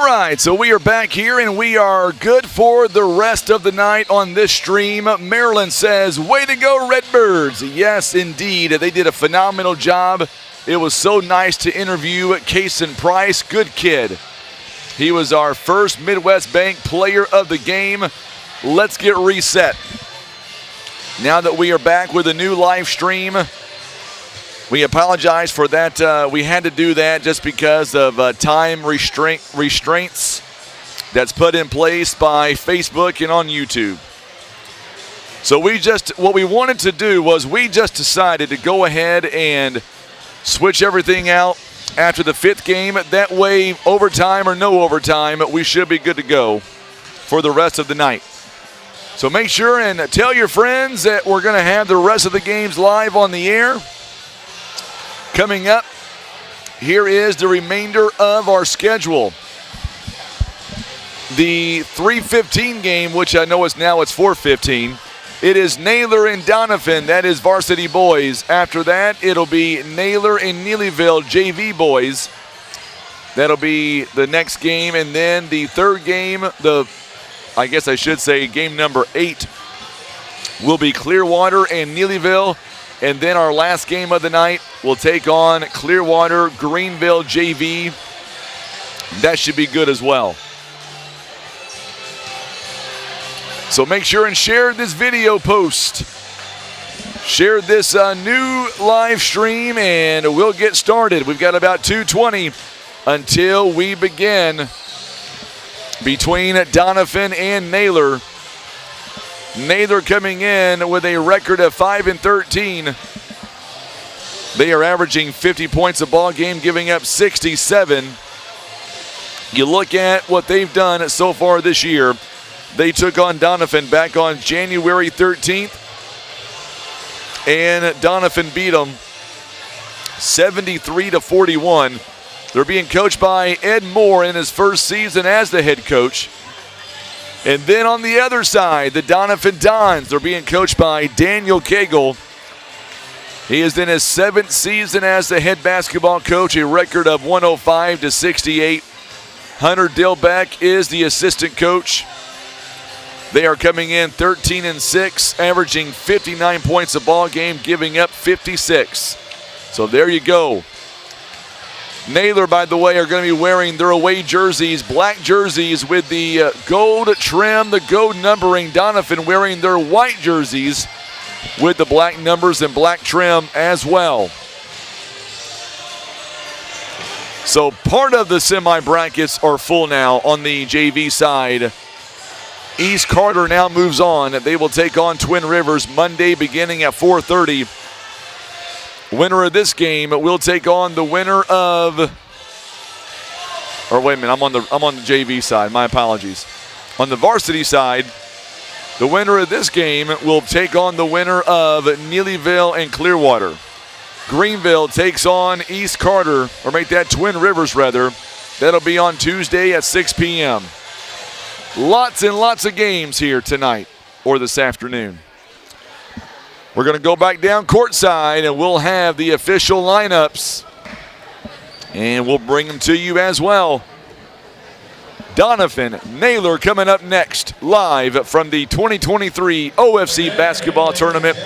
All right, so we are back here, and we are good for the rest of the night on this stream. Maryland says, way to go, Redbirds. Yes, indeed. They did a phenomenal job. It was so nice to interview Kason Price. Good kid. He was our first Midwest Bank Player of the Game. Let's get reset. Now that we are back with a new live stream, we apologize for that. We had to do that just because of time restraints that's put in place by Facebook and on YouTube. So what we wanted to do was we just decided to go ahead and switch everything out after the fifth game. That way, overtime or no overtime, we should be good to go for the rest of the night. So make sure and tell your friends that we're going to have the rest of the games live on the air. Coming up, here is the remainder of our schedule. The 3:15 game, which I know it's 4:15. It is Naylor and Doniphan. That is varsity boys. After that, it'll be Naylor and Neelyville JV boys. That'll be the next game. And then the third game, game number 8, will be Clearwater and Neelyville. And then our last game of the night will take on Clearwater, Greenville JV. That should be good as well. So make sure and share this video post. Share this new live stream, and we'll get started. We've got about 2:20 until we begin between Doniphan and Naylor. Naylor coming in with a record of 5-13. They are averaging 50 points a ball game, giving up 67. You look at what they've done so far this year. They took on Doniphan back on January 13th, and Doniphan beat them 73-41. They're being coached by Ed Moore in his first season as the head coach. And then on the other side, the Doniphan Dons, they're being coached by Daniel Cagle. He is in his 7th season as the head basketball coach, a record of 105-68. Hunter Dilbeck is the assistant coach. They are coming in 13-6, averaging 59 points a ball game, giving up 56. So there you go. Naylor, by the way, are going to be wearing their away jerseys, black jerseys with the gold trim, the gold numbering. Doniphan wearing their white jerseys with the black numbers and black trim as well. So part of the semi-brackets are full now on the JV side. East Carter now moves on. They will take on Twin Rivers Monday beginning at 4:30. Winner of this game will take on the winner of, or wait a minute, I'm on the JV side, my apologies. On the varsity side, the winner of this game will take on the winner of Neelyville and Clearwater. Greenville takes on East Carter, or make that Twin Rivers rather. That'll be on Tuesday at 6 p.m. Lots and lots of games here tonight or this afternoon. We're going to go back down courtside, and we'll have the official lineups, and we'll bring them to you as well. Doniphan, Naylor coming up next, live from the 2023 OFC Basketball Tournament. Our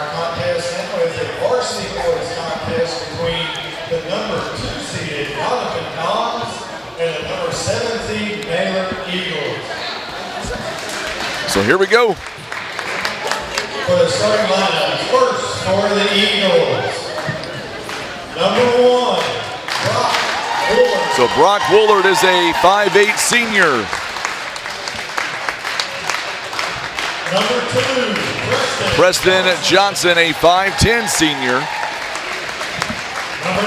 contest now is a varsity boys contest between the number 2 seeded Doniphan Dons and the number 7 seed Naylor Eagles. So here we go. For the starting lineup, first for the Eagles, number 1, Brock Woolard. So Brock Woolard is a 5'8" senior. Number 2, Preston Johnson, a 5'10" senior. Number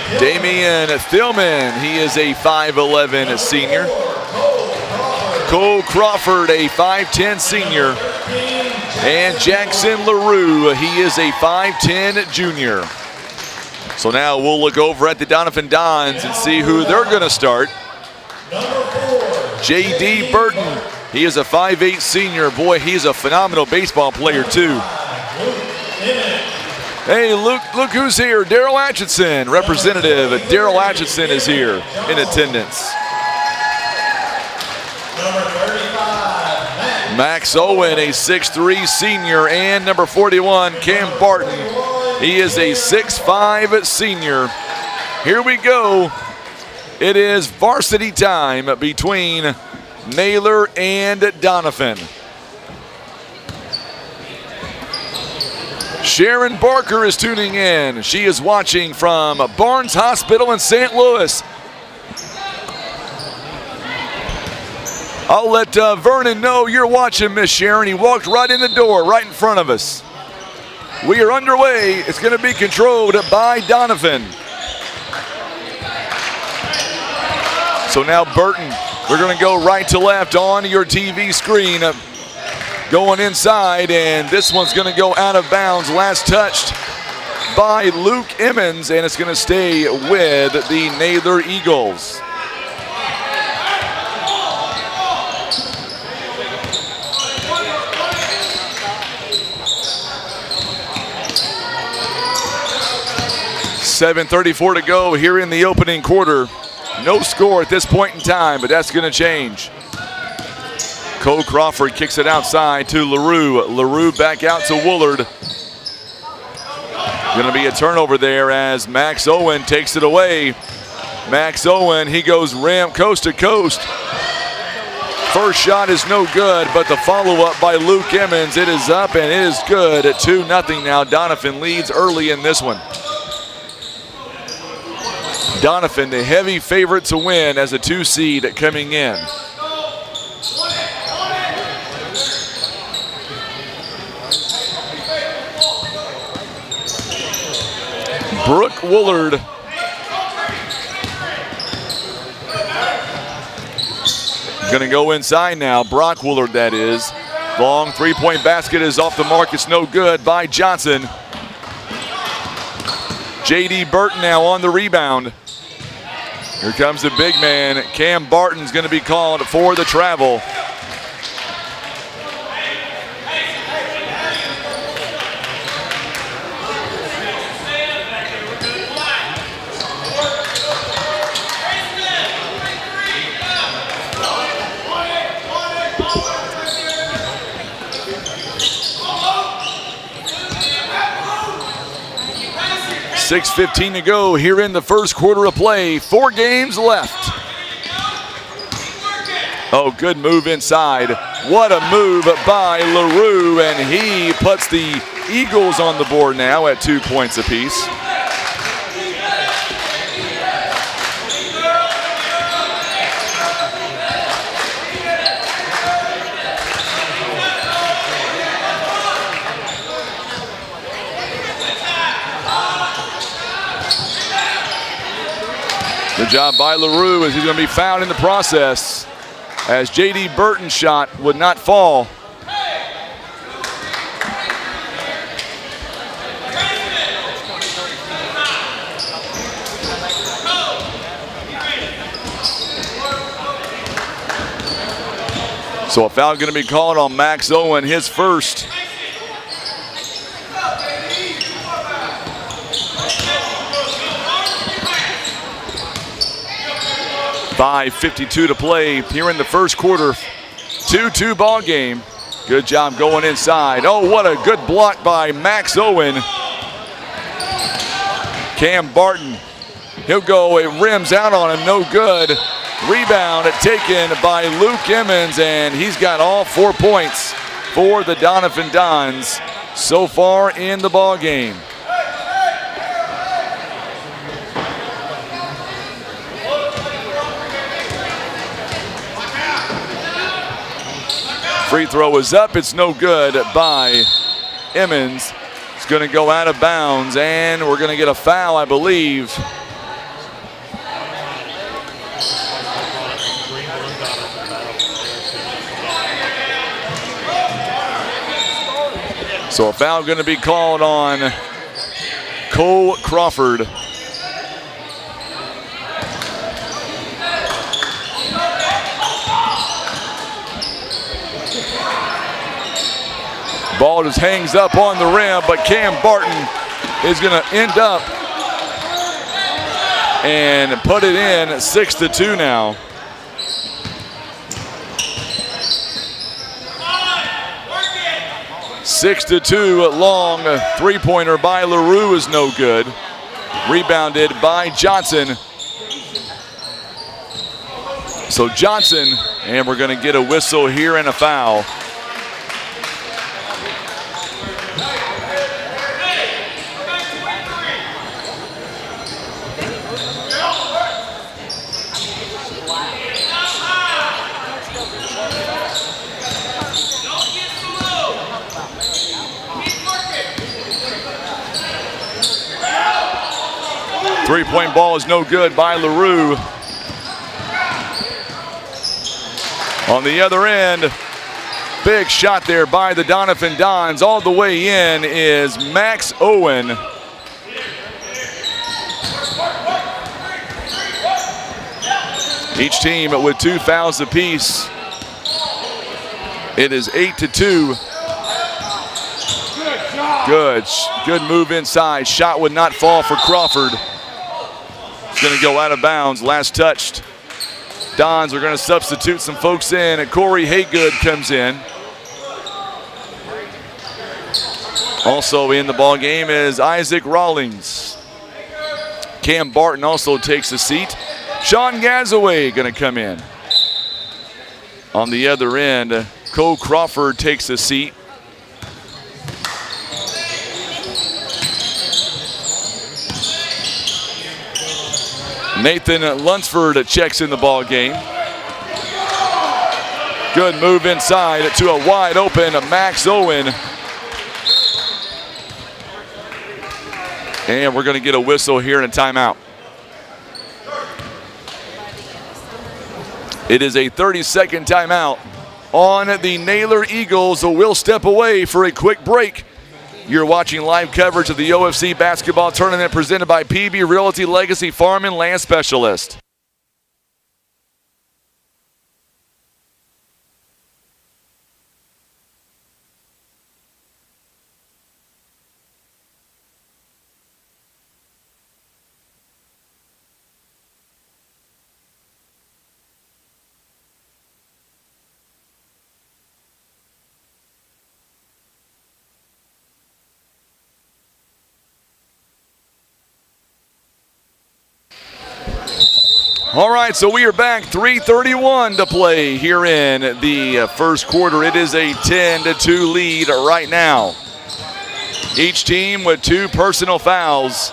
3, Damian Thielman, he is a 5'11" senior. Cole Crawford, a 5'10" senior. And Jackson LaRue, he is a 5'10" junior. So now we'll look over at the Doniphan Dons and see who they're going to start. J.D. Burton, he is a 5'8" senior. Boy, he's a phenomenal baseball player too. Hey, look who's here. Daryl Atchison, Representative Daryl Atchison is here in attendance. Number 35, Max Owen, a 6'3 senior, and number 41, Cam Barton. He is a 6'5 senior. Here we go. It is varsity time between Naylor and Doniphan. Sharon Barker is tuning in. She is watching from Barnes Hospital in St. Louis. I'll let Vernon know you're watching, Miss Sharon. He walked right in the door, right in front of us. We are underway. It's going to be controlled by Doniphan. So now Burton, we're going to go right to left on your TV screen. Going inside, and this one's going to go out of bounds. Last touched by Luke Emmons, and it's going to stay with the Naylor Eagles. .734 to go here in the opening quarter. No score at this point in time, but that's going to change. Cole Crawford kicks it outside to LaRue. LaRue back out to Woolard. Going to be a turnover there as Max Owen takes it away. Max Owen, he goes rim coast to coast. First shot is no good, but the follow-up by Luke Emmons, it is up and it is good at 2-0 now. Doniphan leads early in this one. Doniphan, the heavy favorite to win as a 2 seed coming in. Brooke Woolard. Gonna go inside now. Brock Woolard, that is. Long three-point basket is off the mark. It's no good by Johnson. J.D. Burton now on the rebound. Here comes the big man. Cam Barton's gonna be called for the travel. .6:15 to go here in the first quarter of play. 4 games left. Oh, good move inside. What a move by LaRue, and he puts the Eagles on the board now at 2 points apiece. Good job by LaRue as he's going to be fouled in the process as J.D. Burton's shot would not fall. So a foul going to be called on Max Owen, his first. .5:52 to play here in the first quarter. 2-2 ball game. Good job going inside. Oh, what a good block by Max Owen. Cam Barton, he'll go, it rims out on him, no good. Rebound taken by Luke Emmons, and he's got all 4 points for the Doniphan Dons so far in the ball game. Free throw is up, it's no good by Emmons. It's going to go out of bounds, and we're going to get a foul, I believe. So a foul going to be called on Cole Crawford. Ball just hangs up on the rim, but Cam Barton is going to end up and put it in 6-2 now. Six to 2 long three-pointer by LaRue is no good. Rebounded by Johnson. So Johnson, and we're going to get a whistle here and a foul. Three-point ball is no good by LaRue. On the other end, big shot there by the Doniphan Dons. All the way in is Max Owen. Each team with 2 fouls apiece. It is 8-2. Good move inside. Shot would not fall for Crawford. It's going to go out of bounds. Last touched. Dons are going to substitute some folks in, and Corey Haygood comes in. Also in the ball game is Isaac Rawlings. Cam Barton also takes a seat. Sean Gazaway going to come in. On the other end, Cole Crawford takes a seat. Nathan Lunsford checks in the ball game. Good move inside to a wide open Max Owen. And we're going to get a whistle here and a timeout. It is a 30-second timeout on the Naylor Eagles. We'll step away for a quick break. You're watching live coverage of the OFC basketball tournament presented by PB Realty Legacy Farm and Land Specialist. All right, so we are back. 3:31 to play here in the first quarter. It is a 10-2 lead right now. Each team with 2 personal fouls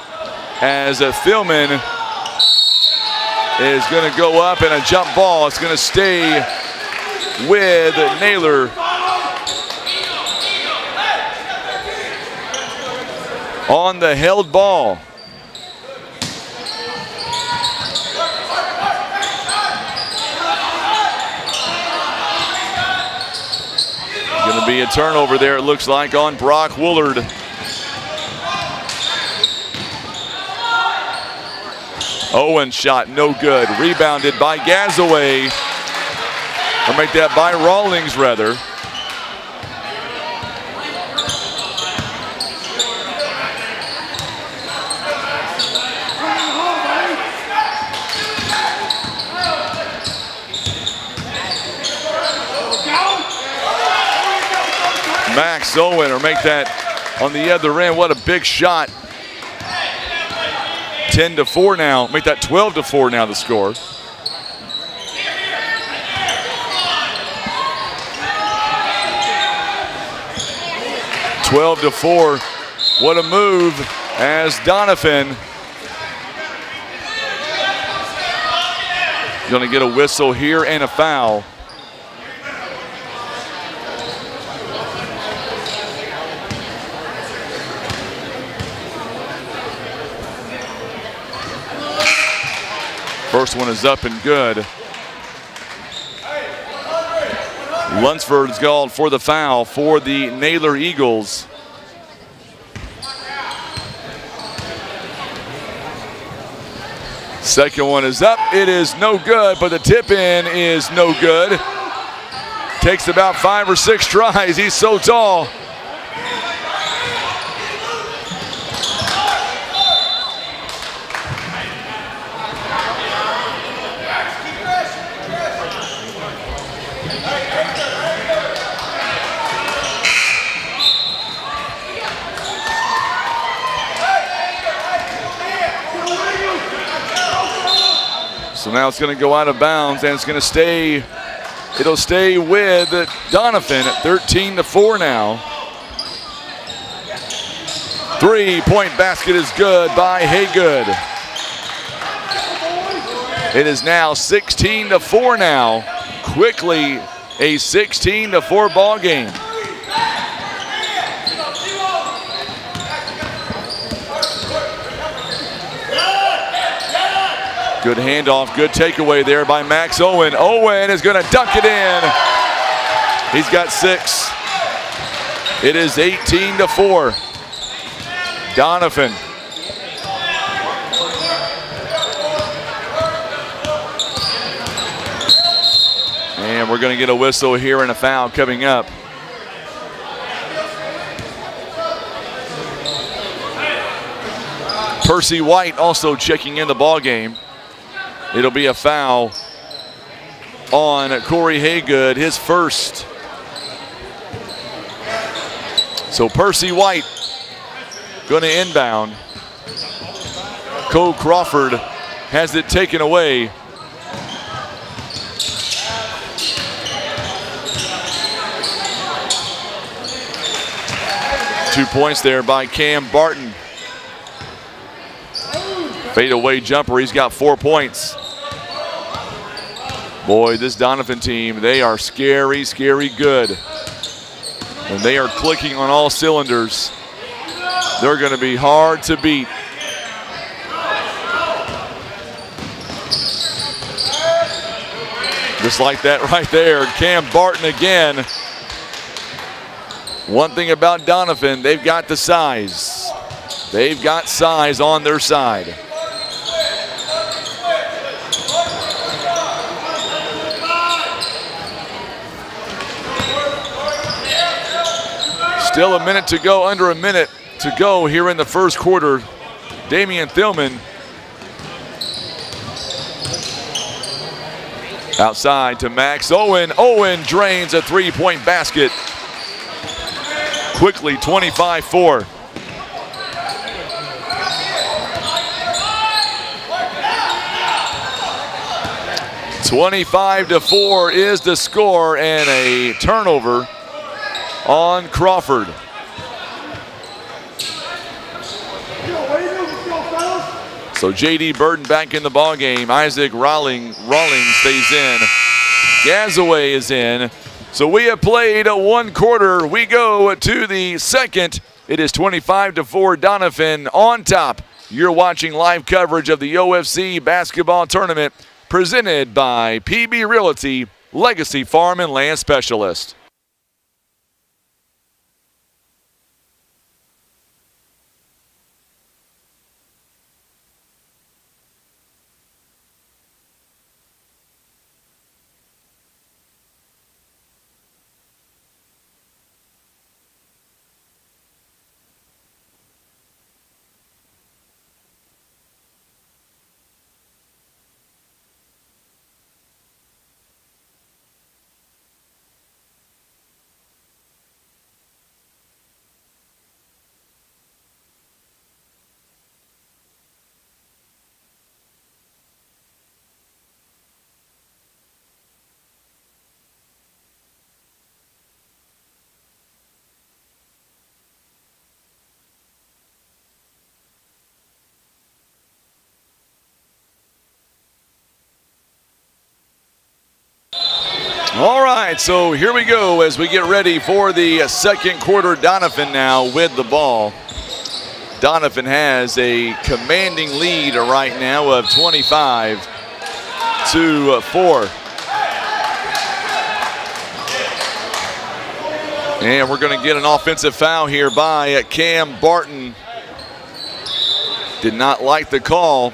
as Thielman is going to go up and a jump ball. It's going to stay with Naylor. On the held ball. Going to be a turnover there, it looks like, on Brock Woolard. Owen shot no good. Rebounded by Gazaway. Or make that by Rawlings, rather. Max Owen, or make that on the other end. What a big shot. 10-4 now. Make that 12-4 now, the score. (12-4). What a move as Doniphan going to get a whistle here and a foul. First one is up and good. Lunsford is called for the foul for the Naylor Eagles. Second one is up. It is no good, but the tip in is no good. Takes about 5 or 6 tries. He's so tall. So now it's going to go out of bounds, and it's going to stay. It'll stay with Doniphan at 13-4 now. 3-point basket is good by Haygood. It is now 16-4 now. Quickly a 16-4 ball game. Good handoff, good takeaway there by Max Owen. Owen is going to dunk it in. He's got 6. It is 18-4. Doniphan. And we're going to get a whistle here and a foul coming up. Percy White also checking in the ball game. It'll be a foul on Corey Haygood, his first. So Percy White going to inbound. Cole Crawford has it taken away. Two points there by Cam Barton. Fadeaway jumper, he's got 4 points. Boy, this Doniphan team, they are scary, scary good. And they are clicking on all cylinders. They're going to be hard to beat. Just like that right there, Cam Barton again. One thing about Doniphan, they've got the size. They've got size on their side. Still a minute to go, under a minute to go here in the first quarter. Damian Thielman outside to Max Owen. Owen drains a 3-point basket. Quickly, 25-4. $25-4 is the score, and a turnover on Crawford. So J.D. Burton back in the ball game. Isaac Rawlings stays in. Gazaway is in. So we have played one quarter. We go to the second. It is 25-4 Doniphan on top. You're watching live coverage of the OFC basketball tournament presented by PB Realty, Legacy Farm and Land Specialist. All right, so here we go as we get ready for the second quarter. Doniphan now with the ball. Doniphan has a commanding lead right now of 25-4. And we're going to get an offensive foul here by Cam Barton. Did not like the call.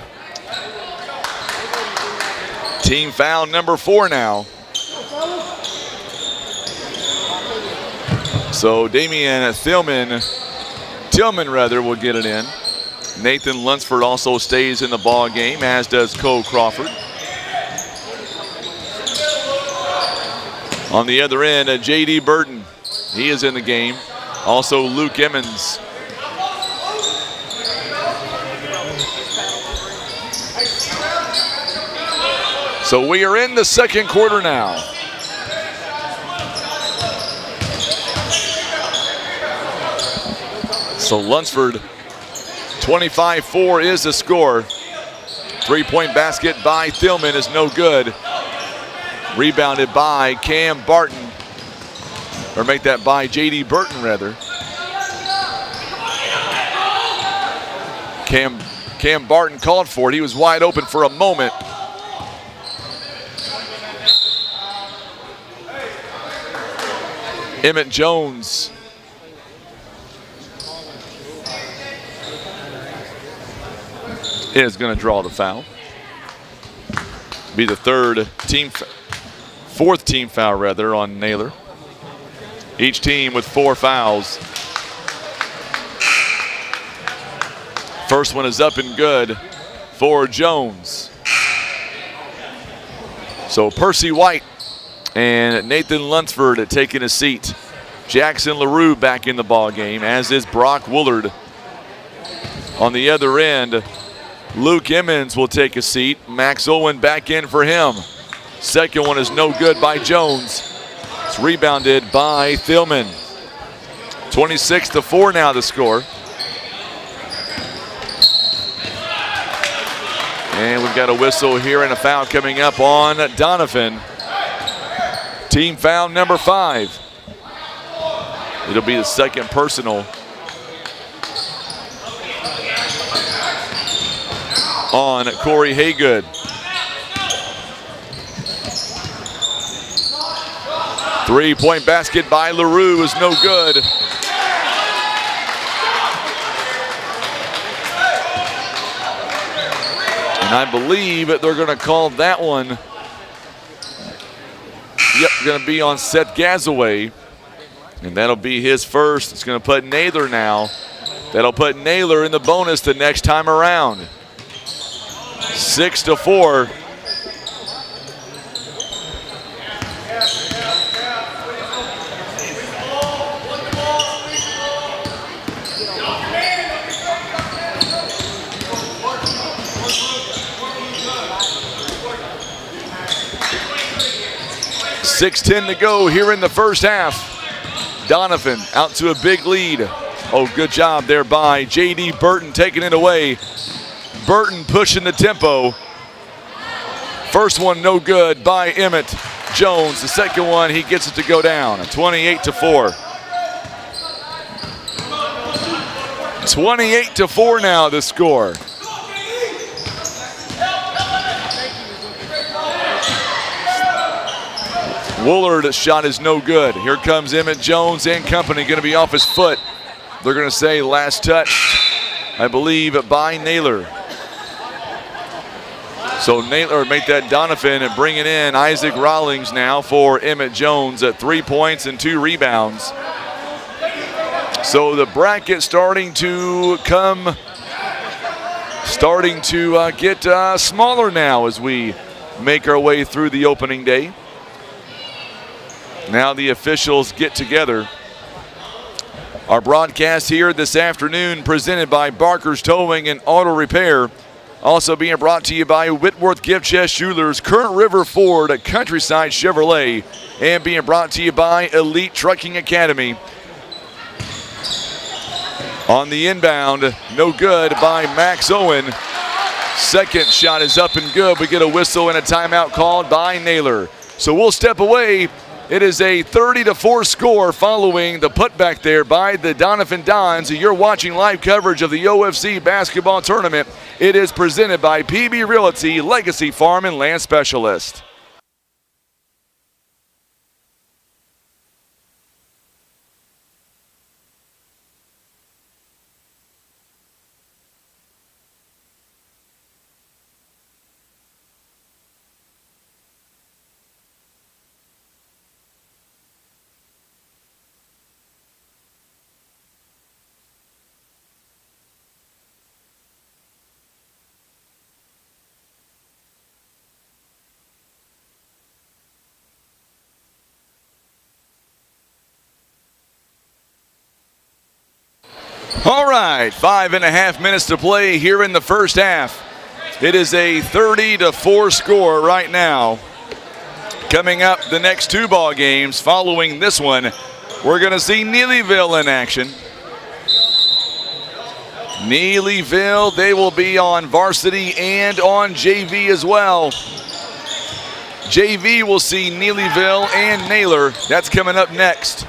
Team foul number 4 now. So Damian Tillman will get it in. Nathan Lunsford also stays in the ball game, as does Cole Crawford. On the other end, J.D. Burton, he is in the game. Also Luke Emmons. So we are in the second quarter now. So Lunsford, 25-4 is the score. Three-point basket by Thielman is no good. Rebounded by Cam Barton. Or make that by J.D. Burton, rather. Cam Barton called for it. He was wide open for a moment. Emmett Jones. Is going to draw the foul. Be the fourth team foul rather on Naylor. Each team with 4 fouls. First one is up and good for Jones. So Percy White and Nathan Lunsford taking a seat. Jackson LaRue back in the ball game, as is Brock Woolard. On the other end, Luke Emmons will take a seat. Max Owen back in for him. Second one is no good by Jones. It's rebounded by Thielman. 26-4 now the score. And we've got a whistle here and a foul coming up on Doniphan. Team foul number 5. It'll be the second personal on Corey Haygood. Three-point basket by LaRue is no good. And I believe that they're going to call that one. Yep, going to be on Seth Gazaway. And that'll be his first. It's going to put Naylor now. That'll put Naylor in the bonus the next time around. 6-4. .6:10 to go here in the first half. Doniphan out to a big lead. Oh, good job there by J.D. Burton taking it away. Burton pushing the tempo. First one no good by Emmett Jones. The second one, he gets it to go down. 28-4. 28-4 now the score. Woolard's shot is no good. Here comes Emmett Jones and company, going to be off his foot. They're going to say last touch, I believe, by Naylor. So Naylor make that Doniphan and bringing in Isaac Rawlings now for Emmett Jones at 3 points and 2 rebounds. So the bracket starting to get smaller now as we make our way through the opening day. Now the officials get together. Our broadcast here this afternoon presented by Barker's Towing and Auto Repair. Also being brought to you by Whitworth Gift Chest Jewelers, Current River Ford, Countryside Chevrolet, and being brought to you by Elite Trucking Academy. On the inbound, no good by Max Owen. Second shot is up and good. We get a whistle and a timeout called by Naylor. So we'll step away. It is a 30-4 score following the putback there by the Doniphan Dons. You're watching live coverage of the OFC basketball tournament. It is presented by PB Realty, Legacy Farm and Land Specialist. All right, 5.5 minutes to play here in the first half. It is a 30-4 score right now. Coming up the next two ball games following this one, we're going to see Neelyville in action. Neelyville, they will be on varsity and on JV as well. JV will see Neelyville and Naylor. That's coming up next.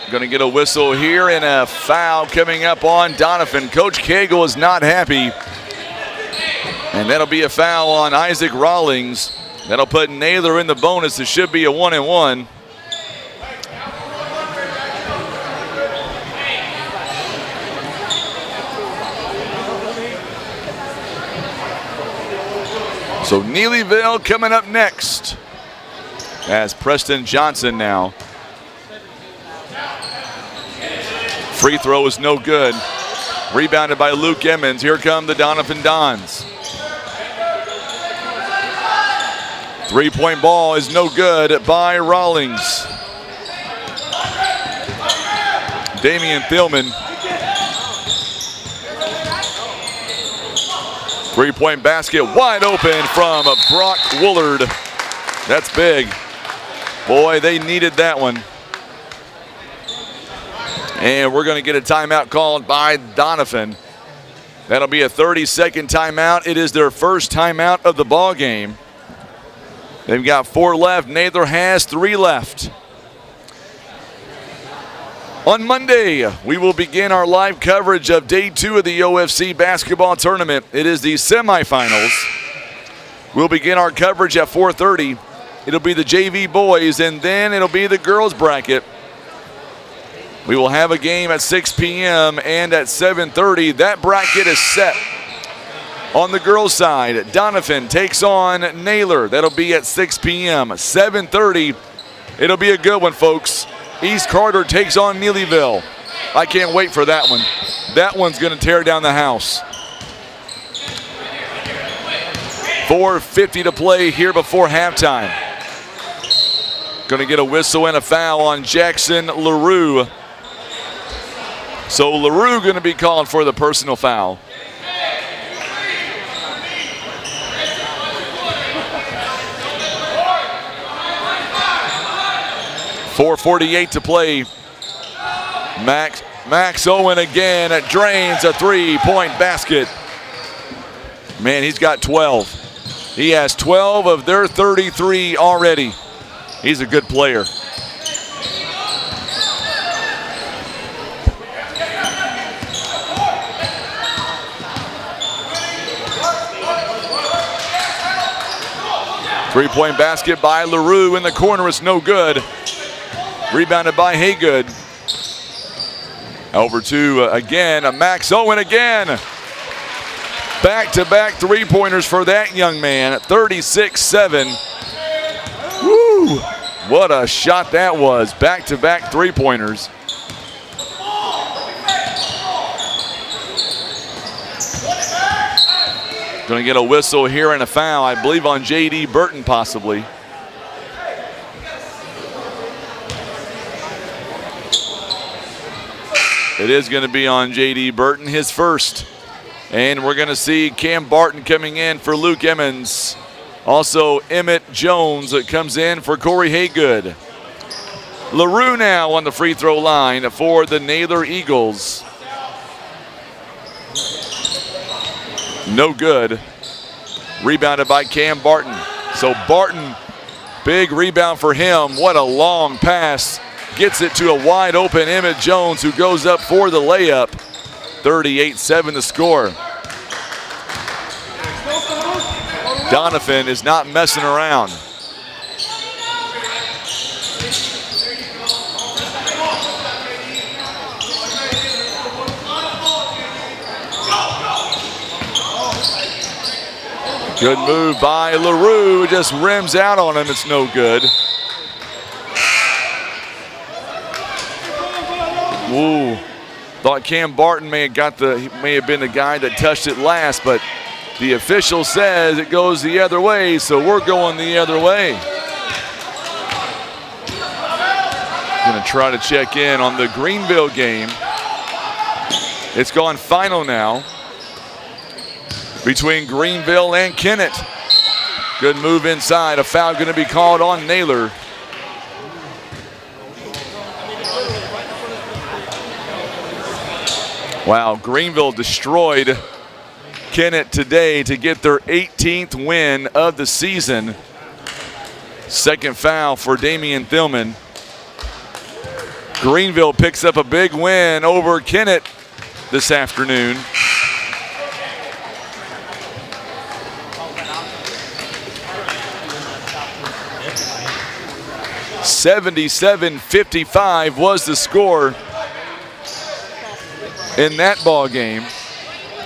Going to get a whistle here and a foul coming up on Doniphan. Coach Cagle is not happy. And that'll be a foul on Isaac Rawlings. That'll put Naylor in the bonus. It should be a 1-and-1. So Neelyville coming up next as Preston Johnson now. Free throw is no good. Rebounded by Luke Emmons. Here come the Doniphan Dons. Three-point ball is no good by Rawlings. Damian Thielman. Three-point basket wide open from Brock Woolard. That's big. Boy, they needed that one. And we're going to get a timeout called by Doniphan. That'll be a 30-second timeout. It is their first timeout of the ball game. They've got 4 left. Naylor has 3 left. On Monday, we will begin our live coverage of Day 2 of the OFC basketball tournament. It is the semifinals. We'll begin our coverage at 4:30. It'll be the JV boys, and then it'll be the girls bracket. We will have a game at 6 p.m. and at 7:30. That bracket is set. On the girls' side, Doniphan takes on Naylor. That'll be at 6 p.m. 7:30. It'll be a good one, folks. East Carter takes on Neelyville. I can't wait for that one. That one's going to tear down the house. 4:50 to play here before halftime. Going to get a whistle and a foul on Jackson LaRue. So LaRue going to be called for the personal foul. .448 to play. Max Owen again drains a three-point basket. Man, he's got 12. He has 12 of their 33 already. He's a good player. Three-point basket by LaRue in the corner is no good. Rebounded by Haygood. Over to, again, Max Owen again. Back-to-back three-pointers for that young man at 36-7. Woo! What a shot that was. Back-to-back three-pointers. Going to get a whistle here and a foul, I believe, on J.D. Burton possibly. It is going to be on J.D. Burton, his first. And we're going to see Cam Barton coming in for Luke Emmons. Also, Emmett Jones comes in for Corey Haygood. LaRue now on the free throw line for the Naylor Eagles. No good. Rebounded by Cam Barton. So Barton, big rebound for him. What a long pass. Gets it to a wide open Emmett Jones, who goes up for the layup. 38-7 the score. Doniphan is not messing around. Good move by LaRue, just rims out on him, it's no good. Ooh, thought Cam Barton may have been the guy that touched it last, but the official says it goes the other way, so we're going the other way. Gonna try to check in on the Greenville game. It's gone final now. between Greenville and Kennett. Good move inside. A foul going to be called on Naylor. Wow, Greenville destroyed Kennett today to get their 18th win of the season. Second foul for Damian Thielman. Greenville picks up a big win over Kennett this afternoon. (77-55) was the score in that ball game.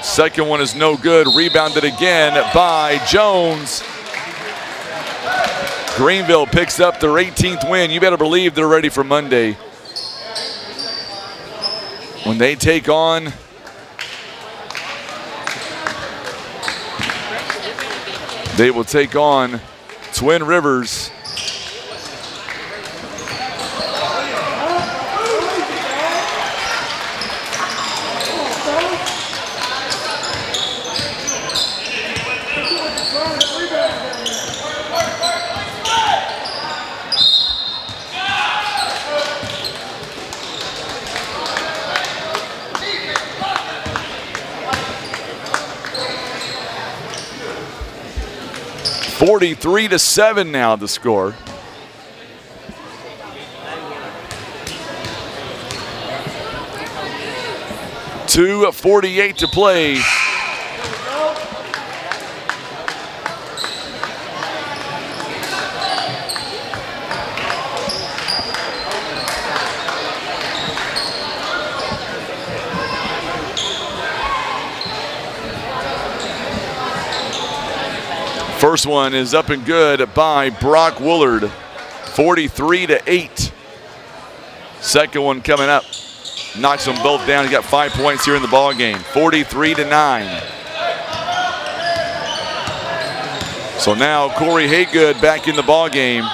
Second one is no good. Rebounded again by Jones. Greenville picks up their 18th win. You better believe they're ready for Monday, when they take on Twin Rivers. (43-7) now the score. (2:48 to play. First one is up and good by Brock Woolard, 43-8. Second one coming up, knocks them both down. He got 5 points here in the ball game, 43-9. So now Corey Haygood back in the ball game.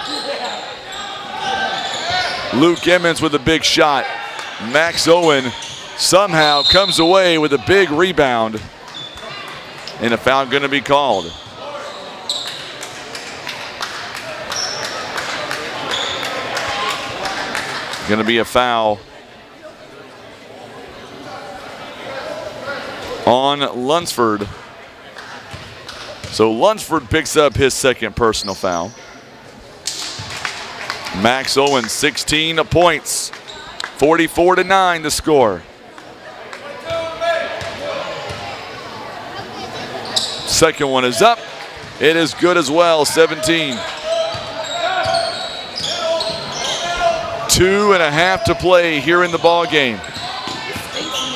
Luke Emmons with a big shot. Max Owen somehow comes away with a big rebound, and a foul going to be called. Going to be a foul on Lunsford. So Lunsford picks up his second personal foul. Max Owen, 16 points, 44-9 the score. Second one is up. It is good as well, 17. 2.5 to play here in the ball game,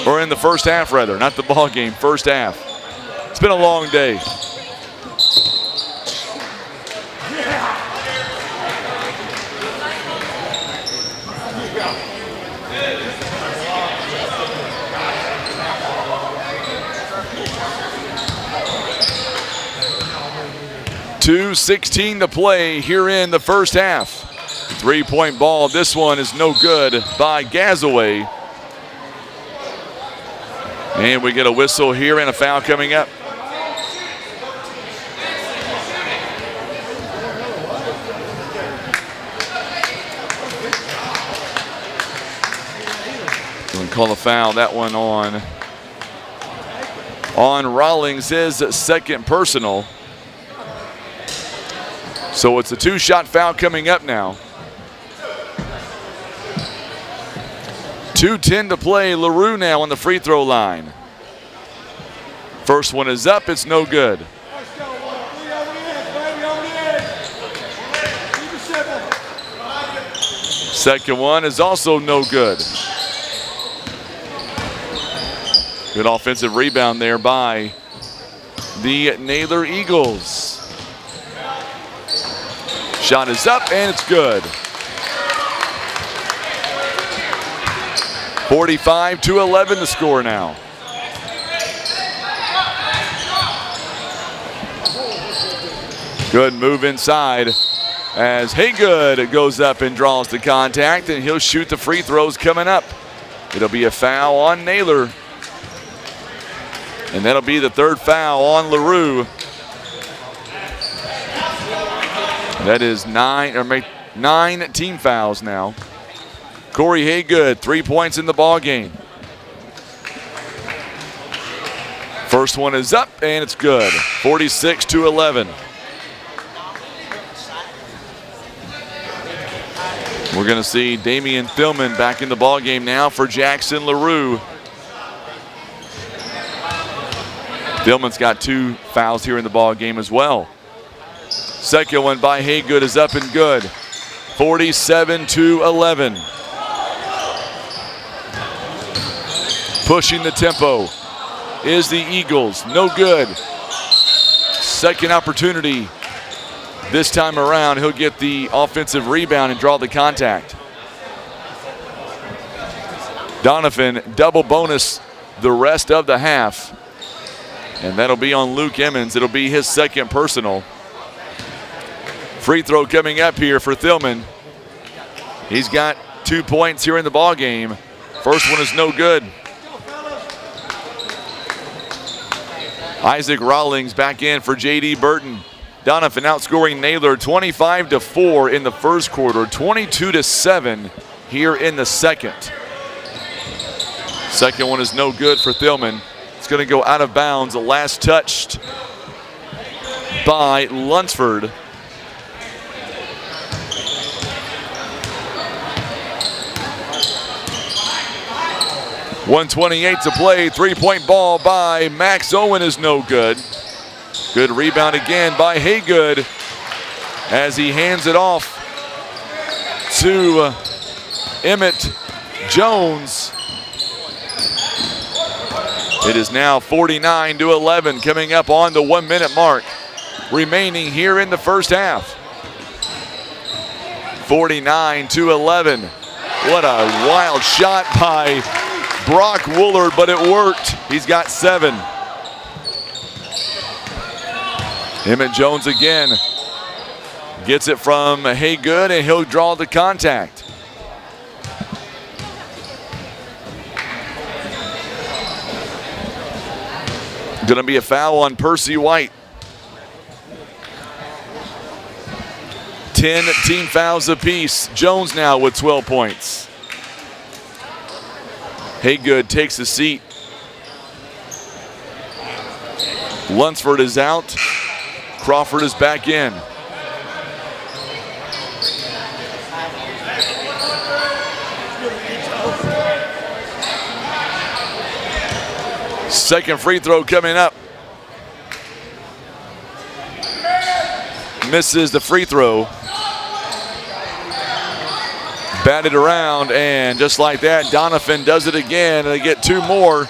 or in the first half rather, not the ball game, first half. It's been a long day. .2:16 to play here in the first half. Three-point ball. This one is no good by Gazaway. And we get a whistle here and a foul coming up. We'll call a foul, that one on Rawlings, his second personal. So it's a two-shot foul coming up now. 2:10 to play. LaRue now on the free throw line. First one is up. It's no good. Second one is also no good. Good offensive rebound there by the Naylor Eagles. Shot is up and it's good. 45-11 the score now. Good move inside as Haygood goes up and draws the contact, and he'll shoot the free throws coming up. It'll be a foul on Naylor. And that'll be the third foul on LaRue. That is 9 team fouls now. Corey Haygood, 3 points in the ball game. First one is up, and it's good. 46-11. We're going to see Damian Thillman back in the ball game now for Jackson LaRue. Thillman's got 2 fouls here in the ball game as well. Second one by Haygood is up and good. 47-11. Pushing the tempo is the Eagles. No good. Second opportunity. This time around, he'll get the offensive rebound and draw the contact. Doniphan double bonus the rest of the half. And that'll be on Luke Emmons. It'll be his second personal. Free throw coming up here for Thillman. He's got 2 points here in the ball game. First one is no good. Isaac Rawlings back in for J.D. Burton. Doniphan outscoring Naylor 25-4 in the first quarter, 22-7 here in the second. Second one is no good for Thillman. It's going to go out of bounds. The last touched by Lunsford. .128 to play. 3-point ball by Max Owen is no good. Good rebound again by Haygood as he hands it off to Emmett Jones. It is now 49-11 coming up on the 1 minute mark remaining here in the first half. 49-11. What a wild shot by Brock Woolard, but it worked. He's got 7. Emmett Jones again gets it from Haygood, and he'll draw the contact. Going to be a foul on Percy White. 10 team fouls apiece. Jones now with 12 points. Haygood takes a seat. Lunsford is out. Crawford is back in. Second free throw coming up. Misses the free throw. Batted around, and just like that, Doniphan does it again, and they get 2 more.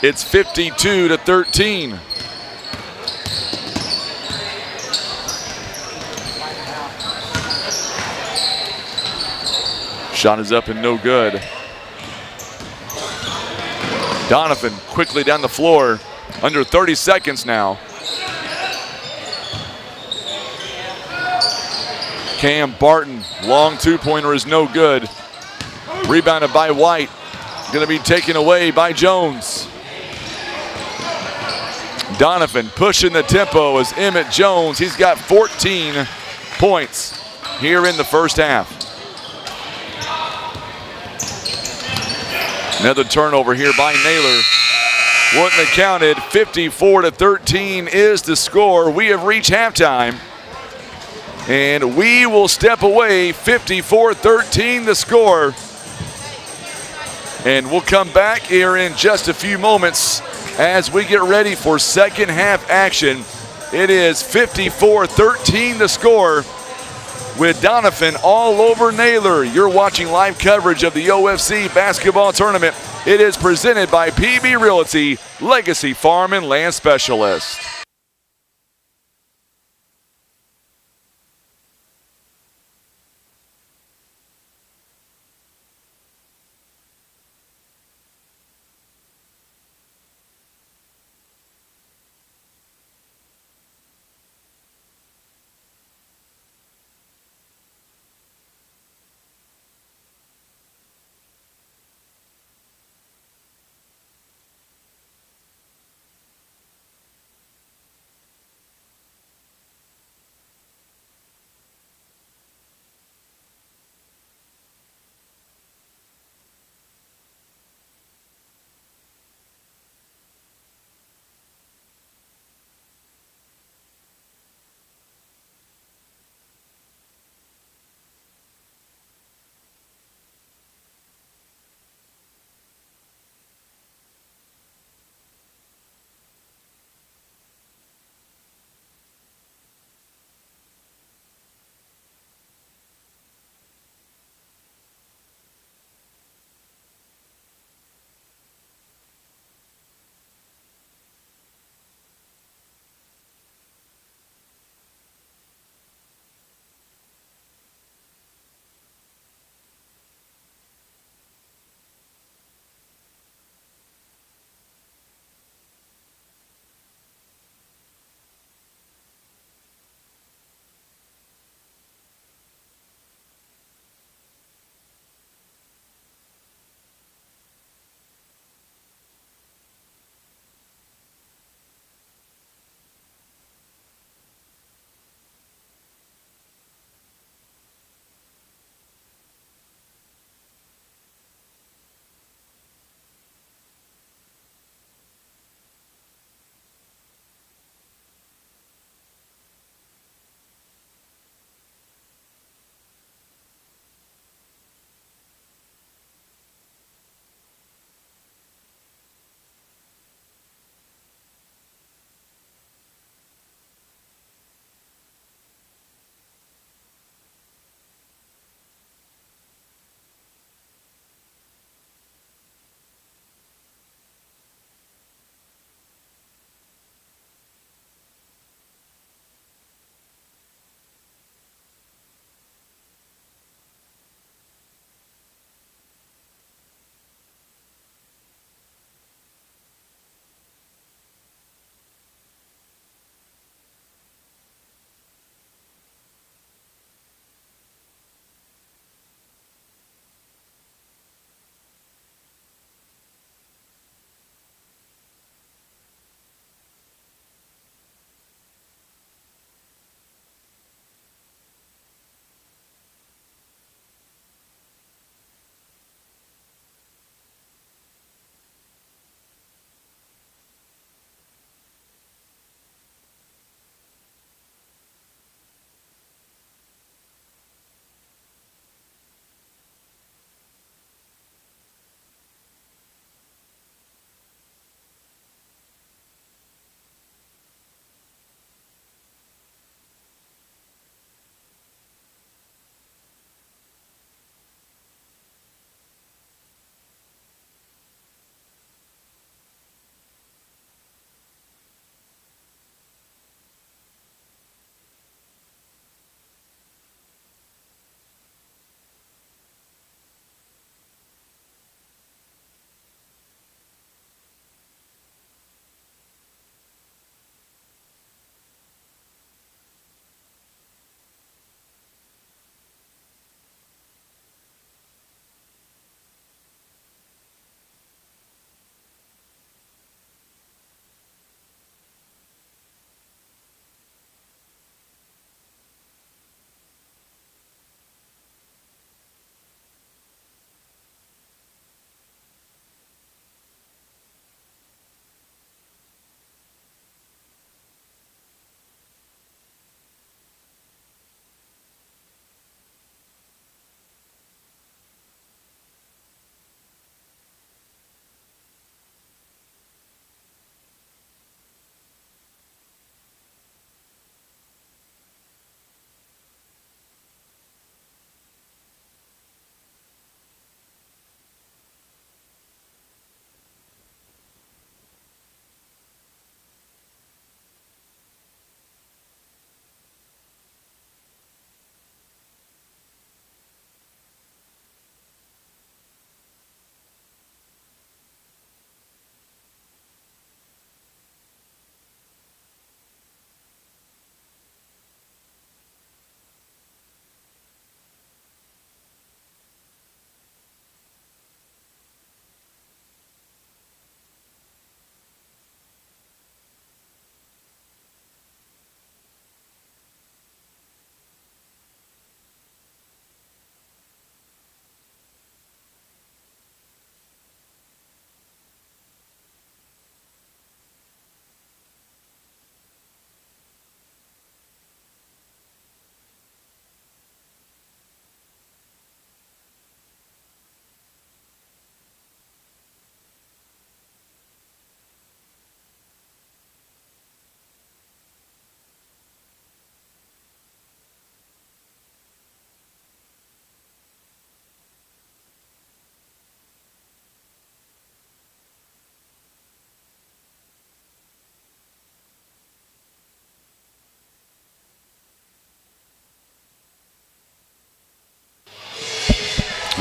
It's 52-13. Shot is up and no good. Doniphan quickly down the floor. Under 30 seconds now. Cam Barton, long 2-pointer is no good. Rebounded by White. Going to be taken away by Jones. Doniphan pushing the tempo as Emmett Jones. He's got 14 points here in the first half. Another turnover here by Naylor. Wouldn't have counted. 54-13 is the score. We have reached halftime. And we will step away. 54-13 the score. And we'll come back here in just a few moments as we get ready for second half action. It is 54-13 the score with Doniphan all over Naylor. You're watching live coverage of the OFC basketball tournament. It is presented by PB Realty, Legacy Farm and Land Specialist.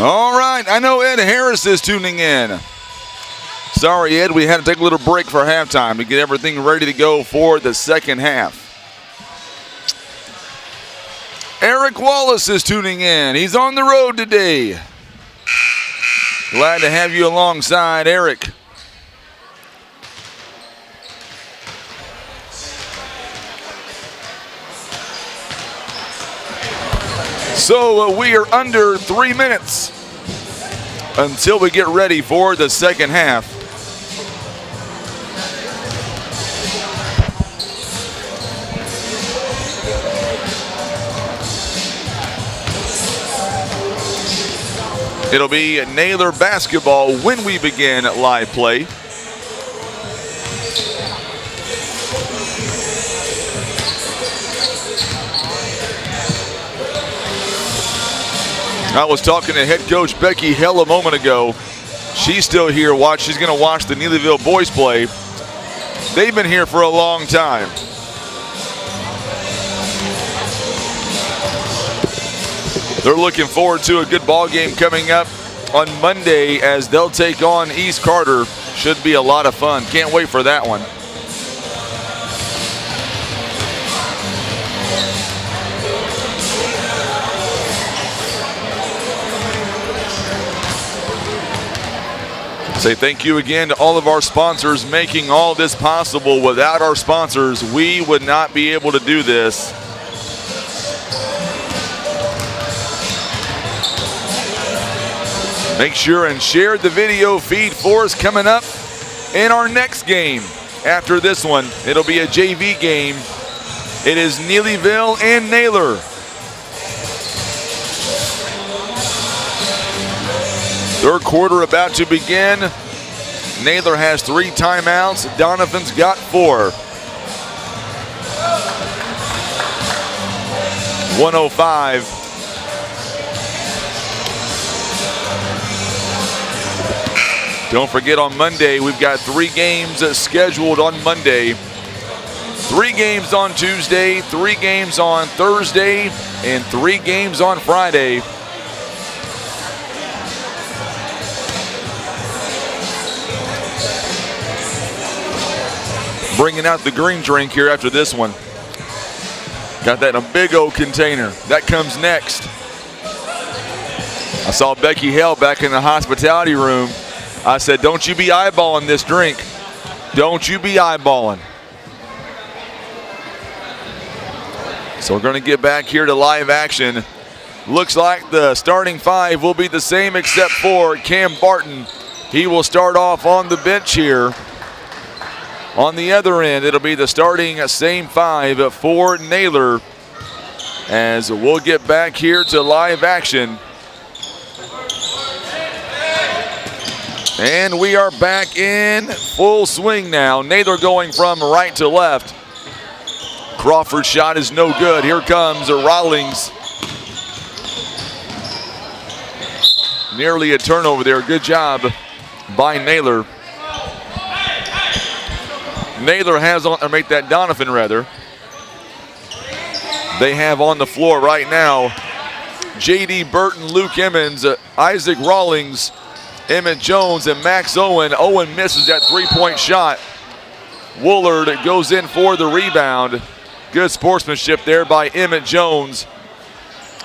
All right, I know Ed Harris is tuning in. Sorry, Ed, we had to take a little break for halftime to get everything ready to go for the second half. Eric Wallace is tuning in. He's on the road today. Glad to have you alongside, Eric. So we are under 3 minutes until we get ready for the second half. It'll be Naylor basketball when we begin live play. I was talking to head coach Becky Hell a moment ago. She's still here. She's going to watch the Neelyville boys play. They've been here for a long time. They're looking forward to a good ball game coming up on Monday as they'll take on East Carter. Should be a lot of fun. Can't wait for that one. Say thank you again to all of our sponsors making all this possible. Without our sponsors, we would not be able to do this. Make sure and share the video feed for us coming up in our next game. After this one, it'll be a JV game. It is Neelyville and Naylor. Third quarter about to begin. Naylor has 3 timeouts. Doniphan's got 4. 105. Don't forget on Monday, we've got 3 games scheduled on Monday. 3 games on Tuesday, 3 games on Thursday, and 3 games on Friday. Bringing out the green drink here after this one. Got that in a big old container. That comes next. I saw Becky Hale back in the hospitality room. I said, don't you be eyeballing this drink. Don't you be eyeballing. So we're going to get back here to live action. Looks like the starting 5 will be the same except for Cam Barton. He will start off on the bench here. On the other end, it'll be the starting same 5 for Naylor. As we'll get back here to live action. And we are back in full swing now. Naylor going from right to left. Crawford's shot is no good. Here comes Rawlings. Nearly a turnover there. Good job by Naylor. Naylor has on, or make that Doniphan rather. They have on the floor right now J.D. Burton, Luke Emmons, Isaac Rawlings, Emmett Jones, and Max Owen. Owen misses that 3-point shot. Woolard goes in for the rebound. Good sportsmanship there by Emmett Jones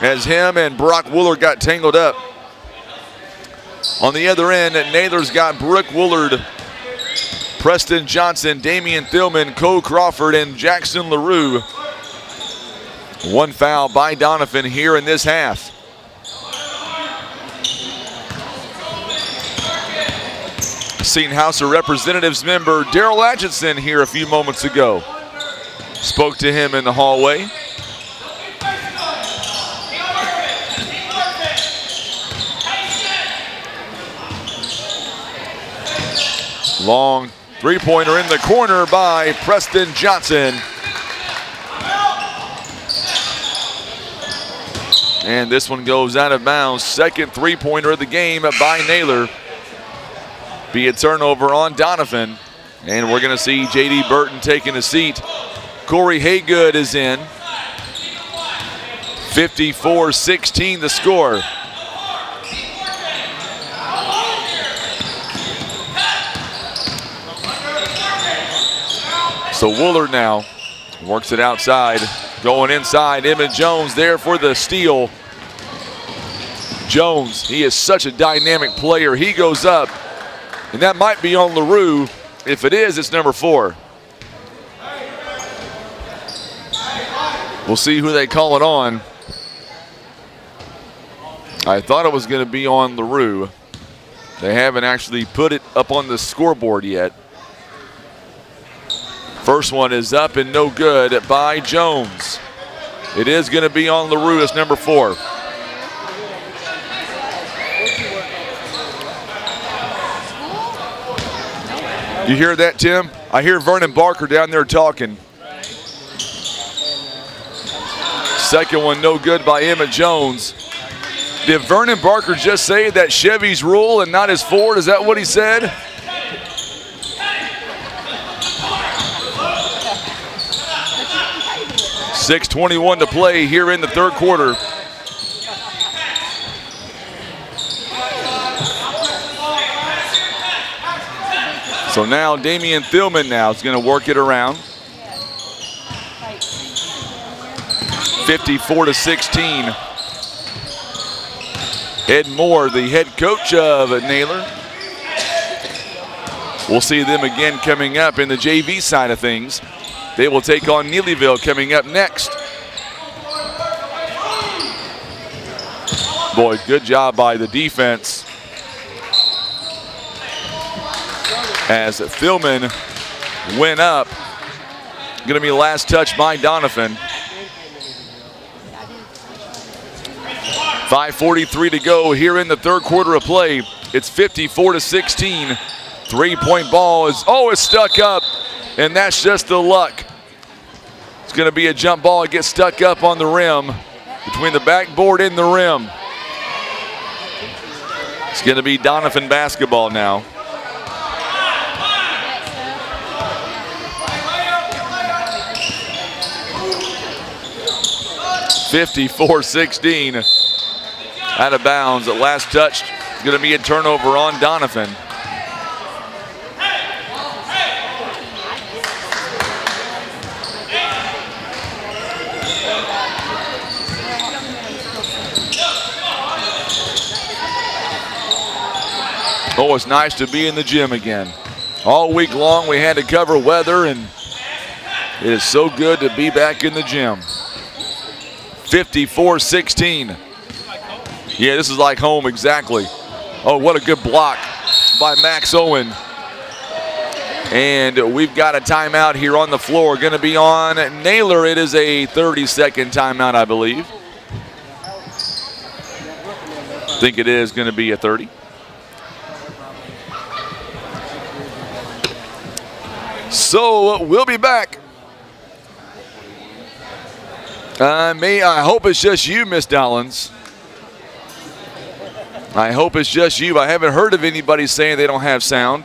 as him and Brock Woolard got tangled up. On the other end, Naylor's got Brooke Woolard, Preston Johnson, Damian Thillman, Cole Crawford, and Jackson LaRue. 1 foul by Doniphan here in this half. Seen House of Representatives member Daryl Atchison here a few moments ago. Spoke to him in the hallway. Long 3-pointer in the corner by Preston Johnson. And this one goes out of bounds. Second 3-pointer of the game by Naylor. Be a turnover on Doniphan. And we're going to see J.D. Burton taking a seat. Corey Haygood is in. 54-16 the score. So Woolard now works it outside, going inside. Emmett Jones there for the steal. Jones, he is such a dynamic player. He goes up, and that might be on LaRue. If it is, it's number 4. We'll see who they call it on. I thought it was going to be on LaRue. They haven't actually put it up on the scoreboard yet. First one is up and no good by Jones. It is going to be on LaRue. It's number 4. You hear that, Tim? I hear Vernon Barker down there talking. Second one no good by Emmett Jones. Did Vernon Barker just say that Chevy's rule and not his Ford? Is that what he said? .6:21 to play here in the third quarter. So now Damian Thielman now is going to work it around. 54-16. Ed Moore, the head coach of Naylor. We'll see them again coming up in the JV side of things. They will take on Neelyville coming up next. Boy, good job by the defense. As Thielman went up. Going to be last touch by Doniphan. 5:43 to go here in the third quarter of play. It's 54-16. Three-point ball is, it's stuck up, and that's just the luck. It's going to be a jump ball. It gets stuck up on the rim, between the backboard and the rim. It's going to be Doniphan basketball now. .54-16. Out of bounds. The last touch is going to be a turnover on Doniphan. Oh, it's nice to be in the gym again. All week long we had to cover weather, and it is so good to be back in the gym. 54-16. Yeah, this is like home exactly. Oh, what a good block by Max Owen. And we've got a timeout here on the floor. Going to be on Naylor. It is a 30-second timeout, I believe. I think it is going to be a 30. So we'll be back. I hope it's just you, Miss Dollins. I hope it's just you. I haven't heard of anybody saying they don't have sound.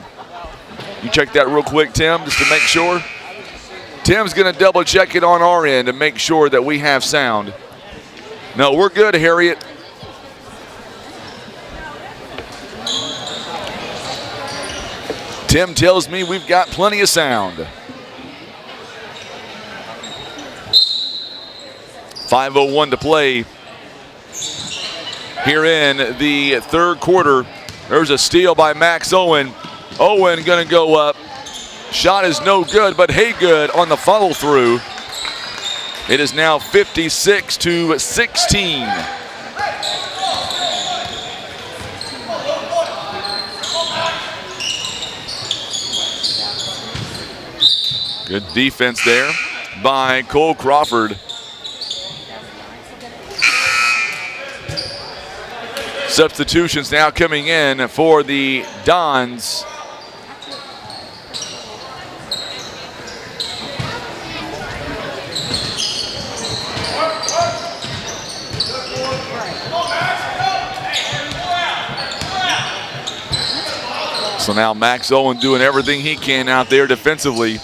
You check that real quick, Tim, just to make sure. Tim's going to double check it on our end to make sure that we have sound. No, we're good, Harriet. Tim tells me we've got plenty of sound. 5:01 to play here in the third quarter. There's a steal by Max Owen. Owen gonna go up. Shot is no good, but Haygood on the follow through. It is now 56-16. Good defense there by Cole Crawford. Substitutions now coming in for the Dons. So now Max Owen doing everything he can out there defensively.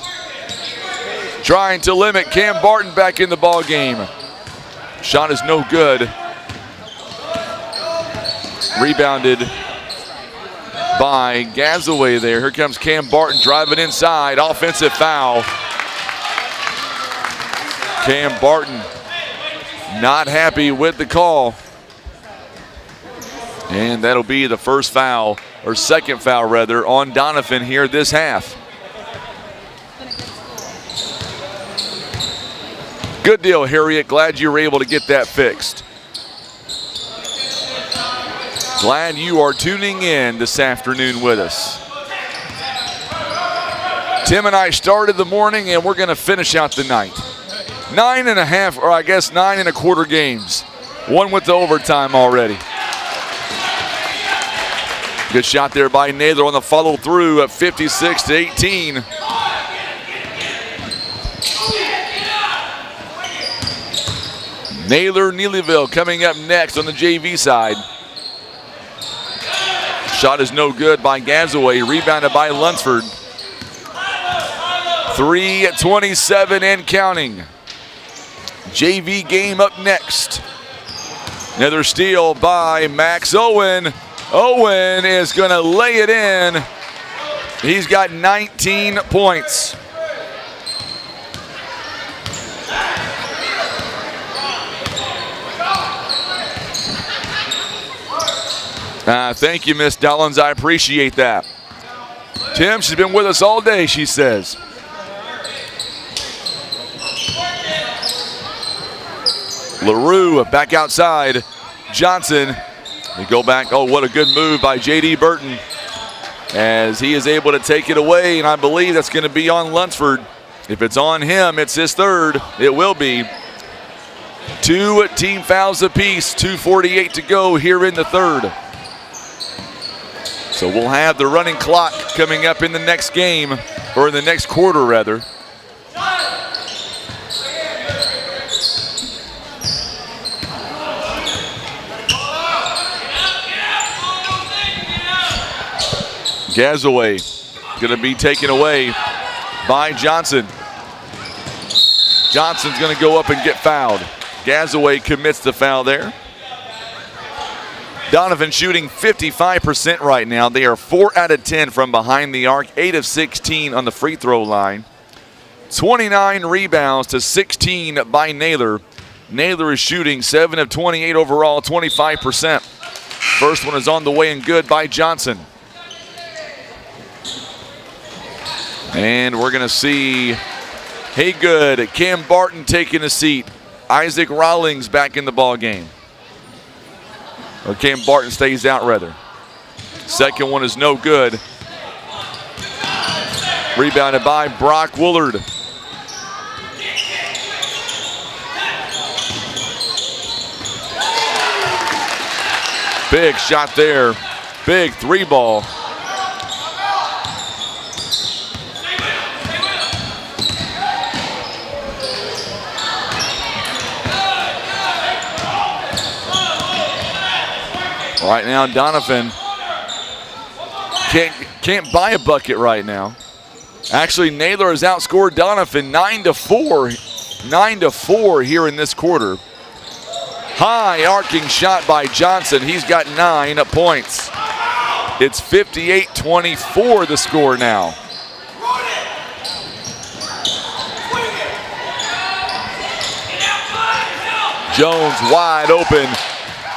Trying to limit Cam Barton back in the ball game. Shot is no good. Rebounded by Gazaway there. Here comes Cam Barton driving inside. Offensive foul. Cam Barton not happy with the call. And that'll be the first foul, or second foul rather, on Doniphan here this half. Good deal, Harriet. Glad you were able to get that fixed. Glad you are tuning in this afternoon with us. Tim and I started the morning, and we're going to finish out the night. 9.5, or I guess 9.25 games. One with the overtime already. Good shot there by Naylor on the follow through at 56-18. Naylor Neelyville coming up next on the JV side. Shot is no good by Gazaway, rebounded by Lunsford. 3:27 and counting. JV game up next. Another steal by Max Owen. Owen is going to lay it in. He's got 19 points. Thank you, Miss Dollins. I appreciate that. Tim, she's been with us all day, she says. LaRue back outside. Johnson. They go back. Oh, what a good move by J.D. Burton as he is able to take it away, and I believe that's going to be on Lunsford. If it's on him, it's his third. It will be. 2 team fouls apiece, 2:48 to go here in the third. So we'll have the running clock coming up in the next game, or in the next quarter rather. Gazaway going to be taken away by Johnson. Johnson's going to go up and get fouled. Gazaway commits the foul there. Doniphan shooting 55% right now. They are 4 out of 10 from behind the arc, 8 of 16 on the free throw line. 29 rebounds to 16 by Naylor. Naylor is shooting 7 of 28 overall, 25%. First one is on the way and good by Johnson. And we're going to see Haygood, Cam Barton taking a seat. Isaac Rawlings back in the ball game. Or Cam Barton stays out rather. Second one is no good. Rebounded by Brock Woolard. Big shot there. Big three ball. Right now, Doniphan can't buy a bucket right now. Actually, Naylor has outscored Doniphan 9-4. 9-4 here in this quarter. High arcing shot by Johnson. He's got 9 points. It's 58-24 the score now. Jones wide open.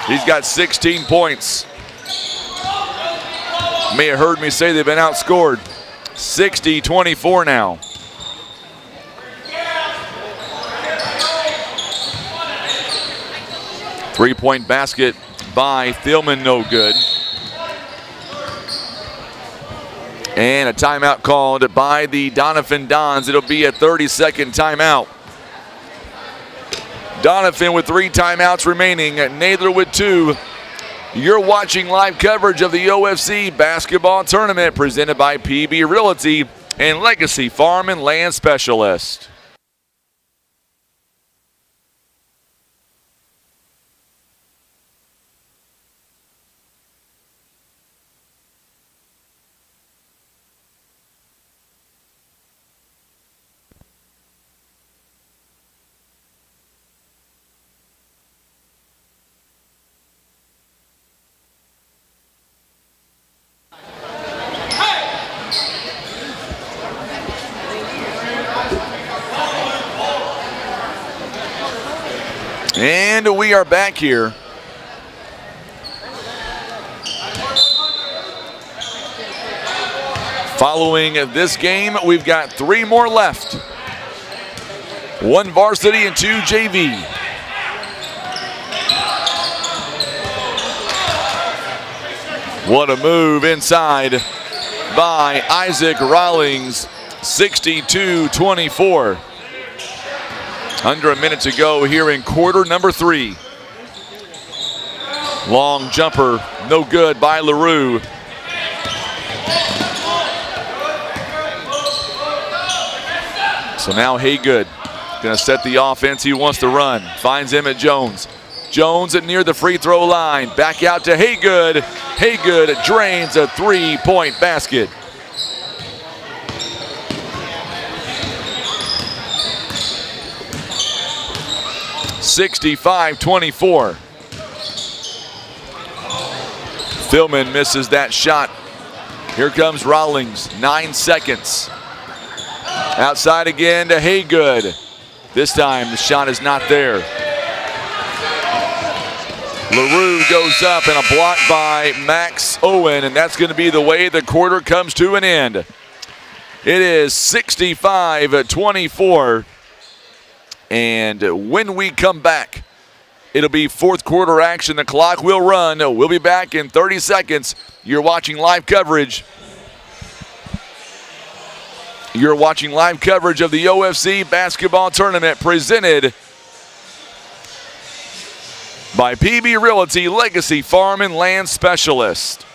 He's got 16 points. May have heard me say they've been outscored. 60-24 now. Three-point basket by Thielman, no good. And a timeout called by the Doniphan Dons. It'll be a 30-second timeout. Doniphan with 3 timeouts remaining, Naylor with 2. You're watching live coverage of the OFC basketball tournament presented by PB Realty and Legacy Farm and Land Specialist. And we are back here. Following this game, we've got 3 more left. 1 varsity and 2 JV. What a move inside by Isaac Rawlings, 62-24. Under a minute to go here in quarter number 3. Long jumper, no good by LaRue. So now Haygood gonna set the offense he wants to run. Finds Emmett Jones. Jones at near the free throw line. Back out to Haygood. Haygood drains a 3-point basket. (65-24). Philman misses that shot. Here comes Rawlings, 9 seconds. Outside again to Haygood. This time the shot is not there. LaRue goes up and a block by Max Owen, and that's going to be the way the quarter comes to an end. It is 65-24. And when we come back, it'll be 4th quarter action. The clock will run. We'll be back in 30 seconds. You're watching live coverage. You're watching live coverage of the OFC basketball tournament presented by PB Realty Legacy Farm and Land Specialist.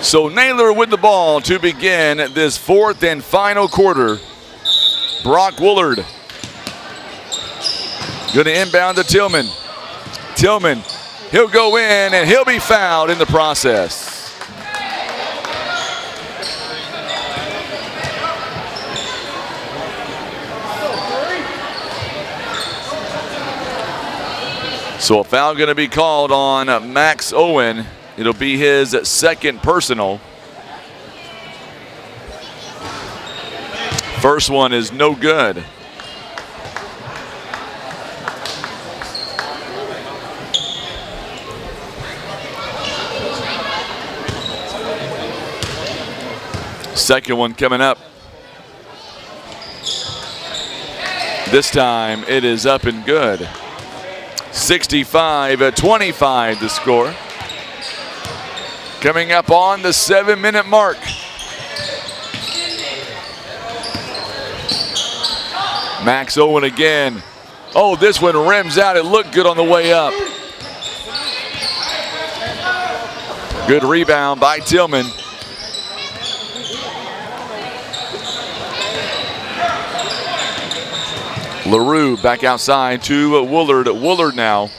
So Naylor with the ball to begin this 4th and final quarter. Brock Woolard going to inbound to Tillman. Tillman, he'll go in and he'll be fouled in the process. So a foul going to be called on Max Owen. It'll be his 2nd personal. First one is no good. Second one coming up. This time it is up and good. 65-25 the score. Coming up on the 7-minute mark. Max Owen again. Oh, this one rims out. It looked good on the way up. Good rebound by Tillman. LaRue back outside to Woolard. Woolard now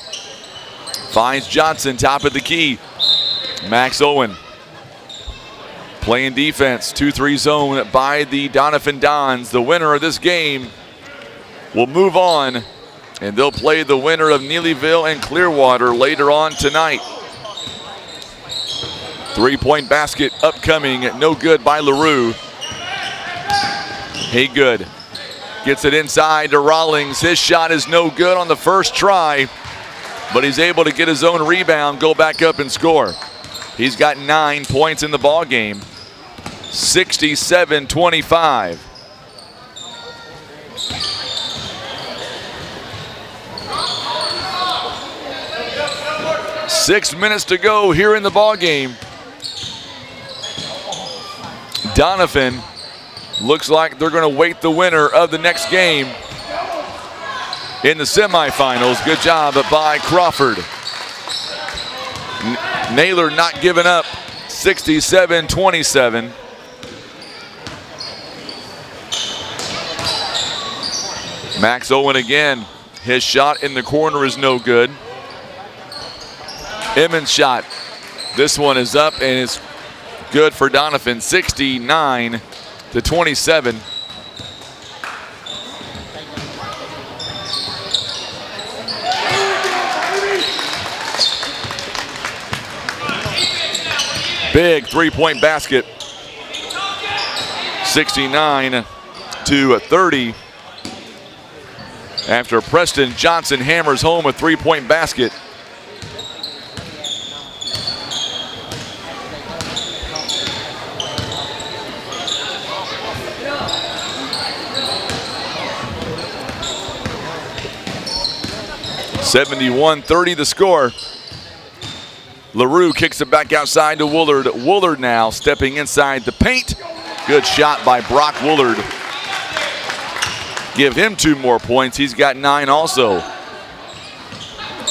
finds Johnson, top of the key. Max Owen playing defense, 2-3 zone by the Doniphan Dons. The winner of this game will move on, and they'll play the winner of Neelyville and Clearwater later on tonight. 3-point basket upcoming, no good by LaRue. Haygood gets it inside to Rawlings. His shot is no good on the first try, but he's able to get his own rebound, go back up and score. He's got 9 points in the ball game. 67-25. Six minutes to go here in the ball game. Doniphan looks like they're going to wait the winner of the next game in the semifinals. Good job by Crawford. Naylor not giving up. 67-27. Max Owen again. His shot in the corner is no good. Emmons' shot. This one is up and it's good for Doniphan. 69-27. Big three-point basket. 69-30. After Preston Johnson hammers home a three-point basket. (71-30) the score. LaRue kicks it back outside to Woolard. Woolard now stepping inside the paint. Good shot by Brock Woolard. Give him 2 more points. He's got 9 also.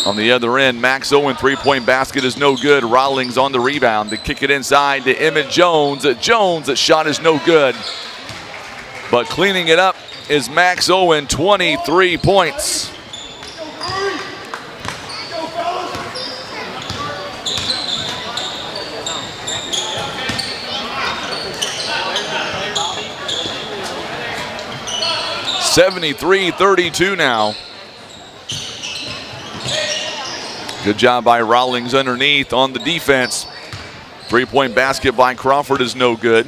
On the other end, Max Owen three-point basket is no good. Rawlings on the rebound. They kick it inside to Emmett Jones. Jones' shot is no good. But cleaning it up is Max Owen, 23 points. (73-32) now. Good job by Rawlings underneath on the defense. Three-point basket by Crawford is no good.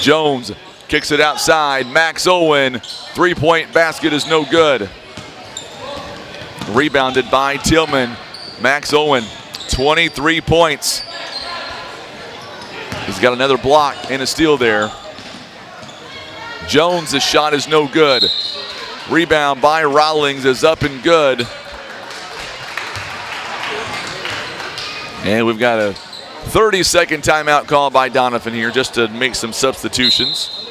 Jones kicks it outside. Max Owen, three-point basket is no good. Rebounded by Tillman. Max Owen, 23 points. He's got another block and a steal there. Jones' shot is no good. Rebound by Rawlings is up and good. And we've got a 30-second timeout call by Doniphan here just to make some substitutions.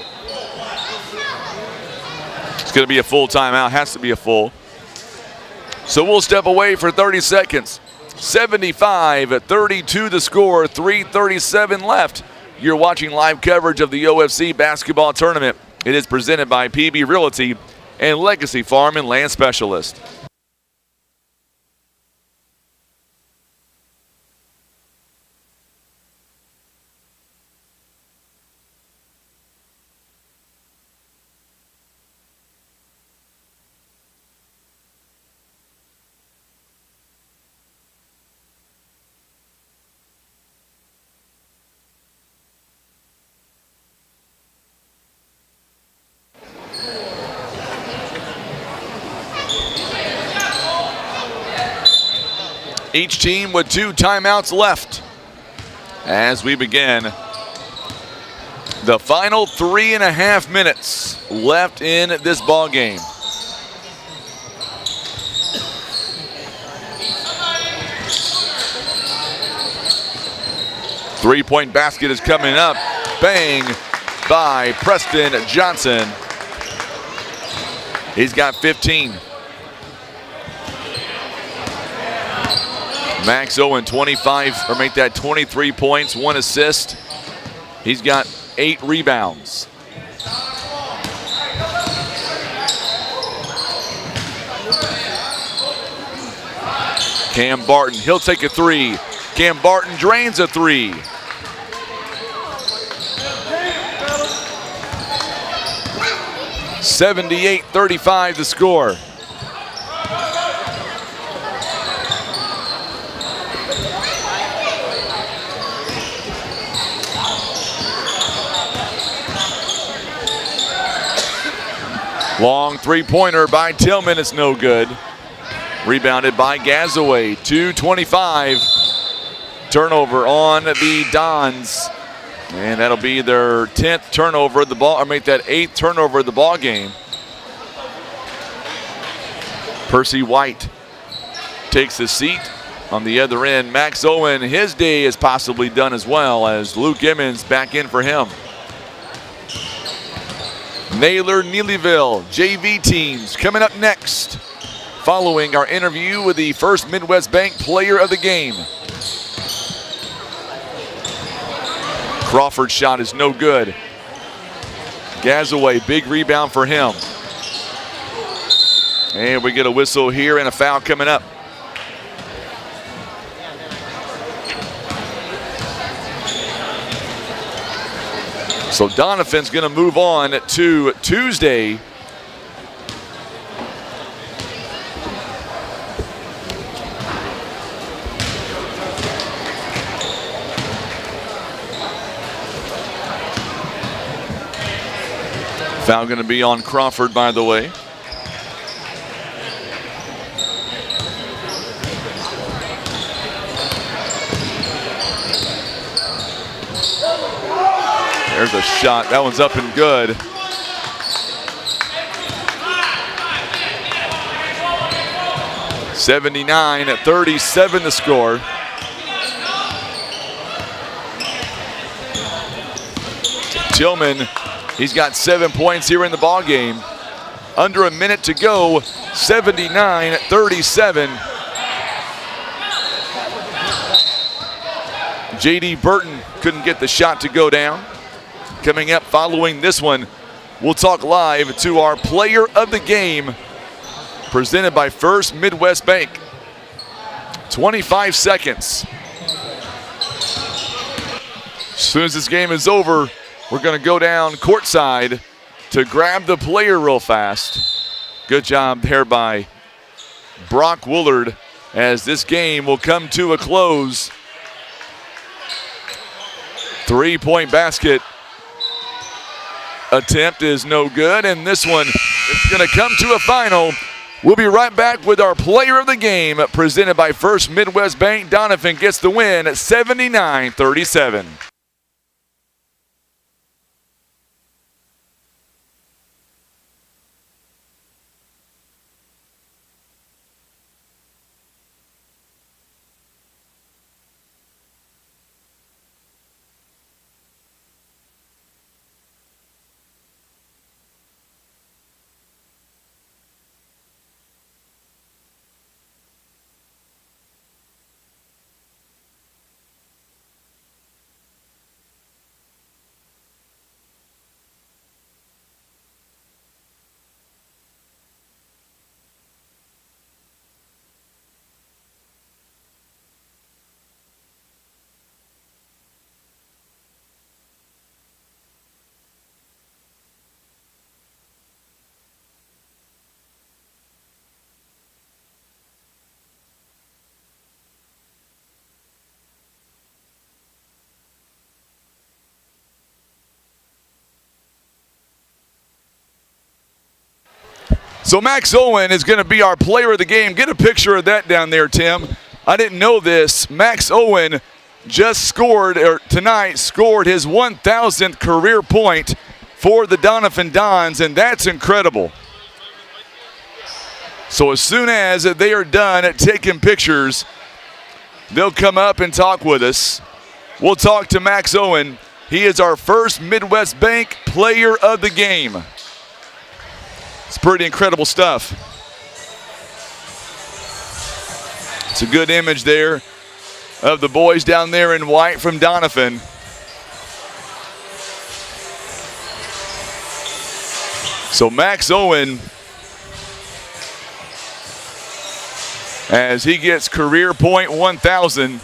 It's going to be a full timeout, has to be a full. So we'll step away for 30 seconds. 75-32 the score, 3:37 left. You're watching live coverage of the OFC basketball tournament. It is presented by PB Realty and Legacy Farm and Land Specialist. Each team with 2 timeouts left as we begin the final 3.5 minutes left in this ball game. Three-point basket is coming up. Bang by Preston Johnson. He's got 15. Max Owen, 25, or make that 23 points, 1 assist. He's got 8 rebounds. Cam Barton, he'll take a 3. Cam Barton drains a 3. (78-35) the score. Long three-pointer by Tillman, it's no good. Rebounded by Gazaway, 2:25. Turnover on the Dons. And that'll be their 10th turnover of the ball, or make that 8th turnover of the ball game. Percy White takes the seat on the other end. Max Owen, his day is possibly done as well as Luke Emmons back in for him. Naylor Neelyville JV teams coming up next following our interview with the First Midwest Bank player of the game. Crawford's shot is no good. Gazaway, big rebound for him. And we get a whistle here and a foul coming up. So Doniphan's going to move on to Tuesday. Foul going to be on Crawford, by the way. There's a shot. That one's up and good. (79-37) the score. Tillman, he's got 7 points here in the ball game. Under a minute to go, 79-37. J.D. Burton couldn't get the shot to go down. Coming up following this one, we'll talk live to our player of the game, presented by First Midwest Bank. 25 seconds. As soon as this game is over, we're going to go down courtside to grab the player real fast. Good job there by Brock Woolard as this game will come to a close. 3-point basket attempt is no good, and this one is going to come to a final. We'll be right back with our player of the game, presented by First Midwest Bank. Doniphan gets the win at 79-37. So Max Owen is going to be our player of the game. Get a picture of that down there, Tim. I didn't know this. Max Owen just scored, or tonight scored his 1,000th career point for the Doniphan Dons, and that's incredible. So as soon as they are done at taking pictures, they'll come up and talk with us. We'll talk to Max Owen. He is our First Midwest Bank player of the game. It's pretty incredible stuff. It's a good image there of the boys down there in white from Doniphan. So Max Owen, as he gets career point 1,000.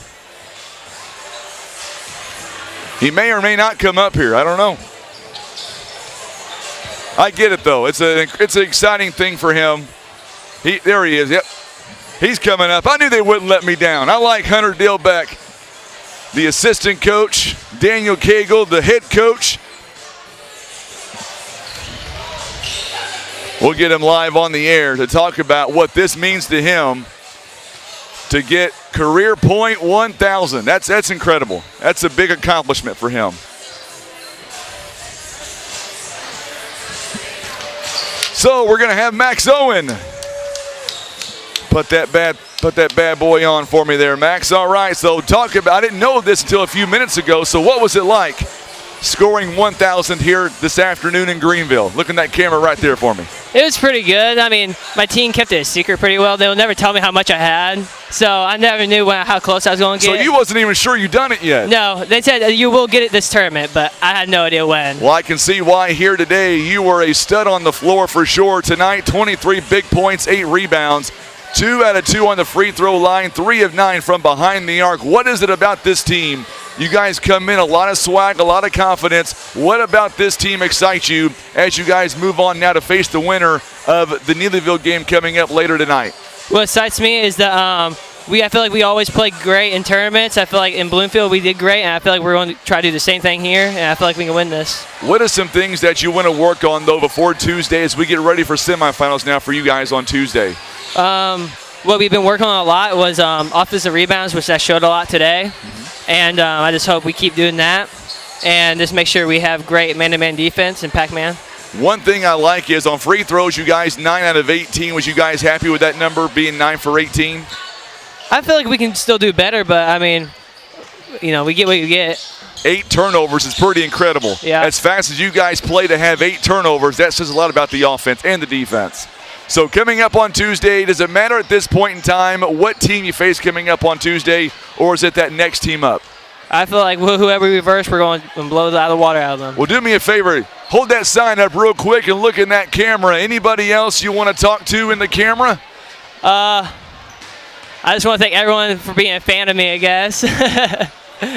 He may or may not come up here. I don't know. I get it, though. It's an exciting thing for him. There he is. Yep. He's coming up. I knew they wouldn't let me down. I like Hunter Dillbeck, the assistant coach, Daniel Cagle, the head coach. We'll get him live on the air to talk about what this means to him to get career point 1,000. That's incredible. That's a big accomplishment for him. So we're gonna have Max Owen. Put that bad boy on for me there, Max. All right, so talk about, I didn't know this until a few minutes ago, so what was it like scoring 1,000 here this afternoon in Greenville? Look at that camera right there for me. It was pretty good. I mean, my team kept it a secret pretty well. They would never tell me how much I had, so I never knew how close I was going to get. So you wasn't even sure you done it yet? No, they said you will get it this tournament, but I had no idea when. Well, I can see why here today. You were a stud on the floor for sure tonight. 23 big points, 8 rebounds, 2 out of 2 on the free throw line, 3 of 9 from behind the arc. What is it about this team? You guys come in, a lot of swag, a lot of confidence. What about this team excites you as you guys move on now to face the winner of the Neelyville game coming up later tonight? What excites me is that I feel like we always play great in tournaments. I feel like in Bloomfield we did great, and I feel like we're going to try to do the same thing here, and I feel like we can win this. What are some things that you want to work on, though, before Tuesday as we get ready for semifinals now for you guys on Tuesday? What we've been working on a lot was offensive rebounds, which I showed a lot today. And I just hope we keep doing that and just make sure we have great man-to-man defense and pack-man. One thing I like is on free throws, you guys 9 out of 18. Was you guys happy with that number being 9 for 18? I feel like we can still do better, but I mean, you know, we get what you get. 8 turnovers is pretty incredible. Yeah. As fast as you guys play to have 8 turnovers, that says a lot about the offense and the defense. So coming up on Tuesday, does it matter at this point in time what team you face coming up on Tuesday, or is it that next team up? I feel like whoever we reverse, we're going to blow the water out of them. Well, do me a favor. Hold that sign up real quick and look in that camera. Anybody else you want to talk to in the camera? I just want to thank everyone for being a fan of me, I guess.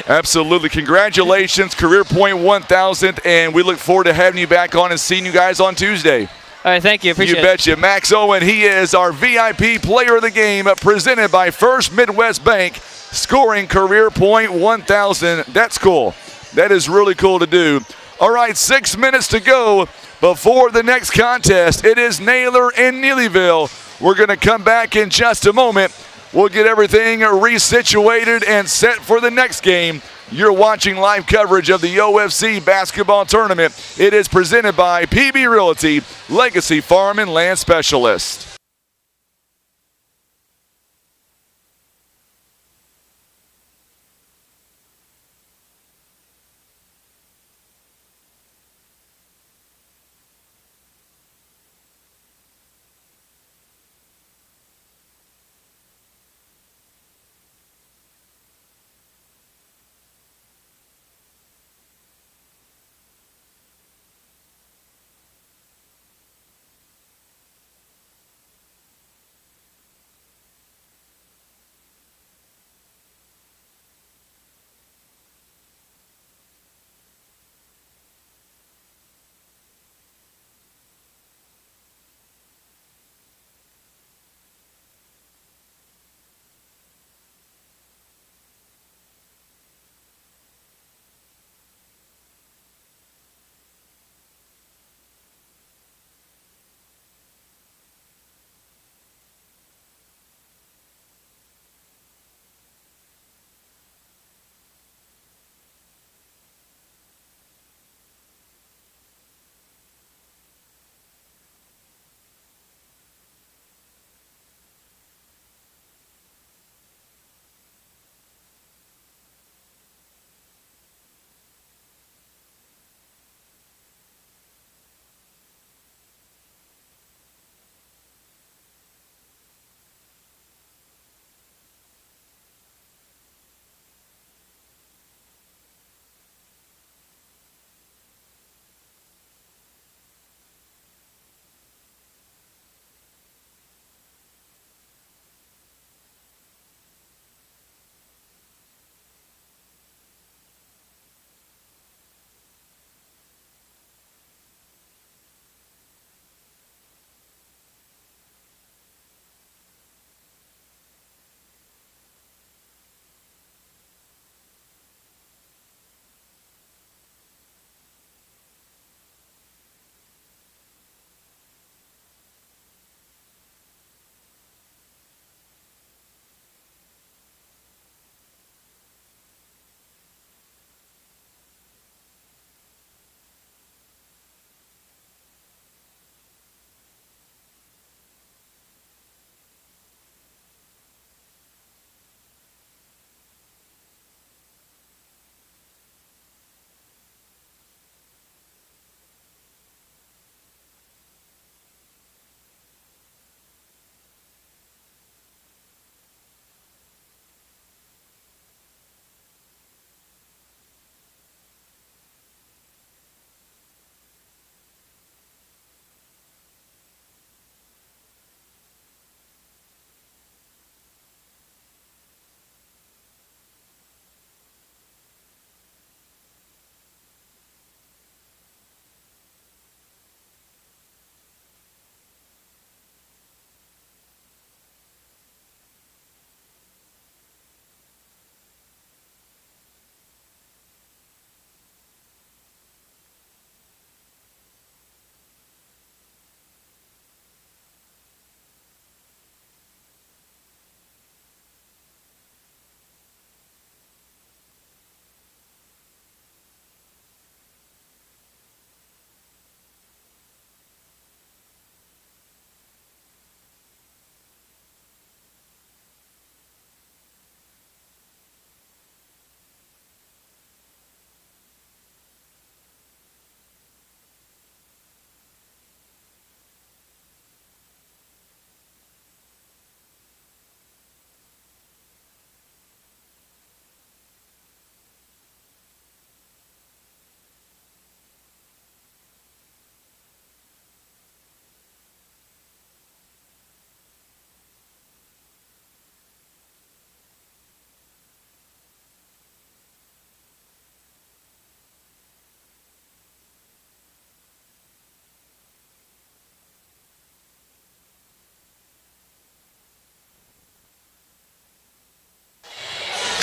Absolutely. Congratulations, Career Point 1,000, and we look forward to having you back on and seeing you guys on Tuesday. All right, thank you. Appreciate it. You betcha. Max Owen, he is our VIP player of the game, presented by First Midwest Bank, scoring Career Point 1,000. That's cool. That is really cool to do. All right, 6 minutes to go before the next contest. It is Naylor and Neelyville. We're going to come back in just a moment. We'll get everything resituated and set for the next game. You're watching live coverage of the OFC basketball tournament. It is presented by PB Realty, Legacy Farm and Land Specialist.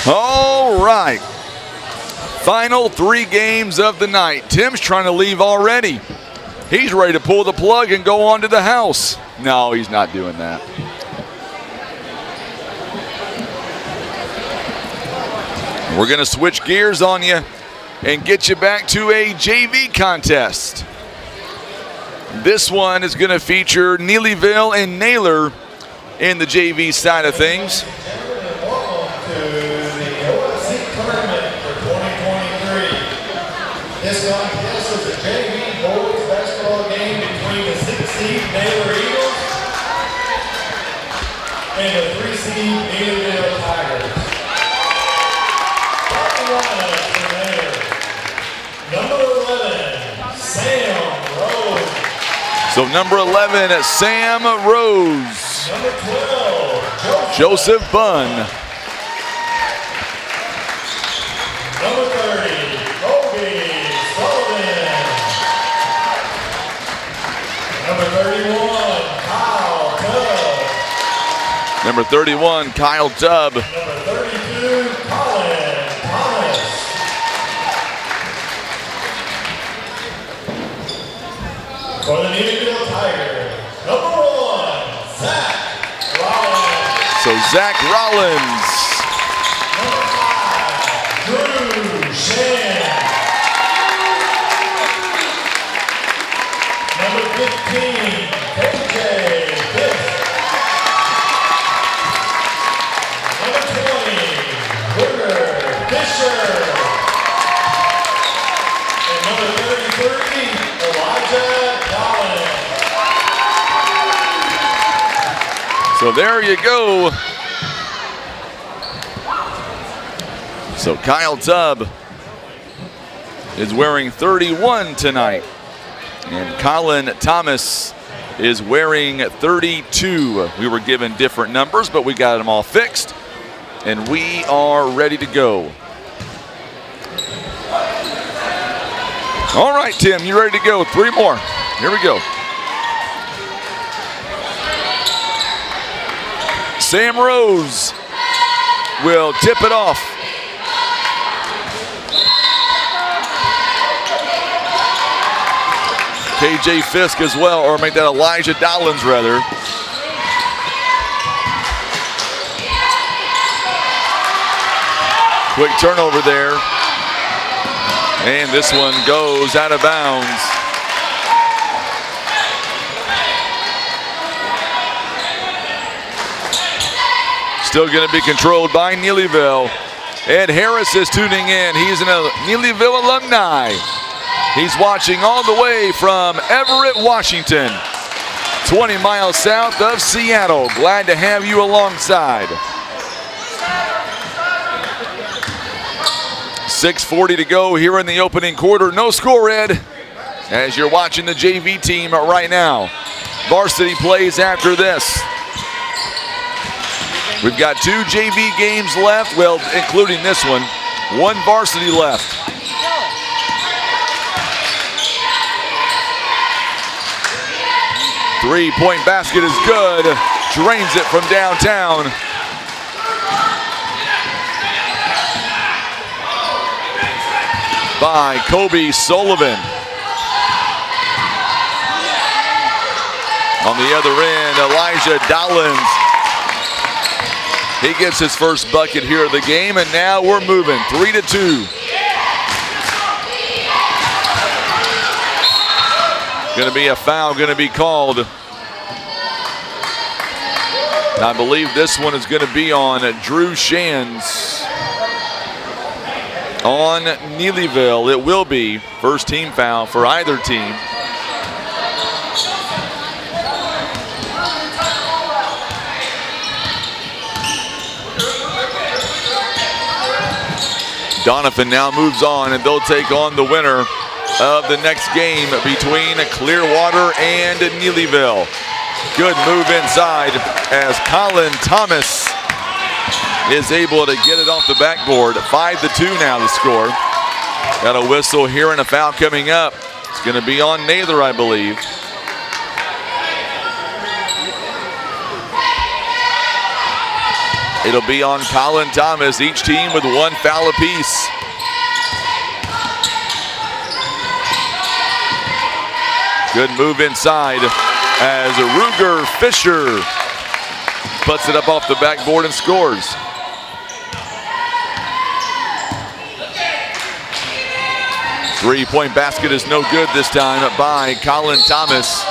All right. Final 3 games of the night. Tim's trying to leave already. He's ready to pull the plug and go on to the house. No, he's not doing that. We're going to switch gears on you and get you back to a JV contest. This one is going to feature Neelyville and Naylor in the JV side of things. Welcome to the Ozark Tournament for 2023. This contest is a JV boys basketball game between the 6-seed Naylor Eagles and the 3-seed Neelyville Tigers. Starting lineup for Naylor. Number 11, Sam Rose. So number 11, Sam Rose. Number 12, Joseph Bunn. Number 30, Kobe Sullivan. Number 31, Kyle Tubb. Number 31, Kyle Tubb. Number 32, Colin Thomas. For the Neelyville Tigers, number 1, Zach Rollins. So Zach Rollins. Number 5, Drew Shan. Number 15, KJ Fisk. Number 20, Booger Fisher. And number 33, Elijah Collins. So there you go. So Kyle Tubb is wearing 31 tonight. And Colin Thomas is wearing 32. We were given different numbers, but we got them all fixed. And we are ready to go. All right, Tim, you ready to go? 3 more. Here we go. Sam Rose will tip it off. KJ Fisk as well, or make that Elijah Dollins rather. Quick turnover there. And this one goes out of bounds. Still going to be controlled by Neelyville. Ed Harris is tuning in. He's a Neelyville alumni. He's watching all the way from Everett, Washington, 20 miles south of Seattle. Glad to have you alongside. 6:40 to go here in the opening quarter. No score, Ed, as you're watching the JV team right now. Varsity plays after this. We've got 2 JV games left, well, including this one. 1 varsity left. Three-point basket is good. Drains it from downtown. By Kobe Sullivan. On the other end, Elijah Dollins. He gets his first bucket here of the game, and now we're moving 3-2. Going to be a foul, going to be called. I believe this one is going to be on Drew Shands. On Neelyville, it will be first team foul for either team. Doniphan now moves on, and they'll take on the winner of the next game between Clearwater and Neelyville. Good move inside as Colin Thomas is able to get it off the backboard. 5-2 now the score. Got a whistle here and a foul coming up. It's going to be on Naylor, I believe. It'll be on Colin Thomas, each team with 1 foul apiece. Good move inside as Ruger Fisher puts it up off the backboard and scores. Three-point basket is no good this time by Colin Thomas.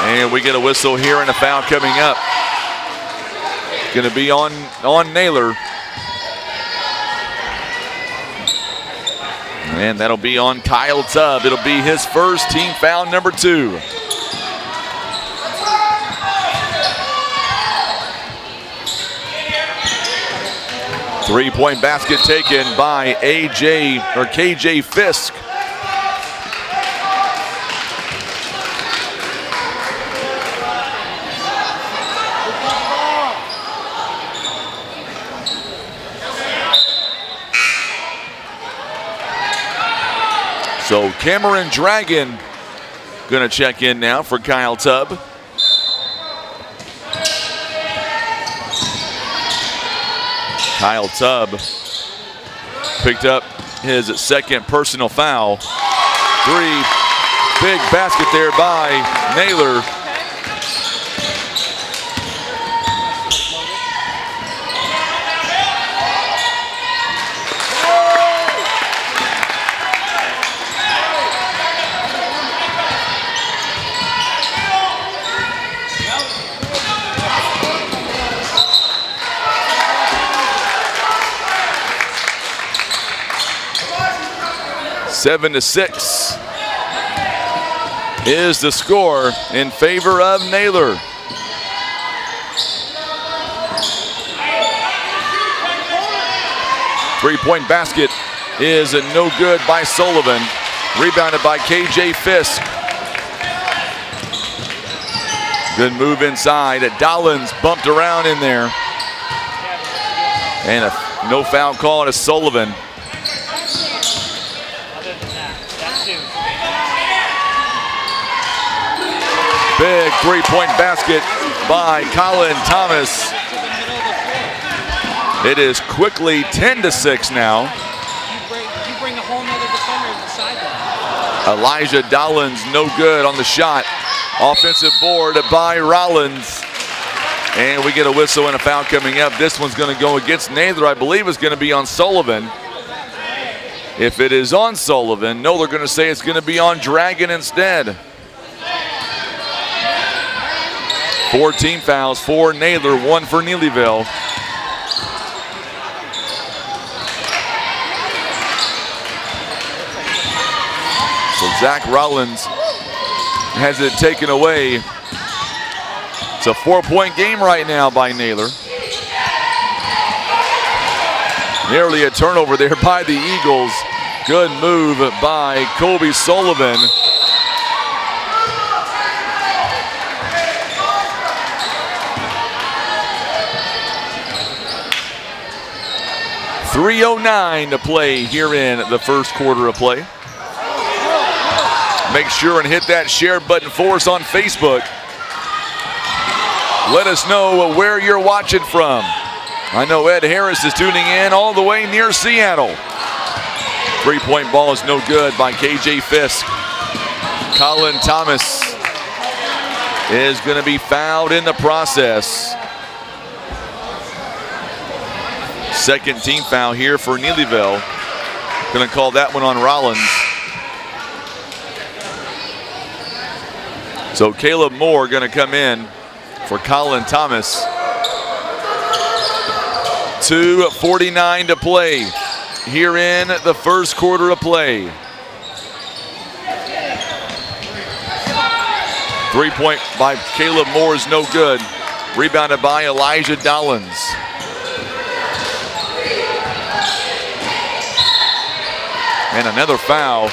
And we get a whistle here and a foul coming up. Going to be on Naylor. And that'll be on Kyle Tubb. It'll be his first, team foul number 2. Three-point basket taken by KJ Fisk. So Cameron Dragon gonna check in now for Kyle Tubb. Kyle Tubb picked up his second personal foul. 3, big basket there by Naylor. Seven to 6 is the score in favor of Naylor. Three-point basket is no good by Sullivan. Rebounded by KJ Fisk. Good move inside. Dollins bumped around in there. And a no foul call to Sullivan. Big three-point basket by Colin Thomas. It is quickly 10 to 6 now. You bring a whole nother defender to the sideline. Elijah Dollins no good on the shot. Offensive board by Rollins. And we get a whistle and a foul coming up. This one's going to go against Naylor. I believe it's going to be on Sullivan. If it is on Sullivan, no, they're going to say it's going to be on Dragon instead. 4 team fouls for Naylor, 1 for Neelyville. So Zach Rollins has it taken away. It's a 4-point game right now by Naylor. Nearly a turnover there by the Eagles. Good move by Kobe Sullivan. .309 to play here in the first quarter of play. Make sure and hit that share button for us on Facebook. Let us know where you're watching from. I know Ed Harris is tuning in all the way near Seattle. Three-point ball is no good by KJ Fisk. Colin Thomas is going to be fouled in the process. Second team foul here for Neelyville. Going to call that one on Rollins. So Caleb Moore going to come in for Colin Thomas. 2:49 to play here in the first quarter of play. 3-point by Caleb Moore is no good. Rebounded by Elijah Dollins. And another foul.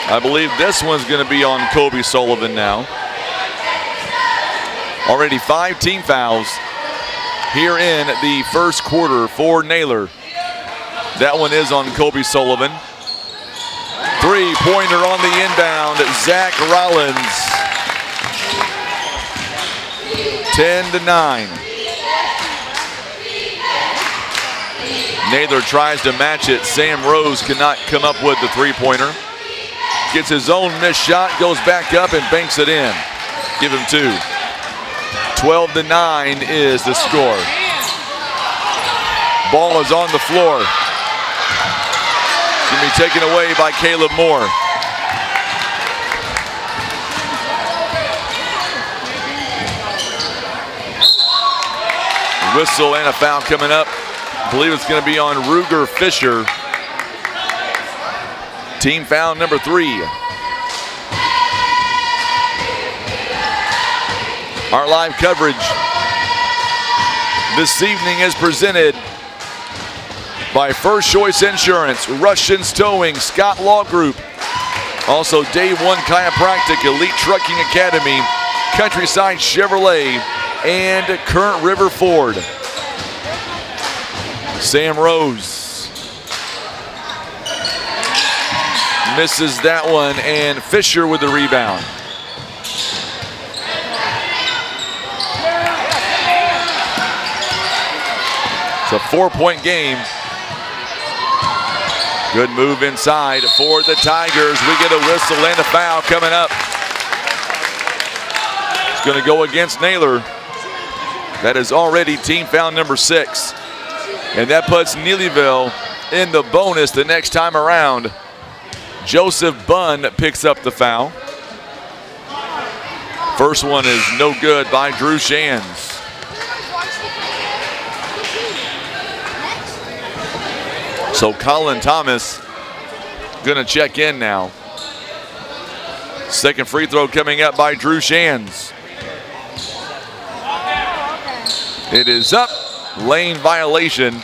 I believe this one's going to be on Kobe Sullivan now. Already 5 team fouls here in the first quarter for Naylor. That one is on Kobe Sullivan. Three-pointer on the inbound, Zach Rollins. 10 to 9. Naylor tries to match it. Sam Rose cannot come up with the three-pointer. Gets his own missed shot, goes back up and banks it in. Give him 2. 12-9 is the score. Ball is on the floor. It's going to be taken away by Caleb Moore. Whistle and a foul coming up. I believe it's going to be on Ruger Fisher. Team foul number 3. Our live coverage this evening is presented by First Choice Insurance, Russians Towing, Scott Law Group, also Day One Chiropractic, Elite Trucking Academy, Countryside Chevrolet, and Current River Ford. Sam Rose misses that one, and Fisher with the rebound. It's a 4-point game. Good move inside for the Tigers. We get a whistle and a foul coming up. It's going to go against Naylor. That is already team foul number 6. And that puts Neelyville in the bonus the next time around. Joseph Bunn picks up the foul. First one is no good by Drew Shands. So Colin Thomas gonna check in now. Second free throw coming up by Drew Shands. It is up. Lane violation.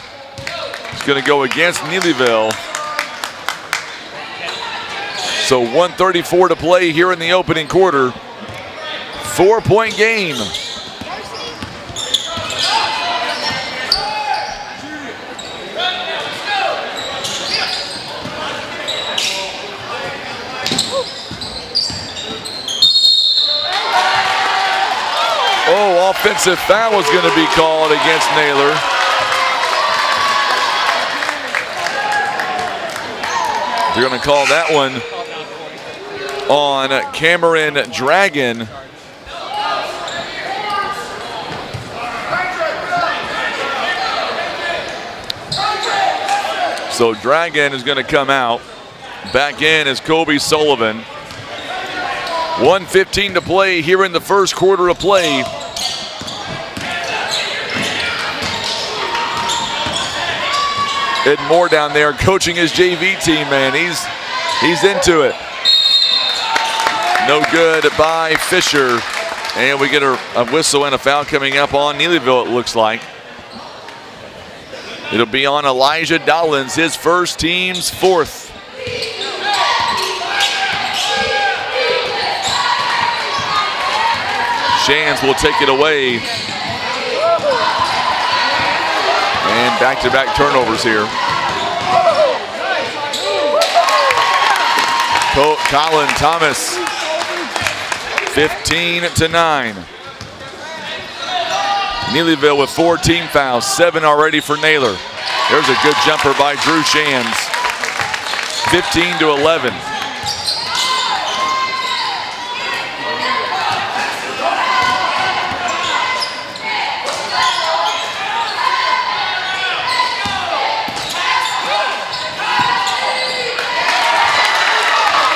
It's gonna go against Neelyville. So 1:34 to play here in the opening quarter. 4-point game. Oh, offensive foul is going to be called against Naylor. They're going to call that one on Cameron Dragon. So Dragon is going to come out. Back in is Kobe Sullivan. 1:15 to play here in the first quarter of play. Ed Moore down there coaching his JV team, man. He's into it. No good by Fisher. And we get a whistle and a foul coming up on Neelyville, it looks like. It'll be on Elijah Dollins, his first, team's 4th. Shands will take it away. And back-to-back turnovers here. Colin Thomas, 15-9. Neelyville with 4 team fouls, 7 already for Naylor. There's a good jumper by Drew Shands. 15-11.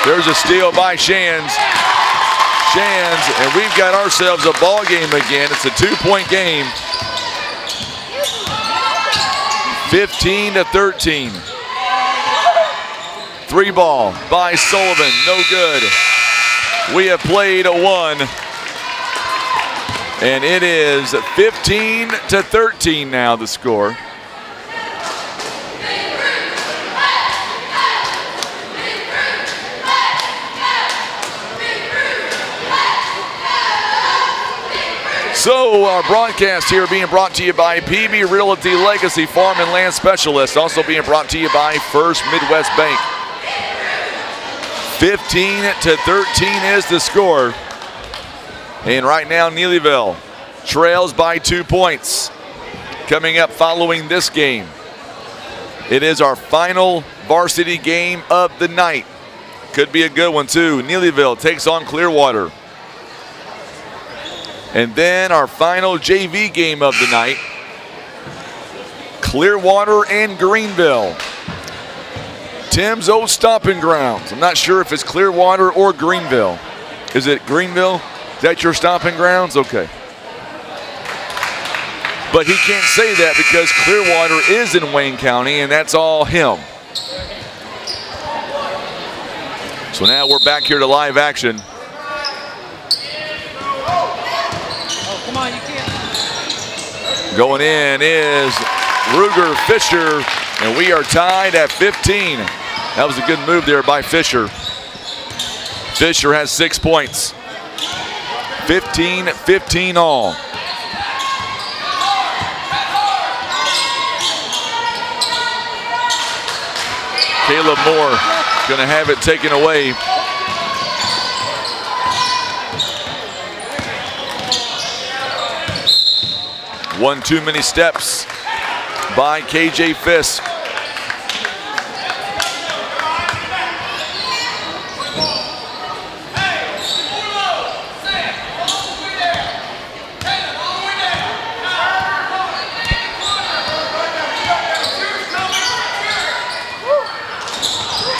There's a steal by Shands. And we've got ourselves a ball game again. It's a 2-point game. 15-13. 3 ball by Sullivan, no good. We have played a 1. And it is 15-13 now, the score. So our broadcast here being brought to you by PB Realty Legacy Farm and Land Specialists. Also being brought to you by First Midwest Bank. 15-13 is the score. And right now Neelyville trails by 2 points. Coming up following this game. It is our final varsity game of the night. Could be a good one too. Neelyville takes on Clearwater. And then our final JV game of the night. Clearwater and Greenville. Tim's old stomping grounds. I'm not sure if it's Clearwater or Greenville. Is it Greenville? Is that your stomping grounds? Okay. But he can't say that because Clearwater is in Wayne County, and that's all him. So now we're back here to live action. Oh, come on, you can't. Going in is Ruger Fisher, and we are tied at 15. That was a good move there by Fisher. Fisher has 6 points. 15-15 all. Caleb Moore going to have it taken away. One too many steps by KJ Fisk.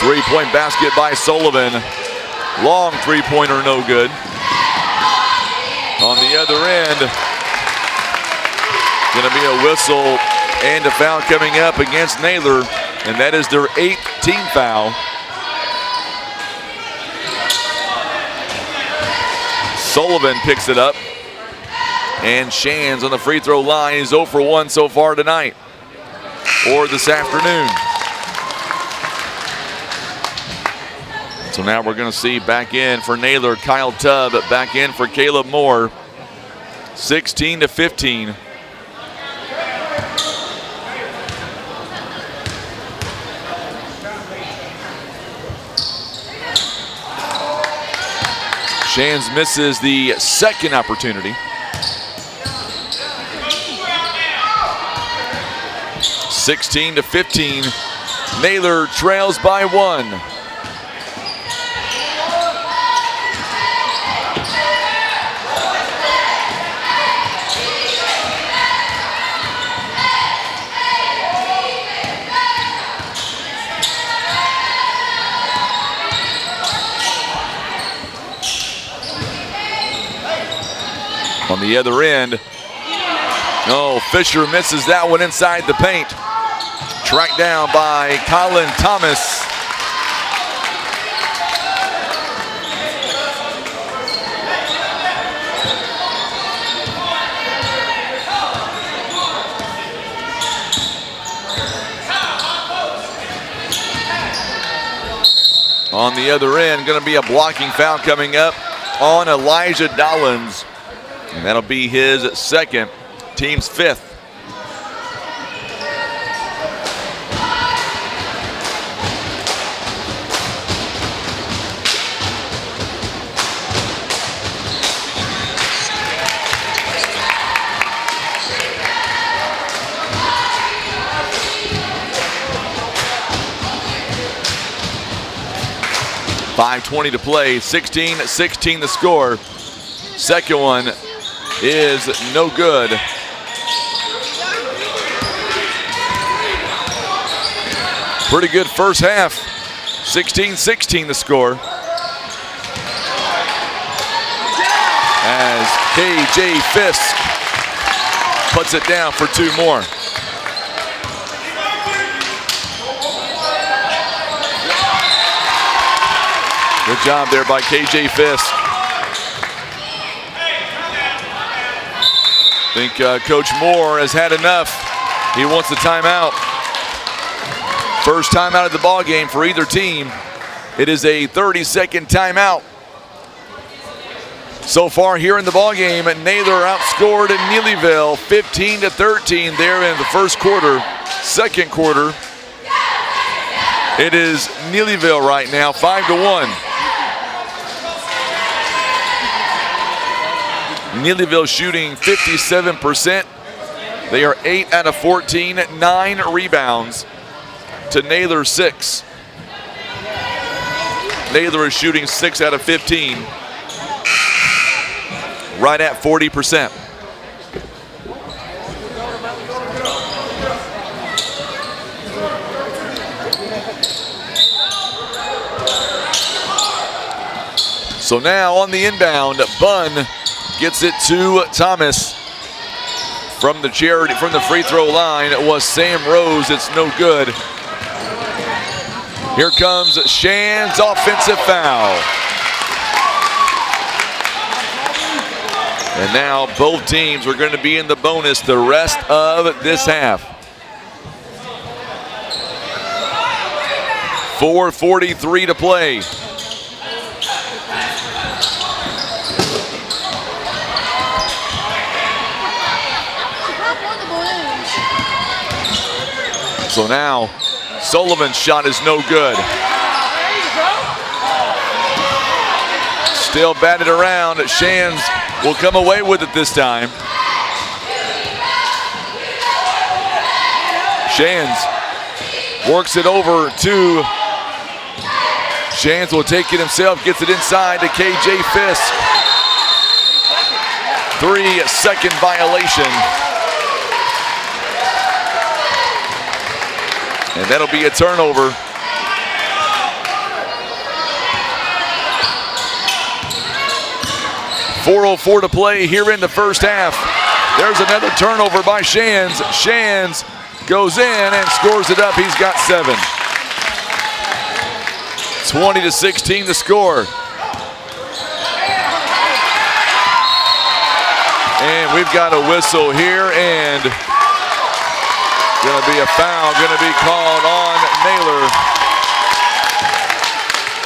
Three-point basket by Sullivan. Long three-pointer, no good. On the other end, going to be a whistle and a foul coming up against Naylor, and that is their 8th team foul. Sullivan picks it up, and Shands on the free throw line is 0 for 1 so far tonight, or this afternoon. So now we're going to see back in for Naylor, Kyle Tubb, back in for Caleb Moore. 16-15. Shands misses the second opportunity. 16-15. Naylor trails by 1. On the other end, no, Fisher misses that one inside the paint. Tracked down by Colin Thomas. On the other end, going to be a blocking foul coming up on Elijah Dollins. And that'll be his second, team's 5th. .520 to play, 16-16 the score. Second one is no good. Pretty good first half. 16-16 the score. As KJ Fisk puts it down for 2 more. Good job there by KJ Fisk. I think Coach Moore has had enough. He wants the timeout. First timeout of the ball game for either team. It is a 30-second timeout. So far here in the ball game, Naylor outscored Neelyville 15-13 there in the first quarter. Second quarter, it is Neelyville right now, 5-1. Neelyville shooting 57%. They are 8 out of 14, 9 rebounds. to Naylor 6. Naylor is shooting 6 out of 15. Right at 40%. So now on the inbound, Bunn gets it to Thomas. From the free throw line, it was Sam Rose. It's no good. Here comes Shan's offensive foul. And now both teams are going to be in the bonus the rest of this half. 4:43 to play. So now Sullivan's shot is no good. Still batted around. Shands will come away with it this time. Shands works it over to Shands, will take it himself, gets it inside to KJ Fisk. 3-second violation. And that'll be a turnover. .404 to play here in the first half. There's another turnover by Shands. Shands goes in and scores it up. He's got 7. 20-16 the score. And we've got a whistle here, and going to be a foul, going to be called on Naylor.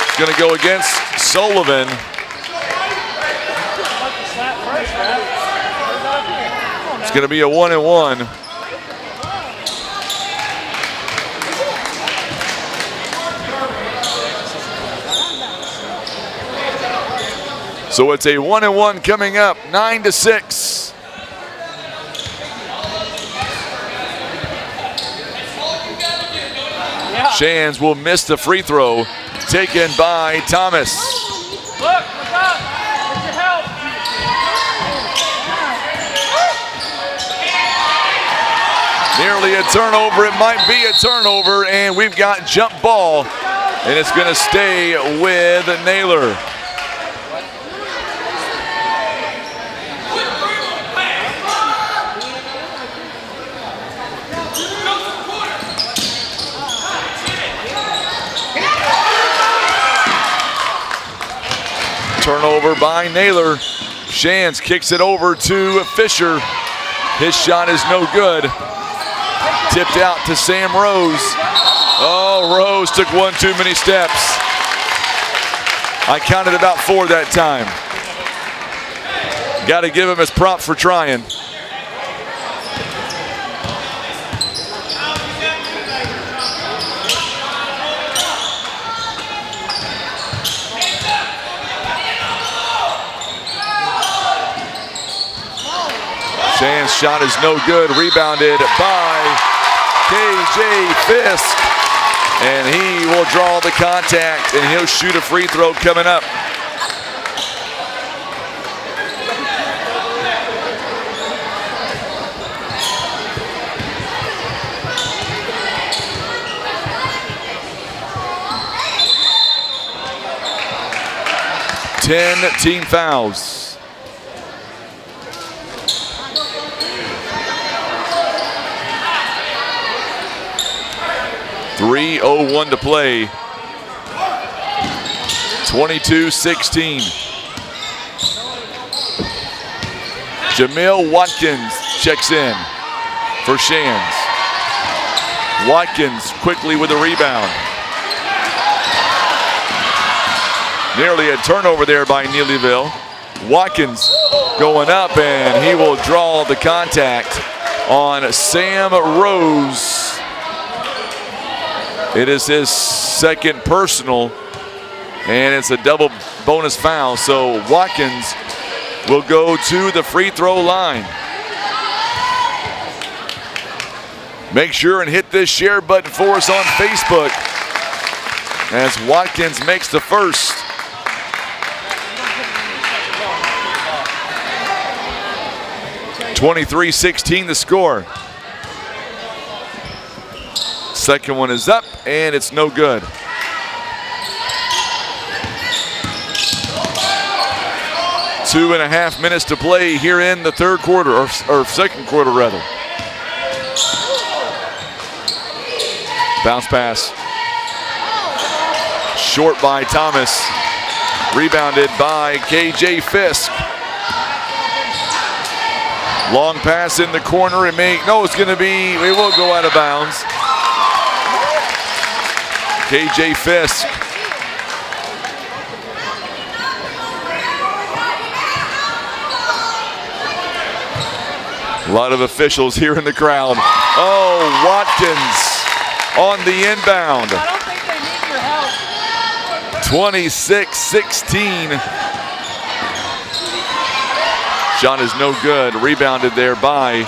It's going to go against Sullivan. It's going to be a 1-and-1. So it's a 1-and-1 coming up, 9-6. Shands will miss the free throw, taken by Thomas. Look up. Get your help. Nearly a turnover. It might be a turnover, and we've got jump ball, and it's going to stay with Naylor. Turnover by Naylor. Shands kicks it over to Fisher. His shot is no good. Tipped out to Sam Rose. Oh, Rose took one too many steps. I counted about 4 that time. Got to give him his props for trying. Shands' shot is no good. Rebounded by KJ Fisk. And he will draw the contact, and he'll shoot a free throw coming up. Team fouls. 3:01 to play. 22-16. Jamil Watkins checks in for Shands. Watkins quickly with a rebound. Nearly a turnover there by Neelyville. Watkins going up, and he will draw the contact on Sam Rose. It is his second personal, and it's a double bonus foul. So Watkins will go to the free throw line. Make sure and hit this share button for us on Facebook as Watkins makes the first. (23-16) the score. Second one is up, and it's no good. Two and a half minutes to play here in the third quarter, or second quarter rather. Bounce pass. Short by Thomas. Rebounded by KJ Fisk. Long pass in the corner. It will go out of bounds. KJ Fisk. A lot of officials here in the crowd. Oh, Watkins on the inbound. I don't think they need your help. 26-16. Shot is no good. Rebounded there by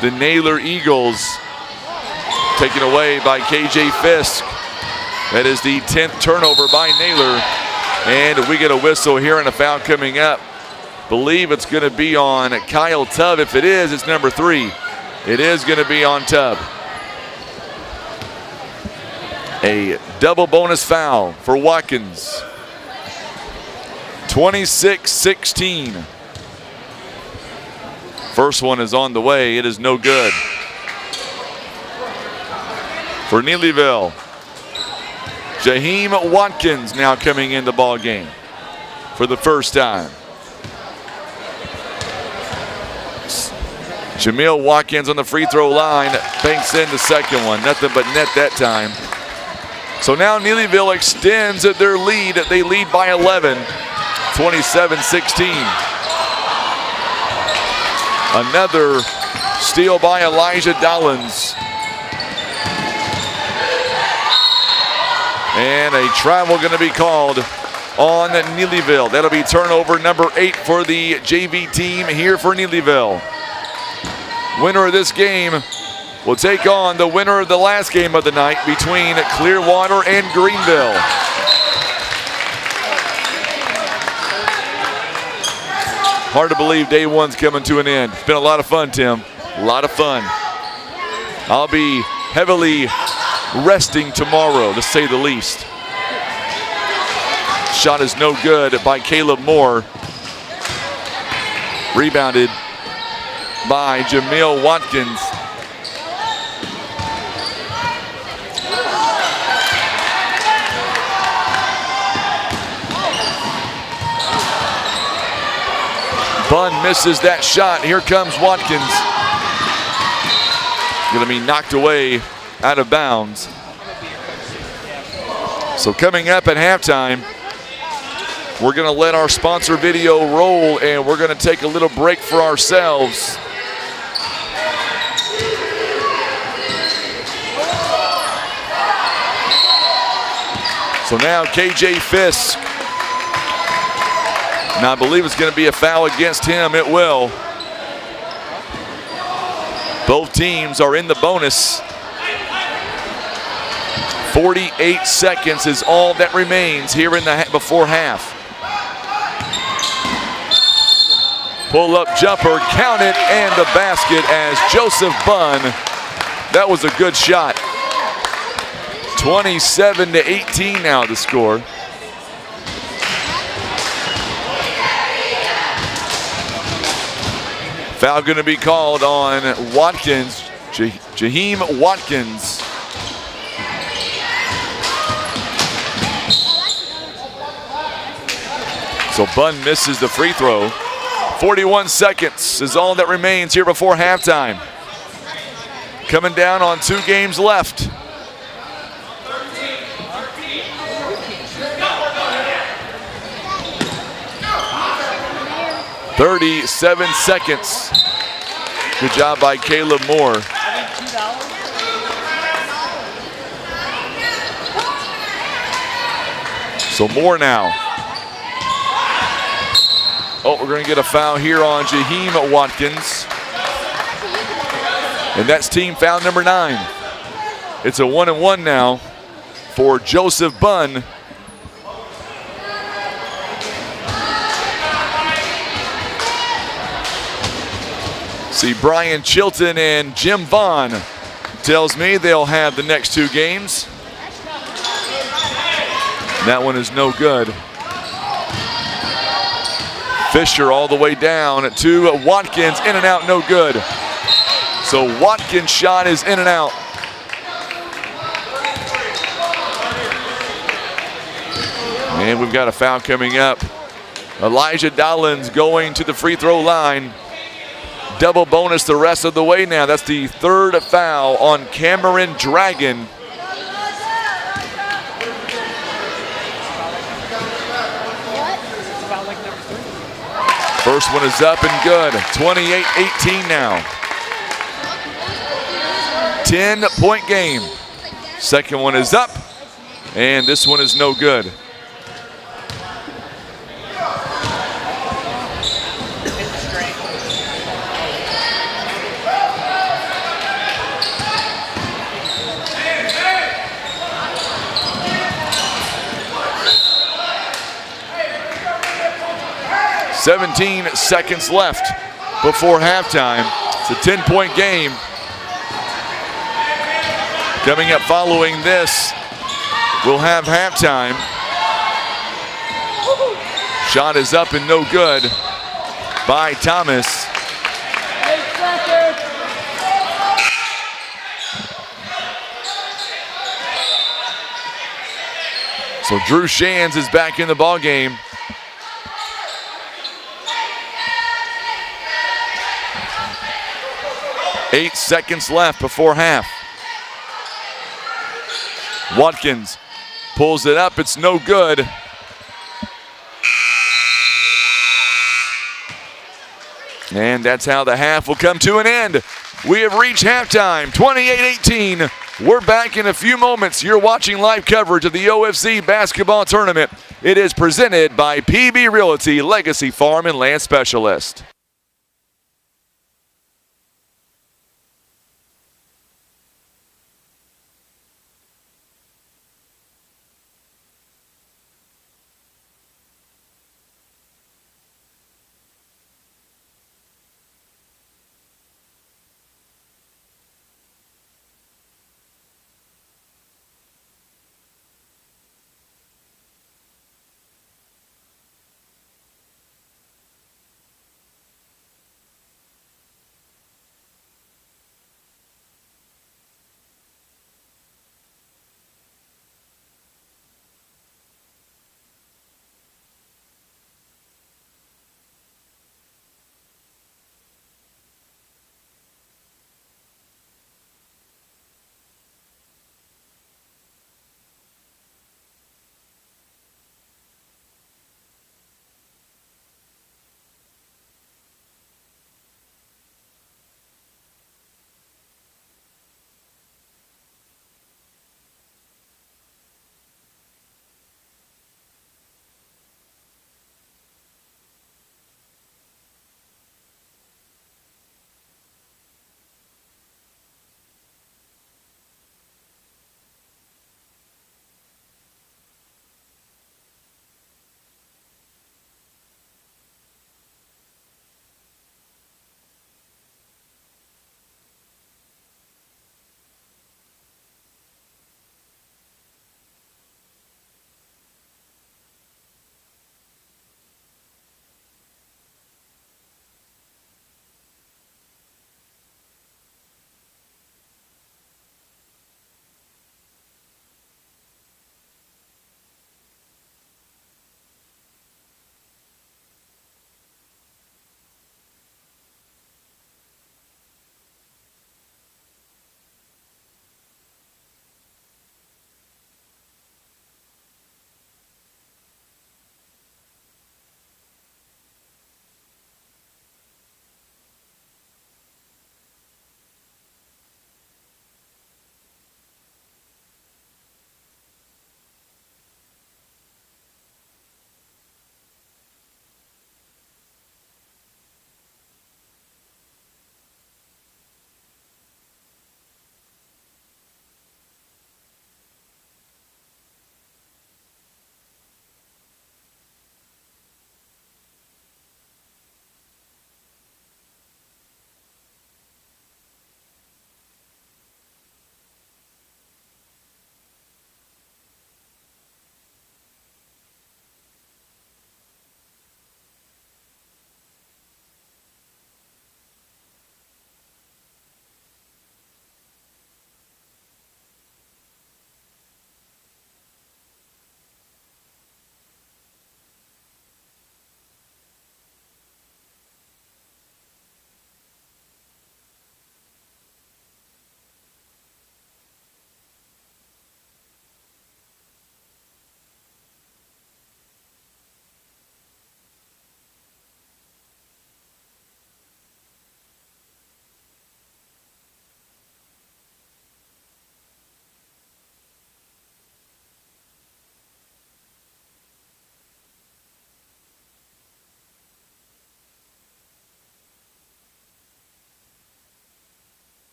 the Naylor Eagles. Taken away by KJ Fisk. That is the 10th turnover by Naylor. And we get a whistle here and a foul coming up. Believe it's going to be on Kyle Tubb. If it is, it's number 3. It is going to be on Tubb. A double bonus foul for Watkins. 26-16. First one is on the way. It is no good. For Neelyville, Jaheim Watkins now coming in the ball game for the first time. Jameel Watkins on the free throw line, banks in the second one. Nothing but net that time. So now Neelyville extends their lead. They lead by 11, 27-16. Another steal by Elijah Dollins. And a travel going to be called on Neelyville. That'll be turnover number 8 for the JV team here for Neelyville. Winner of this game will take on the winner of the last game of the night between Clearwater and Greenville. Hard to believe day one's coming to an end. It's been a lot of fun, Tim. A lot of fun. I'll be heavily resting tomorrow, to say the least. Shot is no good by Caleb Moore. Rebounded by Jameel Watkins. Bunn misses that shot. Here comes Watkins. Going to be knocked away out of bounds. So coming up at halftime, we're going to let our sponsor video roll, and we're going to take a little break for ourselves. So now KJ Fisk. Now I believe it's going to be a foul against him. It will. Both teams are in the bonus. 48 seconds is all that remains here in the before half. Pull-up jumper, count it, and the basket as Joseph Bunn. That was a good shot. 27-18 now the score. Foul going to be called on Watkins, Jaheim Watkins. So Bunn misses the free throw. 41 seconds is all that remains here before halftime. Coming down on 2 games left. $37 seconds. Good job by Caleb Moore. So Moore now. Oh, we're going to get a foul here on Jaheim Watkins. And that's team foul number 9. It's a 1-and-1 now for Joseph Bunn. See, Brian Chilton and Jim Vaughn tells me they'll have the next 2 games. That one is no good. Fisher all the way down to Watkins, in and out, no good. So Watkins' shot is in and out. And we've got a foul coming up. Elijah Dollins going to the free throw line. Double bonus the rest of the way now. That's the 3rd foul on Cameron Dragon. First one is up and good. 28-18 now. 10-point game. Second one is up, and this one is no good. "17 seconds left before halftime." It's a 10-point game. Coming up following this, we'll have halftime. Shot is up and no good by Thomas. So Drew Shands is back in the ball game. Eight seconds left before half. Watkins pulls it up, it's no good. And that's how the half will come to an end. We have reached halftime, 28-18. We're back in a few moments. You're watching live coverage of the OFC basketball tournament. It is presented by PB Realty, Legacy Farm and Land Specialist.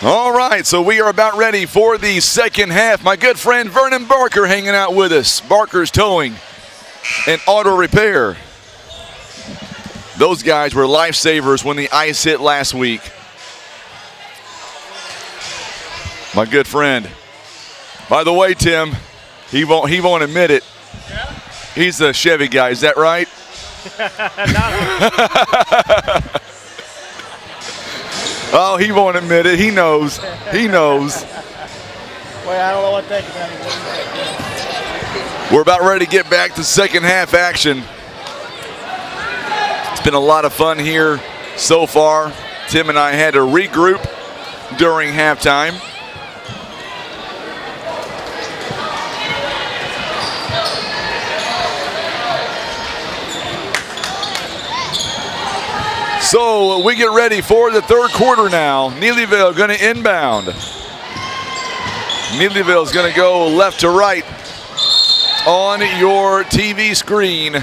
All right, so we are about ready for the second half. My good friend Vernon Barker hanging out with us. Barker's Towing and Auto Repair. Those guys were lifesavers when the ice hit last week. My good friend. By the way, Tim, he won't admit it. Yeah? He's a Chevy guy, is that right? Oh, he won't admit it. He knows. He knows. Well, I don't know what that is. We're about ready to get back to second half action. It's been a lot of fun here so far. Tim and I had to regroup during halftime. So we get ready for the third quarter now. Neelyville going to inbound. Neelyville is going to go left to right on your TV screen.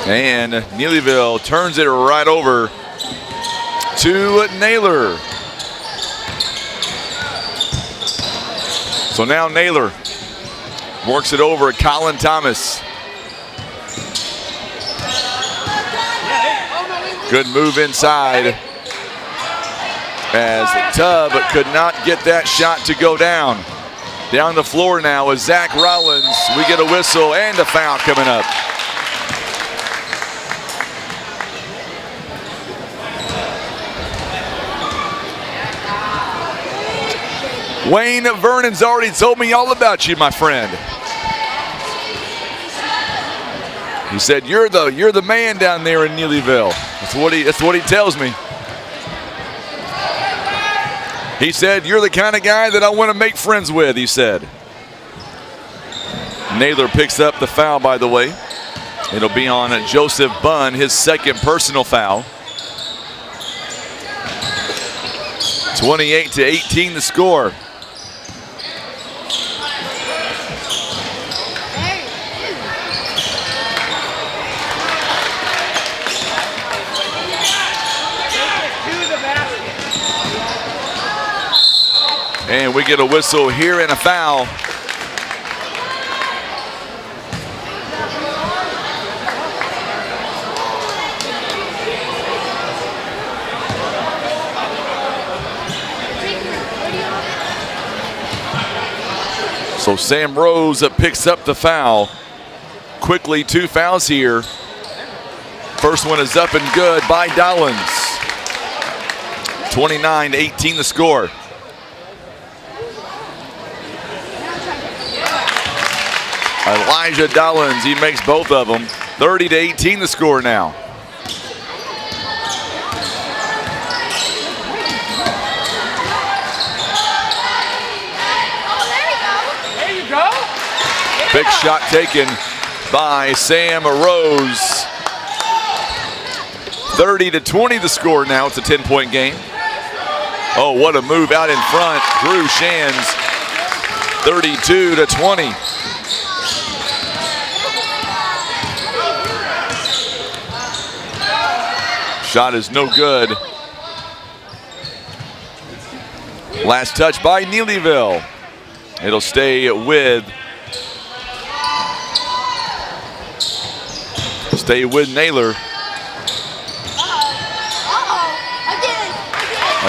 And Neelyville turns it right over to Naylor. So now Naylor works it over at Colin Thomas. Good move inside as Tubb could not get that shot to go down. Down the floor now is Zach Rollins. We get a whistle and a foul coming up. Wayne Vernon's already told me all about you, my friend. He said, you're the man down there in Neelyville. That's what he tells me. He said, you're the kind of guy that I want to make friends with, he said. Naylor picks up the foul, by the way. It'll be on Joseph Bunn, his second personal foul. 28-18 the score. And we get a whistle here and a foul. So Sam Rose picks up the foul. Quickly, 2 fouls here. First one is up and good by Dollins. 29-18 the score. Elijah Dollins, he makes both of them. 30-18 the score now. There you go. Big shot taken by Sam Rose. 30-20 the score now. It's a 10-point game. Oh, what a move out in front. Drew Shands. 32-20. Shot is no good. Last touch by Neelyville. It'll stay with Naylor.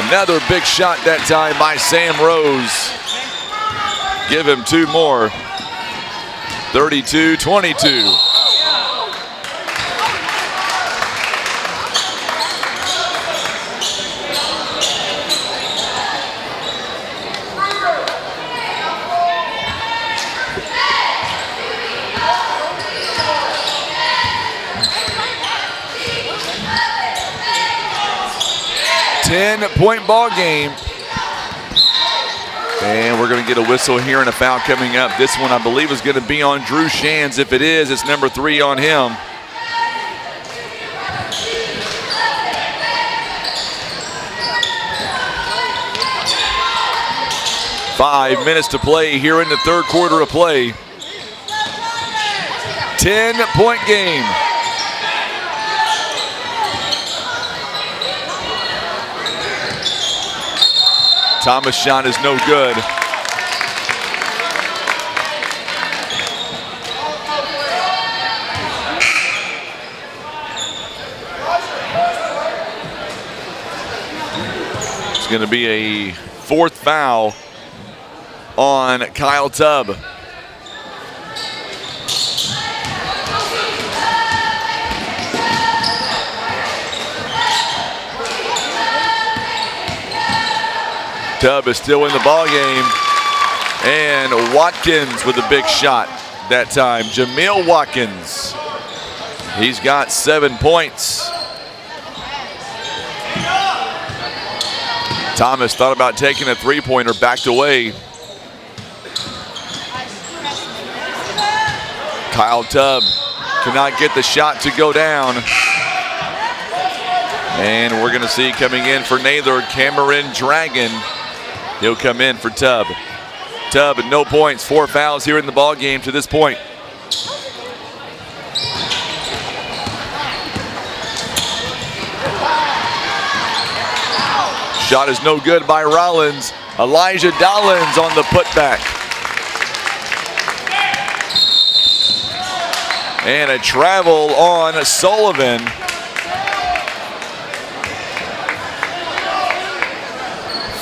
Another big shot that time by Sam Rose. Give him 2 more. 32-22. Ten-point ball game. And we're going to get a whistle here and a foul coming up. This one, I believe, is going to be on Drew Shands. If it is, it's number 3 on him. Five minutes to play here in the third quarter of play. 10-point game. Thomas' shot is no good. It's going to be a 4th foul on Kyle Tubb. Tubb is still in the ball game, and Watkins with a big shot that time. Jameel Watkins, he's got 7 points. Thomas thought about taking a 3-pointer, backed away. Kyle Tubb cannot get the shot to go down. And we're going to see coming in for Naylor, Cameron Dragon. He'll come in for Tubb. Tubb, no points, 4 fouls here in the ball game to this point. Shot is no good by Rollins. Elijah Dollins on the putback. And a travel on Sullivan.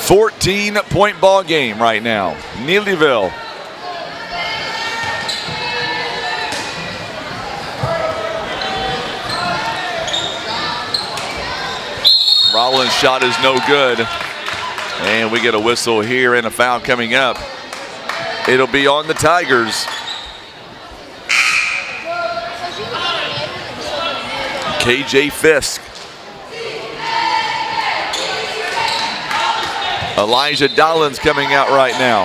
$14-point ball game right now. Neelyville. Rollins' shot is no good. And we get a whistle here and a foul coming up. It'll be on the Tigers. KJ Fisk. Elijah Dollins coming out right now.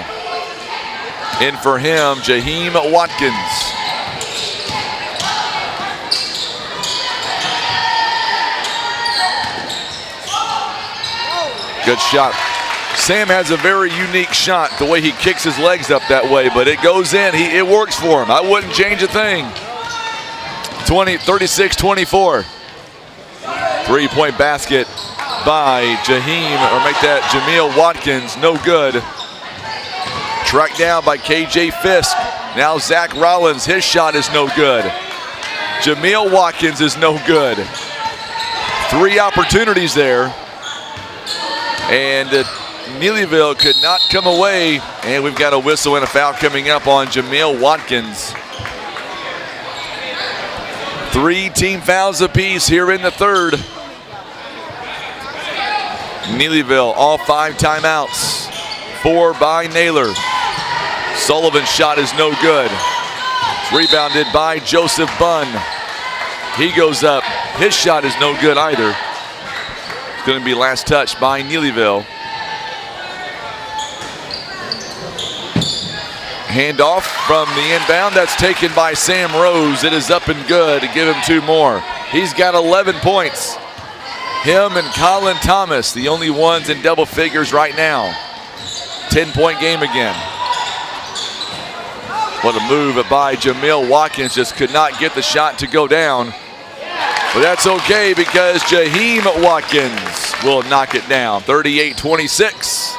In for him, Jaheim Watkins. Good shot. Sam has a very unique shot, the way he kicks his legs up that way, but it goes in. It works for him. I wouldn't change a thing. 36-24. 3-point basket by Jaheim, or make that Jameel Watkins, no good. Tracked down by KJ Fisk. Now Zach Rollins, his shot is no good. Jameel Watkins is no good. 3 opportunities there. And Neelyville could not come away, and we've got a whistle and a foul coming up on Jameel Watkins. 3 team fouls apiece here in the third. Neelyville, all 5 timeouts. 4 by Naylor. Sullivan's shot is no good. It's rebounded by Joseph Bunn. He goes up. His shot is no good either. It's going to be last touch by Neelyville. Handoff from the inbound. That's taken by Sam Rose. It is up and good to give him 2 more. He's got 11 points. Him and Colin Thomas, the only ones in double figures right now. 10-point game again. What a move by Jameel Watkins. Just could not get the shot to go down. But that's okay because Jaheim Watkins will knock it down. 38-26.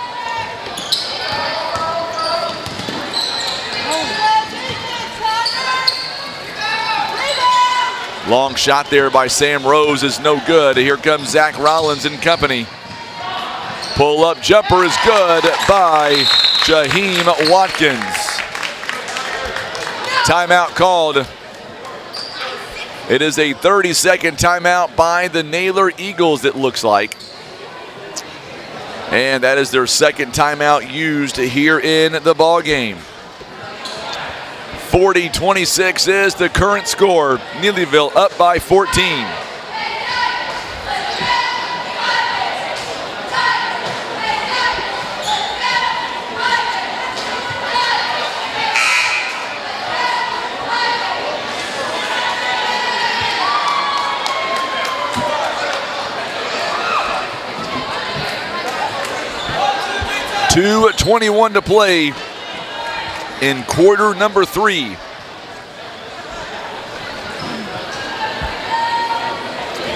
Long shot there by Sam Rose is no good. Here comes Zach Rollins and company. Pull-up jumper is good by Jaheim Watkins. Timeout called. It is a 30-second timeout by the Naylor Eagles, it looks like. And that is their second timeout used here in the ball game. 40-26 is the current score. Neelyville up by 14. .2:21 to play in quarter number 3.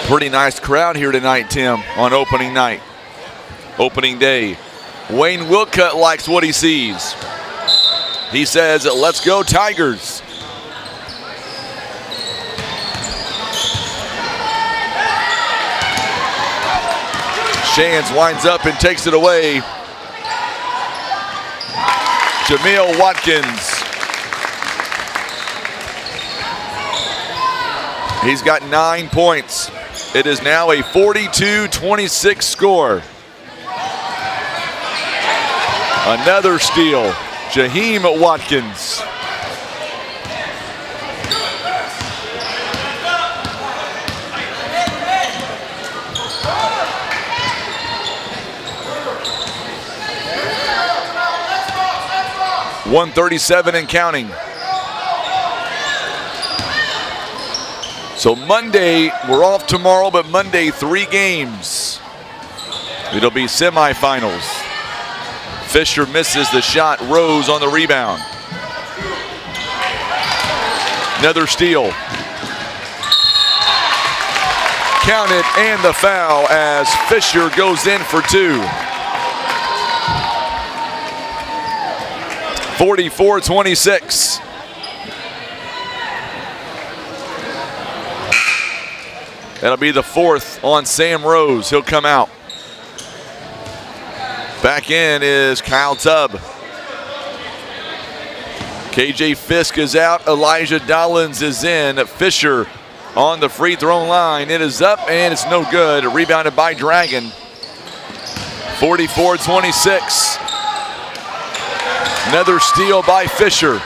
Pretty nice crowd here tonight, Tim, on opening night, opening day. Wayne Wilcutt likes what he sees. He says, let's go Tigers. Shands winds up and takes it away. Jameel Watkins. He's got 9 points. It is now a 42-26 score. Another steal, Jaheim Watkins. .137 and counting. So Monday, we're off tomorrow, but Monday 3 games. It'll be semifinals. Fisher misses the shot, Rose on the rebound. Another steal. Counted and the foul as Fisher goes in for 2. 44-26. That'll be the 4th on Sam Rose. He'll come out. Back in is Kyle Tubb. KJ Fisk is out. Elijah Dollins is in. Fisher on the free throw line. It is up and it's no good. Rebounded by Dragon. 44-26. Another steal by Fisher.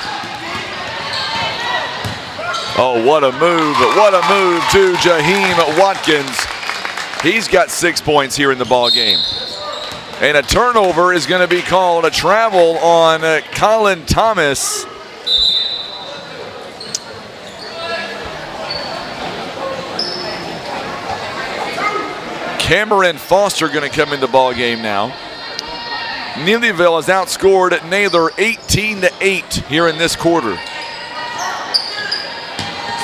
Oh, what a move. What a move to Jaheim Watkins. He's got 6 points here in the ball game. And a turnover is going to be called, a travel on Colin Thomas. Cameron Foster going to come in the ball game now. Neelyville has outscored Naylor 18-8 here in this quarter.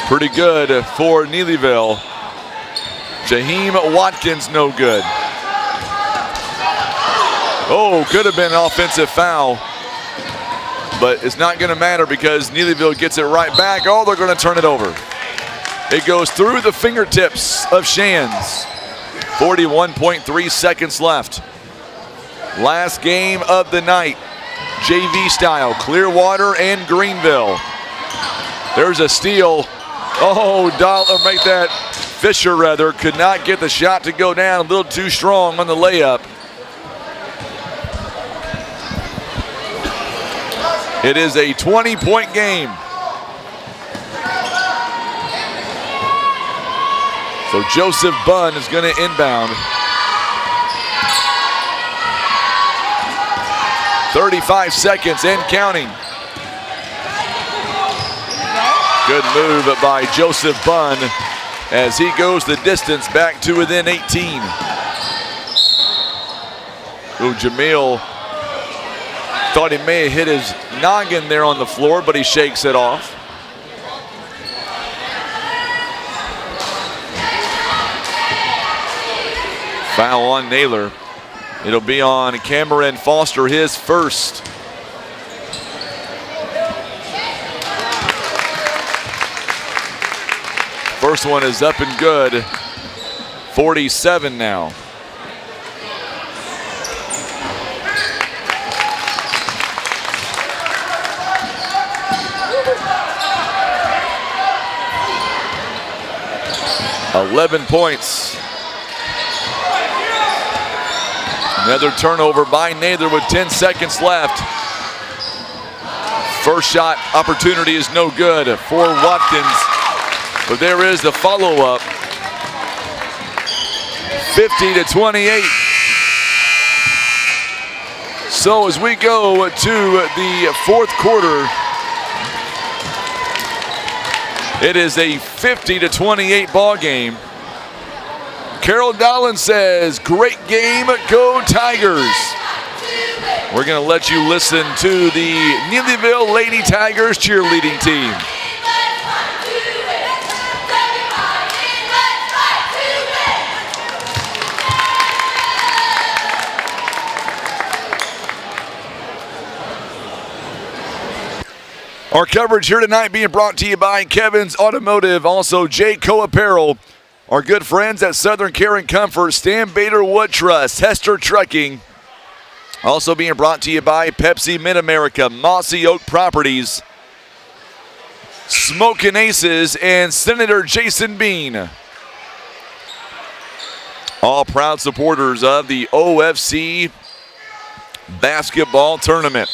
Pretty good for Neelyville. Jaheim Watkins no good. Oh, could have been an offensive foul, but it's not going to matter because Neelyville gets it right back. Oh, they're going to turn it over. It goes through the fingertips of Shands. 41.3 seconds left. Last game of the night, JV style, Clearwater and Greenville. There's a steal. Oh, make that Fisher rather could not get the shot to go down, a little too strong on the layup. It is a 20-point game. So Joseph Bunn is going to inbound. 35 seconds and counting. Good move by Joseph Bunn as he goes the distance back to within 18. Oh, Jameel thought he may have hit his noggin there on the floor, but he shakes it off. Foul on Naylor. It'll be on Cameron Foster, his first. First one is up and good. 47 now. .11 points. Another turnover by Naylor with 10 seconds left. First shot opportunity is no good for Watkins, but there is the follow-up. 50-28. So as we go to the fourth quarter, it is a 50-28 ball game. Carol Dolan says, great game, go Tigers. We're going to let you listen to the Neelyville Lady Tigers cheerleading team. Our coverage here tonight being brought to you by Kevin's Automotive, also Jayco Apparel, our good friends at Southern Care and Comfort, Stan Bader Wood Trust, Hester Trucking. Also being brought to you by Pepsi Mid-America, Mossy Oak Properties, Smokin' Aces, and Senator Jason Bean. All proud supporters of the OFC basketball tournament.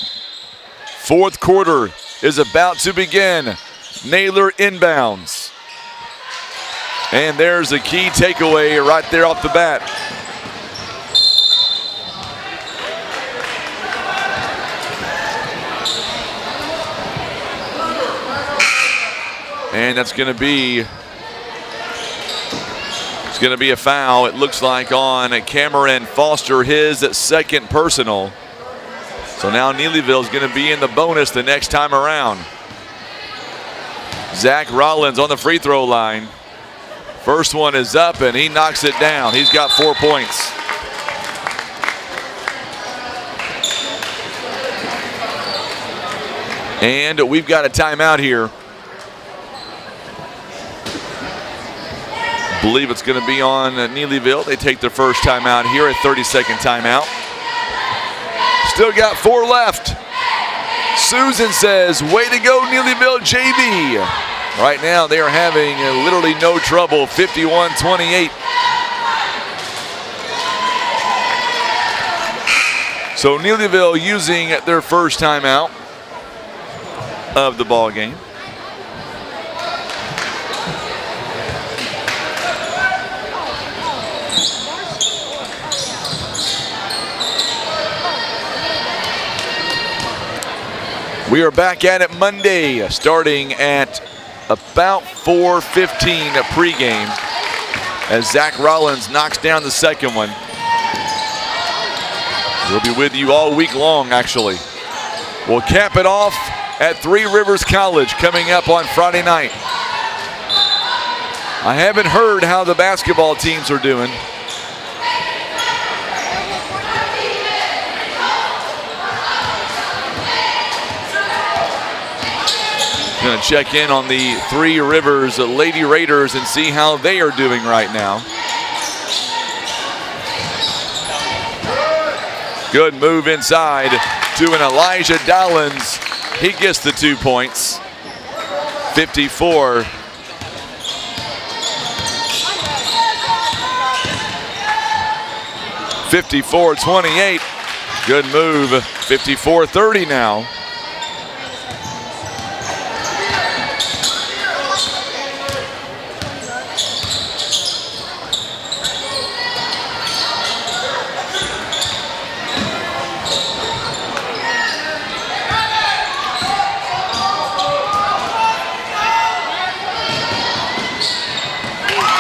Fourth quarter is about to begin. Naylor inbounds. And there's a key takeaway right there off the bat. And that's going to be a foul, it looks like, on Cameron Foster, his second personal. So now Neelyville is going to be in the bonus the next time around. Zach Rollins on the free throw line. First one is up and he knocks it down. He's got 4 points. And we've got a timeout here. I believe it's going to be on Neelyville. They take their first timeout here, a 30-second timeout. Still got 4 left. Susan says, way to go, Neelyville JV. Right now, they are having literally no trouble, 51-28. So Neelyville using their first timeout of the ball game. We are back at it Monday, starting at about 4:15 pregame as Zach Rollins knocks down the second one. We'll be with you all week long, actually. We'll cap it off at Three Rivers College coming up on Friday night. I haven't heard how the basketball teams are doing. Going to check in on the Three Rivers Lady Raiders and see how they are doing right now. Good move inside to an Elijah Dollins. He gets the 2 points. 54. (54-28). Good move. 54-30 now.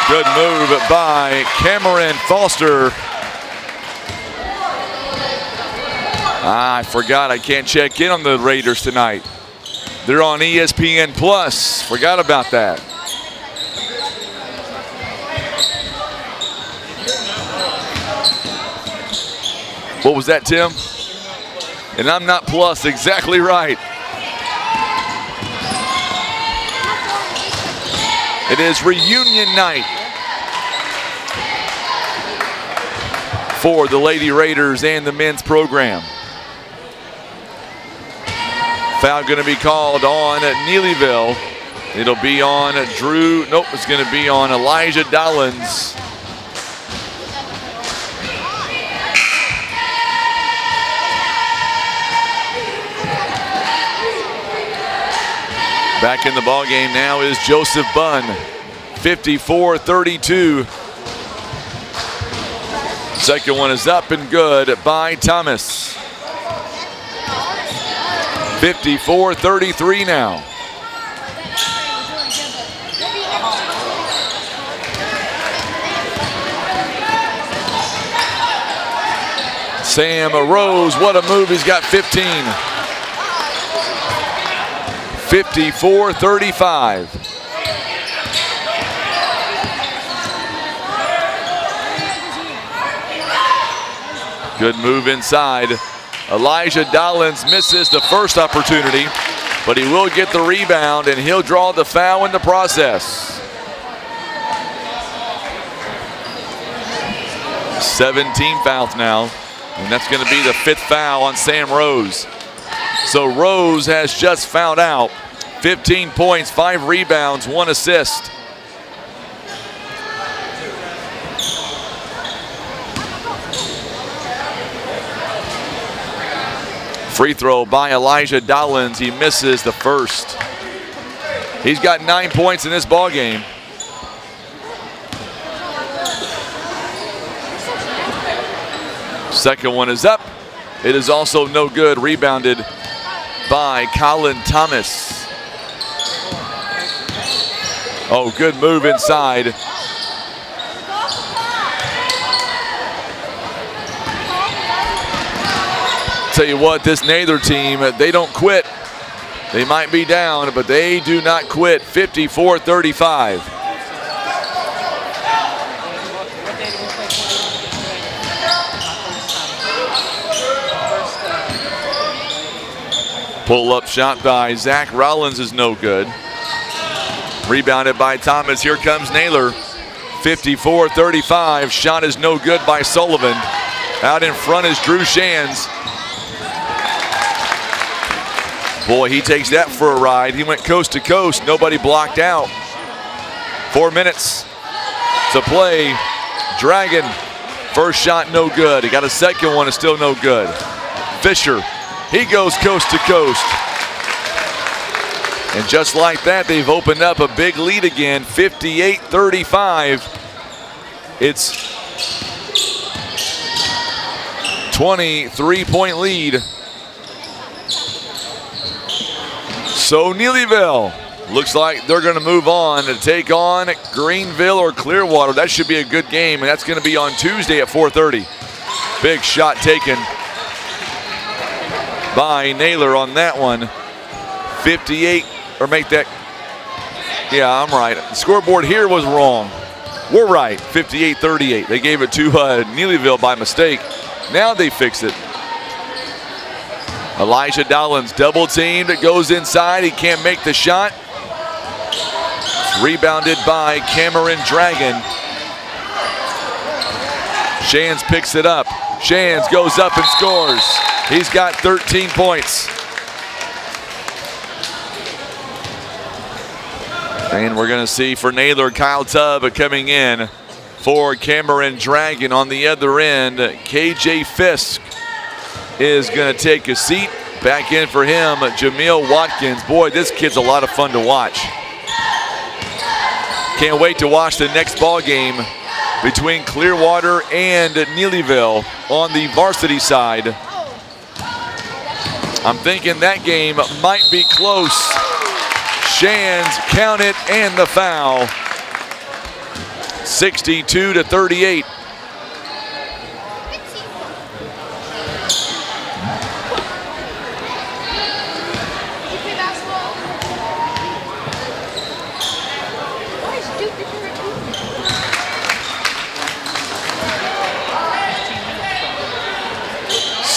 Good move by Cameron Foster. I forgot I can't check in on the Raiders tonight. They're on ESPN Plus. Forgot about that. What was that, Tim? And I'm not Plus, exactly right. It is reunion night for the Lady Raiders and the men's program. Foul going to be called on Neelyville. It'll be on Drew. Nope, it's going to be on Elijah Dollins. Back in the ball game now is Joseph Bunn. 54-32. Second one is up and good by Thomas. 54-33 now. Sam Rose, what a move, he's got 15. 54-35. Good move inside. Elijah Dollins misses the first opportunity. but he will get the rebound, and he'll draw the foul in the process. 17 fouls now, and that's going to be the 5th foul on Sam Rose. So Rose has just fouled out. 15 points, 5 rebounds, 1 assist. Free throw by Elijah Dollins. He misses the first. He's got 9 points in this ball game. Second one is up. It is also no good. Rebounded by Colin Thomas. Oh, good move inside. Tell you what, this Naylor team, they don't quit. They might be down, but they do not quit. 54-35. Pull-up shot by Zach Rollins is no good. Rebounded by Thomas. Here comes Naylor. 54-35. Shot is no good by Sullivan. Out in front is Drew Shands. Boy, he takes that for a ride. He went coast to coast. Nobody blocked out. 4 minutes to play. Dragon. First shot no good. He got a second one. It's still no good. Fisher. He goes coast to coast. And just like that, they've opened up a big lead again, 58-35. It's 23-point lead. So Neelyville looks like they're going to move on to take on Greenville or Clearwater. That should be a good game, and that's going to be on Tuesday at 4:30. Big shot taken by Naylor on that one. 58, or make that, yeah, I'm right. The scoreboard here was wrong. We're right, 58-38. They gave it to Neelyville by mistake. Now they fix it. Elijah Dollins double teamed. It goes inside. He can't make the shot. It's rebounded by Cameron Dragon. Shands picks it up. Shands goes up and scores. He's got 13 points. And we're going to see for Naylor, Kyle Tubb coming in for Cameron Dragon. On the other end, KJ Fisk is going to take a seat. Back in for him, Jameel Watkins. Boy, this kid's a lot of fun to watch. Can't wait to watch the next ball game between Clearwater and Neelyville on the varsity side. I'm thinking that game might be close. Shands count it and the foul. 62-38.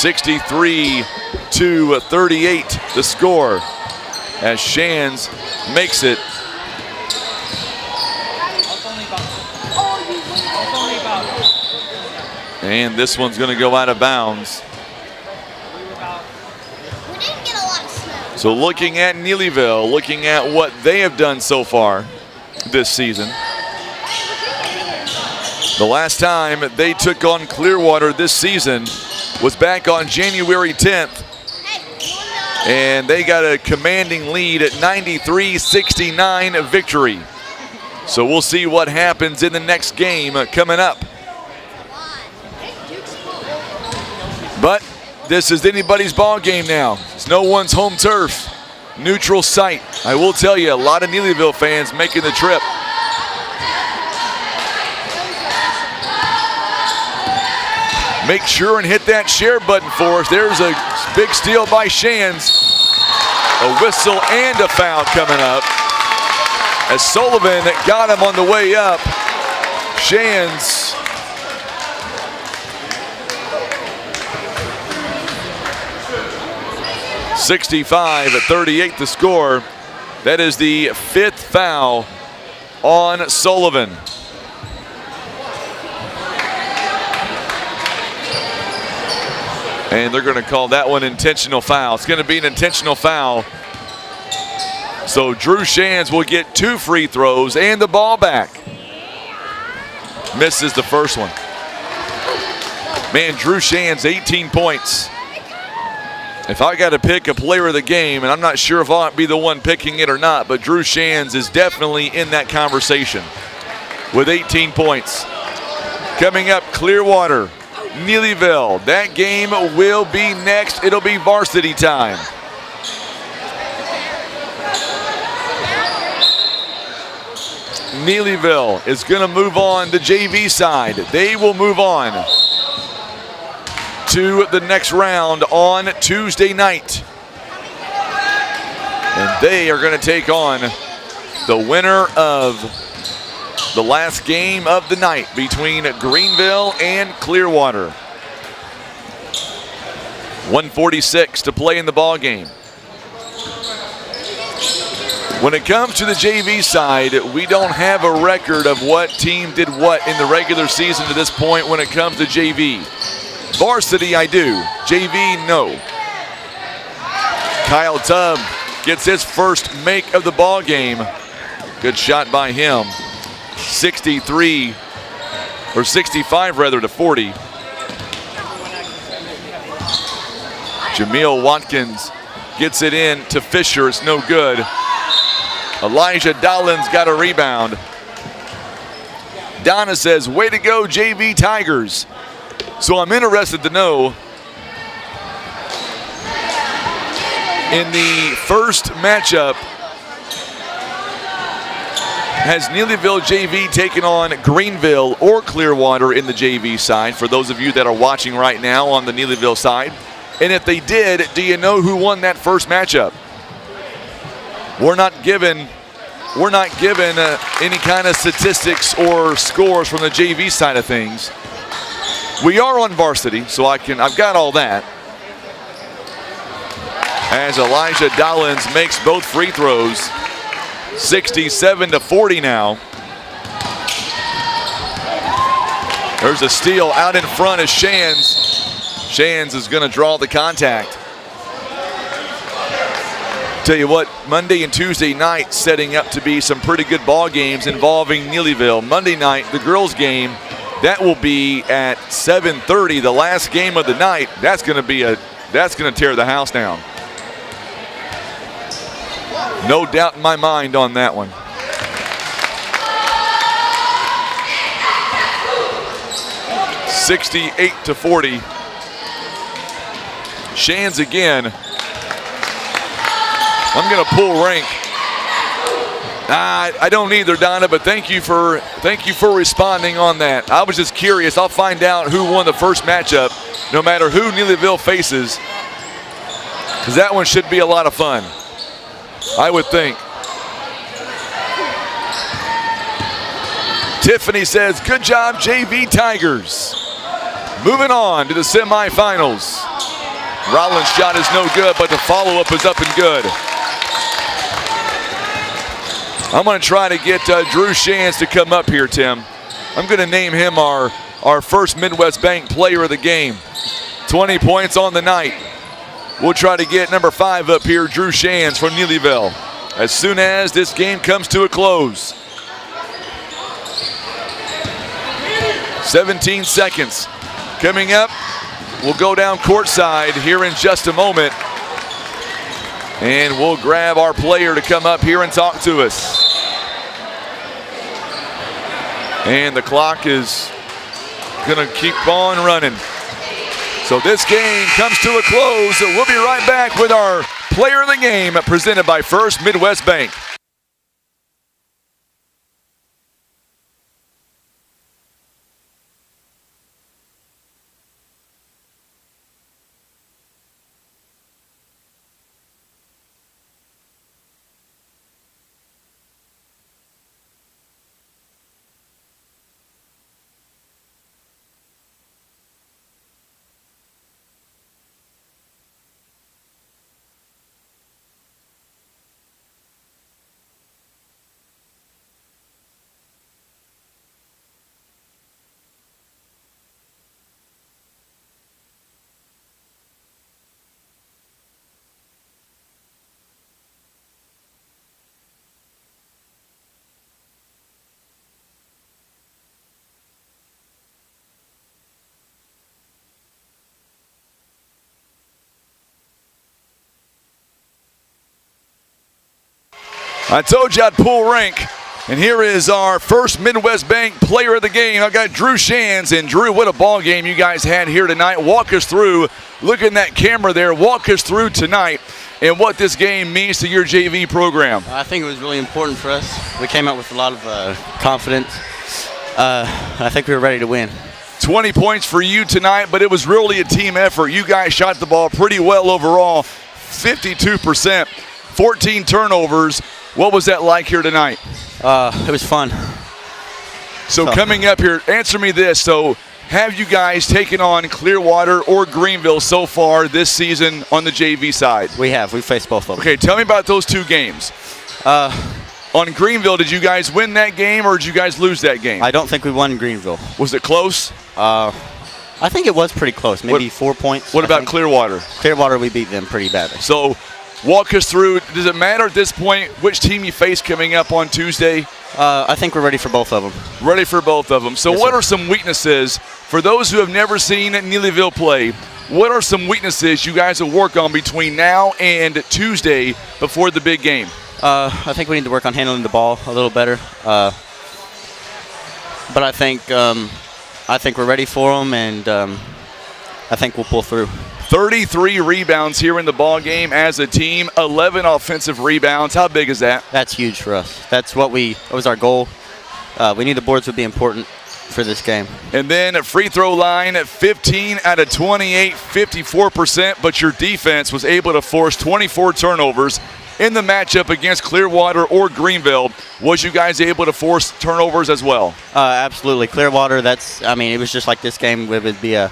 (63-38) the score as Shands makes it. And this one's going to go out of bounds. So looking at Neelyville, looking at what they have done so far this season. The last time they took on Clearwater this season was back on January 10th. And they got a commanding lead at 93-69 victory. So we'll see what happens in the next game coming up. But this is anybody's ball game now. It's no one's home turf, neutral site. I will tell you, a lot of Neelyville fans making the trip. Make sure and hit that share button for us. There's a big steal by Shands. A whistle and a foul coming up. As Sullivan got him on the way up. Shands 65-38 the score. That is the 5th foul on Sullivan. And they're going to call that one intentional foul. It's going to be an intentional foul. So Drew Shands will get 2 free throws and the ball back. Misses the first one. Man, Drew Shands, 18 points. If I got to pick a player of the game, and I'm not sure if I'll be the one picking it or not, but Drew Shands is definitely in that conversation with 18 points. Coming up, Clearwater, Neelyville. That game will be next. It'll be varsity time. Neelyville is going to move on the JV side. They will move on to the next round on Tuesday night. And they are going to take on the winner of the last game of the night between Greenville and Clearwater. 1:46 to play in the ball game. When it comes to the JV side, we don't have a record of what team did what in the regular season to this point when it comes to JV. Varsity, I do. JV, no. Kyle Tubb gets his first make of the ball game. Good shot by him. 65 to 40. Jameel Watkins gets it in to Fisher. It's no good. Elijah Dollins got a rebound. Donna says, way to go, JV Tigers. So I'm interested to know, in the first matchup, has Neelyville JV taken on Greenville or Clearwater in the JV side, for those of you that are watching right now on the Neelyville side? And if they did, do you know who won that first matchup? We're not given any kind of statistics or scores from the JV side of things. We are on varsity, so I've got all that. As Elijah Dollins makes both free throws, 67 to 40 now. There's a steal out in front of Shands. Shands is going to draw the contact. Tell you what, Monday and Tuesday night setting up to be some pretty good ball games involving Neelyville. Monday night, the girls' game, that will be at 7:30. The last game of the night, that's going to tear the house down. No doubt in my mind on that one. $68 to 40. Shands again. I'm going to pull rank. I don't either, Donna, but thank you for responding on that. I was just curious. I'll find out who won the first matchup, no matter who Neelyville faces, because that one should be a lot of fun, I would think. Tiffany says, good job, JV Tigers. Moving on to the semifinals. Rollins' shot is no good, but the follow-up is up and good. I'm going to try to get Drew Shands to come up here, Tim. I'm going to name him our first Midwest Bank player of the game. 20 points on the night. We'll try to get number 5 up here, Drew Shands from Neelyville, as soon as this game comes to a close. 17 seconds. Coming up, we'll go down courtside here in just a moment. And we'll grab our player to come up here and talk to us. And the clock is going to keep on running. So this game comes to a close. We'll be right back with our player of the game presented by First Midwest Bank. I told you I'd pull rank. And here is our first Midwest Bank player of the game. I've got Drew Shands. And Drew, what a ball game you guys had here tonight. Walk us through, look in that camera there, walk us through tonight and what this game means to your JV program. I think it was really important for us. We came out with a lot of confidence. I think we were ready to win. 20 points for you tonight, but it was really a team effort. You guys shot the ball pretty well overall, 52%, 14 turnovers. What was that like here tonight? It was fun. So coming up here, answer me this. So have you guys taken on Clearwater or Greenville so far this season on the JV side? We have. We faced both of them. Okay, tell me about those two games. On Greenville, did you guys win that game or did you guys lose that game? I don't think we won Greenville. Was it close? I think it was pretty close, maybe 4 points. What about Clearwater? Clearwater, we beat them pretty badly. So walk us through, does it matter at this point which team you face coming up on Tuesday? I think we're ready for both of them. Ready for both of them. So yes, what sir. are some weaknesses for those who have never seen Neelyville play? What are some weaknesses you guys will work on between now and Tuesday before the big game? I think we need to work on handling the ball a little better. But I think we're ready for them, and I think we'll pull through. 33 rebounds here in the ball game as a team, 11 offensive rebounds. How big is that? That's huge for us. That was our goal. We knew the boards would be important for this game. And then a free throw line at 15 out of 28, 54%, but your defense was able to force 24 turnovers in the matchup against Clearwater or Greenville. Was you guys able to force turnovers as well? Absolutely. Clearwater, it was just like this game. It would be a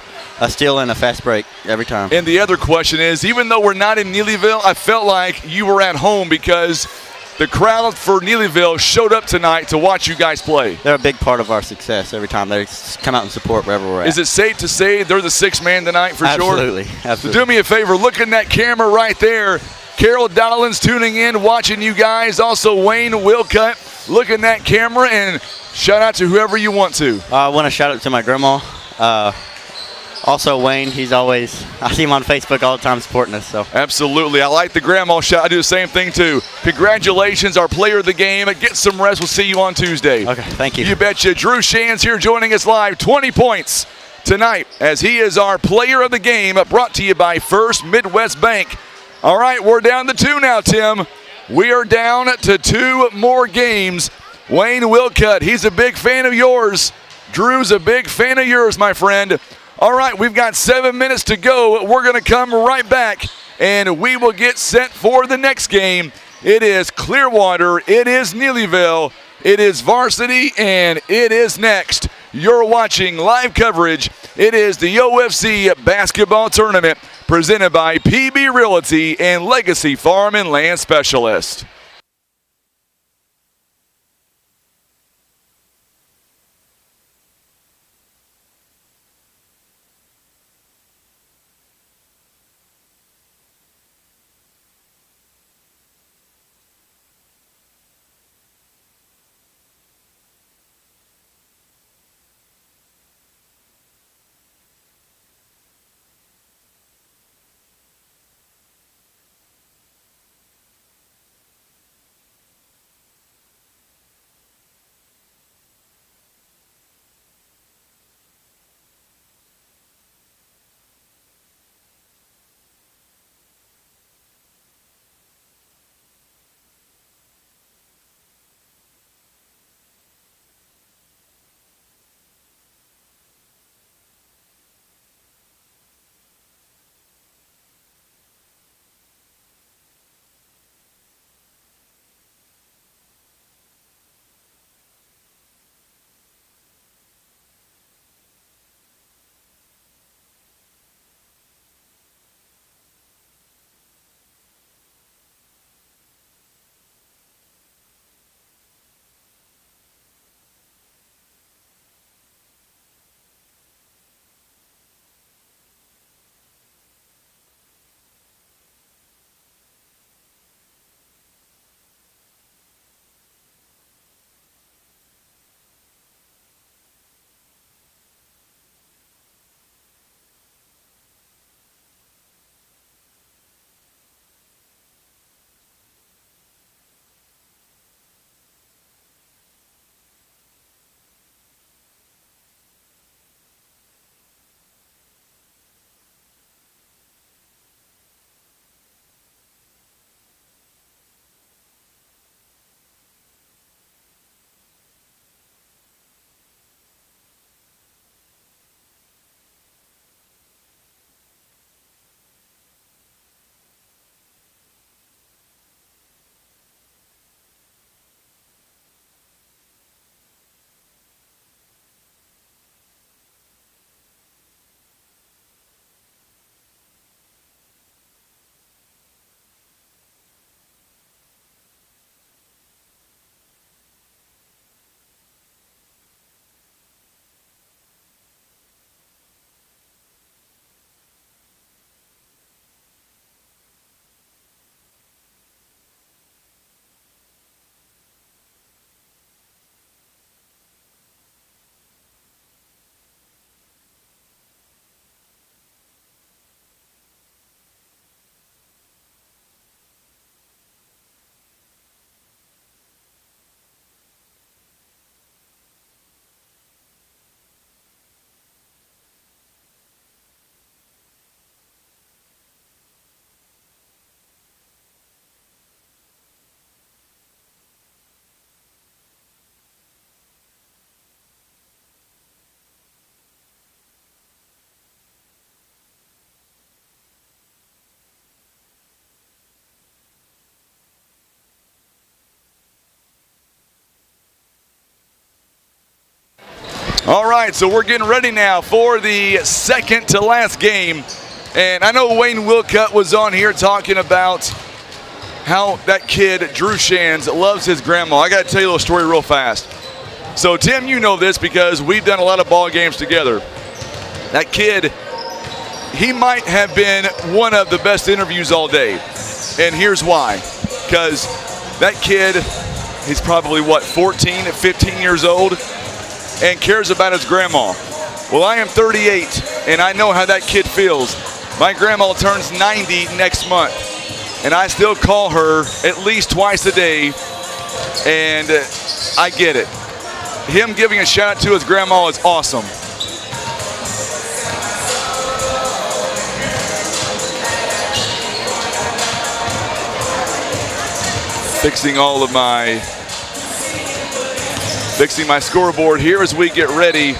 steal and a fast break every time. And the other question is, even though we're not in Neelyville, I felt like you were at home because the crowd for Neelyville showed up tonight to watch you guys play. They're a big part of our success every time. They come out and support wherever we're at. Is it safe to say they're the sixth man tonight for sure? Absolutely. So do me a favor, look in that camera right there. Carol Dollins tuning in, watching you guys. Also Wayne Wilcutt, look in that camera and shout out to whoever you want to. I want to shout out to my grandma. Also Wayne, I see him on Facebook all the time supporting us. So absolutely, I like the grandma shout. I do the same thing too. Congratulations, our player of the game. Get some rest. We'll see you on Tuesday. Okay, thank you. You betcha. Drew Shands here joining us live. 20 points tonight as he is our player of the game, brought to you by First Midwest Bank. All right, we're down to 2 now, Tim. We are down to 2 more games. Wayne Wilcutt, he's a big fan of yours. Drew's a big fan of yours, my friend. All right, we've got 7 minutes to go. We're going to come right back, and we will get set for the next game. It is Clearwater, it is Neelyville, it is Varsity, and it is next. You're watching live coverage. It is the OFC Basketball Tournament presented by PB Realty and Legacy Farm and Land Specialist. All right, so we're getting ready now for the second to last game. And I know Wayne Wilcutt was on here talking about how that kid, Drew Shands, loves his grandma. I got to tell you a little story real fast. So, Tim, you know this because we've done a lot of ball games together. That kid, he might have been one of the best interviews all day. And here's why. Because that kid, he's probably, 14, 15 years old, and cares about his grandma. Well, I am 38, and I know how that kid feels. My grandma turns 90 next month, and I still call her at least twice a day, and I get it. Him giving a shout out to his grandma is awesome. Fixing my scoreboard here as we get ready.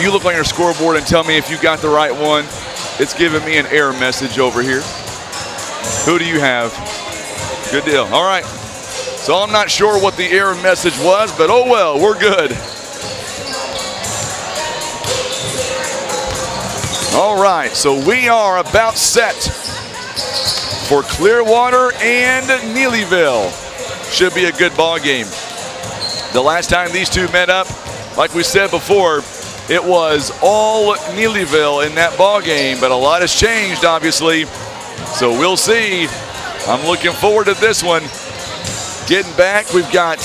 You look on your scoreboard and tell me if you got the right one. It's giving me an error message over here. Who do you have? Good deal. All right. So I'm not sure what the error message was, but oh well, we're good. All right, so we are about set for Clearwater and Neelyville. Should be a good ball game. The last time these two met up, like we said before, it was all Neelyville in that ball game, but a lot has changed, obviously. So we'll see. I'm looking forward to this one. Getting back, we've got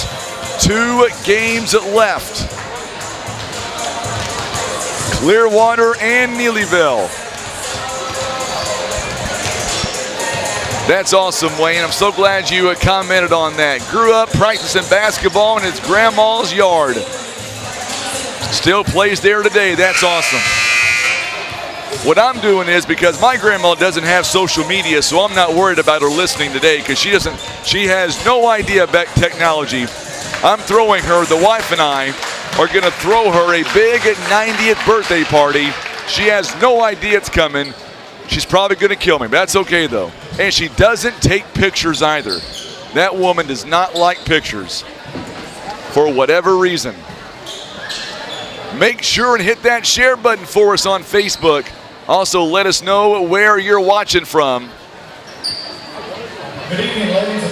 2 games left. Clearwater and Neelyville. That's awesome, Wayne. I'm so glad you commented on that. Grew up practicing basketball in his grandma's yard. Still plays there today. That's awesome. What I'm doing is, because my grandma doesn't have social media, so I'm not worried about her listening today because she has no idea about technology. I'm throwing her, the wife and I are going to throw her a big 90th birthday party. She has no idea it's coming. She's probably going to kill me, but that's okay though. And she doesn't take pictures either. That woman does not like pictures for whatever reason. Make sure and hit that share button for us on Facebook. Also, let us know where you're watching from.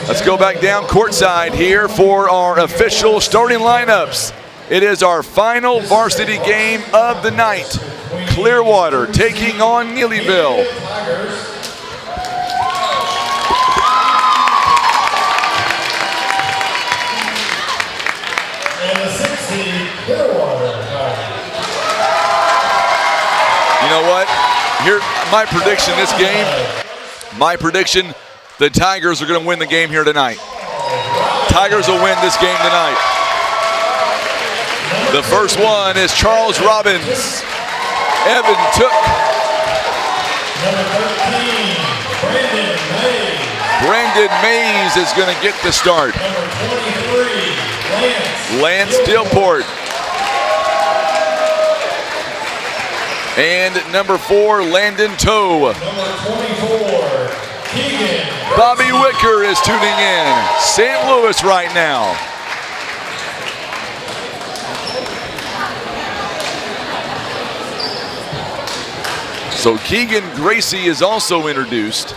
Let's go back down courtside here for our official starting lineups. It is our final varsity game of the night. Clearwater taking on Neelyville. And the 6th seed, Clearwater. You know what? Here, my prediction this game, the Tigers are going to win the game here tonight. Tigers will win this game tonight. The first one is Charles Robbins. Evan Took. Number 13, Brandon Mays is going to get the start. Number 23, Lance Dillport. And number 4, Landon Toe. Number 24, Keegan. Bobby Wicker is tuning in. St. Louis right now. So Keegan Gracie is also introduced.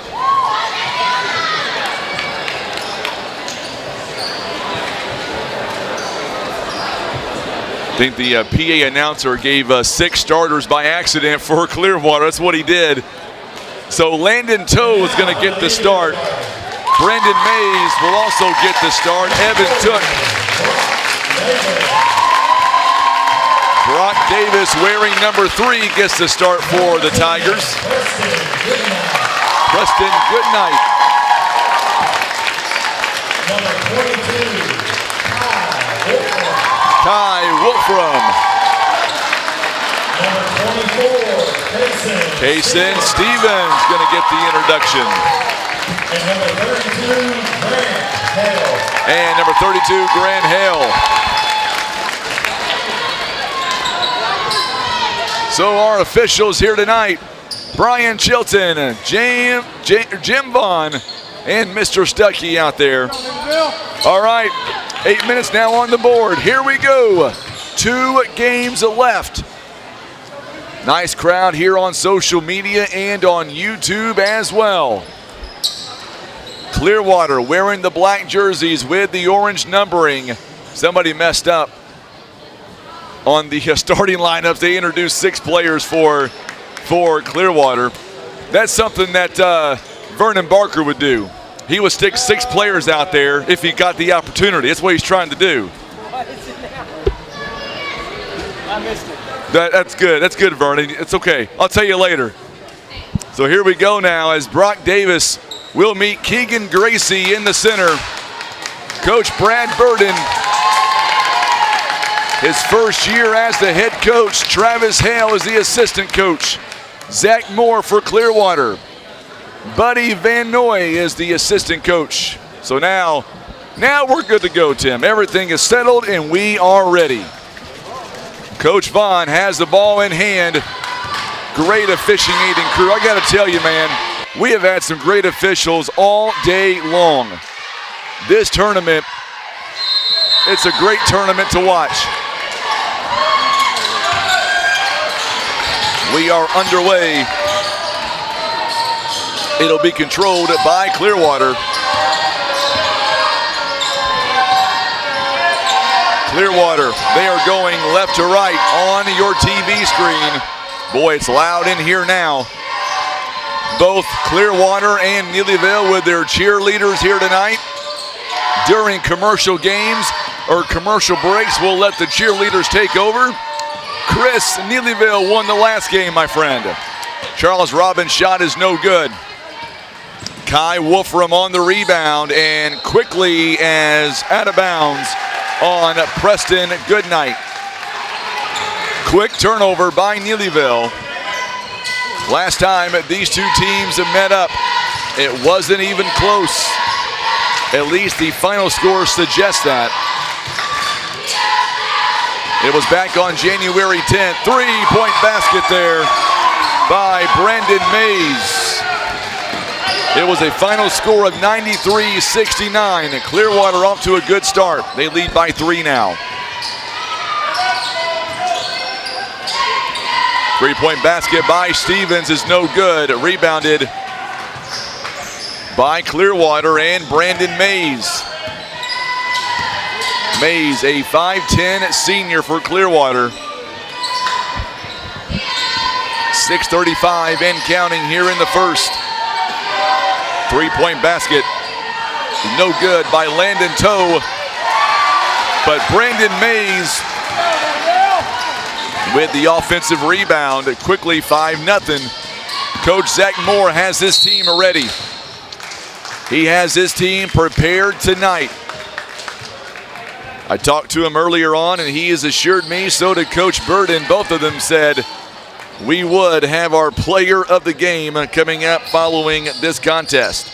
I think the PA announcer gave 6 starters by accident for Clearwater. That's what he did. So Landon Toe is going to get the start. Brandon Mays will also get the start. Evan Took. Brock Davis, wearing number 3, gets the start for the Tigers. Preston Goodnight. Number 22, Ty Wolfram. Number 24, Kaysen Stevens going to get the introduction. And number 32, Grant Hale. And number 32, Grant Hale. So our officials here tonight, Brian Chilton, Jim Vaughn, and Mr. Stuckey out there. All right, 8 minutes now on the board. Here we go. 2 games left. Nice crowd here on social media and on YouTube as well. Clearwater wearing the black jerseys with the orange numbering. Somebody messed up on the starting lineups. They introduced 6 players for Clearwater. That's something that Vernon Barker would do. He would stick 6 players out there if he got the opportunity. That's what he's trying to do. I missed it. That's good. That's good, Vernon. It's okay. I'll tell you later. So here we go now as Brock Davis will meet Keegan Gracie in the center. Coach Brad Burden, his first year as the head coach. Travis Hale is the assistant coach. Zach Moore for Clearwater. Buddy Van Noy is the assistant coach. So now we're good to go, Tim. Everything is settled and we are ready. Coach Vaughn has the ball in hand. Great officiating crew. I got to tell you, man, we have had some great officials all day long. This tournament, it's a great tournament to watch. We are underway. It'll be controlled by Clearwater. Clearwater, they are going left to right on your TV screen. Boy, it's loud in here now. Both Clearwater and Neelyville with their cheerleaders here tonight. During commercial games or commercial breaks, we'll let the cheerleaders take over. Chris, Neelyville won the last game, my friend. Charles Robbins' shot is no good. Kai Wolfram on the rebound and quickly as out of bounds on Preston Goodnight. Quick turnover by Neelyville. Last time these 2 teams have met up, it wasn't even close. At least the final score suggests that. It was back on January 10th. 3-point basket there by Brandon Mays. It was a final score of 93-69. Clearwater off to a good start. They lead by 3 now. 3-point basket by Stevens is no good. Rebounded by Clearwater and Brandon Mays. Mays, a 5'10 senior for Clearwater. 6:35 and counting here in the first. 3-point basket, no good by Landon Toe, but Brandon Mays with the offensive rebound. Quickly 5-0. Coach Zach Moore has his team ready. He has his team prepared tonight. I talked to him earlier on and he has assured me, so did Coach Burden. Both of them said we would have our player of the game coming up following this contest.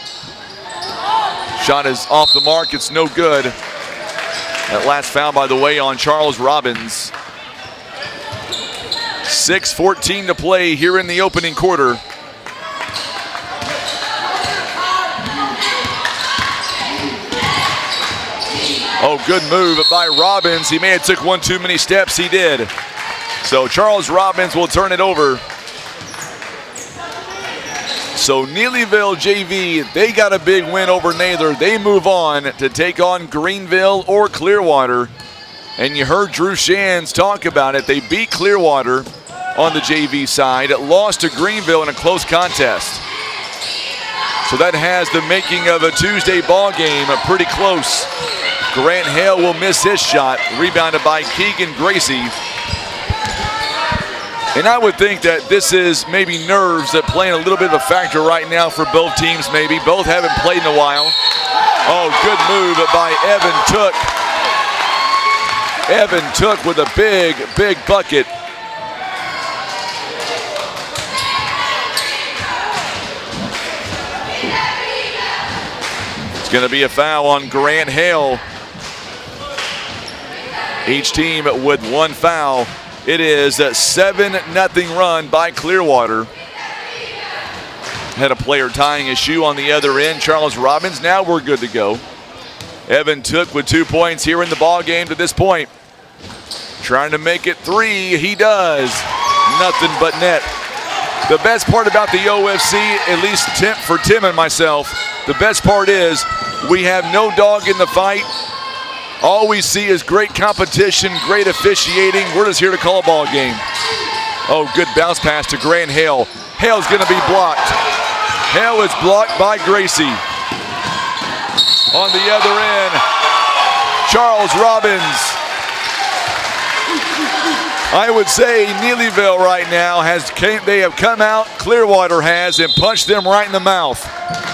Shot is off the mark, it's no good. That last foul, by the way, on Charles Robbins. 6:14 to play here in the opening quarter. Oh, good move by Robbins. He may have took one too many steps, he did. So Charles Robbins will turn it over. So Neelyville JV, they got a big win over Naylor. They move on to take on Greenville or Clearwater. And you heard Drew Shands talk about it. They beat Clearwater on the JV side, lost to Greenville in a close contest. So that has the making of a Tuesday ball game pretty close. Grant Hale will miss his shot, rebounded by Keegan Gracie. And I would think that this is maybe nerves that playing a little bit of a factor right now for both teams maybe. Both haven't played in a while. Oh, good move by Evan Took. Evan Took with a big, big bucket. It's going to be a foul on Grant Hale. Each team with one foul. It is a 7-0 run by Clearwater. Had a player tying his shoe on the other end, Charles Robbins. Now we're good to go. Evan Took with 2 points here in the ball game to this point. Trying to make it 3, he does. Nothing but net. The best part about the OFC, at least for Tim and myself, the best part is we have no dog in the fight. All we see is great competition, great officiating. We're just here to call a ball game. Oh, good bounce pass to Grant Hale. Hale's going to be blocked. Hale is blocked by Gracie. On the other end, Charles Robbins. I would say Neelyville right now they have come out, Clearwater has, and punched them right in the mouth.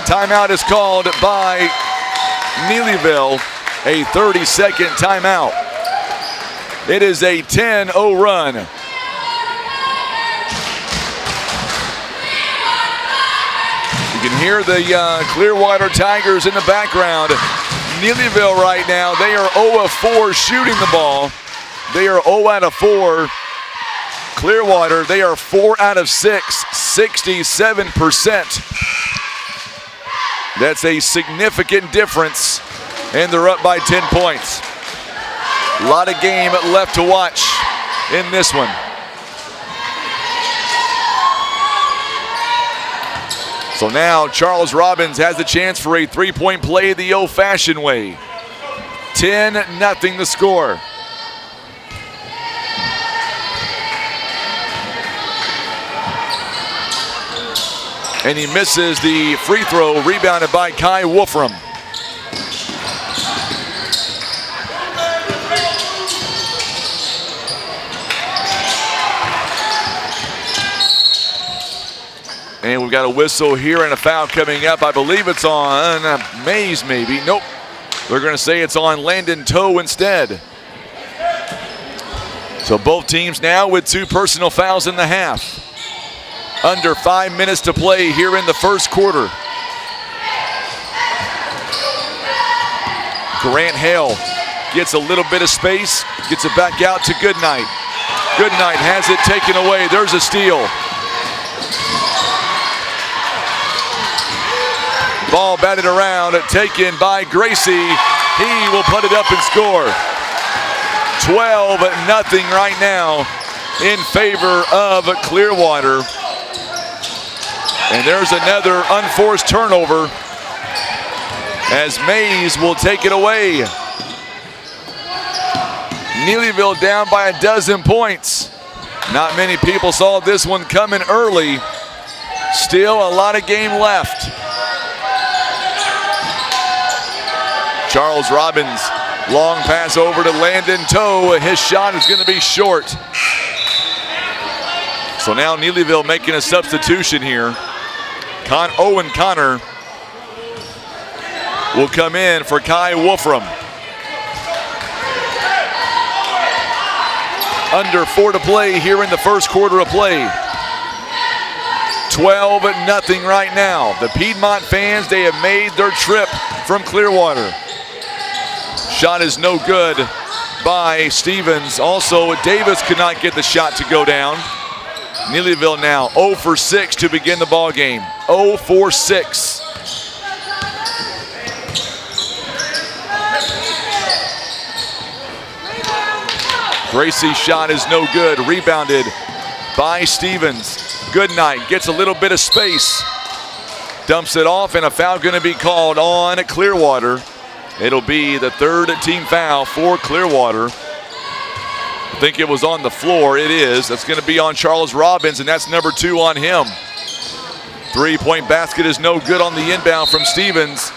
Timeout is called by Neelyville, a 30-second timeout. It is a 10-0 run. You can hear the Clearwater Tigers in the background. Neelyville right now, they are 0 of 4 shooting the ball. They are 0 out of 4. Clearwater, they are 4 out of 6, 67%. That's a significant difference, and they're up by 10 points. A lot of game left to watch in this one. So now Charles Robbins has a chance for a three-point play the old-fashioned way. 10-0 the score. And he misses the free throw, rebounded by Kai Wolfram. And we've got a whistle here and a foul coming up. I believe it's on Mays, maybe. Nope. They're going to say it's on Landon Toe instead. So both teams now with 2 personal fouls in the half. Under 5 minutes to play here in the first quarter. Grant Hale gets a little bit of space, gets it back out to Goodnight. Goodnight has it taken away. There's a steal. Ball batted around, taken by Gracie. He will put it up and score. 12-0 right now in favor of Clearwater. And there's another unforced turnover as Mays will take it away. Neelyville down by 12 points. Not many people saw this one coming early. Still a lot of game left. Charles Robbins, long pass over to Landon Toe. His shot is going to be short. So now Neelyville making a substitution here. Owen Connor will come in for Kai Wolfram. Under 4 to play here in the first quarter of play. 12-0 right now. The Piedmont fans, they have made their trip from Clearwater. Shot is no good by Stevens. Also, Davis could not get the shot to go down. Neelyville now 0 for 6 to begin the ball game. 0 for 6. Gracie's shot is no good. Rebounded by Stevens. Goodnight gets a little bit of space. Dumps it off, and a foul going to be called on Clearwater. It'll be the 3rd team foul for Clearwater. I think it was on the floor. It is. That's going to be on Charles Robbins, and that's number 2 on him. 3-point basket is no good on the inbound from Stevens.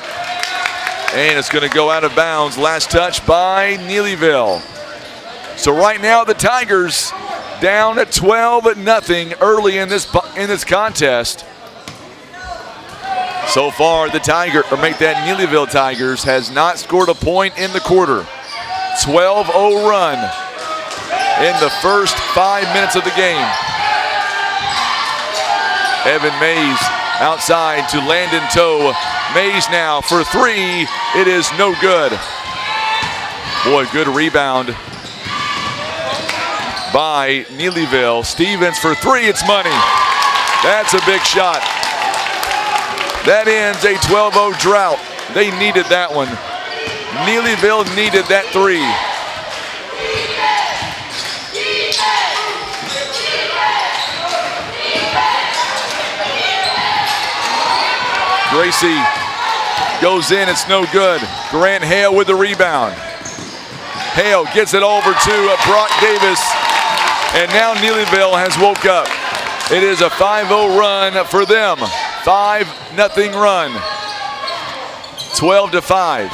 And it's going to go out of bounds. Last touch by Neelyville. So right now the Tigers down at 12-0 early in this contest. So far the Neelyville Tigers has not scored a point in the quarter. 12-0 run in the first 5 minutes of the game. Evan Mays outside to Landon Toe. Mays now for 3. It is no good. Boy, good rebound by Neelyville. Stevens for 3. It's money. That's a big shot. That ends a 12-0 drought. They needed that one. Neelyville needed that 3. Gracie goes in, it's no good. Grant Hale with the rebound. Hale gets it over to Brock Davis, and now Neelyville has woke up. It is a 5-0 run for them. 5-0 run. 12-5.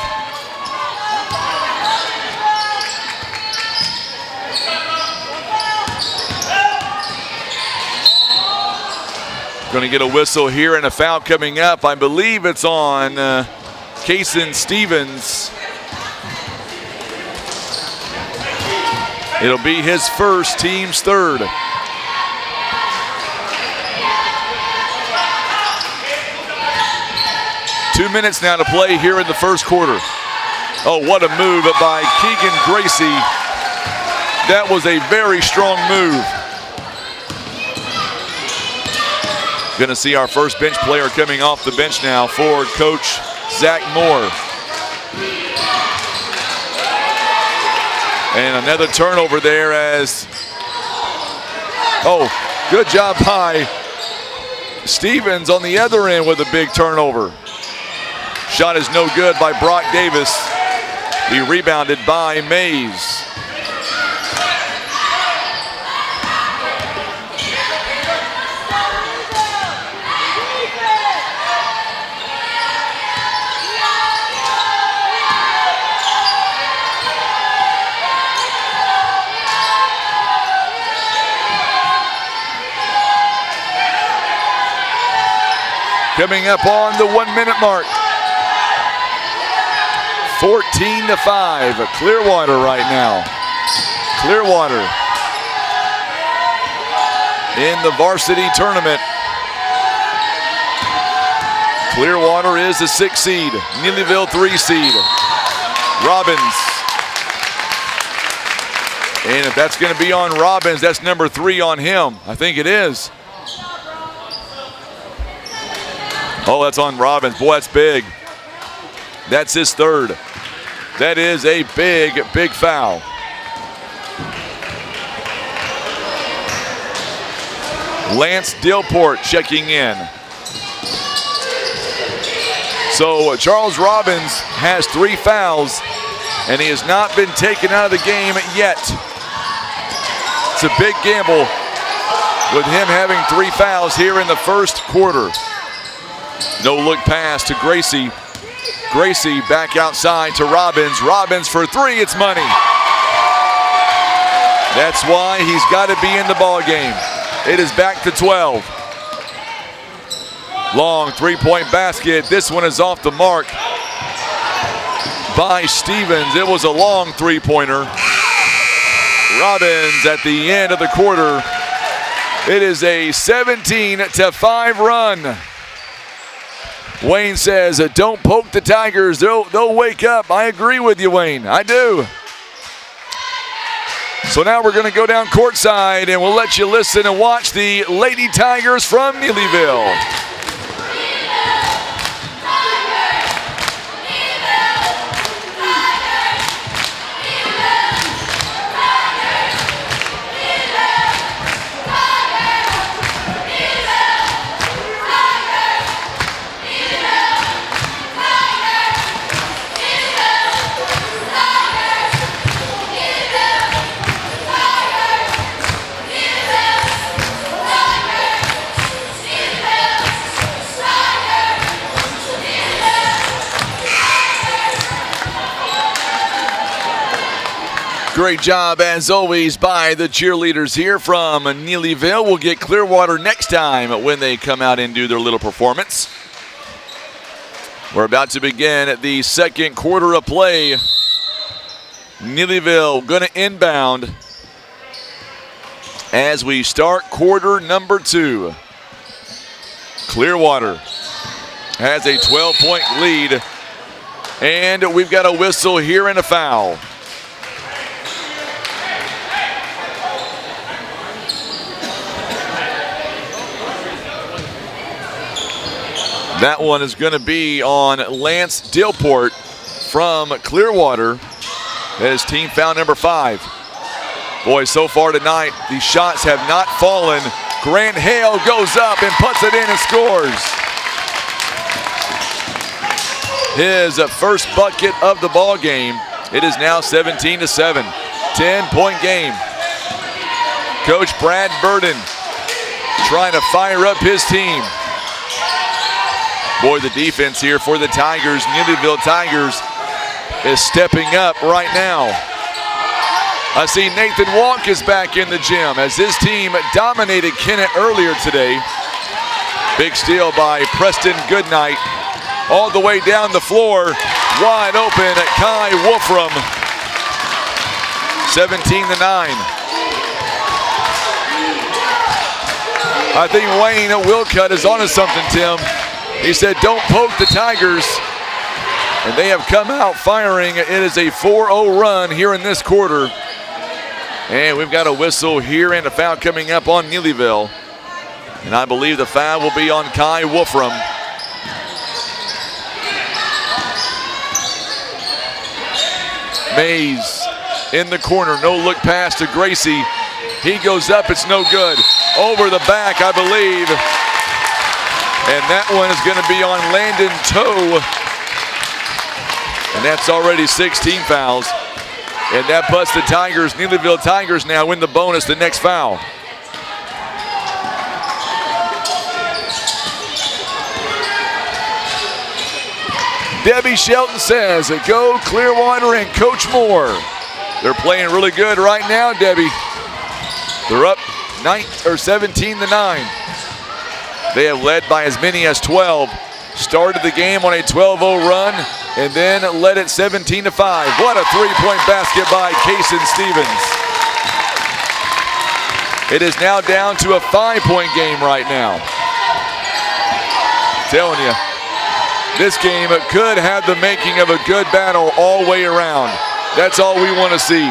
Going to get a whistle here and a foul coming up. I believe it's on Kason Stevens. It'll be his first, team's third. Two minutes now to play here in the first quarter. Oh, what a move by Keegan Gracie. That was a very strong move. Going to see our first bench player coming off the bench now for Coach Zach Moore. And another turnover there as, oh, good job by Stevens on the other end with a big turnover. Shot is no good by Brock Davis. He rebounded by Mays. Coming up on the 1 minute mark. 14-5, Clearwater right now. Clearwater in the varsity tournament. Clearwater is the 6th seed, Neelyville 3 seed. Robbins. And if that's going to be on Robbins, that's number 3 on him. I think it is. Oh, that's on Robbins. Boy, that's big. That's his 3rd. That is a big, big foul. Lance Dillport checking in. So Charles Robbins has 3 fouls, and he has not been taken out of the game yet. It's a big gamble with him having 3 fouls here in the first quarter. No look pass to Gracie. Gracie back outside to Robbins. Robbins for 3, it's money. That's why he's got to be in the ball game. It is back to 12. Long 3-point basket. This one is off the mark by Stevens. It was a long 3-pointer. Robbins at the end of the quarter. It is a 17-5 run. Wayne says, don't poke the Tigers. They'll wake up. I agree with you, Wayne. I do. So now we're going to go down courtside, and we'll let you listen and watch the Lady Tigers from Neelyville. Great job, as always, by the cheerleaders here from Neelyville. We'll get Clearwater next time when they come out and do their little performance. We're about to begin the second quarter of play. Neelyville going to inbound as we start quarter number 2. Clearwater has a 12-point lead, and we've got a whistle here and a foul. That one is going to be on Lance Dillport from Clearwater. That is team foul number 5. Boy, so far tonight, these shots have not fallen. Grant Hale goes up and puts it in and scores. His first bucket of the ball game. It is now 17-7, 10-point game. Coach Brad Burden trying to fire up his team. Boy, the defense here for the Tigers, Neelyville Tigers, is stepping up right now. I see Nathan Walk is back in the gym as his team dominated Kennett earlier today. Big steal by Preston Goodnight. All the way down the floor, wide open at Kai Wolfram. 17-9. I think Wayne Wilcutt is onto something, Tim. He said, don't poke the Tigers. And they have come out firing. It is a 4-0 run here in this quarter. And we've got a whistle here and a foul coming up on Neelyville. And I believe the foul will be on Kai Wolfram. Mays in the corner, no look pass to Gracie. He goes up, it's no good. Over the back, I believe. And that one is going to be on Landon Toe. And that's already 16 fouls. And that puts the Tigers, Neelyville Tigers now win the bonus, the next foul. Debbie Shelton says, go Clearwater and Coach Moore. They're playing really good right now, Debbie. They're up 17-9. They have led by as many as 12. Started the game on a 12-0 run and then led it 17-5. What a three-point basket by Kaysen Stevens. It is now down to a 5-point game right now. Telling you, this game could have the making of a good battle all the way around. That's all we want to see.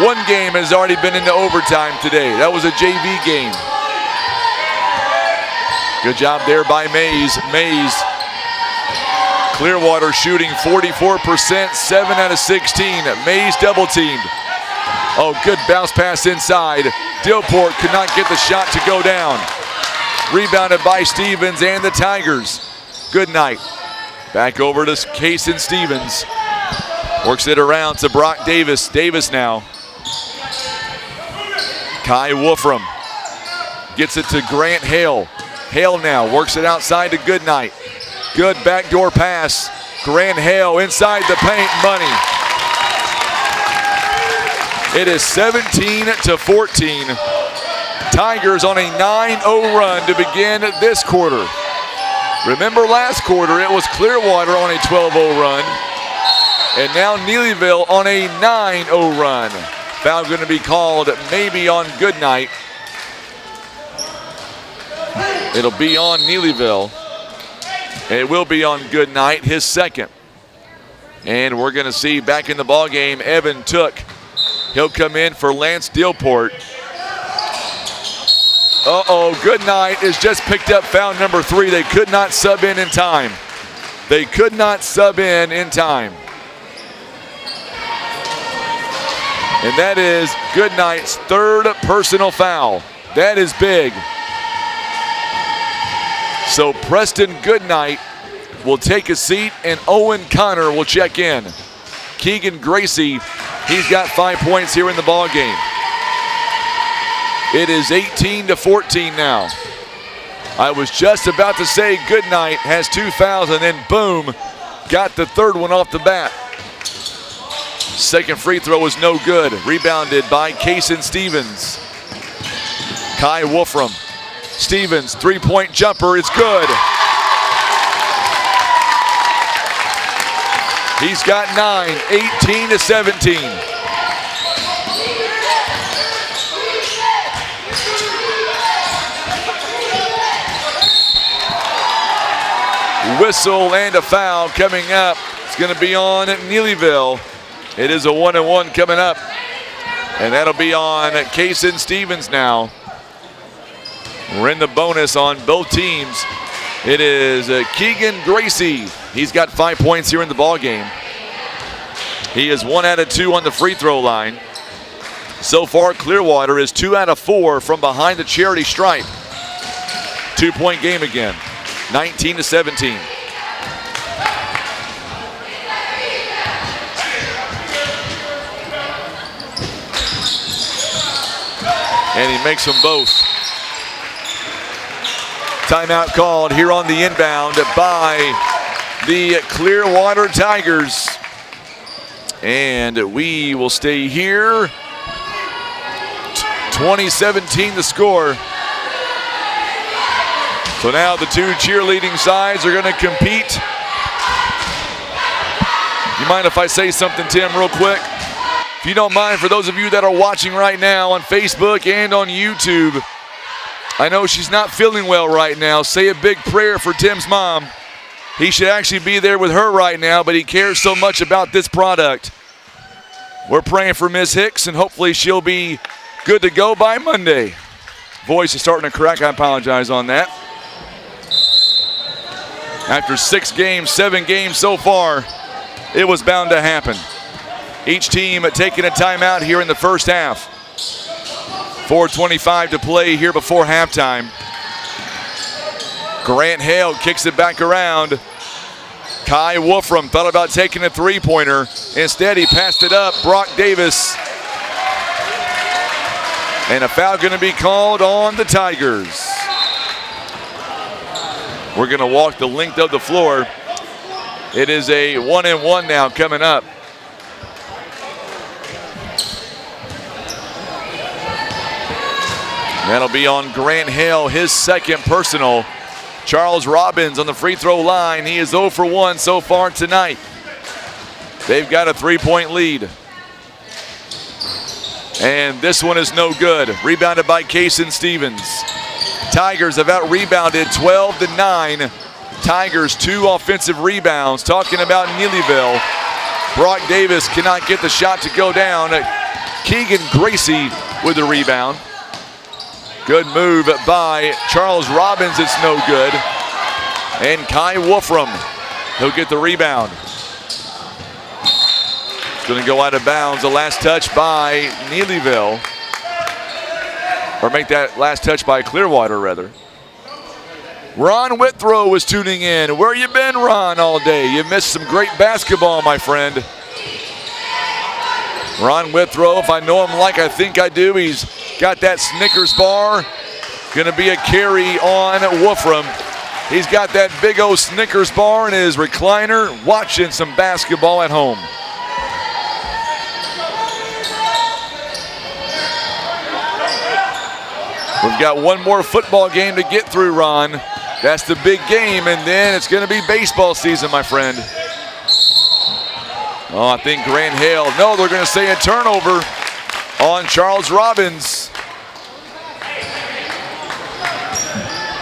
One game has already been into overtime today. That was a JV game. Good job there by Mays. Clearwater shooting 44%, 7 out of 16. Mays double teamed. Oh, good bounce pass inside. Dillport could not get the shot to go down. Rebounded by Stevens and the Tigers. Good night. Back over to Kaysen Stevens. Works it around to Brock Davis. Davis now. Kai Wolfram gets it to Grant Hale. Hale now works it outside to Goodnight. Good backdoor pass. Grant Hale inside the paint, money. It is 17-14. Tigers on a 9-0 run to begin this quarter. Remember last quarter, it was Clearwater on a 12-0 run. And now Neelyville on a 9-0 run. Foul going to be called maybe on Goodnight. It'll be on Neelyville. It will be on Goodnight, his second. And we're going to see back in the ball game, Evan Took. He'll come in for Lance Dillport. Goodnight has just picked up foul number 3. They could not sub in time. They could not sub in time. And that is Goodnight's third personal foul. That is big. So Preston Goodnight will take a seat and Owen Connor will check in. Keegan Gracie, he's got 5 points here in the ball game. It is 18-14 now. I was just about to say Goodnight has 2 fouls and then boom, got the third one off the bat. Second free throw was no good. Rebounded by Kaysen Stevens. Kai Wolfram. Stevens, three-point jumper is good. He's got 9, 18-17. Whistle and a foul coming up. It's going to be on Neelyville. It is a 1-and-1 coming up. And that'll be on Kaysen Stevens now. We're in the bonus on both teams. It is Keegan Gracie. He's got 5 points here in the ball game. He is 1 out of 2 on the free throw line. So far, Clearwater is 2 out of 4 from behind the charity stripe. 2-point game again, 19-17. And he makes them both. Timeout called here on the inbound by the Clearwater Tigers. And we will stay here. 20-17 the score. So now the two cheerleading sides are going to compete. You mind if I say something, Tim, real quick? If you don't mind, for those of you that are watching right now on Facebook and on YouTube, I know she's not feeling well right now. Say a big prayer for Tim's mom. He should actually be there with her right now, but he cares so much about this product. We're praying for Ms. Hicks, and hopefully she'll be good to go by Monday. Voice is starting to crack. I apologize on that. After 6 games, 7 games so far, it was bound to happen. Each team taking a timeout here in the first half. 4:25 to play here before halftime. Grant Hale kicks it back around. Kai Wolfram thought about taking a three-pointer. Instead, he passed it up. Brock Davis. And a foul going to be called on the Tigers. We're going to walk the length of the floor. It is a 1-and-1 now coming up. That'll be on Grant Hale, his second personal. Charles Robbins on the free throw line. He is 0 for 1 so far tonight. They've got a 3-point lead. And this one is no good. Rebounded by Kaysen Stevens. Tigers have out-rebounded 12-9. Tigers 2 offensive rebounds. Talking about Neelyville. Brock Davis cannot get the shot to go down. Keegan Gracie with the rebound. Good move by Charles Robbins. It's no good. And Kai Wolfram, he'll get the rebound. It's going to go out of bounds. The last touch by Neelyville. Or make that last touch by Clearwater, rather. Ron Withrow was tuning in. Where you been, Ron, all day? You missed some great basketball, my friend. Ron Withrow, if I know him like I think I do, he's got that Snickers bar. Going to be a carry on Wolfram. He's got that big old Snickers bar in his recliner, watching some basketball at home. We've got one more football game to get through, Ron. That's the big game, and then it's going to be baseball season, my friend. Oh, I think Grant Hale. No, they're going to say a turnover on Charles Robbins.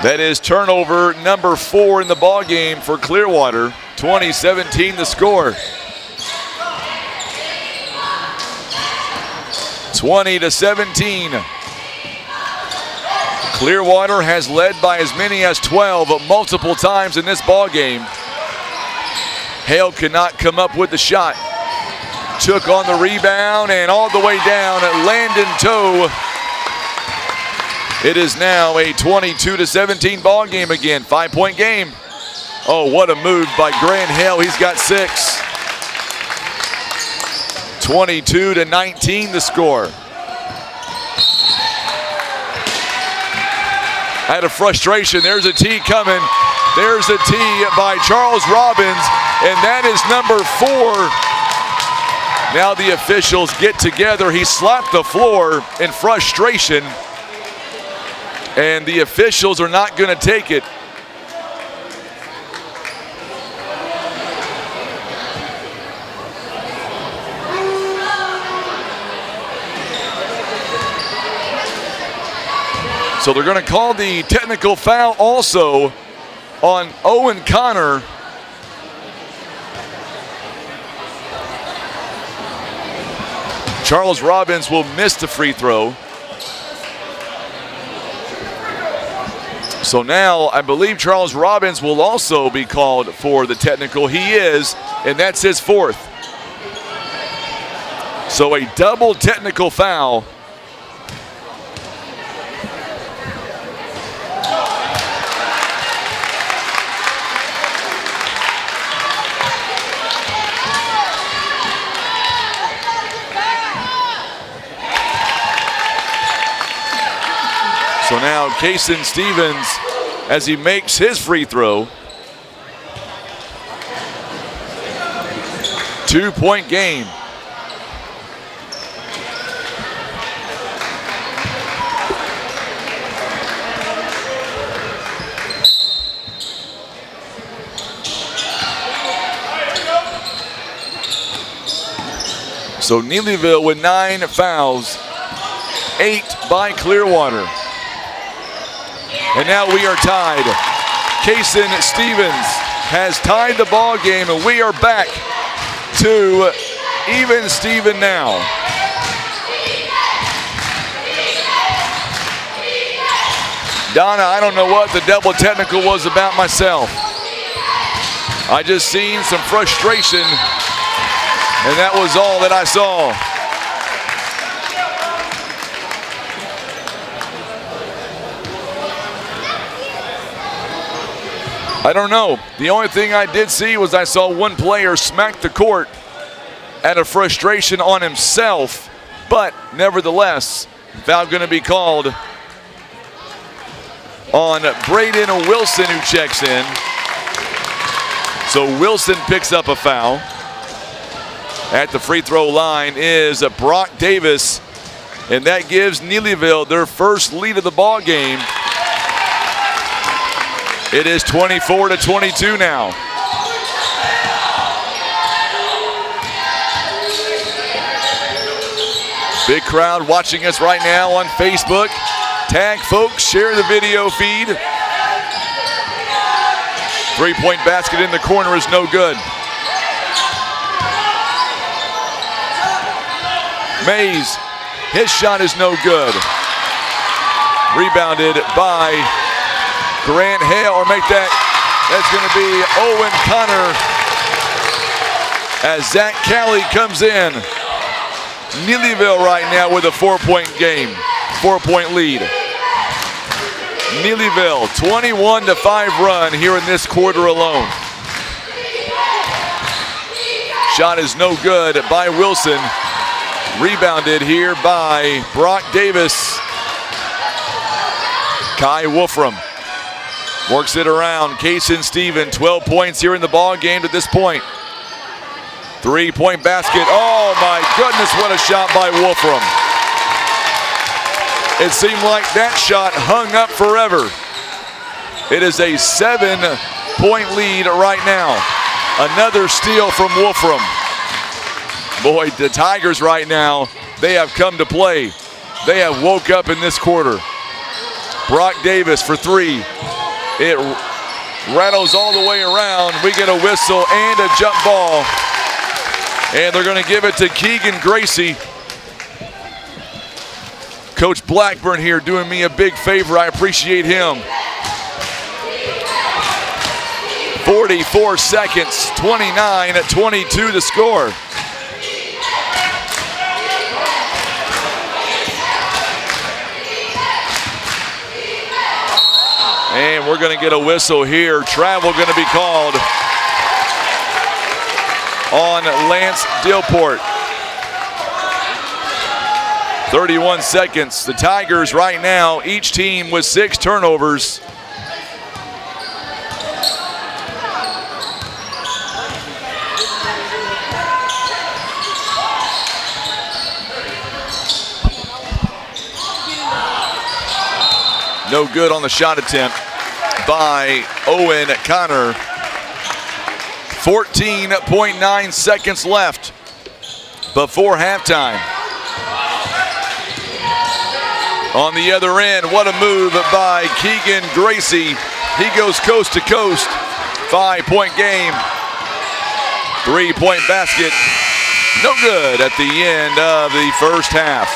That is turnover number 4 in the ball game for Clearwater. 20-17 the score. 20-17. Clearwater has led by as many as 12 multiple times in this ball game. Hale could not come up with the shot. Took on the rebound and all the way down at Landon Toe. It is now a 22-17 ball game again. 5-point game. Oh, what a move by Grant Hale. He's got 6. 22-19 the score. Out of frustration, there's a tee coming. There's a tee by Charles Robbins, and that is number 4. Now the officials get together. He slapped the floor in frustration, and the officials are not going to take it. So they're going to call the technical foul also on Owen Connor. Charles Robbins will miss the free throw. So now I believe Charles Robbins will also be called for the technical. He is, and that's his 4th. So a double technical foul. So now Kason Stevens, as he makes his free throw, 2-point game. So Neelyville with 9 fouls, 8 by Clearwater. And now we are tied. Kason Stevens has tied the ball game, and we are back to even Steven now. Donna, I don't know what the double technical was about myself. I just seen some frustration, and that was all that I saw. I don't know. The only thing I did see was I saw one player smack the court out of frustration on himself, but nevertheless, foul going to be called on Braden Wilson, who checks in. So Wilson picks up a foul. At the free throw line is Brock Davis, and that gives Neelyville their first lead of the ball game. It is 24-22 now. Big crowd watching us right now on Facebook. Tag folks, share the video feed. 3-point basket in the corner is no good. Mays, his shot is no good. Rebounded by Grant Hale, or make that, that's going to be Owen Connor as Zach Calley comes in. Neelyville right now with a 4-point game, 4-point lead. Neelyville 21-5 run here in this quarter alone. Shot is no good by Wilson. Rebounded here by Brock Davis. Kai Wolfram works it around. Kason Steven, 12 points here in the ball game to this point. 3-point basket. Oh my goodness, what a shot by Wolfram. It seemed like that shot hung up forever. It is a 7-point lead right now. Another steal from Wolfram. Boy, the Tigers right now, they have come to play. They have woke up in this quarter. Brock Davis for 3. It rattles all the way around. We get a whistle and a jump ball. And they're going to give it to Keegan Gracie. Coach Blackburn here doing me a big favor. I appreciate him. 44 seconds, 29-22 to score. And we're going to get a whistle here. Travel going to be called on Lance Dillport. 31 seconds. The Tigers right now, each team with 6 turnovers. No good on the shot attempt by Owen Connor. 14.9 seconds left before halftime. On the other end, what a move by Keegan Gracie. He goes coast to coast. 5-point game. 3-point basket. No good at the end of the first half.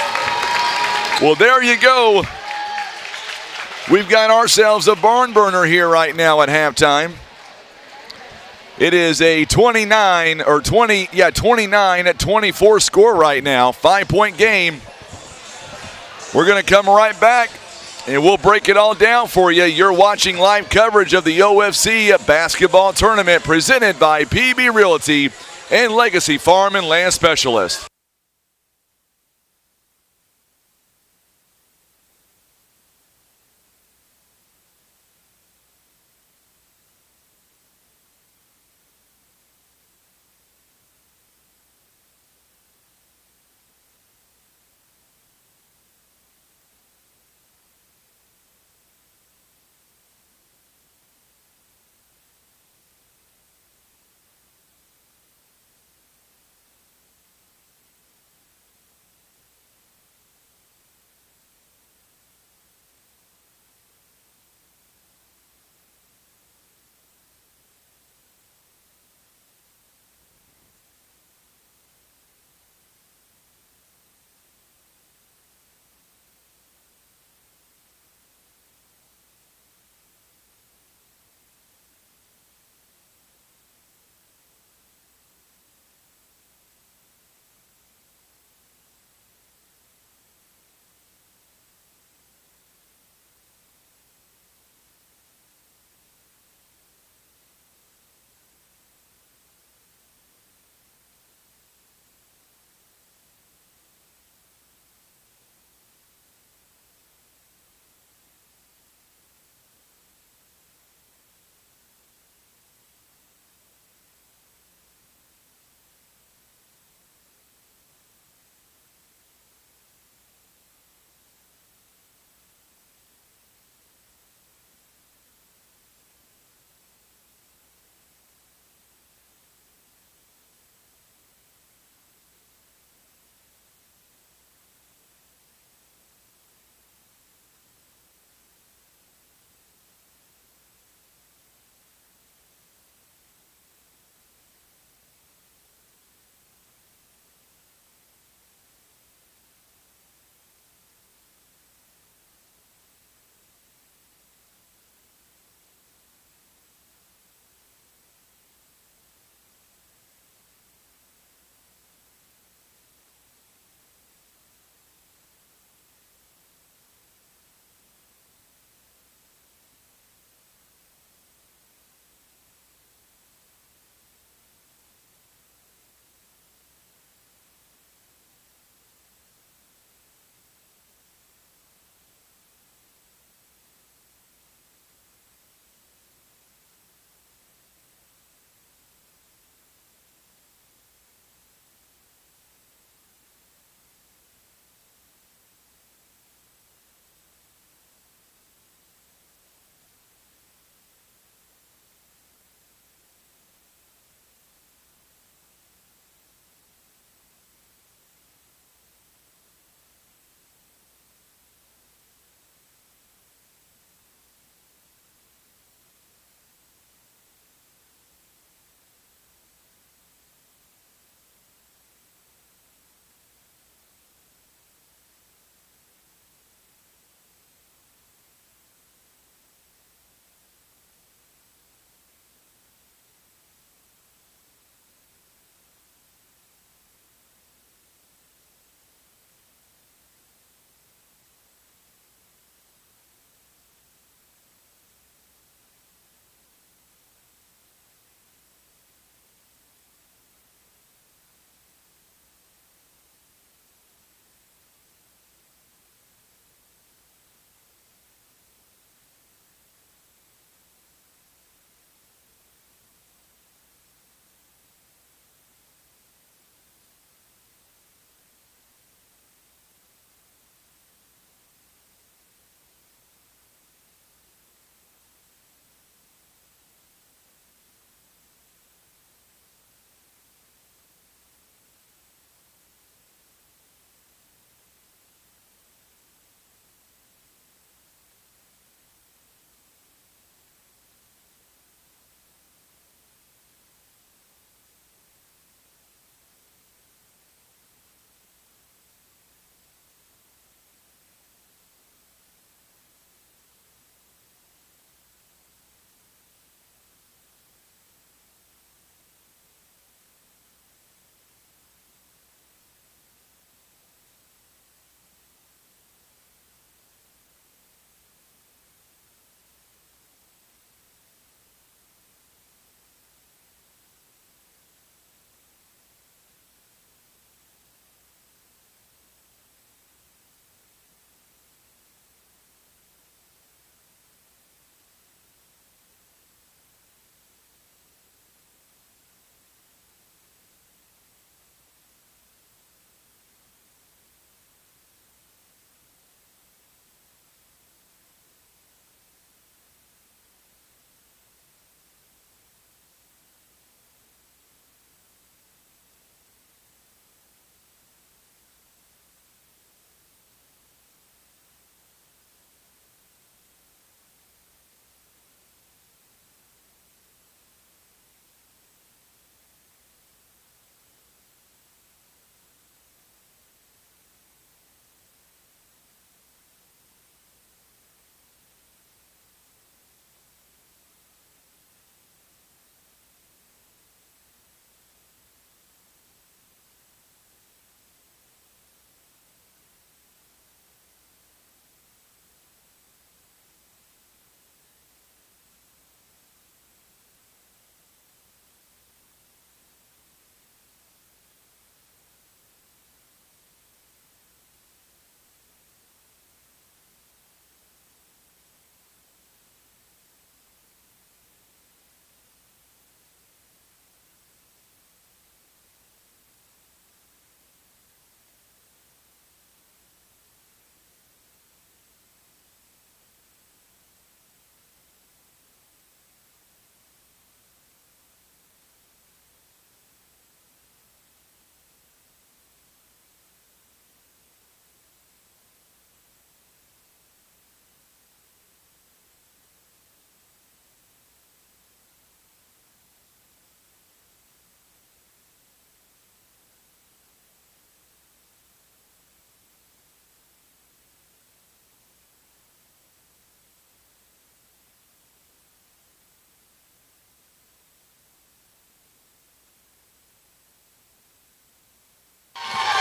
Well, there you go. We've got ourselves a barn burner here right now at halftime. It is a 29-24 score right now. 5-point game. We're going to come right back, and we'll break it all down for you. You're watching live coverage of the OFC basketball tournament presented by PB Realty and Legacy Farm and Land Specialist.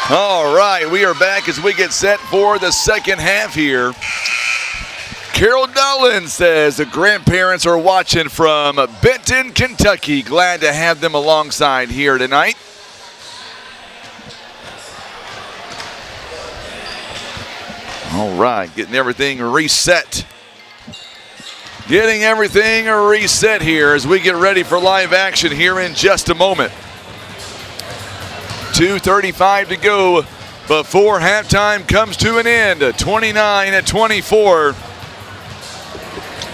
All right, we are back as we get set for the second half here. Carol Dolan says the grandparents are watching from Benton, Kentucky. Glad to have them alongside here tonight. All right, getting everything reset. Getting everything reset here as we get ready for live action here in just a moment. 2:35 to go before halftime comes to an end. 29-24.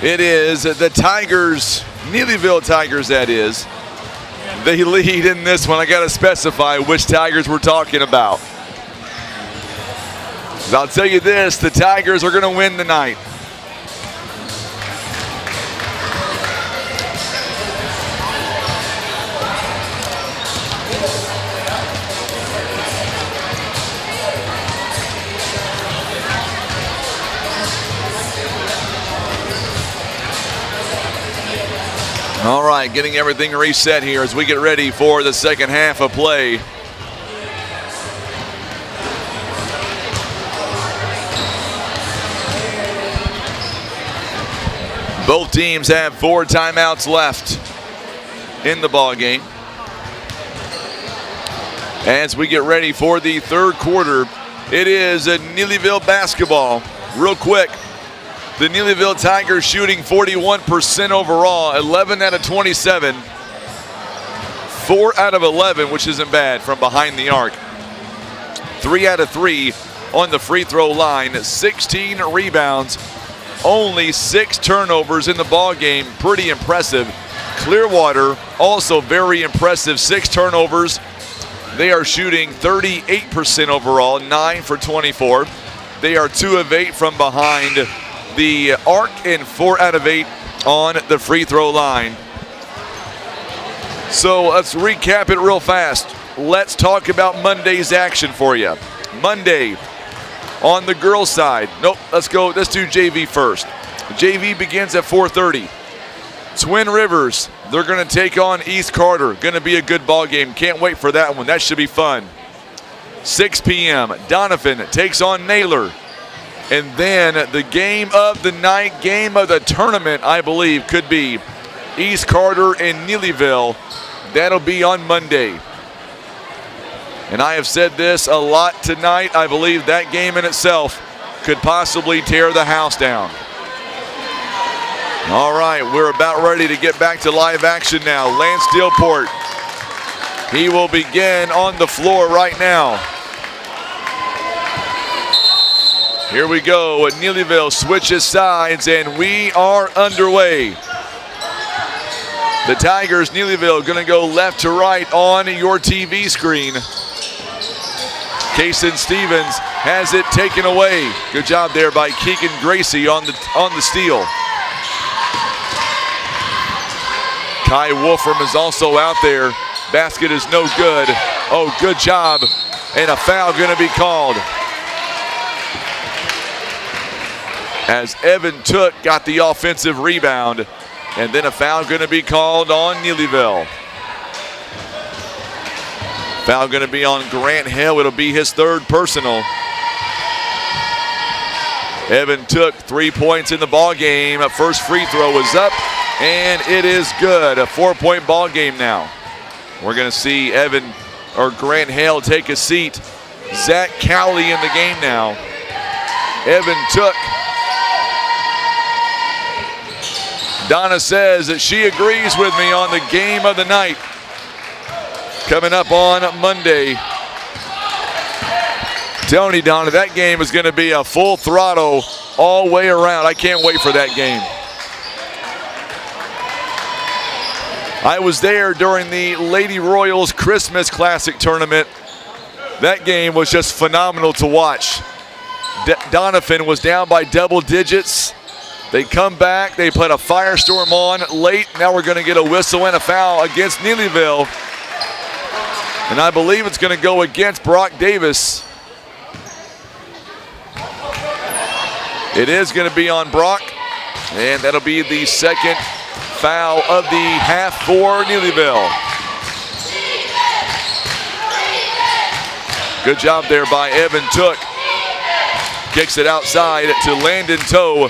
It is the Tigers, Neelyville Tigers that is. They lead in this one. I got to specify which Tigers we're talking about. I'll tell you this, the Tigers are going to win tonight. All right, getting everything reset here as we get ready for the second half of play. Both teams have 4 timeouts left in the ball game. As we get ready for the third quarter, it is a Neelyville basketball. Real quick, the Neelyville Tigers shooting 41% overall, 11 out of 27, 4 out of 11, which isn't bad from behind the arc. 3 out of 3 on the free throw line, 16 rebounds, only 6 turnovers in the ball game. Pretty impressive. Clearwater also very impressive, 6 turnovers. They are shooting 38% overall, 9 for 24. They are 2 of 8 from behind the arc and 4 out of 8 on the free throw line. So let's recap it real fast. Let's talk about Monday's action for you. Monday on the girls' side. Nope, let's do JV first. JV begins at 4:30. Twin Rivers, they're going to take on East Carter. Going to be a good ball game. Can't wait for that one. That should be fun. 6 p.m. Doniphan takes on Naylor. And then the game of the night, game of the tournament, I believe, could be East Carter and Neelyville. That'll be on Monday. And I have said this a lot tonight. I believe that game in itself could possibly tear the house down. All right, we're about ready to get back to live action now. Lance Steelport, he will begin on the floor right now. Here we go. Neelyville switches sides, and we are underway. The Tigers, Neelyville, going to go left to right on your TV screen. Kason Stevens has it taken away. Good job there by Keegan Gracie on the steal. Kai Wolfram is also out there. Basket is no good. Oh, good job. And a foul going to be called. As Evan Took got the offensive rebound. And then a foul going to be called on Neelyville. Foul going to be on Grant Hill. It'll be his third personal. Evan Took 3 points in the ball game. First free throw is up, and it is good. A 4-point ball game now. We're going to see Grant Hill take a seat. Zach Cowley in the game now. Evan Took. Donna says that she agrees with me on the game of the night. Coming up on Monday. Telling you, Donna, that game is going to be a full throttle all the way around. I can't wait for that game. I was there during the Lady Royals Christmas Classic tournament. That game was just phenomenal to watch. Doniphan was down by double digits. They come back, they put a firestorm on late. Now we're going to get a whistle and a foul against Neelyville. And I believe it's going to go against Brock Davis. It is going to be on Brock. And that'll be the second foul of the half for Neelyville. Good job there by Evan Took. Kicks it outside to Landon Toe.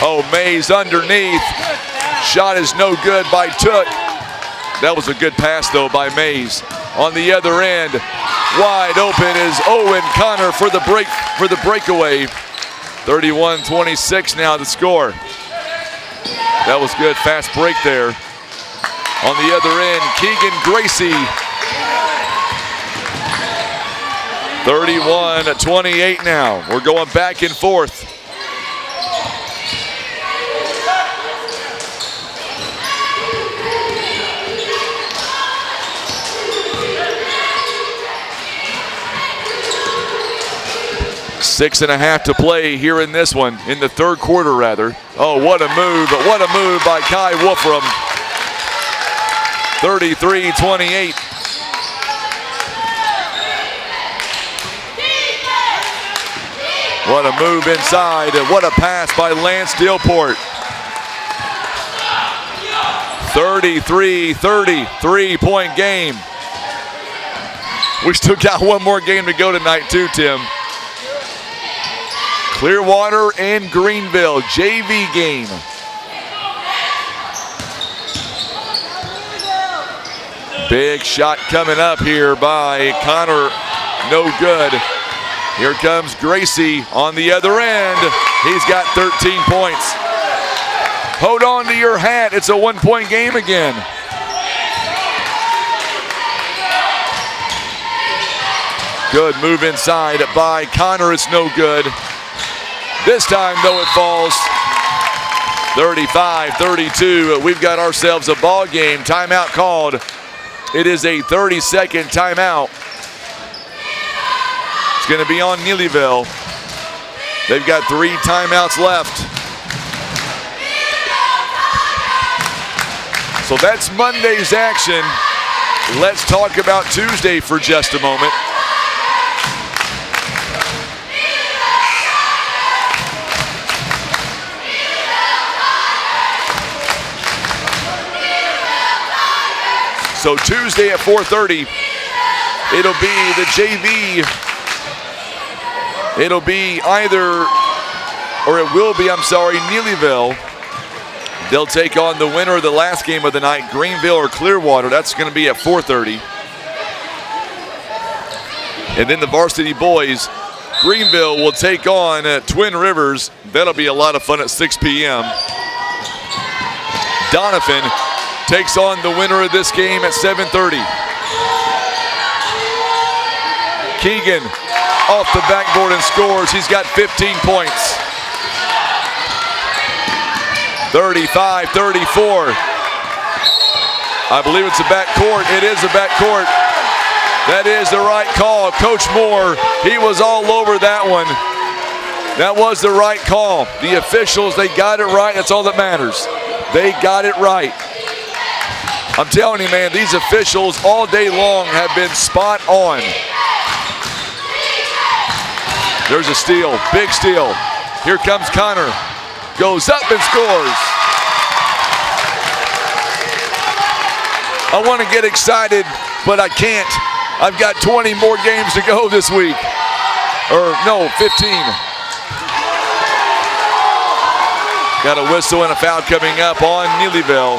Oh, Mays underneath. Shot is no good by Took. That was a good pass, though, by Mays. On the other end, wide open is Owen Connor for the breakaway. 31-26 now the score. That was good, fast break there. On the other end, Keegan Gracie. 31-28 now. We're going back and forth. Six and a half to play here in this one, in the third quarter rather. Oh, what a move by Kai Wolfram. 33-28. What a move inside, and what a pass by Lance Dillport. 33-30, 3-point game. We still got one more game to go tonight too, Tim. Clearwater and Greenville, JV game. Big shot coming up here by Connor, no good. Here comes Gracie on the other end. He's got 13 points. Hold on to your hat, it's a 1-point game again. Good move inside by Connor, it's no good. This time, though, it falls. 35-32. We've got ourselves a ball game. Timeout called. It is a 30-second timeout. It's going to be on Neelyville. They've got 3 timeouts left. So that's Monday's action. Let's talk about Tuesday for just a moment. So Tuesday at 4:30, it'll be the JV. It'll be either, or it will be, I'm sorry, Neelyville. They'll take on the winner of the last game of the night, Greenville or Clearwater. That's going to be at 4:30. And then the varsity boys, Greenville will take on Twin Rivers. That'll be a lot of fun at 6 p.m. Doniphan takes on the winner of this game at 7:30. Keegan off the backboard and scores. He's got 15 points. 35-34. I believe it's a backcourt. It is a backcourt. That is the right call. Coach Moore, he was all over that one. That was the right call. The officials, they got it right. That's all that matters. They got it right. I'm telling you, man, these officials all day long have been spot on. There's a steal, big steal. Here comes Connor. Goes up and scores. I want to get excited, but I can't. I've got 20 more games to go this week. Or no, 15. Got a whistle and a foul coming up on Neelyville.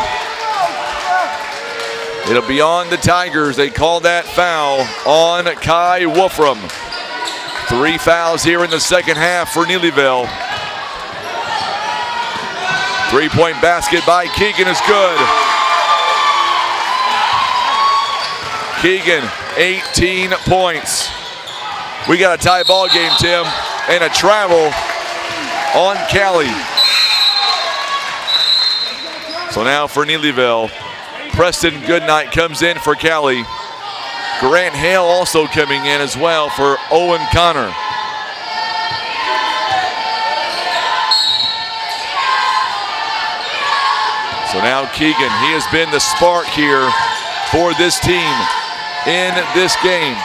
It'll be on the Tigers. They call that foul on Kai Wolfram. 3 fouls here in the second half for Neelyville. 3-point basket by Keegan is good. Keegan, 18 points. We got a tie ball game, Tim, and a travel on Cali. So now for Neelyville, Preston Goodnight comes in for Cali. Grant Hale also coming in as well for Owen Connor. So now Keegan, he has been the spark here for this team in this game.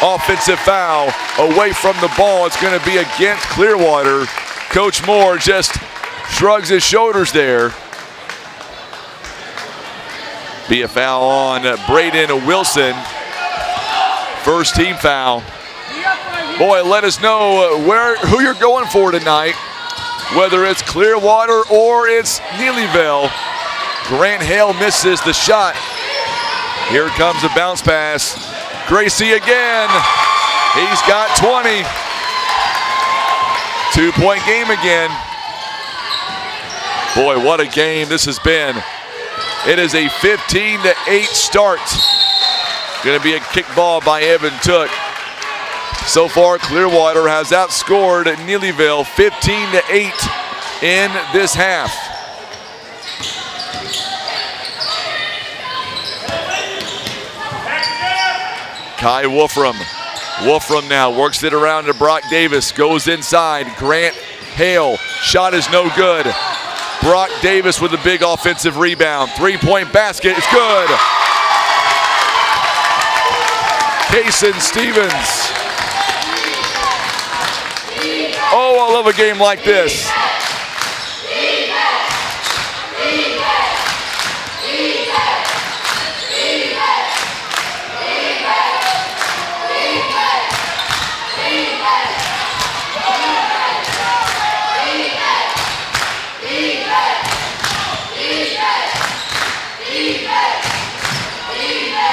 Offensive foul away from the ball. It's going to be against Clearwater. Coach Moore just shrugs his shoulders there. Be a foul on Braden Wilson. First team foul. Boy, let us know who you're going for tonight, whether it's Clearwater or it's Neelyville. Grant Hale misses the shot. Here comes a bounce pass. Gracie again. He's got 20. 2-point game again. Boy, what a game this has been. It is a 15-8 start. Going to be a kick ball by Evan Took. So far, Clearwater has outscored Neelyville 15-8 in this half. Kai Wolfram. Wolfram now works it around to Brock Davis. Goes inside. Grant Hale. Shot is no good. Brock Davis with a big offensive rebound. 3-point basket. It's good. Kaysen Stevens. Oh, I love a game like this.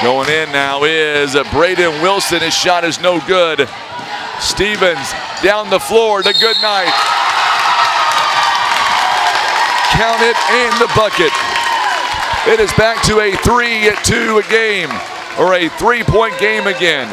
Going in now is Braden Wilson. His shot is no good. Stevens down the floor to Goodnight. Count it and the bucket. It is back to a 3-2 game, or a 3-point game again.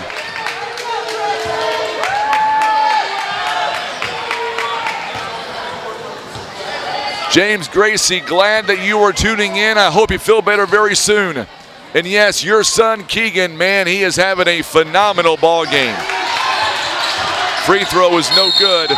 James Gracie, glad that you are tuning in. I hope you feel better very soon. And yes, your son Keegan, man, he is having a phenomenal ball game. Free throw is no good.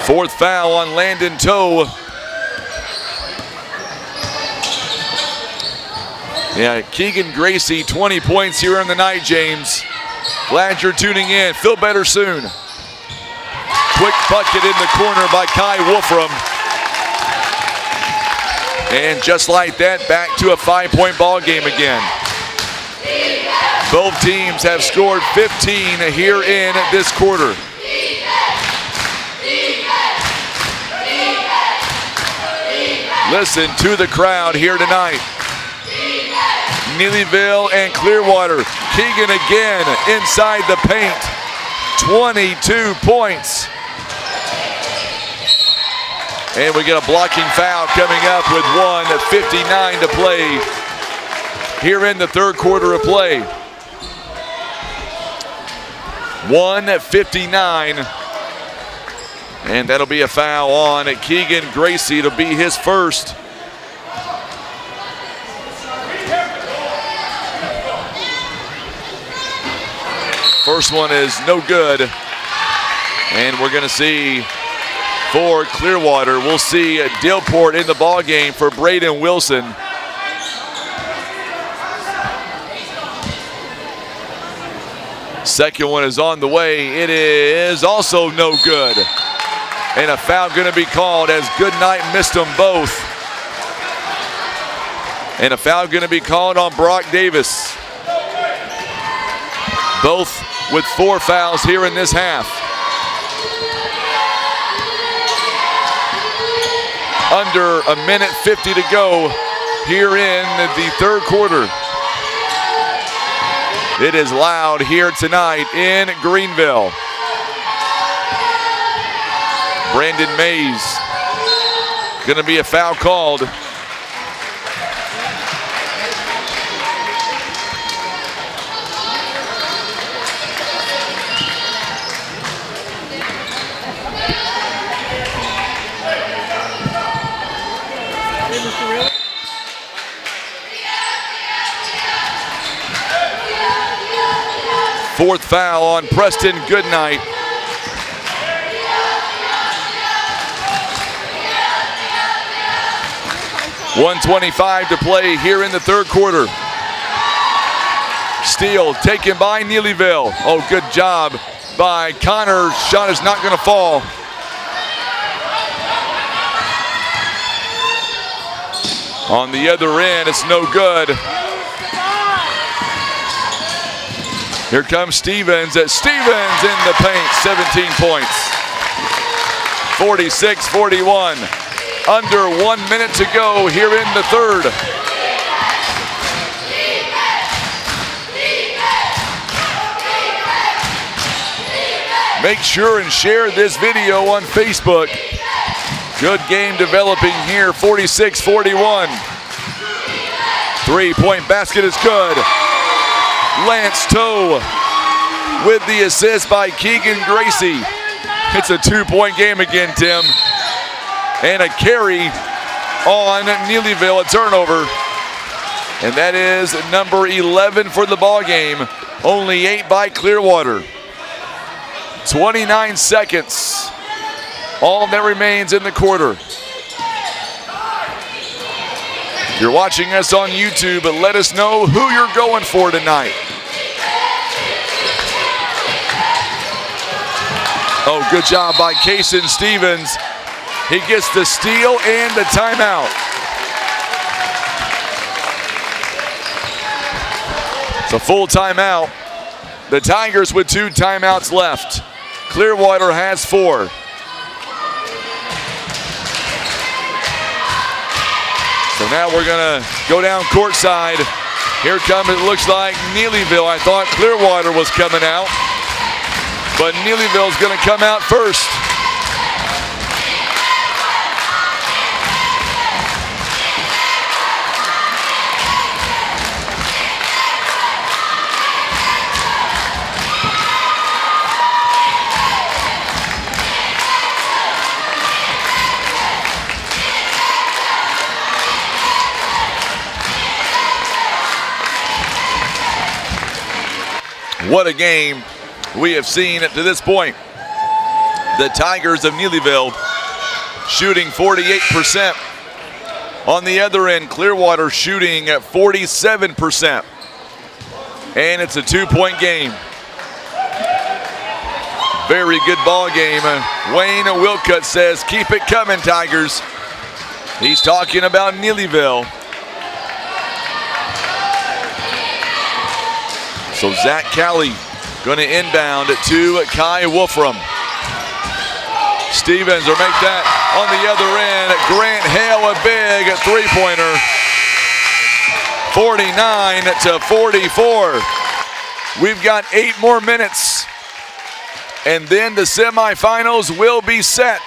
Fourth foul on Landon Toe. Yeah, Keegan Gracie, 20 points here in the night, James. Glad you're tuning in. Feel better soon. Quick bucket in the corner by Kai Wolfram. And just like that, back to a 5-point ball game again. Both teams have scored 15 here in this quarter. Listen to the crowd here tonight. Neelyville and Clearwater. Keegan again inside the paint. 22 points. And we get a blocking foul coming up with 1:59 to play here in the third quarter of play. 1:59. And that'll be a foul on Keegan Gracie. It'll be his first. First one is no good. And we're going to see for Clearwater, we'll see Dilport in the ball game for Braden Wilson. Second one is on the way. It is also no good. And a foul going to be called as Goodnight missed them both. And a foul going to be called on Brock Davis. Both with 4 fouls here in this half. Under a minute 50 to go here in the third quarter. It is loud here tonight in Greenville. Brandon Mays. Going to be a foul called. Fourth foul on Preston Goodnight. .125 to play here in the third quarter. Steal taken by Neelyville. Oh, good job by Connor. Shot is not going to fall. On the other end, it's no good. Here comes Stevens. Stevens in the paint, 17 points. 46-41. Under 1 minute to go here in the third. Make sure and share this video on Facebook. Good game developing here, 46-41. Three-point basket is good. Lance Toe with the assist by Keegan Gracie. It's a 2-point game again, Tim. And a carry on Neelyville, a turnover. And that is number 11 for the ball game. Only 8 by Clearwater. 29 seconds. All that remains in the quarter. If you're watching us on YouTube, let us know who you're going for tonight. Oh, good job by Kason Stevens. He gets the steal and the timeout. It's a full timeout. The Tigers with 2 timeouts left. Clearwater has 4. So now we're gonna go down courtside. Here comes, it looks like Neelyville. I thought Clearwater was coming out, but Neelyville's gonna come out first. What a game we have seen to this point. The Tigers of Neelyville shooting 48%. On the other end, Clearwater shooting at 47%. And it's a 2-point game. Very good ball game. Wayne Wilcutt says, keep it coming, Tigers. He's talking about Neelyville. So Zach Calley going to inbound to Kai Wolfram. Stevens will make that on the other end. Grant Hale, a big 3-pointer. 49-44. We've got 8 more minutes. And then the semifinals will be set.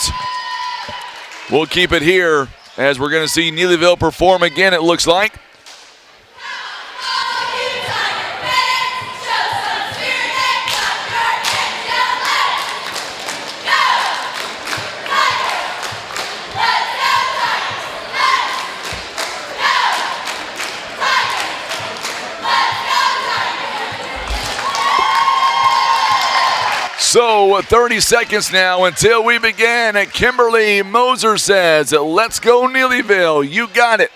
We'll keep it here as we're going to see Neelyville perform again, it looks like. So 30 seconds now until we begin. Kimberly Moser says, let's go Neelyville, you got it.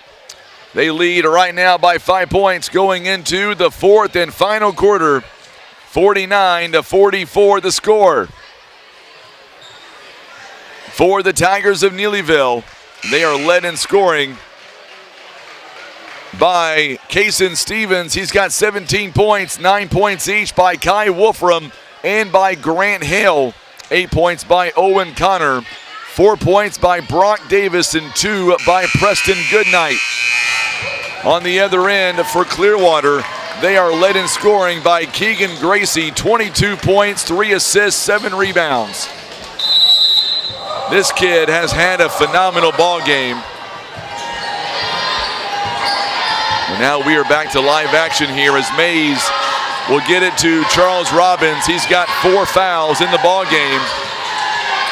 They lead right now by 5 points going into the 4th and final quarter. 49-44 the score. For the Tigers of Neelyville, they are led in scoring by Kason Stevens. He's got 17 points, 9 points each by Kai Wolfram and by Grant Hale. 8 points by Owen Connor, 4 points by Brock Davis, and 2 by Preston Goodnight. On the other end for Clearwater, they are led in scoring by Keegan Gracie, 22 points, 3 assists, 7 rebounds. This kid has had a phenomenal ball game. And now we are back to live action here as Mays will get it to Charles Robbins. He's got 4 fouls in the ball game.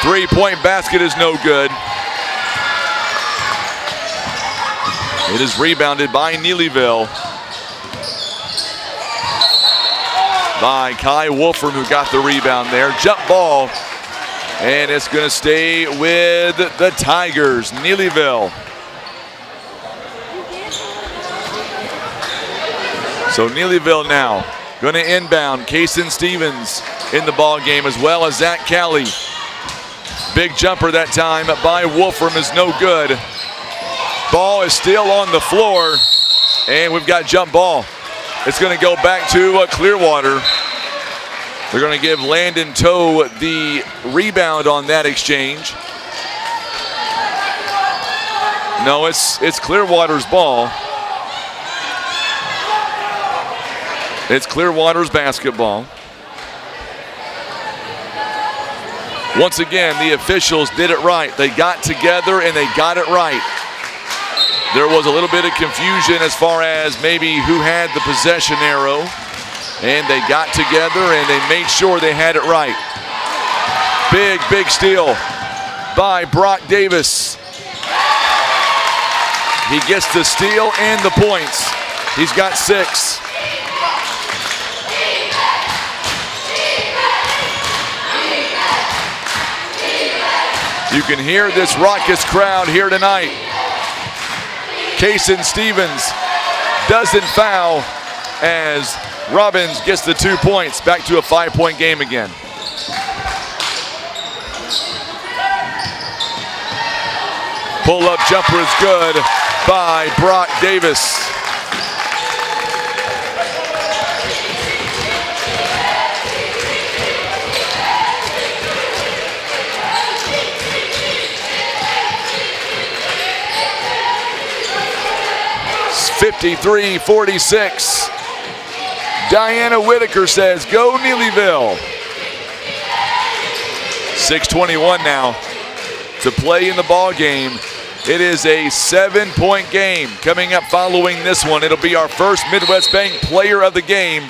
3-point basket is no good. It is rebounded by Neelyville. By Kai Wolfram, who got the rebound there. Jump ball. And it's going to stay with the Tigers. Neelyville. So Neelyville now Going to inbound. Kason Stevens in the ball game, as well as Zach Callie. Big jumper that time by Wolfram is no good. Ball is still on the floor, and we've got jump ball. It's going to go back to Clearwater. They're going to give Landon Toe the rebound on that exchange. No, it's Clearwater's ball. It's Clearwater's basketball. Once again, the officials did it right. They got together and they got it right. There was a little bit of confusion as far as maybe who had the possession arrow, and they got together and they made sure they had it right. Big steal by Brock Davis. He gets the steal and the points. He's got 6. You can hear this raucous crowd here tonight. Kason Stevens doesn't foul as Robbins gets the 2 points. Back to a 5-point game again. Pull-up jumper is good by Brock Davis. It's 53-46. Diana Whitaker says, go Neelyville. 6:21 now to play in the ball game. It is a 7-point game. Coming up following this one, it'll be our first Midwest Bank player of the game.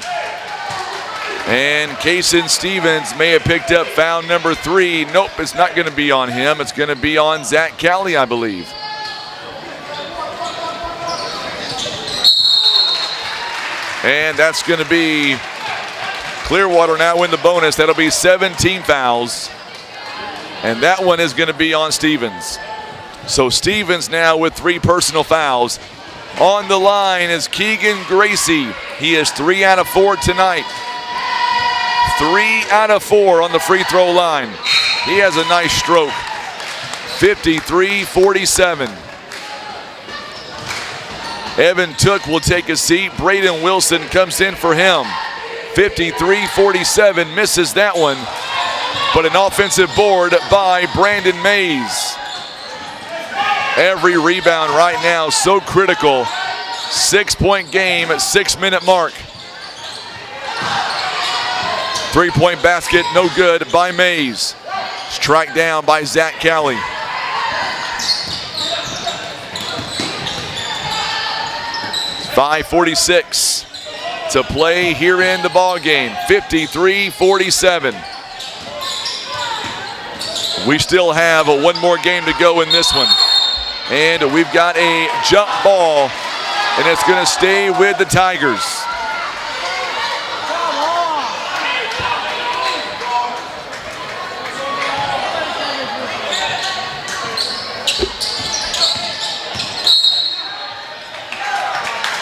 And Kason Stevens may have picked up foul number 3. Nope, it's not going to be on him. It's going to be on Zach Callie, I believe. And that's going to be Clearwater now in the bonus. That'll be 17 fouls. And that one is going to be on Stevens. So Stevens now with 3 personal fouls. On the line is Keegan Gracie. He is 3 out of 4 tonight. 3 out of 4 on the free throw line. He has a nice stroke. 53-47. Evan Took will take a seat. Braden Wilson comes in for him. 53-47, misses that one. But an offensive board by Brandon Mays. Every rebound right now so critical. 6-point game at 6-minute mark. 3-point basket, no good by Mays. Strike down by Zach Callie. .546 to play here in the ball game. 53-47. We still have one more game to go in this one. And we've got a jump ball, and it's going to stay with the Tigers.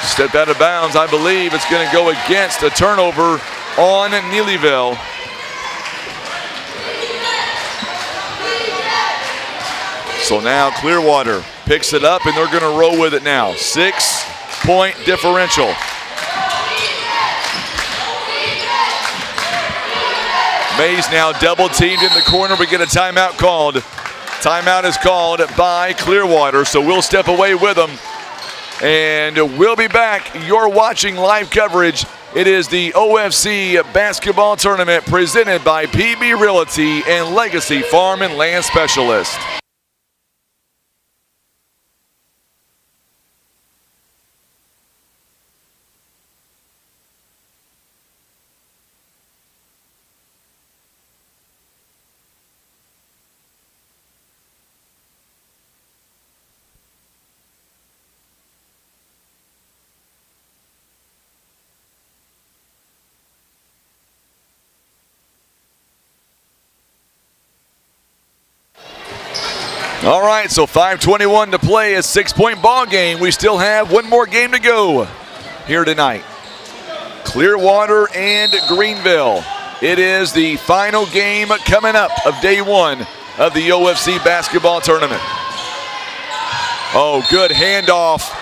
Stepped out of bounds, I believe. It's going to go against a turnover on Neelyville. So now Clearwater picks it up, and they're going to roll with it now. 6-point differential. Mays now double teamed in the corner. We get a timeout called. Timeout is called by Clearwater, so we'll step away with them. And we'll be back. You're watching live coverage. It is the OFC basketball tournament presented by PB Realty and Legacy Farm and Land Specialist. All right, so 5:21 to play, a 6-point ball game. We still have one more game to go here tonight. Clearwater and Greenville. It is the final game coming up of day one of the OFC basketball tournament. Oh, good handoff.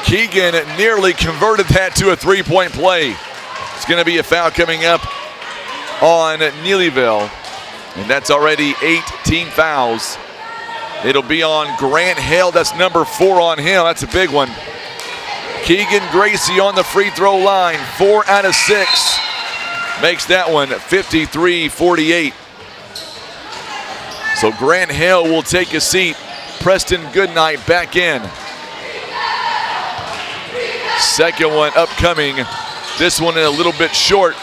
Keegan nearly converted that to a three-point play. It's going to be a foul coming up on Neelyville, and that's already 18 fouls. It'll be on Grant Hale. That's number 4 on him. That's a big one. Keegan Gracie on the free throw line, 4 out of 6. Makes that one 53-48. So Grant Hale will take a seat. Preston Goodnight back in. Second one upcoming. This one a little bit short.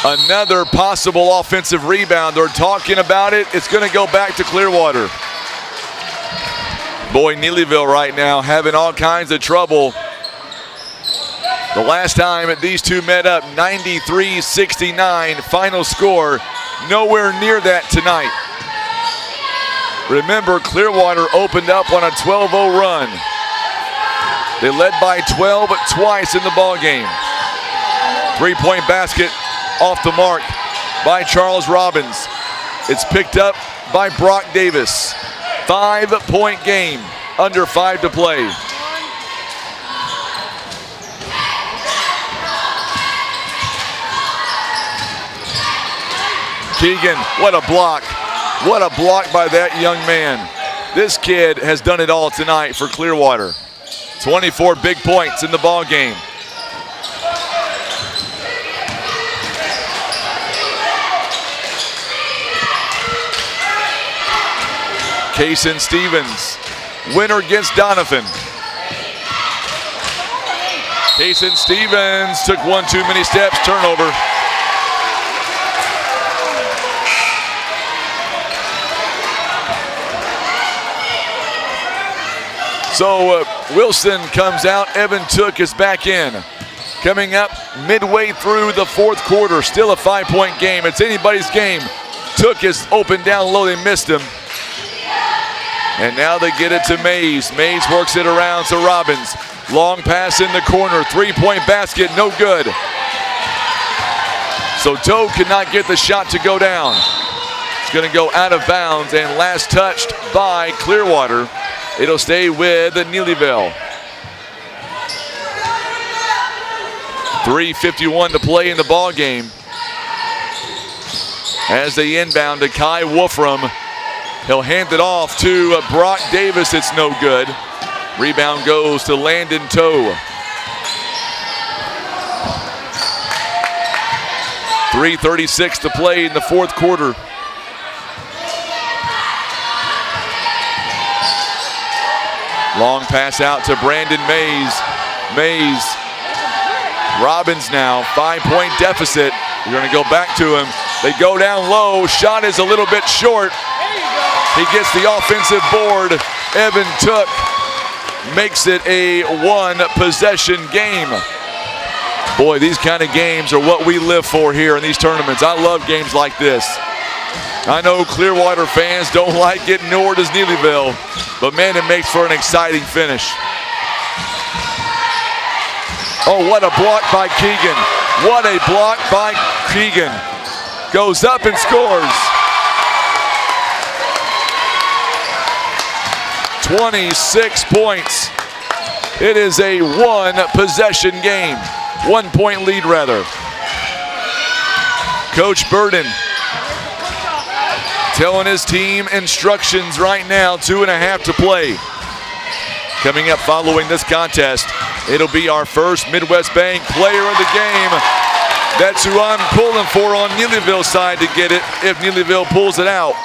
Another possible offensive rebound. They're talking about it. It's going to go back to Clearwater. Boy, Neelyville right now having all kinds of trouble. The last time these two met up, 93-69 final score. Nowhere near that tonight. Remember, Clearwater opened up on a 12-0 run. They led by 12 twice in the ball game. Three-point basket off the mark by Charles Robbins. It's picked up by Brock Davis. 5-point game, under 5 to play. Keegan, what a block. What a block by that young man. This kid has done it all tonight for Clearwater. 24 big points in the ball game. Kaysen Stevens, winner against Doniphan. Kaysen Stevens took one too many steps, turnover. So Wilson comes out, Evan Took is back in. Coming up midway through the fourth quarter, still a 5-point game. It's anybody's game. Took is open down low, they missed him. And now they get it to Mays. Mays works it around to Robbins. Long pass in the corner, 3-point basket, no good. So Toe could not get the shot to go down. It's gonna go out of bounds and last touched by Clearwater. It'll stay with Neelyville. 3:51 to play in the ball game. As they inbound to Kai Wolfram. He'll hand it off to Brock Davis. It's no good. Rebound goes to Landon Toe. 3:36 to play in the fourth quarter. Long pass out to Brandon Mays. Mays. Robbins now, 5-point deficit. You're going to go back to him. They go down low. Shot is a little bit short. He gets the offensive board. Evan Took makes it a one-possession game. Boy, these kind of games are what we live for here in these tournaments. I love games like this. I know Clearwater fans don't like it, nor does Neelyville, but man, it makes for an exciting finish. Oh, what a block by Keegan. What a block by Keegan. Goes up and scores. 26 points. It is a one-possession game. 1-point lead, rather. Coach Burden telling his team instructions right now, 2.5 to play. Coming up following this contest, it'll be our first Midwest Bank player of the game. That's who I'm pulling for on Neelyville's side to get it if Neelyville pulls it out.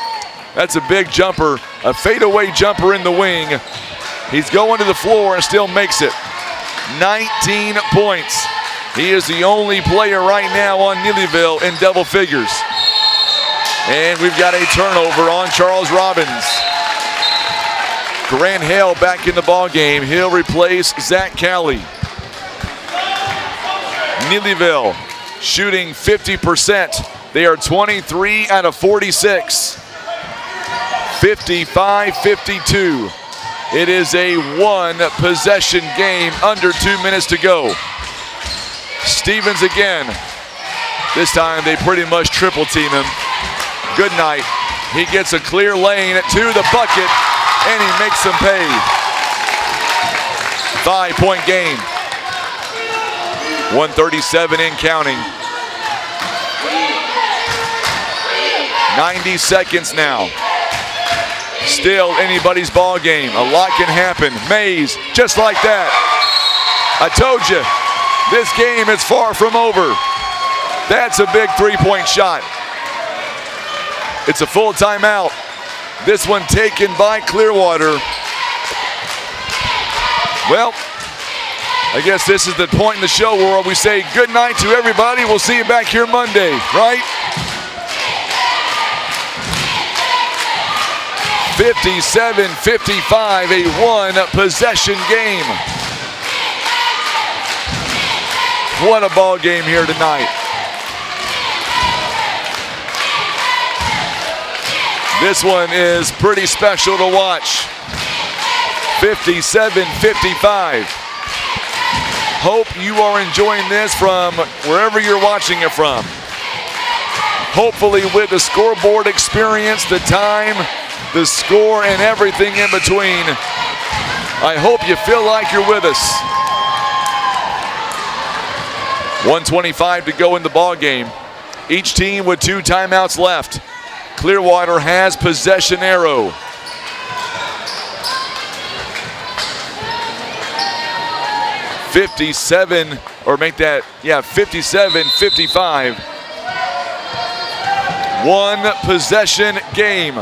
That's a big jumper, a fadeaway jumper in the wing. He's going to the floor and still makes it. 19 points. He is the only player right now on Neelyville in double figures. And we've got a turnover on Charles Robbins. Grant Hale back in the ball game. He'll replace Zach Calley. Neelyville shooting 50%. They are 23 out of 46. 55-52. It is a one-possession game, under 2 minutes to go. Stevens again. This time they pretty much triple team him. Good night. He gets a clear lane to the bucket, and he makes them pay. 5-point game. 1:37 in counting. 90 seconds now. Still anybody's ball game. A lot can happen. Mays, just like that. I told you, this game is far from over. That's a big three-point shot. It's a full timeout. This one taken by Clearwater. Well, I guess this is the point in the show where we say good night to everybody. We'll see you back here Monday, right? 57-55, a one-possession game. What a ball game here tonight. This one is pretty special to watch. 57-55. Hope you are enjoying this from wherever you're watching it from. Hopefully with the scoreboard experience, the time, the score, and everything in between. I hope you feel like you're with us. 1:25 to go in the ball game. Each team with 2 timeouts left. Clearwater has possession arrow. .57, or make that, 57-55. One possession game.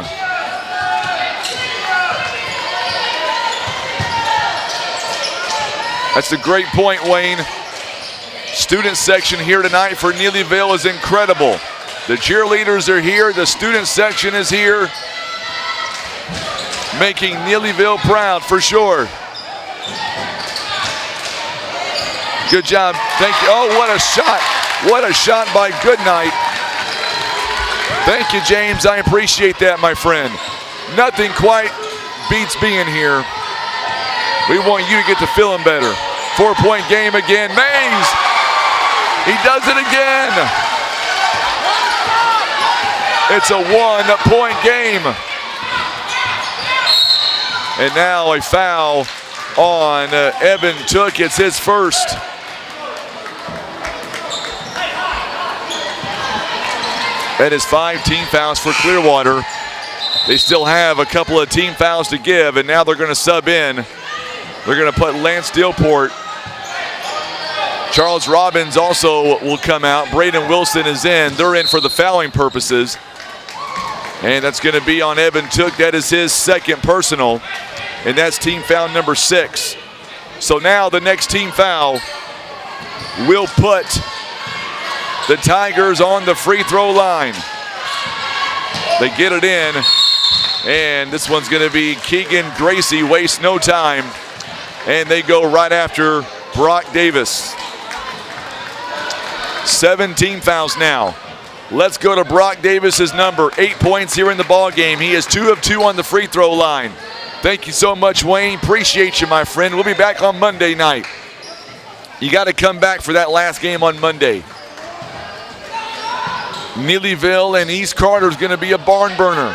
That's a great point, Wayne. Student section here tonight for Neelyville is incredible. The cheerleaders are here, the student section is here, making Neelyville proud for sure. Good job, thank you. Oh, what a shot. What a shot by Goodnight. Thank you, James, I appreciate that, my friend. Nothing quite beats being here. We want you to get to feeling better. 4-point game again, Mays. He does it again. It's a 1-point game. And now a foul on Evan Took. It's his first. That is 5 team fouls for Clearwater. They still have a couple of team fouls to give, and now they're going to sub in. They're going to put Lance Steelport. Charles Robbins also will come out. Braden Wilson is in. They're in for the fouling purposes. And that's going to be on Evan Took. That is his second personal. And that's team foul number 6. So now the next team foul will put the Tigers on the free throw line. They get it in. And this one's going to be Keegan Gracie. Waste no time. And they go right after Brock Davis. 17 fouls now. Let's go to Brock Davis's number. 8 points here in the ball game. He is 2 of 2 on the free throw line. Thank you so much, Wayne. Appreciate you, my friend. We'll be back on Monday night. You got to come back for that last game on Monday. Neelyville and East Carter is going to be a barn burner.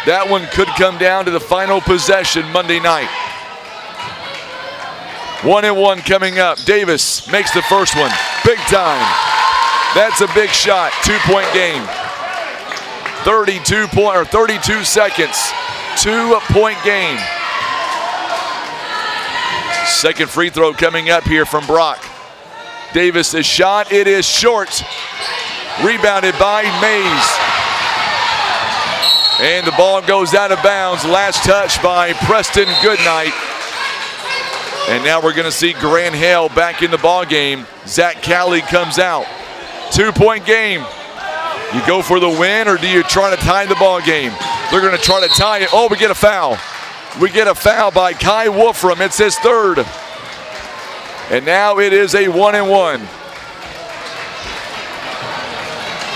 That one could come down to the final possession Monday night. 1-1 coming up. Davis makes the first one. Big time. That's a big shot. 2-point game. 32 seconds. 2-point game. Second free throw coming up here from Brock. Davis' shot. It is short. Rebounded by Mays. And the ball goes out of bounds. Last touch by Preston Goodnight. And now we're going to see Grant Hale back in the ball game. Zach Calley comes out. 2-point game. You go for the win, or do you try to tie the ball game? They're going to try to tie it. Oh, we get a foul. We get a foul by Kai Wolfram. It's his third. And now it is a 1-1.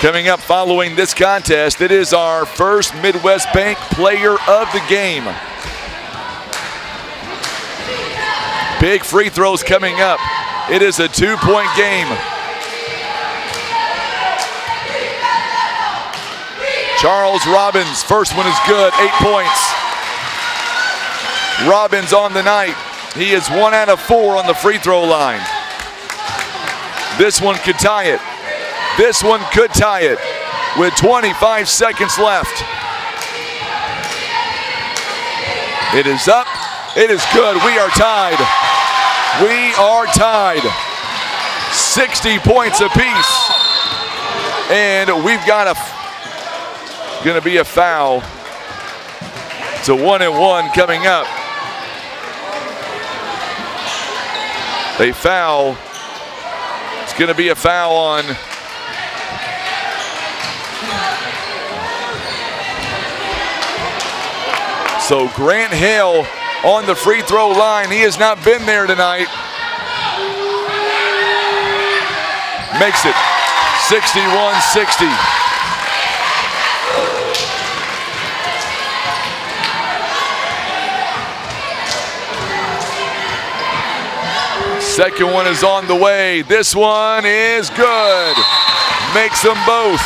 Coming up following this contest, it is our first Midwest Bank player of the game. Big free throws coming up. It is a 2-point game. Charles Robbins, first one is good, 8 points. Robbins on the night. He is 1 out of 4 on the free throw line. This one could tie it. This one could tie it with 25 seconds left. It is up. It is good. We are tied. We are tied. 60 points apiece. And we've got going to be a foul. It's a 1-and-1 coming up. They foul. It's going to be a foul on so Grant Hale on the free throw line. He has not been there tonight. Makes it 61-60. Second one is on the way. This one is good. Makes them both.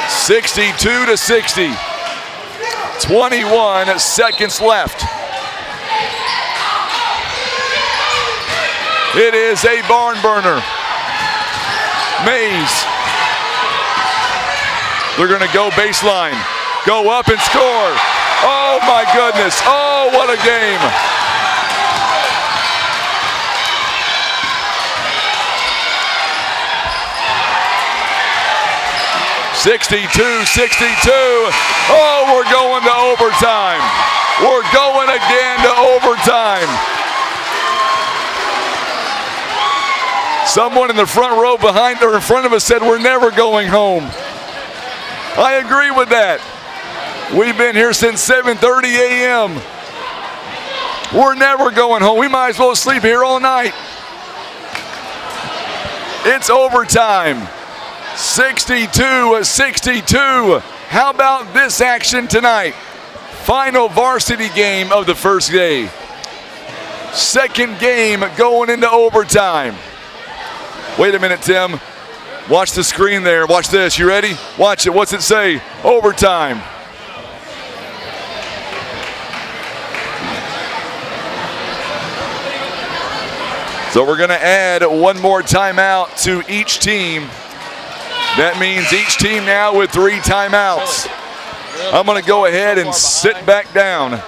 62-60. 21 seconds left. It is a barn burner. Mays. They're going to go baseline. Go up and score. Oh my goodness. Oh, what a game. 62-62. Oh, we're going to overtime. We're going again to overtime. Someone in the front row behind or in front of us said we're never going home. I agree with that. We've been here since 7:30 a.m. We're never going home. We might as well sleep here all night. It's overtime. 62-62. How about this action tonight? Final varsity game of the first day. Second game going into overtime. Wait a minute, Tim. Watch the screen there. Watch this. You ready? Watch it. What's it say? Overtime. So we're going to add one more timeout to each team. That means each team now with 3 timeouts. I'm going to go ahead and sit back down.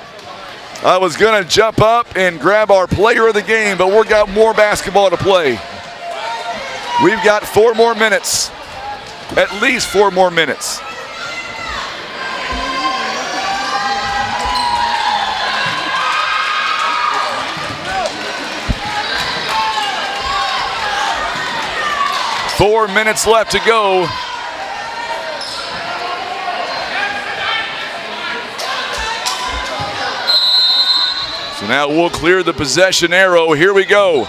I was going to jump up and grab our player of the game, but we've got more basketball to play. We've got 4 more minutes, at least 4 more minutes. Four minutes left to go. So now we'll clear the possession arrow. Here we go.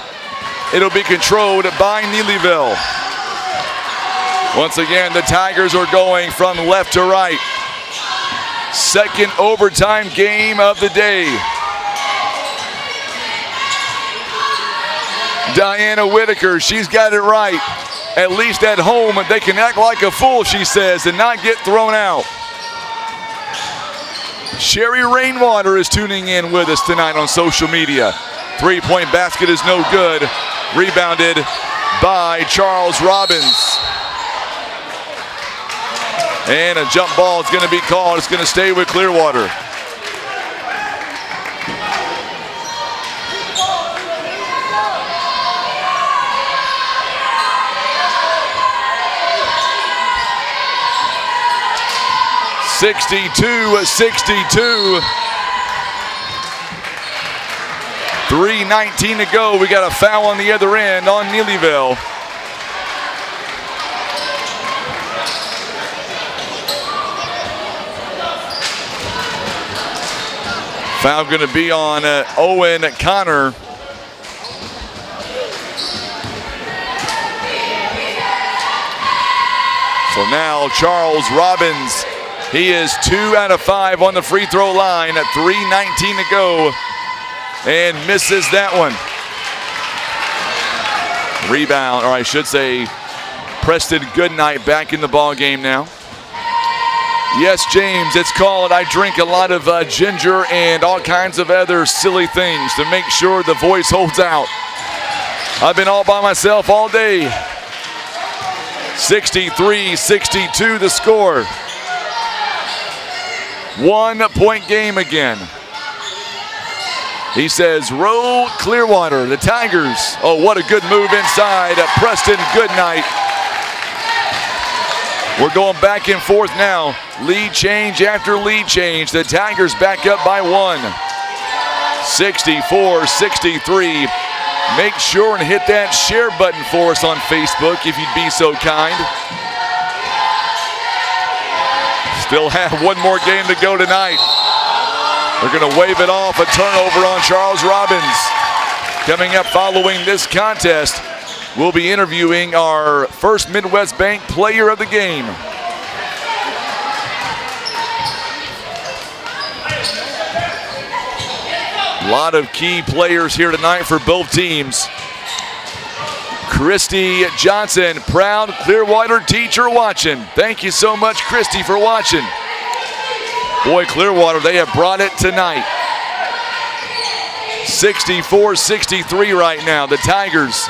It'll be controlled by Neelyville. Once again, the Tigers are going from left to right. Second overtime game of the day. Diana Whitaker, she's got it right. At least at home, they can act like a fool, she says, and not get thrown out. Sherry Rainwater is tuning in with us tonight on social media. 3-point basket is no good. Rebounded by Charles Robbins. And a jump ball is going to be called. It's going to stay with Clearwater. (62-62). 3:19 to go. We got a foul on the other end on Neelyville. Foul going to be on Owen Connor. So now Charles Robbins, he is 2 out of 5 on the free throw line at 3:19 to go. And misses that one. Rebound, or I should say Preston Goodnight back in the ball game now. Yes, James, it's called I drink a lot of ginger and all kinds of other silly things to make sure the voice holds out. I've been all by myself all day. 63-62 the score. 1 point game again. He says, roll Clearwater, the Tigers. Oh, what a good move inside. Preston Goodnight. We're going back and forth now. Lead change after lead change. The Tigers back up by 1. 64-63. Make sure and hit that share button for us on Facebook if you'd be so kind. Still have one more game to go tonight. They're going to wave it off, a turnover on Charles Robbins. Coming up following this contest, we'll be interviewing our First Midwest Bank Player of the Game. A lot of key players here tonight for both teams. Christy Johnson, proud Clearwater teacher watching. Thank you so much, Christy, for watching. Boy, Clearwater, they have brought it tonight. 64-63 right now. The Tigers.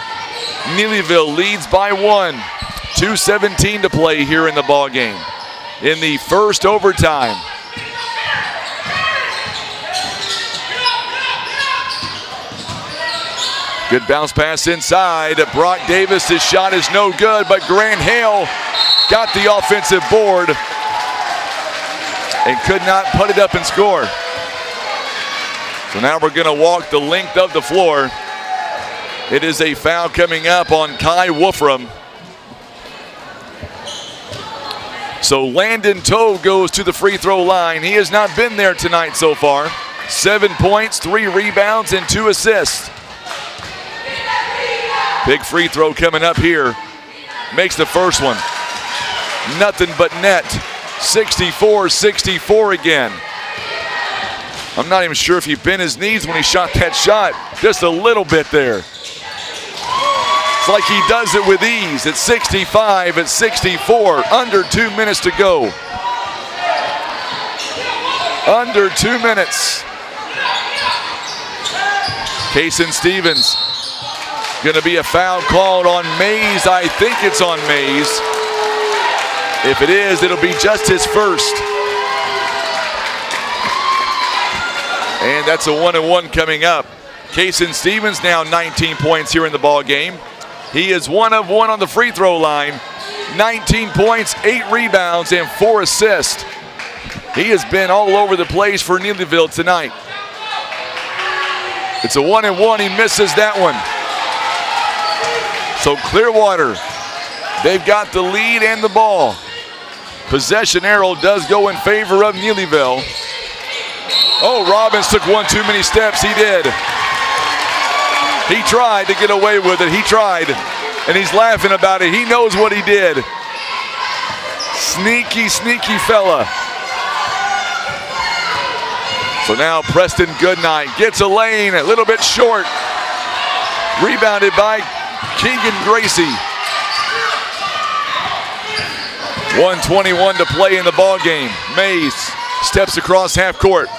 Neelyville leads by 1. 2:17 to play here in the ball game. In the first overtime. Good bounce pass inside. Brock Davis, his shot is no good, but Grant Hale got the offensive board and could not put it up and score. So now we're going to walk the length of the floor. It is a foul coming up on Kai Wolfram. So Landon Toe goes to the free throw line. He has not been there tonight so far. 7 points, 3 rebounds, and 2 assists. Big free throw coming up here. Makes the first one. Nothing but net. 64-64 again. I'm not even sure if he bent his knees when he shot that shot. Just a little bit there. It's like he does it with ease. It's 65 at 64. Under 2 minutes to go. Under 2 minutes. Kason Stevens. Going to be a foul called on Mays. I think it's on Mays. If it is, it'll be just his first. And that's a 1-and-1 coming up. Kason Stevens now 19 points here in the ball game. He is 1 of 1 on the free throw line. 19 points, 8 rebounds, and 4 assists. He has been all over the place for Neelyville tonight. It's a 1-and-1. He misses that one. So Clearwater, they've got the lead and the ball. Possession arrow does go in favor of Neelyville. Oh, Robbins took one too many steps. He did. He tried to get away with it. He tried, and he's laughing about it. He knows what he did. Sneaky, sneaky fella. So now Preston Goodnight gets a lane, a little bit short. Rebounded by Keegan Gracie. 1:21 to play in the ball game. Mays steps across half court.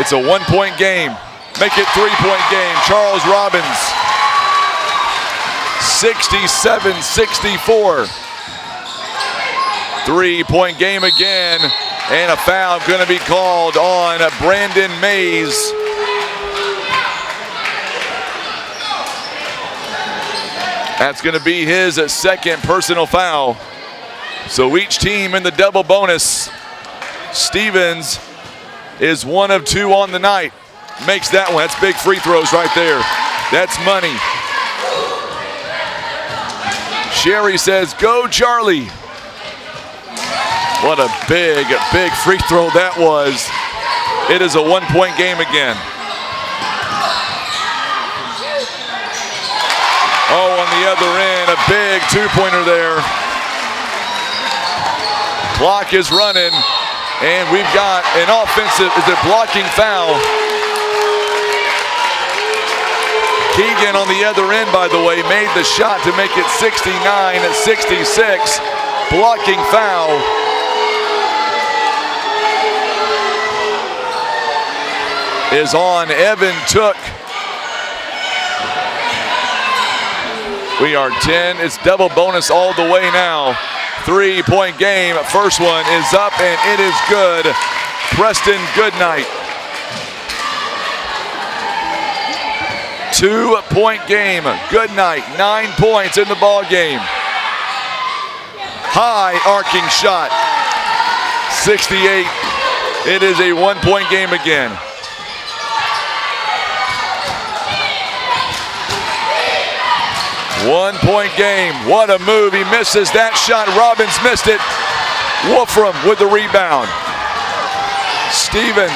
It's a 1-point game. Make it 3-point game. Charles Robbins. 67-64. 3-point game again. And a foul going to be called on Brandon Mays. That's going to be his second personal foul. So each team in the double bonus. Stevens is 1 of 2 on the night. Makes that one. That's big free throws right there. That's money. Sherry says, go Charlie. What a big, big free throw that was. It is a 1-point game again. Oh, on the other end, a big 2-pointer there. Clock is running, and we've got an offensive, is it blocking foul? Keegan on the other end, by the way, made the shot to make it 69-66. Blocking foul. Is on Evan Took. We are 10. It's double bonus all the way now. 3-point game. First one is up and it is good. Preston Goodnight. 2-point game. Goodnight, 9 points in the ball game. High arcing shot. 68. It is a 1-point game again. One-point game. What a move. He misses that shot. Robbins missed it. Wolfram with the rebound. Stevens.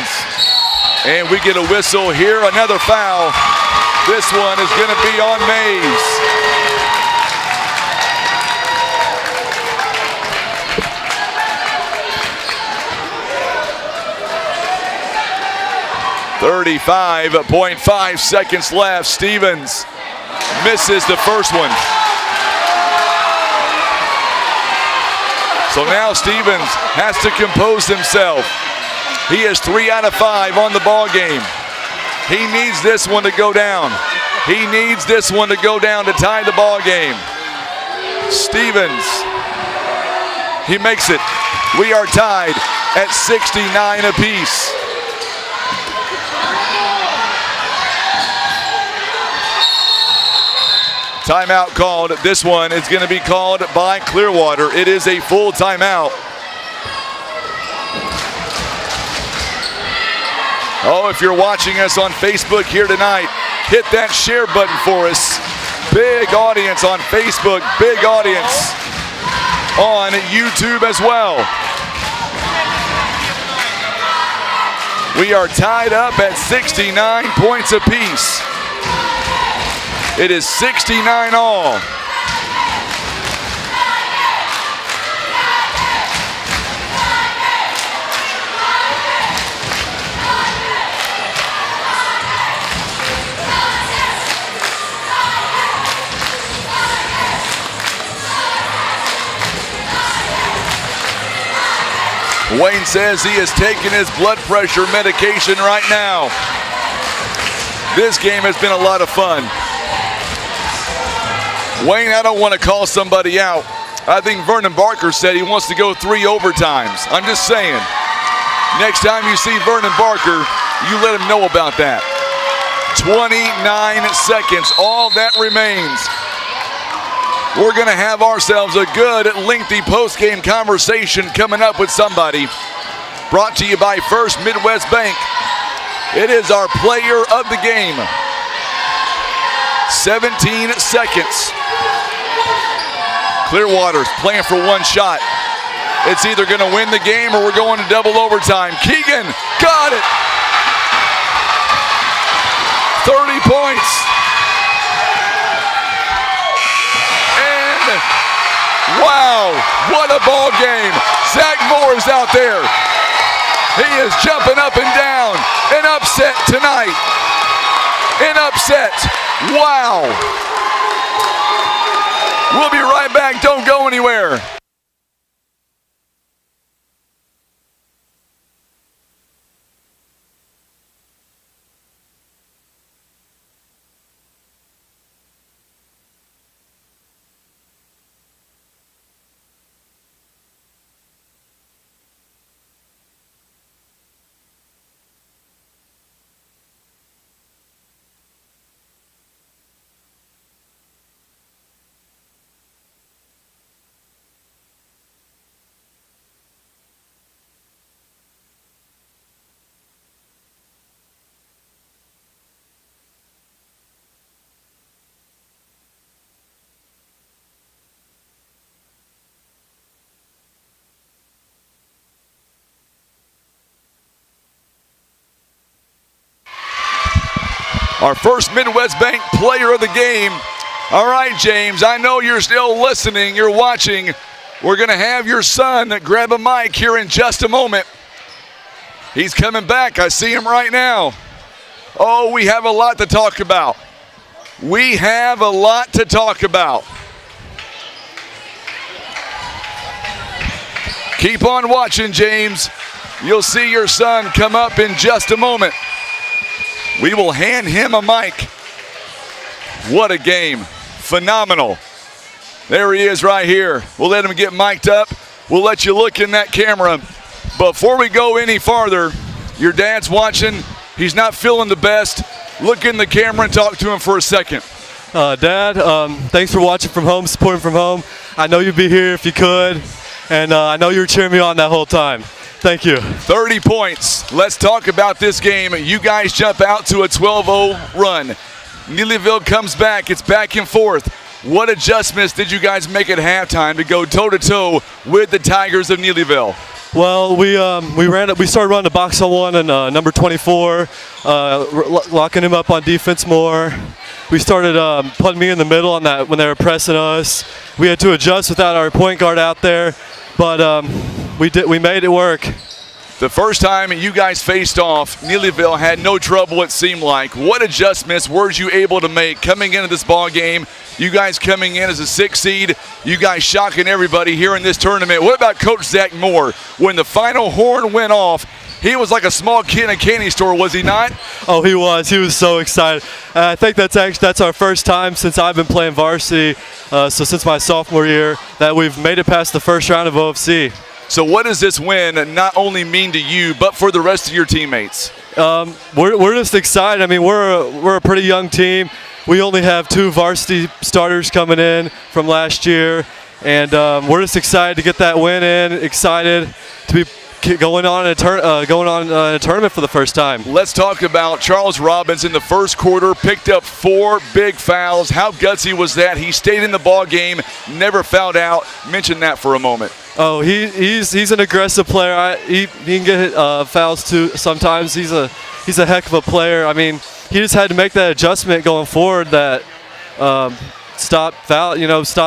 And we get a whistle here. Another foul. This one is going to be on Mays. .5 seconds left. Stevens misses the first one. So now Stevens has to compose himself. He is 3 out of 5 on the ball game. He needs this one to go down. He needs this one to go down to tie the ball game. Stevens, he makes it. We are tied at 69 apiece. Timeout called. This one is going to be called by Clearwater. It is a full timeout. Oh, if you're watching us on Facebook here tonight, hit that share button for us. Big audience on Facebook, big audience on YouTube as well. We are tied up at 69 points apiece. It is 69 all. Wayne says he is taking his blood pressure medication right now. This game has been a lot of fun. Wayne, I don't want to call somebody out. I think Vernon Barker said he wants to go 3 overtimes. I'm just saying. Next time you see Vernon Barker, you let him know about that. 29 seconds, all that remains. We're going to have ourselves a good, lengthy post-game conversation coming up with somebody. Brought to you by First Midwest Bank. It is our player of the game. 17 seconds. Clearwater's playing for one shot. It's either going to win the game or we're going to double overtime. Keegan got it. 30 points. And wow, what a ball game. Zach Moore is out there. He is jumping up and down. An upset tonight. An upset. Wow. We'll be right back. Don't go anywhere. Our first Midwest Bank player of the game. All right, James, I know you're still listening, you're watching. We're going to have your son grab a mic here in just a moment. He's coming back. I see him right now. Oh, we have a lot to talk about. We have a lot to talk about. Keep on watching, James. You'll see your son come up in just a moment. We will hand him a mic. What a game. Phenomenal. There he is right here. We'll let him get mic'd up. We'll let you look in that camera. Before we go any farther, your dad's watching. He's not feeling the best. Look in the camera and talk to him for a second. Dad, thanks for watching from home, supporting from home. I know you'd be here if you could, and I know you were cheering me on that whole time. Thank you. 30 points. Let's talk about this game. You guys jump out to a 12-0 run. Neelyville comes back. It's back and forth. What adjustments did you guys make at halftime to go toe-to-toe with the Tigers of Neelyville? Well, we started running the box on one and number 24, locking him up on defense more. We started putting me in the middle on that when they were pressing us. We had to adjust without our point guard out there, but we made it work. The first time you guys faced off, Neelyville had no trouble, it seemed like. What adjustments were you able to make coming into this ball game? You guys coming in as a 6 seed, you guys shocking everybody here in this tournament. What about Coach Zach Moore? When the final horn went off, he was like a small kid in a candy store, was he not? Oh, he was. He was so excited. I think that's our first time since I've been playing varsity, so since my sophomore year, that we've made it past the first round of OFC. So what does this win not only mean to you, but for the rest of your teammates? We're just excited. I mean, we're a pretty young team. We only have 2 varsity starters coming in from last year, and we're just excited to get that win in. Excited to be going on a tournament for the first time. Let's talk about Charles Robbins in the first quarter. Picked up 4 big fouls. How gutsy was that? He stayed in the ball game, never fouled out. Mention that for a moment. Oh, he's an aggressive player. He can get fouls too sometimes. He's a heck of a player. I mean, he just had to make that adjustment going forward that stop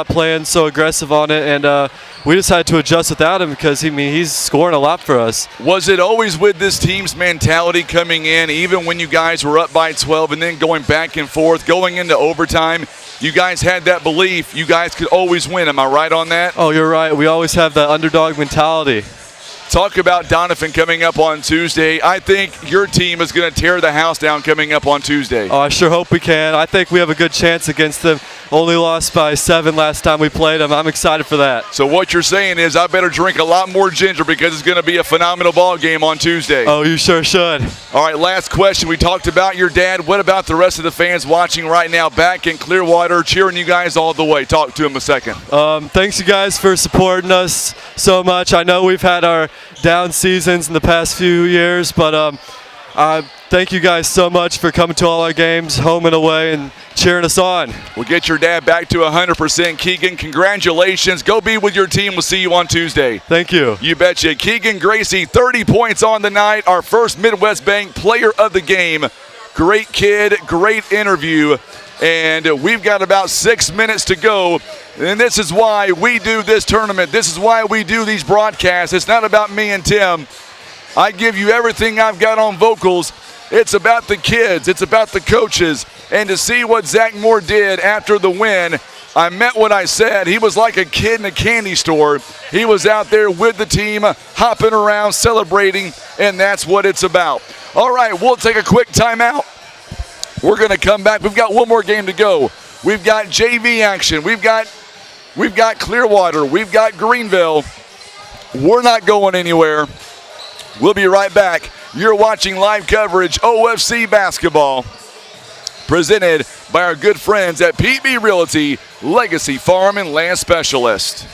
playing so aggressive on it, and we just had to adjust without him because he's scoring a lot for us. Was it always with this team's mentality coming in, even when you guys were up by 12 and then going back and forth, going into overtime? You guys had that belief you guys could always win. Am I right on that? Oh, you're right. We always have that underdog mentality. Talk about Doniphan coming up on Tuesday. I think your team is going to tear the house down coming up on Tuesday. Oh, I sure hope we can. I think we have a good chance against them. Only lost by 7 last time we played them. I'm excited for that. So what you're saying is I better drink a lot more ginger because it's going to be a phenomenal ball game on Tuesday. Oh, you sure should. All right, last question. We talked about your dad. What about the rest of the fans watching right now back in Clearwater, cheering you guys all the way? Talk to them a second. Thanks, you guys, for supporting us so much. I know we've had our down seasons in the past few years, but thank you guys so much for coming to all our games, home and away, and cheering us on. We'll get your dad back to 100%. Keegan, congratulations. Go be with your team. We'll see you on Tuesday. Thank you. You betcha. Keegan Gracie, 30 points on the night, our first Midwest Bank player of the game. Great kid, great interview. And we've got about 6 minutes to go. And this is why we do this tournament. This is why we do these broadcasts. It's not about me and Tim. I give you everything I've got on vocals. It's about the kids. It's about the coaches. And to see what Zach Moore did after the win, I meant what I said. He was like a kid in a candy store. He was out there with the team, hopping around, celebrating, and that's what it's about. All right, we'll take a quick timeout. We're going to come back. We've got one more game to go. We've got JV action. We've got Clearwater. We've got Greenville. We're not going anywhere. We'll be right back. You're watching live coverage OFC basketball, presented by our good friends at PB Realty, Legacy Farm and Land Specialist.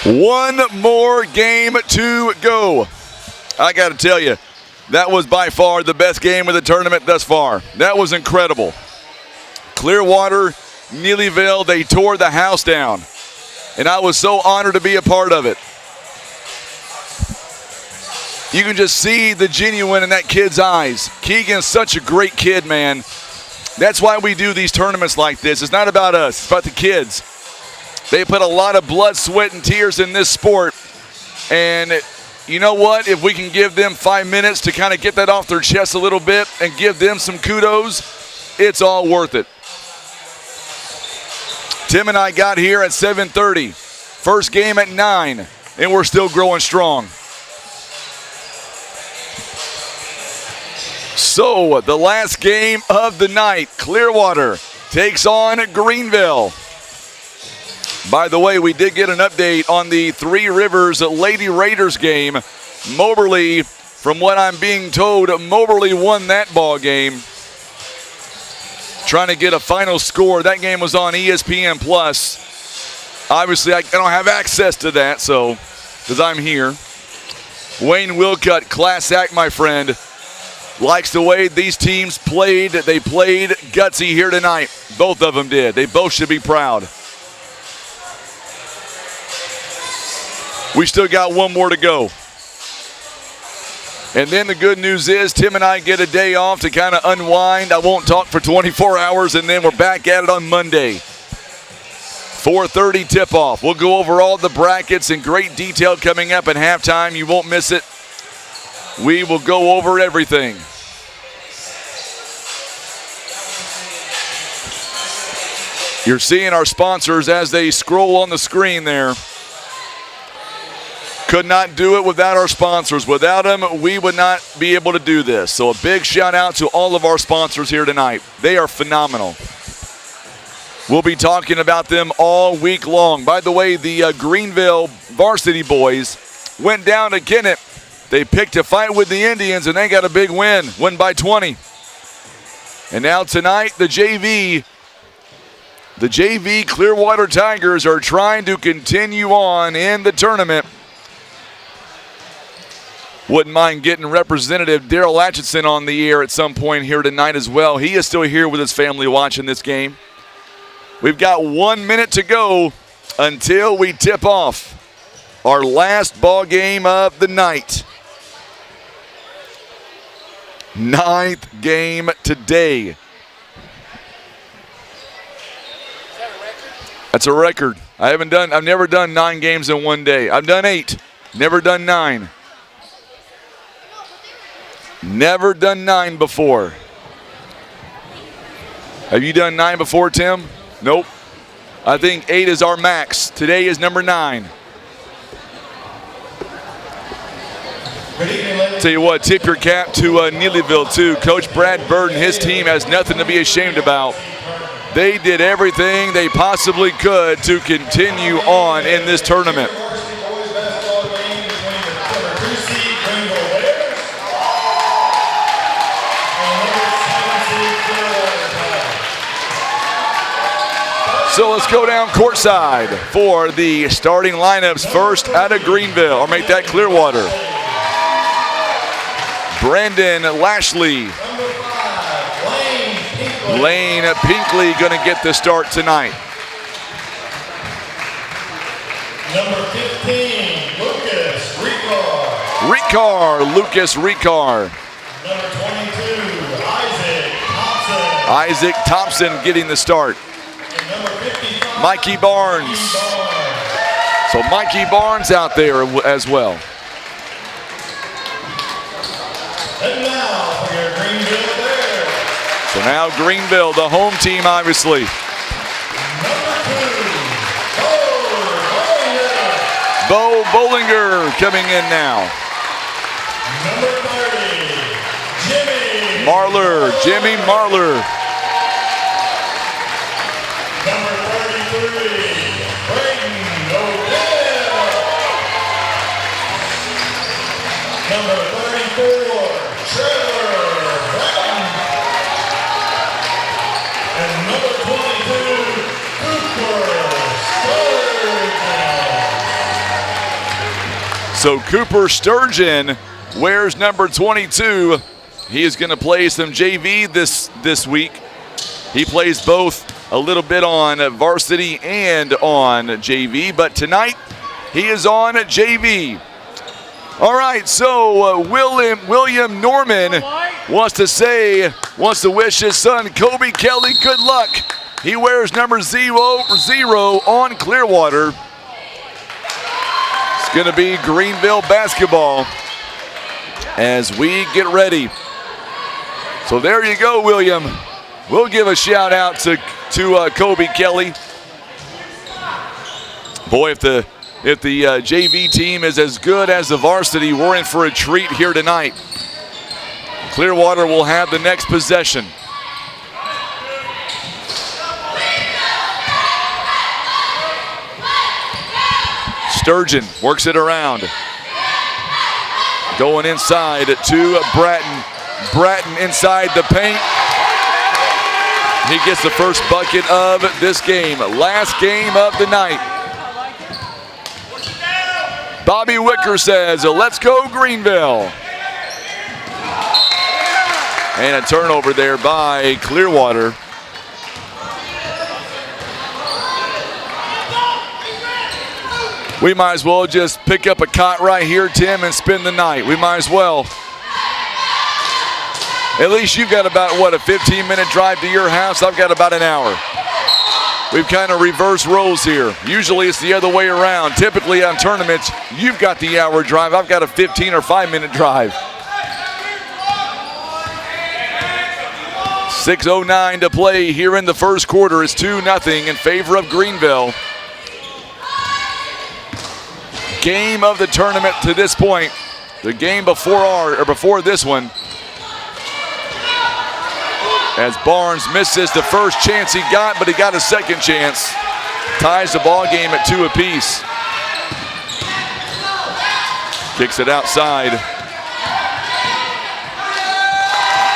One more game to go. I got to tell you, that was by far the best game of the tournament thus far. That was incredible. Clearwater, Neelyville, they tore the house down. And I was so honored to be a part of it. You can just see the genuine in that kid's eyes. Keegan's such a great kid, man. That's why we do these tournaments like this. It's not about us, it's about the kids. They put a lot of blood, sweat, and tears in this sport. And you know what? If we can give them 5 minutes to kind of get that off their chest a little bit and give them some kudos, it's all worth it. Tim and I got here at 7:30. First game at 9, and we're still growing strong. So, the last game of the night, Clearwater takes on Greenville. By the way, we did get an update on the Three Rivers Lady Raiders game. Moberly, from what I'm being told, Moberly won that ball game. Trying to get a final score. That game was on ESPN Plus. Obviously, I don't have access to that, so, because I'm here. Wayne Wilcutt, class act, my friend. Likes the way these teams played. They played gutsy here tonight. Both of them did. They both should be proud. We still got one more to go. And then the good news is Tim and I get a day off to kind of unwind. I won't talk for 24 hours, and then we're back at it on Monday. 4:30 tip-off. We'll go over all the brackets in great detail coming up at halftime. You won't miss it. We will go over everything. You're seeing our sponsors as they scroll on the screen there. Could not do it without our sponsors. Without them, we would not be able to do this. So a big shout out to all of our sponsors here tonight. They are phenomenal. We'll be talking about them all week long. By the way, the Greenville Varsity boys went down to Kennett. They picked a fight with the Indians, and they got a big win by 20. And now tonight, the JV Clearwater Tigers are trying to continue on in the tournament. Wouldn't mind getting Representative Daryl Atchison on the air at some point here tonight as well. He is still here with his family watching this game. We've got 1 minute to go until we tip off our last ball game of the night. 9th game today. That's a record. I've never done 9 games in one day. I've done 8, never done 9. Never done 9 before. Have you done 9 before, Tim? Nope. I think 8 is our max. Today is number 9. Tell you what, tip your cap to Neelyville too. Coach Brad Bird and his team has nothing to be ashamed about. They did everything they possibly could to continue on in this tournament. So let's go down courtside for the starting lineups. First out of Greenville, or make that Clearwater. Brandon Lashley. Lane Pinkley going to get the start tonight. Number 15, Lucas Ricard. Number 22, Isaac Thompson. Isaac Thompson getting the start. And number 55, Mikey Barnes. So Mikey Barnes out there as well. And now for your Greenville Bears. So now Greenville, the home team, obviously. Number 2, Bo Bollinger coming in now. Number 30, Jimmy Marler. Number 33, Brayden Odell. Number 34, Trevor Brown. And number 22, Cooper Sturgeon. So Cooper Sturgeon wears number 22. He is going to play some JV this week. He plays both a little bit on varsity and on JV, but tonight he is on JV. All right, so William Norman wants to wish his son Kobe Kelly good luck. He wears number 0 on Clearwater. It's going to be Greenville basketball as we get ready. So there you go, William. We'll give a shout out to Kobe Kelly. Boy, if the JV team is as good as the varsity, we're in for a treat here tonight. Clearwater will have the next possession. Sturgeon works it around. Going inside to Bratton. Bratton inside the paint. He gets the first bucket of this game. Last game of the night. Bobby Wicker says, let's go Greenville. And a turnover there by Clearwater. We might as well just pick up a cot right here, Tim, and spend the night. We might as well. At least you've got about, what, a 15-minute drive to your house? I've got about an hour. We've kind of reversed roles here. Usually it's the other way around. Typically on tournaments, you've got the hour drive. I've got a 15 or 5-minute drive. 6:09 to play here in the first quarter. It's 2-0 in favor of Greenville. Game of the tournament to this point. The game before this one. As Barnes misses the first chance he got, but he got a second chance. Ties the ball game at 2 apiece. Kicks it outside.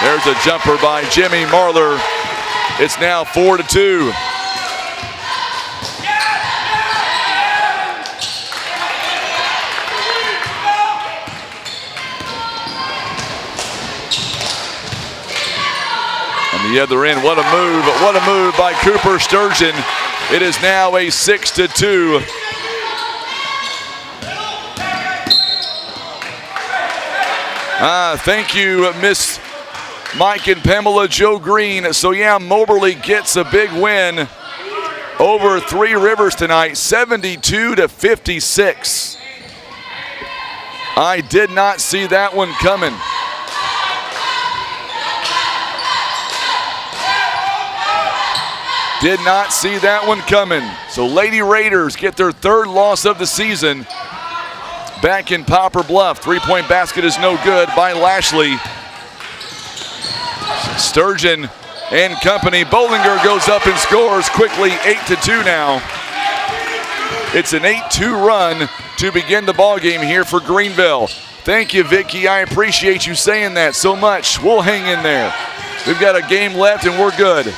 There's a jumper by Jimmy Marler. It's now 4-2. On the other end, what a move by Cooper Sturgeon. It is now a 6-2. Thank you, Miss Mike and Pamela Joe Green. So yeah, Moberly gets a big win over Three Rivers tonight, 72-56. I did not see that one coming. Did not see that one coming. So Lady Raiders get their 3rd loss of the season back in Poplar Bluff. 3-point basket is no good by Lashley. Sturgeon and company. Bollinger goes up and scores quickly, 8-2 now. It's an 8-2 run to begin the ball game here for Greenville. Thank you, Vicky. I appreciate you saying that so much. We'll hang in there. We've got a game left and we're good.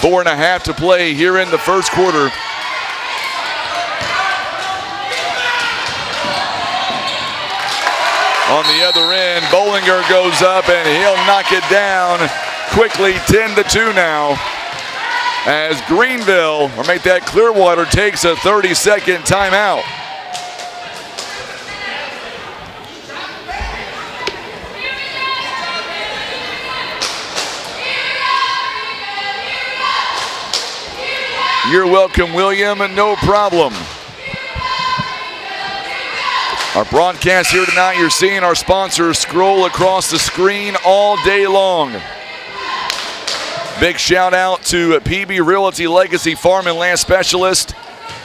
4.5 to play here in the first quarter. On the other end, Bollinger goes up and he'll knock it down quickly, 10-2 now. As Greenville, or make that Clearwater, takes a 30-second timeout. You're welcome, William, no problem. Our broadcast here tonight, you're seeing our sponsors scroll across the screen all day long. Big shout out to PB Realty Legacy Farm and Land Specialist.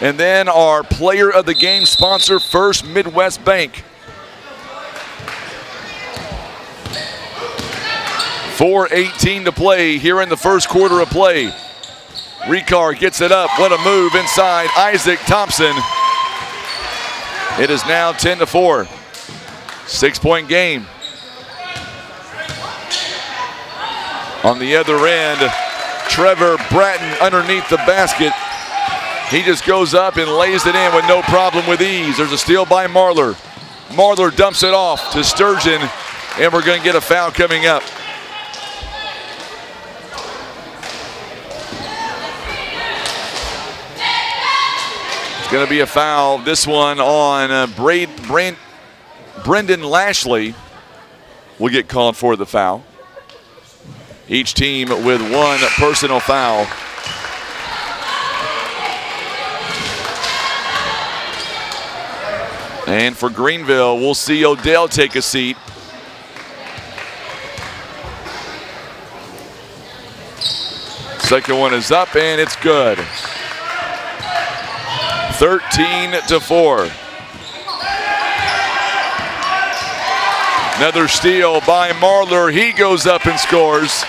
And then our player of the game sponsor, First Midwest Bank. 4:18 to play here in the first quarter of play. Ricard gets it up. What a move inside Isaac Thompson. It is now 10-4. 6-point game. On the other end, Trevor Bratton underneath the basket. He just goes up and lays it in with no problem with ease. There's a steal by Marlar. Marlar dumps it off to Sturgeon, and we're going to get a foul coming up. It's going to be a foul, this one on Brendan Lashley will get called for the foul. Each team with one personal foul. And for Greenville, we'll see Odell take a seat. Second one is up, and it's good. 13-4. Another steal by Marlar. He goes up and scores.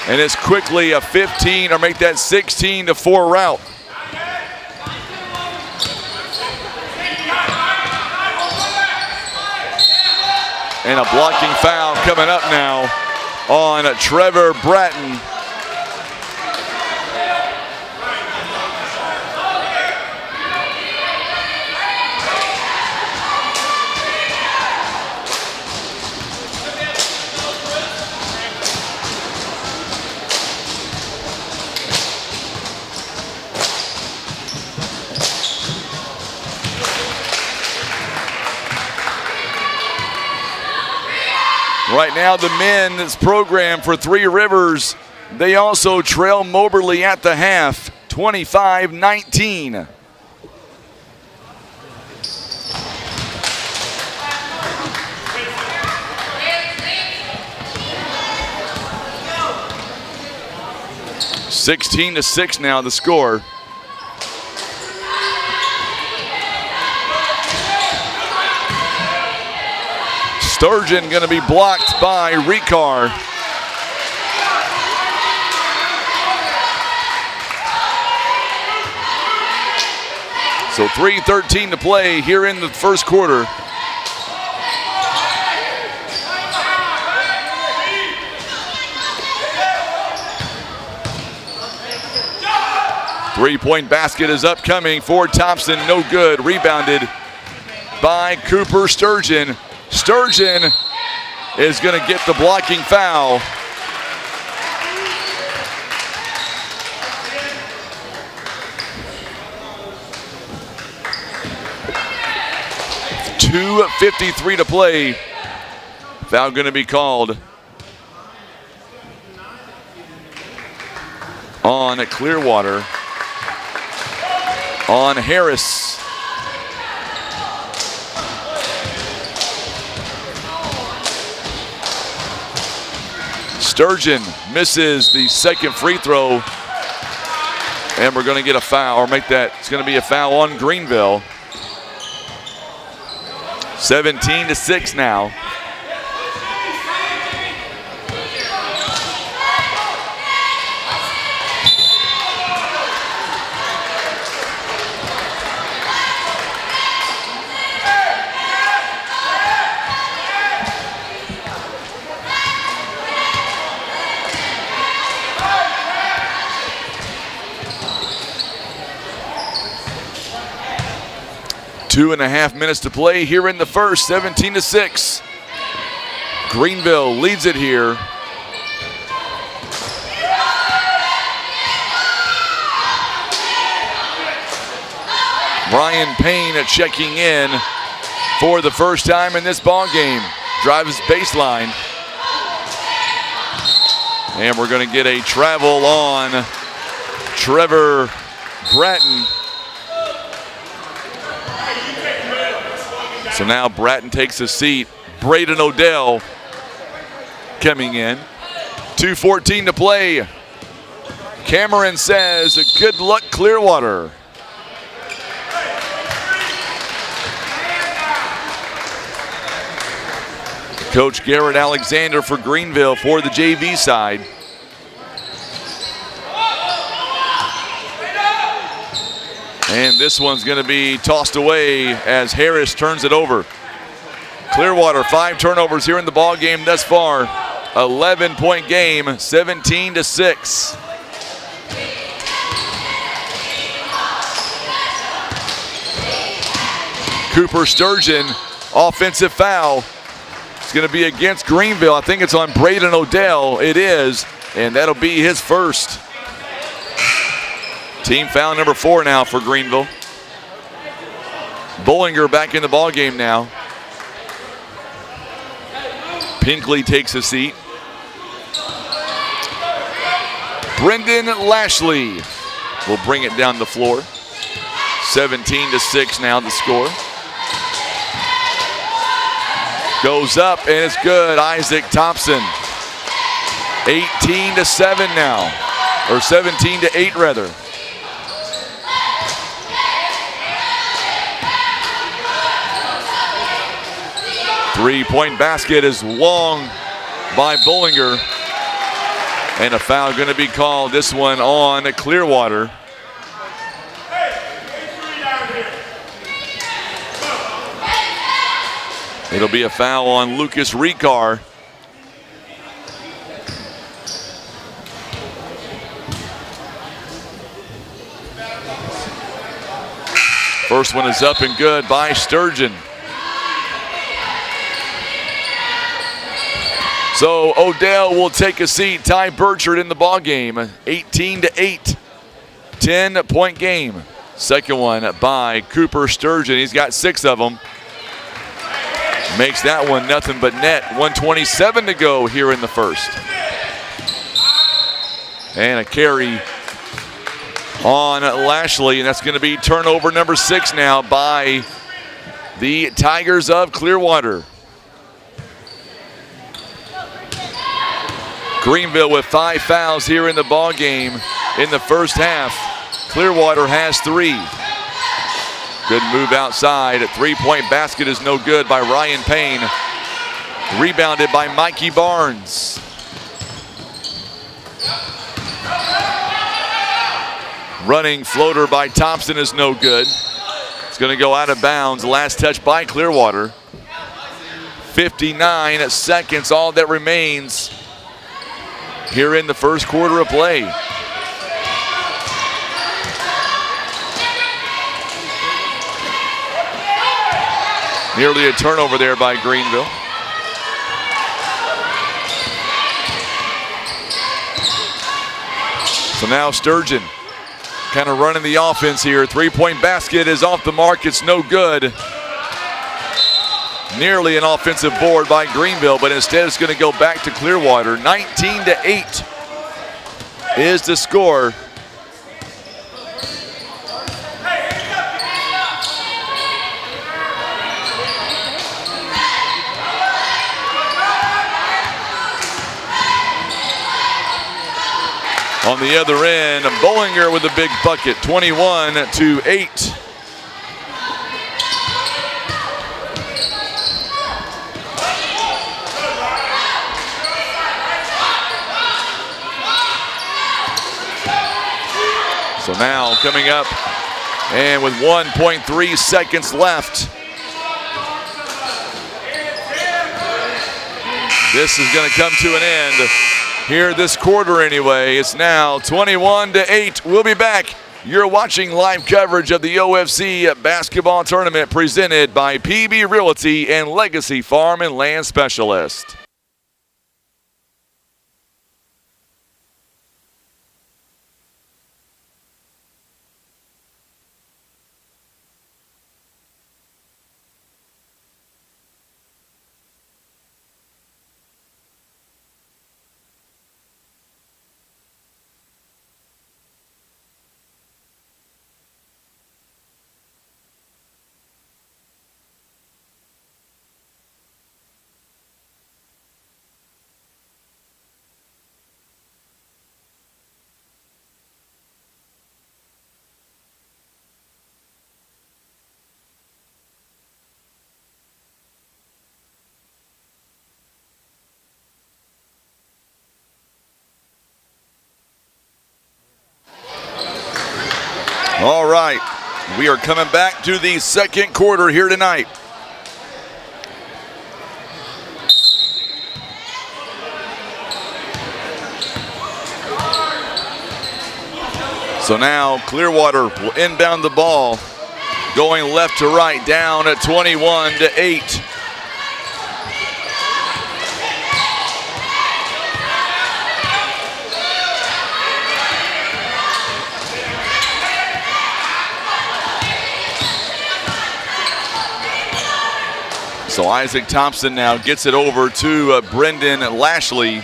And it's quickly a 15, or make that 16-4 route. And a blocking foul coming up now on Trevor Bratton. Right now, the men's program for Three Rivers, they also trail Moberly at the half, 25-19. (16-6) now the score. Sturgeon going to be blocked by Ricard. So 3:13 to play here in the first quarter. Three-point basket is upcoming for Thompson, no good. Rebounded by Cooper Sturgeon. Sturgeon is going to get the blocking foul. .253 to play. Foul going to be called on Clearwater, on Harris. Sturgeon misses the second free throw, and we're going to get a foul, or make that, it's going to be a foul on Greenville. 17-6 now. Two and a half minutes to play here in the first, 17-6. Greenville leads it here. Ryan Payne checking in for the first time in this ball game. Drives baseline. And we're going to get a travel on Trevor Bratton. So now Bratton takes a seat. Braden Odell coming in. 2:14 to play. Cameron says, good luck, Clearwater. Coach Garrett Alexander for Greenville for the JV side. And this one's going to be tossed away as Harris turns it over. Clearwater, 5 turnovers here in the ball game thus far. 11-point game, 17-6. Cooper Sturgeon, offensive foul. It's going to be against Greenville. I think it's on Braden Odell. It is, and that'll be his first. Team foul number 4 now for Greenville. Bollinger back in the ball game now. Pinkley takes a seat. Brendan Lashley will bring it down the floor. 17-6 now the score. Goes up and it's good. Isaac Thompson. 18-7 now, or 17-8 rather. Three-point basket is long by Bollinger. And a foul going to be called, this one on Clearwater. It'll be a foul on Lucas Ricard. First one is up and good by Sturgeon. So Odell will take a seat. Ty Burchard in the ball game. 18-8, 10-point game. Second one by Cooper Sturgeon. He's got 6 of them. Makes that one nothing but net. 1:27 to go here in the first. And a carry on Lashley, and that's going to be turnover number 6 now by the Tigers of Clearwater. Greenville with 5 fouls here in the ball game in the first half. Clearwater has 3. Good move outside. A 3-point basket is no good by Ryan Payne. Rebounded by Mikey Barnes. Running floater by Thompson is no good. It's going to go out of bounds. Last touch by Clearwater. 59 seconds, all that remains here in the first quarter of play. Nearly a turnover there by Greenville. So now Sturgeon kind of running the offense here. 3-point basket is off the mark. It's no good. Nearly an offensive board by Greenville, but instead it's going to go back to Clearwater. 19-8 is the score. On the other end, Bollinger with a big bucket, 21-8. So now coming up, and with 1.3 seconds left, this is going to come to an end here this quarter anyway. It's now 21-8. We'll be back. You're watching live coverage of the OFC basketball tournament presented by PB Realty and Legacy Farm and Land Specialist. All right, we are coming back to the second quarter here tonight. So now Clearwater will inbound the ball. going left to right, down at 21-8. So Isaac Thompson now gets it over to Brendan Lashley.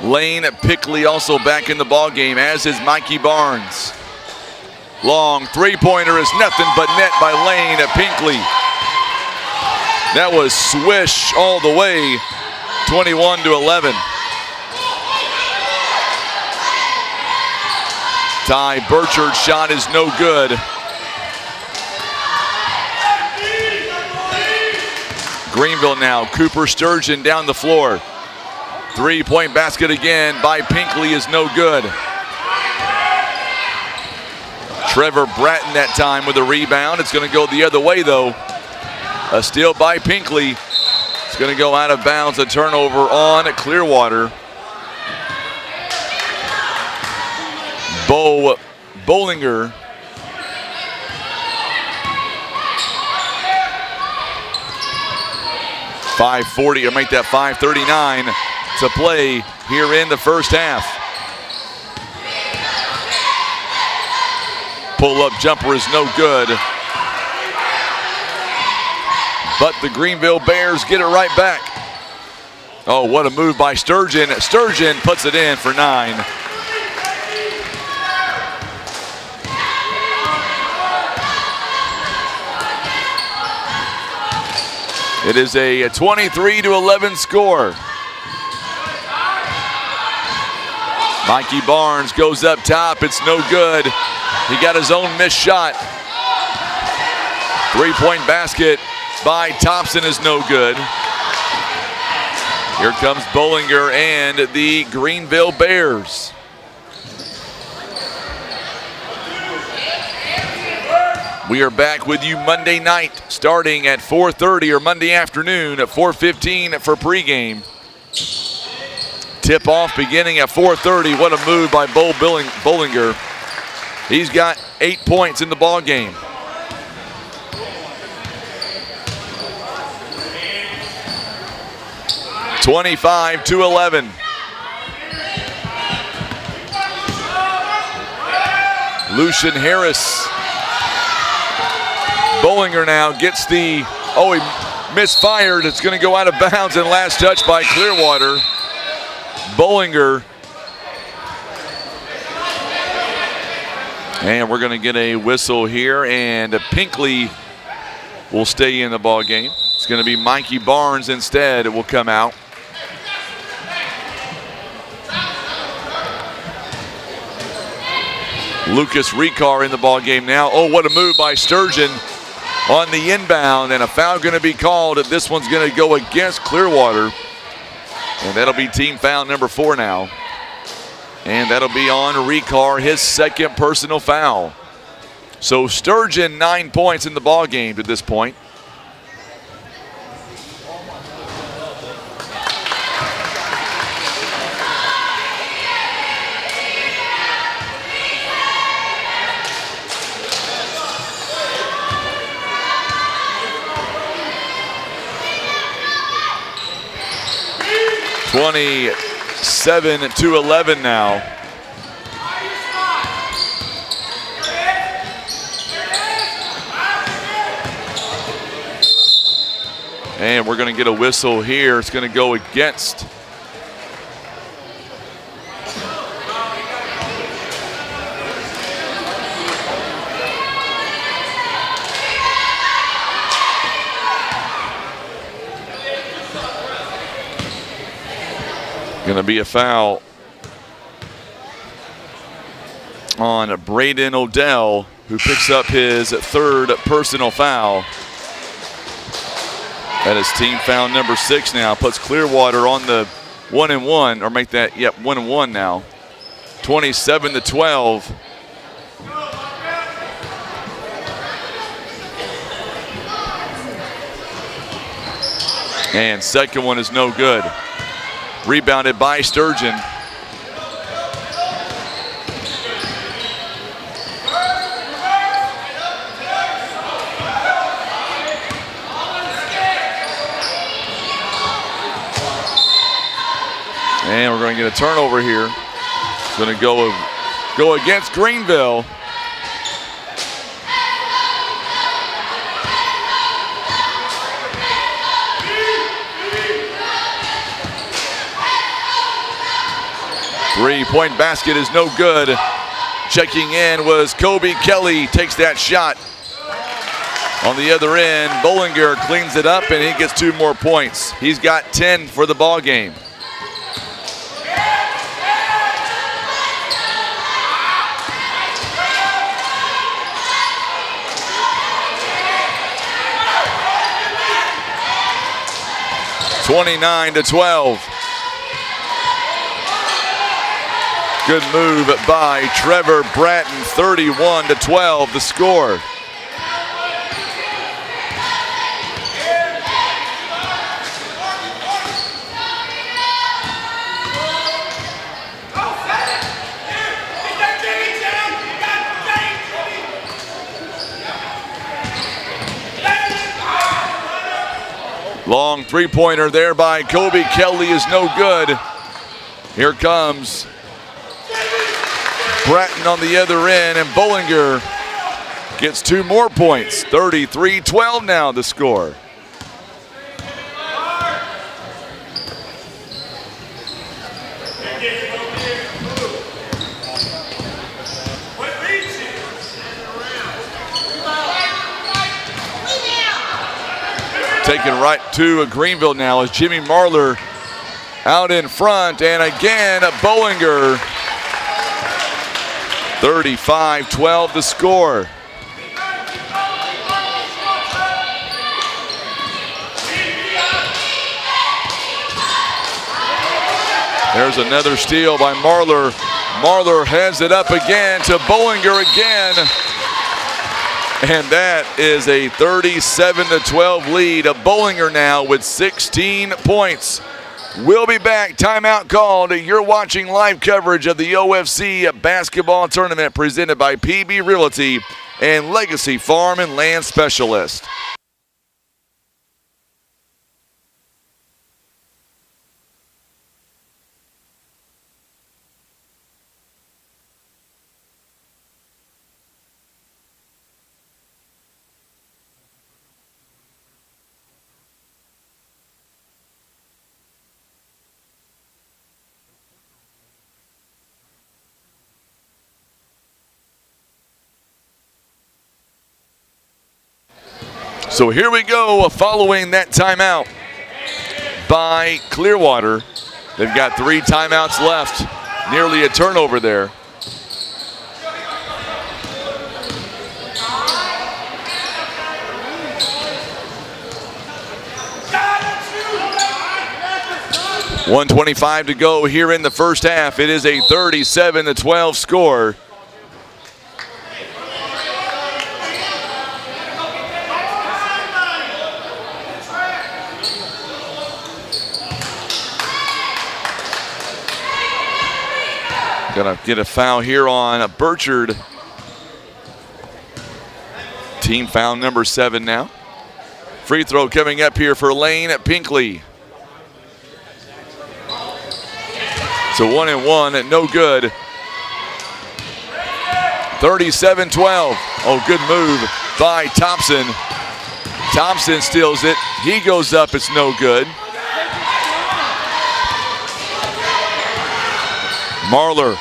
Lane Pickley also back in the ball game, as is Mikey Barnes. Long three-pointer is nothing but net by Lane Pinkley. That was swish all the way, 21-11. Ty Burchard's shot is no good. Greenville now, Cooper Sturgeon down the floor. Three-point basket again by Pinkley is no good. Trevor Bratton that time with a rebound. It's going to go the other way though. A steal by Pinkley. It's going to go out of bounds, a turnover on Clearwater. Bollinger. .540, or make that 5:39 to play here in the first half. Pull-up jumper is no good. But the Greenville Bears get it right back. Oh, what a move by Sturgeon. Sturgeon puts it in for 9. It is a 23-11 score. Mikey Barnes goes up top. It's no good. He got his own missed shot. Three-point basket by Thompson is no good. Here comes Bollinger and the Greenville Bears. We are back with you Monday night starting at 4:30, or Monday afternoon at 4:15 for pregame. Tip-off beginning at 4:30. What a move by Bollinger. He's got 8 points in the ball game. (25-11). Lucian Harris. Bollinger now gets the, he misfired. It's going to go out of bounds, and last touch by Clearwater. Bollinger. And we're going to get a whistle here, and Pinkley will stay in the ball game. It's going to be Mikey Barnes instead. It will come out. Lucas Ricard in the ball game now. Oh, what a move by Sturgeon on the inbound, and a foul going to be called. This one's going to go against Clearwater, and that'll be team foul number 4 now. And that'll be on Ricard, his second personal foul. So Sturgeon 9 points in the ball game to this point. (27-11) now. And we're going to get a whistle here. It's going to go against going to be a foul on Braden Odell, who picks up his third personal foul. That is team foul number 6 now. Puts Clearwater on the 1-1, or make that, 1-1 now. 27-12. And second one is no good. Rebounded by Sturgeon. And we're going to get a turnover here. It's going to go against Greenville. Three-point basket is no good. Checking in was Kobe Kelly, takes that shot. On the other end, Bollinger cleans it up and he gets 2 more points. He's got 10 for the ball game. (29-12). Good move by Trevor Bratton, 31-12 the score. Long three-pointer there by Kobe Kelly is no good. Here comes Bratton on the other end, and Bollinger gets 2 more points. 33-12 now the score. Taking right to Greenville now is Jimmy Marler out in front, and again Bollinger. 35-12 the score. There's another steal by Marler. Marler hands it up again to Bollinger again. And that is a 37-12 lead. Bollinger now with 16 points. We'll be back. Timeout called. You're watching live coverage of the OFC basketball tournament presented by PB Realty and Legacy Farm and Land Specialist. So here we go, following that timeout by Clearwater. They've got 3 timeouts left, nearly a turnover there. .125 to go here in the first half. It is a 37-12 score. Gonna get a foul here on Burchard. Team foul number 7 now. Free throw coming up here for Lane Pinkley. So 1-1, no good. 37-12. Oh, good move by Thompson. Thompson steals it. He goes up, it's no good. Marler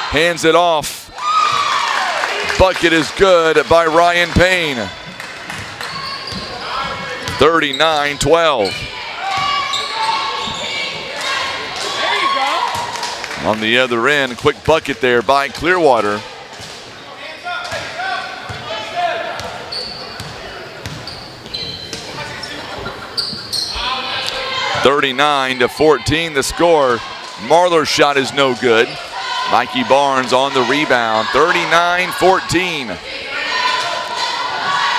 hands it off. Bucket is good by Ryan Payne. 39-12. On the other end, quick bucket there by Clearwater. (39-14) the score. Marler's shot is no good. Mikey Barnes on the rebound. 39-14.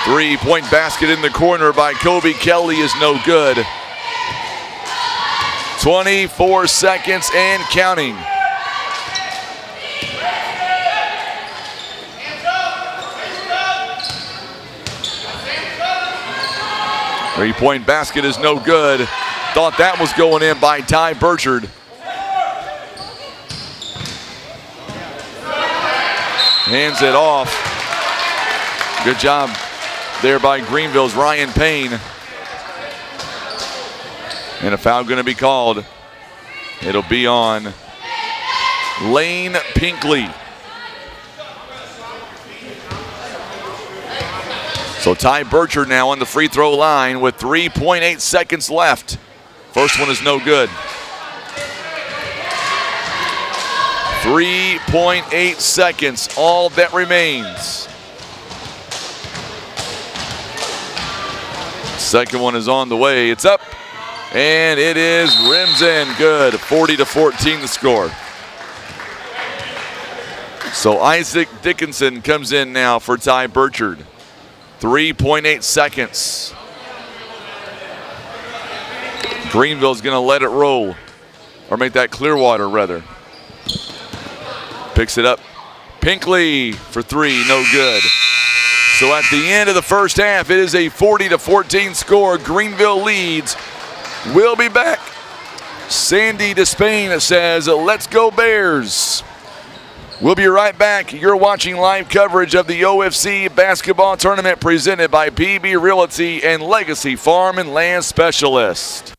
3-point basket in the corner by Kobe Kelly is no good. 24 seconds and counting. Three-point basket is no good. Thought that was going in by Ty Burchard. hands it off. Good job there by Greenville's Ryan Payne. And a foul going to be called. It'll be on Lane Pinkley. So Ty Burchard now on the free throw line with 3.8 seconds left. First one is no good. 3.8 seconds, all that remains. Second one is on the way. It's up, and it is rims in. Good. 40-14 the score. So Isaac Dickinson comes in now for Ty Burchard. 3.8 seconds. Greenville's going to let it roll, or make that Clearwater rather. Picks it up. Pinkley for three, no good. So at the end of the first half, it is a 40-14 score. Greenville leads. We'll be back. Sandy Despain says, let's go Bears. We'll be right back. You're watching live coverage of the OFC basketball tournament presented by PB Realty and Legacy Farm and Land Specialist.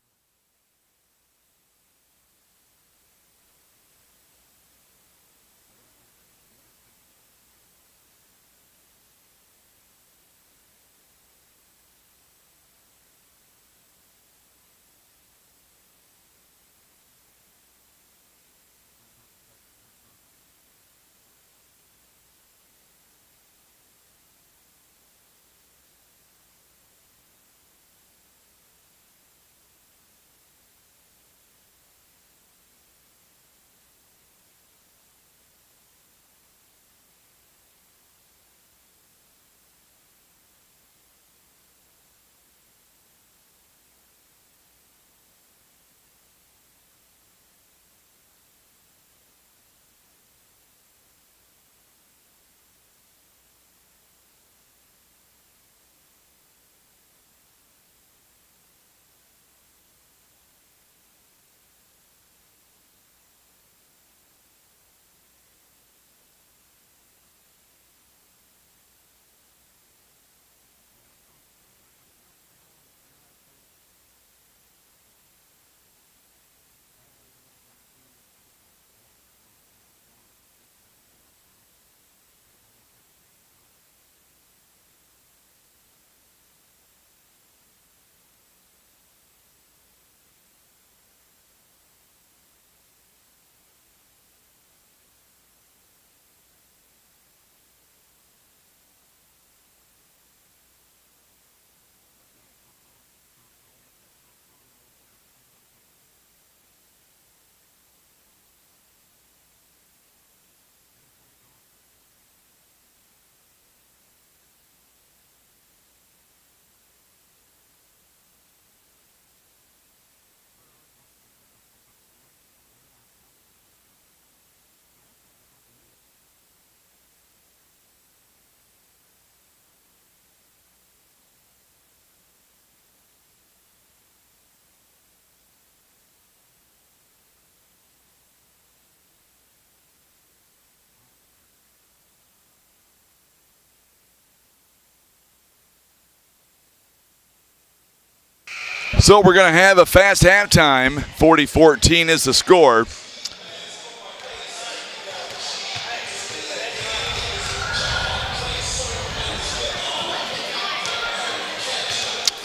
So we're going to have a fast halftime. 40-14 is the score.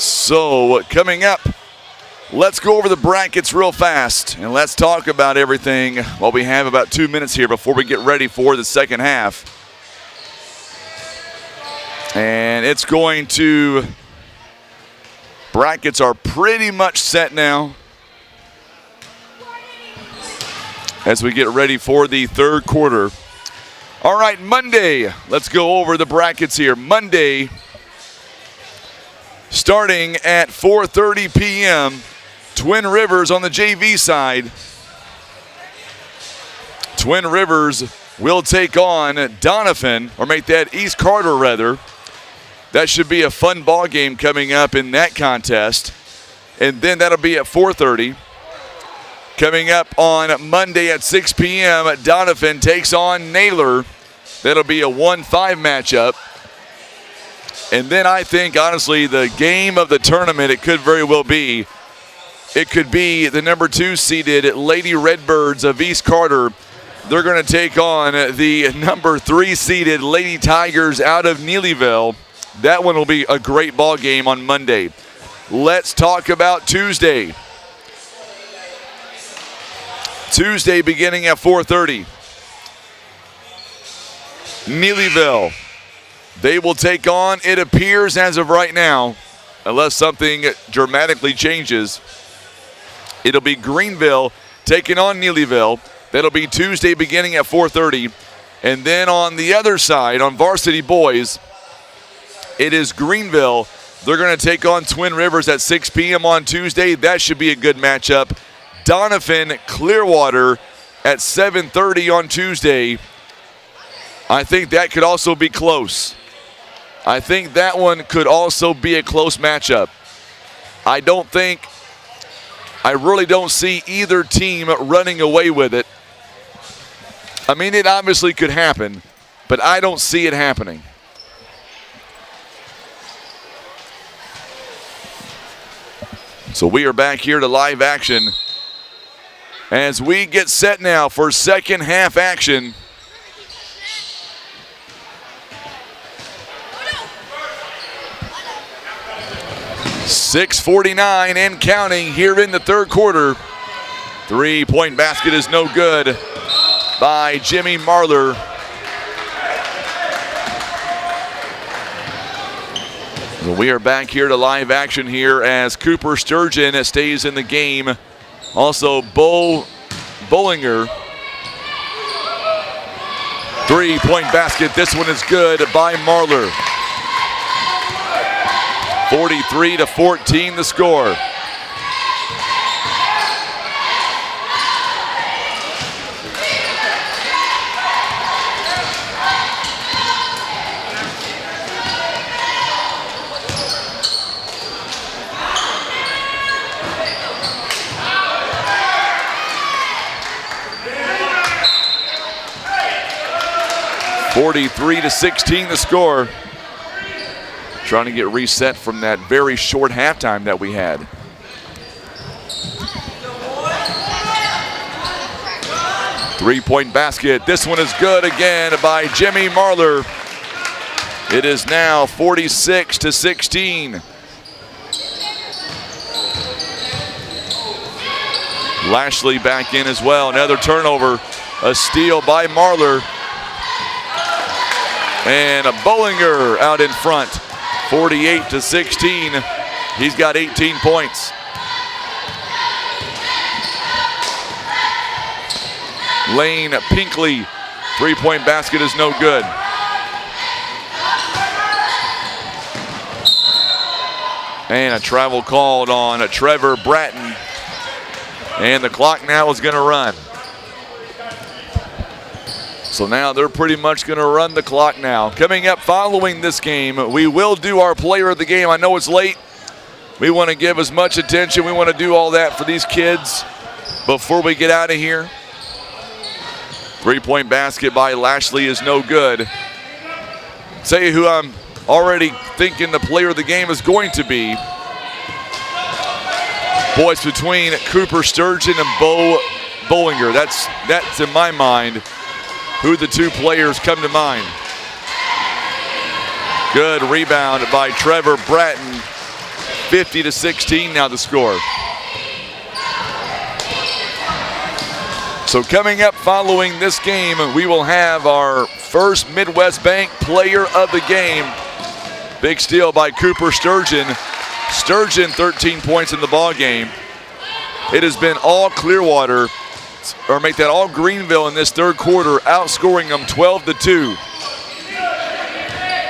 So coming up, let's go over the brackets real fast, and let's talk about everything while we have about 2 minutes here before we get ready for the second half. And it's going to... Brackets are pretty much set now as we get ready for the third quarter. All right, Monday, let's go over the brackets here. Monday, starting at 4:30 p.m., Twin Rivers on the JV side. Twin Rivers will take on Doniphan, or make that East Carter rather. That should be a fun ball game coming up in that contest. And then that'll be at 4:30. Coming up on Monday at 6 p.m., Doniphan takes on Naylor That'll be a 1-5 matchup. And then I think, honestly, the game of the tournament, it could very well be, it could be the number 2 seeded Lady Redbirds of East Carter. They're going to take on the number 3 seeded Lady Tigers out of Neelyville. That one will be a great ball game on Monday. Let's talk about Tuesday. Tuesday beginning at 4:30. Neelyville. They will take on, it appears as of right now, unless something dramatically changes, it'll be Greenville taking on Neelyville. That'll be Tuesday beginning at 4:30. And then on the other side, on Varsity Boys, it is Greenville. They're going to take on Twin Rivers at 6 p.m. on Tuesday. That should be a good matchup. Doniphan Clearwater at 7:30 on Tuesday. I think that could also be close. I think that one could also be a close matchup. I really don't see either team running away with it. I mean, it obviously could happen, but I don't see it happening. So we are back here to live action as we get set now for second half action. .6:49 and counting here in the third quarter. 3-point basket is no good by Jimmy Marler. So we are back here to live action here as Cooper Sturgeon stays in the game. Also, Bollinger. 3-point basket. This one is good by Marler. 43-14 the score. .43-16 the score. Trying to get reset from that very short halftime that we had. Three-point basket. This one is good again by Jimmy Marler. It is now 46-16. Lashley back in as well. Another turnover. A steal by Marler. And a Bollinger out in front. 48-16. He's got 18 points. Lane Pinkley, three-point basket is no good. And a travel called on Trevor Bratton. And the clock now is going to run. So now they're pretty much going to run the clock now. Coming up following this game, we will do our player of the game. I know it's late. We want to give as much attention. We want to do all that for these kids before we get out of here. Three-point basket by Lashley is no good. Tell you who I'm already thinking the player of the game is going to be. Boy, it's between Cooper Sturgeon and Bollinger. That's in my mind who the two players come to mind. Good rebound by Trevor Bratton. 50-16 now the score. So coming up following this game, we will have our first Midwest Bank player of the game. Big steal by Cooper Sturgeon. Sturgeon 13 points in the ball game. It has been all Clearwater, or make that all Greenville in this third quarter, outscoring them 12-2.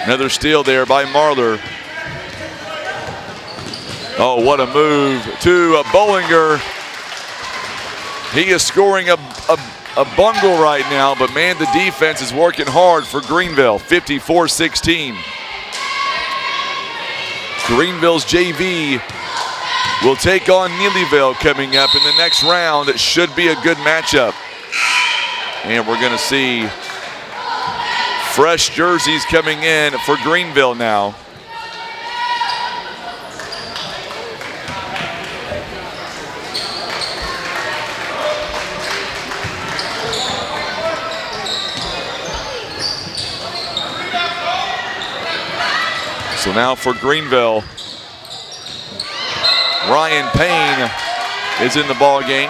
Another steal there by Marler. Oh, what a move to Bollinger. He is scoring a bungle right now, but man, the defense is working hard for Greenville. 54-16. Greenville's JV will take on Neelyville coming up in the next round. It should be a good matchup. And we're going to see Fresh jerseys coming in for Greenville now. So now for Greenville, Ryan Payne is in the ball game.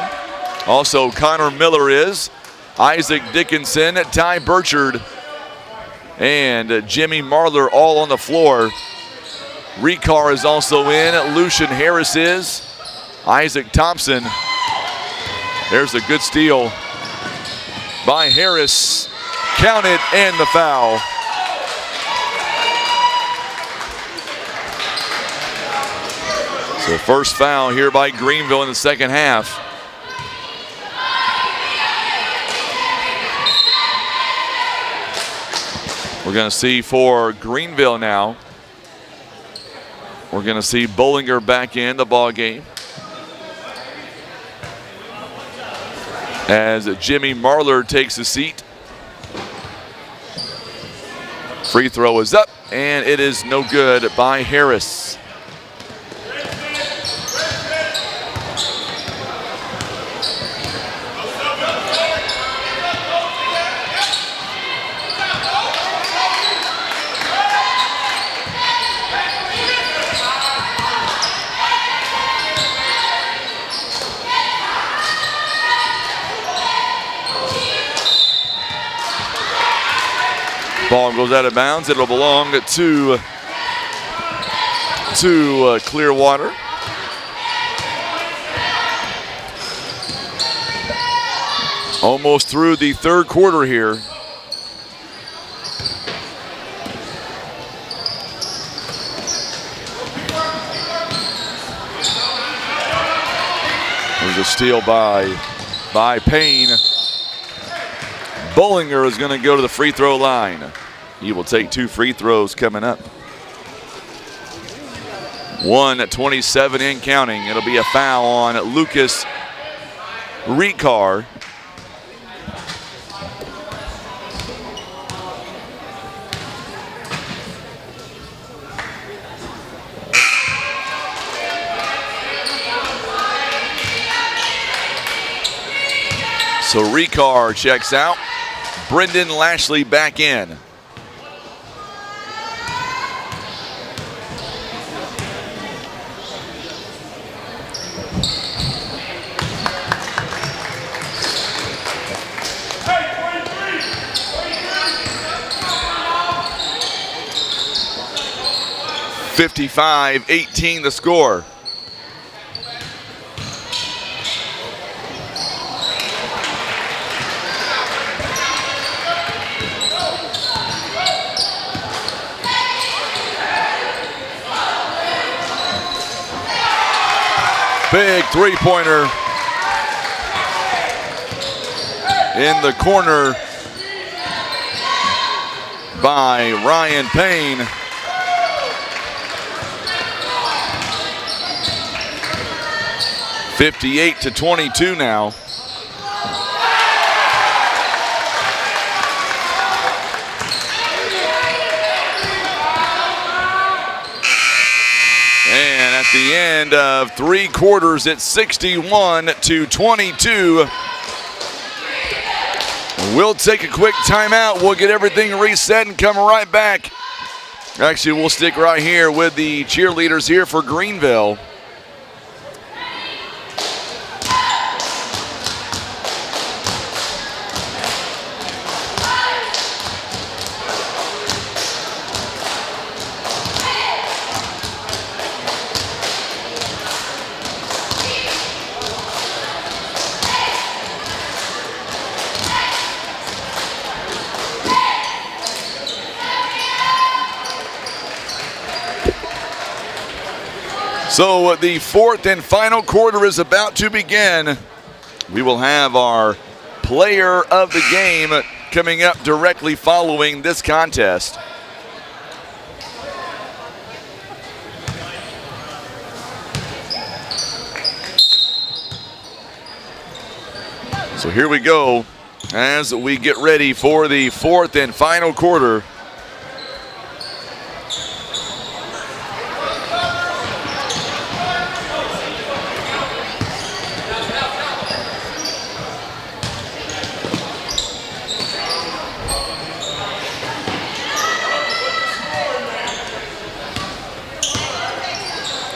Also Connor Miller is, Isaac Dickinson, Ty Burchard, and Jimmy Marler all on the floor. Ricard is also in, Lucian Harris is, Isaac Thompson. There's a good steal by Harris. Count it and the foul. So first foul here by Greenville in the second half. We're going to see for Greenville now. We're going to see Bollinger back in the ball game, as Jimmy Marler takes a seat. Free throw is up, and it is no good by Harris. Ball goes out of bounds. It'll belong to Clearwater. Almost through the third quarter here. There's a steal by Payne. Bollinger is going to go to the free throw line. He will take 2 free throws coming up. 1:27 in counting. It'll be a foul on Lucas Ricard. So Ricard checks out. Brendan Lashley back in. (55-18) the score. Big three-pointer in the corner by Ryan Payne. (58-22) now. And at the end of 3 quarters, it's 61-22. We'll take a quick timeout. We'll get everything reset and come right back. Actually, we'll stick right here with the cheerleaders here for Greenville. So the fourth and final quarter is about to begin. We will have our player of the game coming up directly following this contest. So here we go. as we get ready for the fourth and final quarter.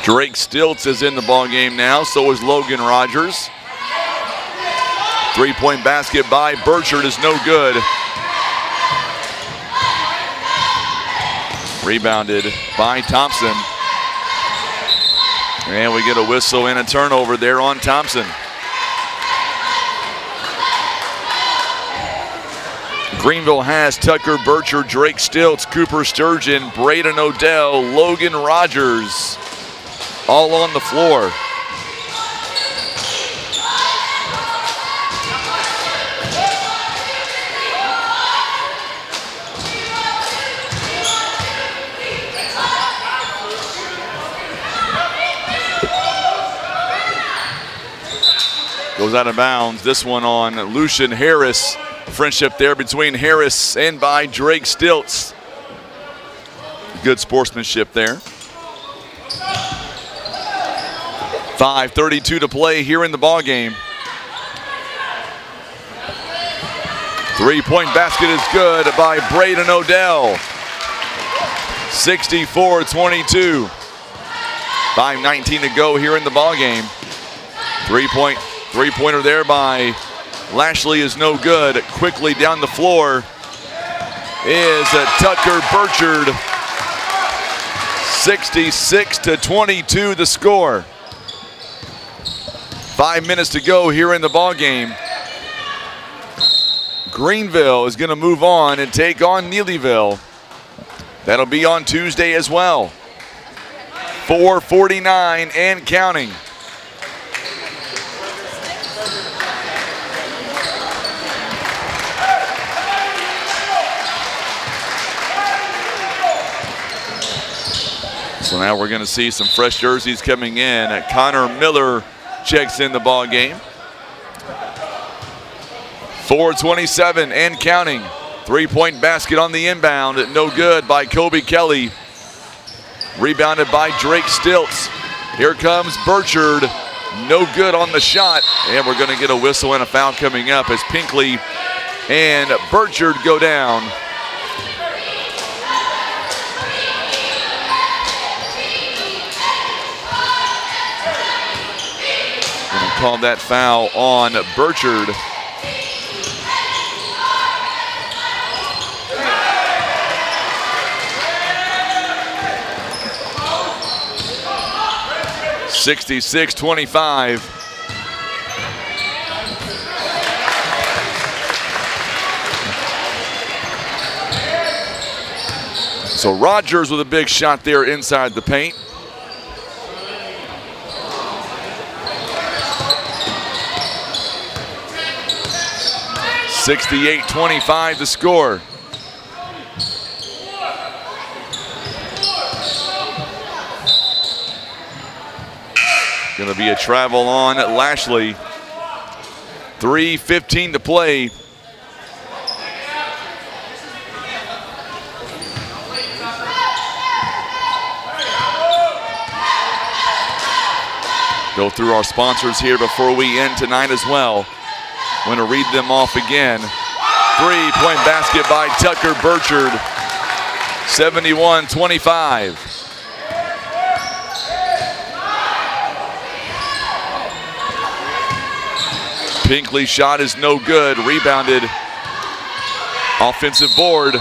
Drake Stilts is in the ball game now, so is Logan Rogers. Three-point basket by Burchard is no good. Rebounded by Thompson. And we get a whistle and a turnover there on Thompson. Greenville has Tucker Burchard, Drake Stilts, Cooper Sturgeon, Braden Odell, Logan Rogers, all on the floor. Goes out of bounds. This one on Lucian Harris. Friendship there between Harris and by Drake Stilts. Good sportsmanship there. 5:32 to play here in the ball game. Three-point basket is good by Braden Odell. 64-22. 5:19 to go here in the ball game. Three-pointer there by Lashley is no good. Quickly down the floor is Tucker Burchard. 66-22 the score. 5 minutes to go here in the ball game. Greenville is going to move on and take on Neelyville. That'll be on Tuesday as well. 4:49 and counting. So now we're going to see some fresh jerseys coming in. Connor Miller checks in the ball game. 4:27 and counting. Three-point basket on the inbound. No good by Kobe Kelly. Rebounded by Drake Stilts. Here comes Burchard. No good on the shot. And we're going to get a whistle and a foul coming up as Pinkley and Burchard go down. Called that foul on Burchard. (66-25). So Rogers with a big shot there inside the paint. 68-25 the score. Going to be a travel on Lashley. 3:15 to play. Go through our sponsors here before we end tonight as well. I'm going to read them off again. Three-point basket by Tucker Burchard. 71-25. Pinkley shot is no good. Rebounded. Offensive board.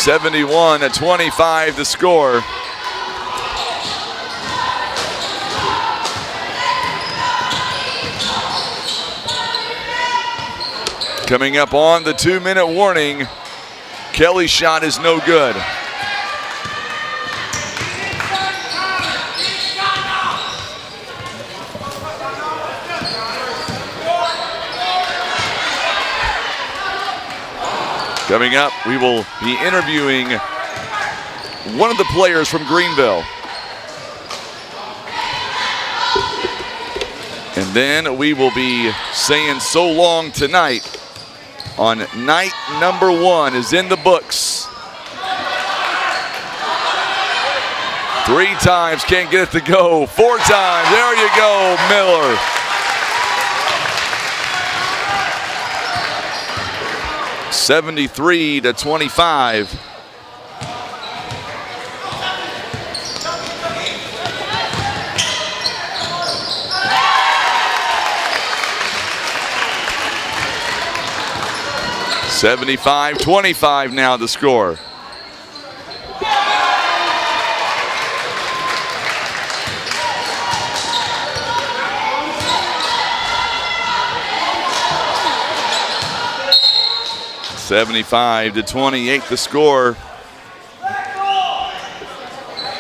(71-25) the score. Coming up on the 2-minute warning. Kelly's shot is no good. Coming up, we will be interviewing one of the players from Greenville. And then we will be saying so long tonight on night number 1 is in the books. 3 times, can't get it to go. 4 times, there you go, Miller. (73-25). (75-25) now the score. (75-28) the score.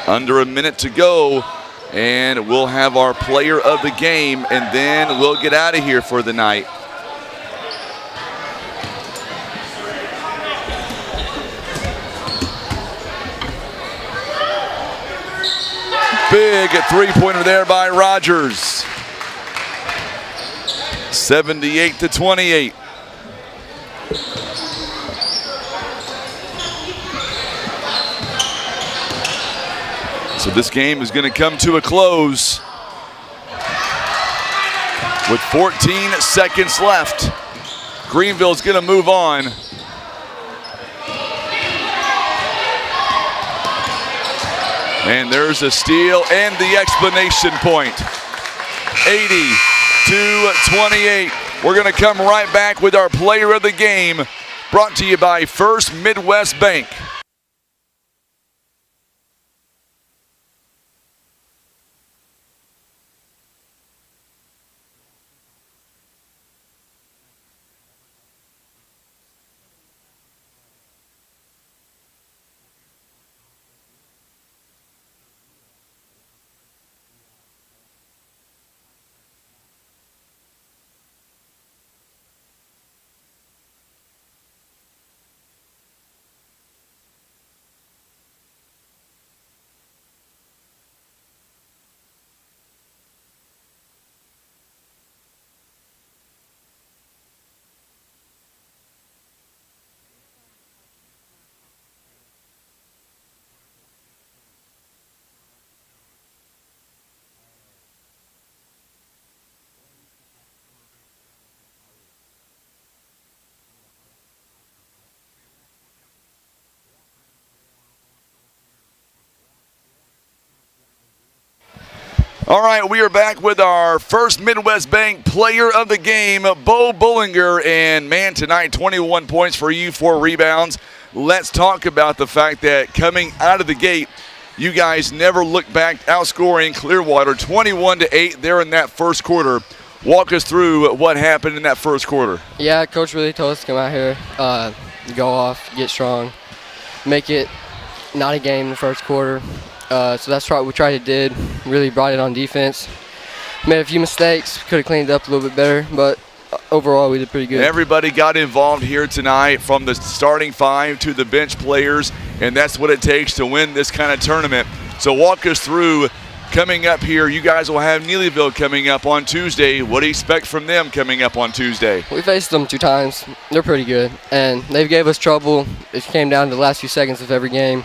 Under a minute to go, and we'll have our player of the game, and then we'll get out of here for the night. Big three-pointer there by Rogers. 78-28. So this game is going to come to a close with 14 seconds left. Greenville's going to move on. And there's a steal and the explanation point. 80-28. We're going to come right back with our player of the game, brought to you by First Midwest Bank. All right, we are back with our First Midwest Bank player of the game, Bo Bullinger. And man, tonight 21 points for you, 4 rebounds. Let's talk about the fact that coming out of the gate, you guys never looked back, outscoring Clearwater 21-8 there in that first quarter. Walk us through what happened in that first quarter. Yeah, Coach really told us to come out here, go off, get strong, make it not a game in the first quarter. So that's what we tried to do. Really brought it on defense. Made a few mistakes. Could have cleaned it up a little bit better, but overall we did pretty good. Everybody got involved here tonight, from the starting 5 to the bench players, and that's what it takes to win this kind of tournament. So walk us through coming up here. You guys will have Neelyville coming up on Tuesday. What do you expect from them coming up on Tuesday? We faced them 2 times. They're pretty good, and they gave us trouble. It came down to the last few seconds of every game.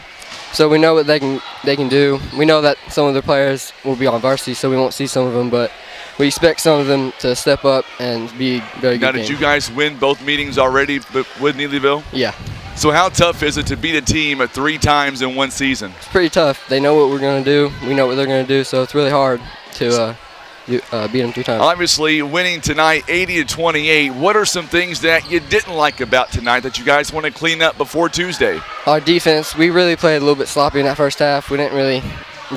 So we know what they can do. We know that some of their players will be on varsity, so we won't see some of them, but we expect some of them to step up and be very good. Now, did you guys win both meetings already with Neelyville? Yeah. So how tough is it to beat a team 3 times in one season? It's pretty tough. They know what we're going to do. We know what they're going to do, so it's really hard to beat them 2 times. Obviously, winning tonight 80-28. What are some things that you didn't like about tonight that you guys want to clean up before Tuesday? Our defense, we really played a little bit sloppy in that first half. We didn't really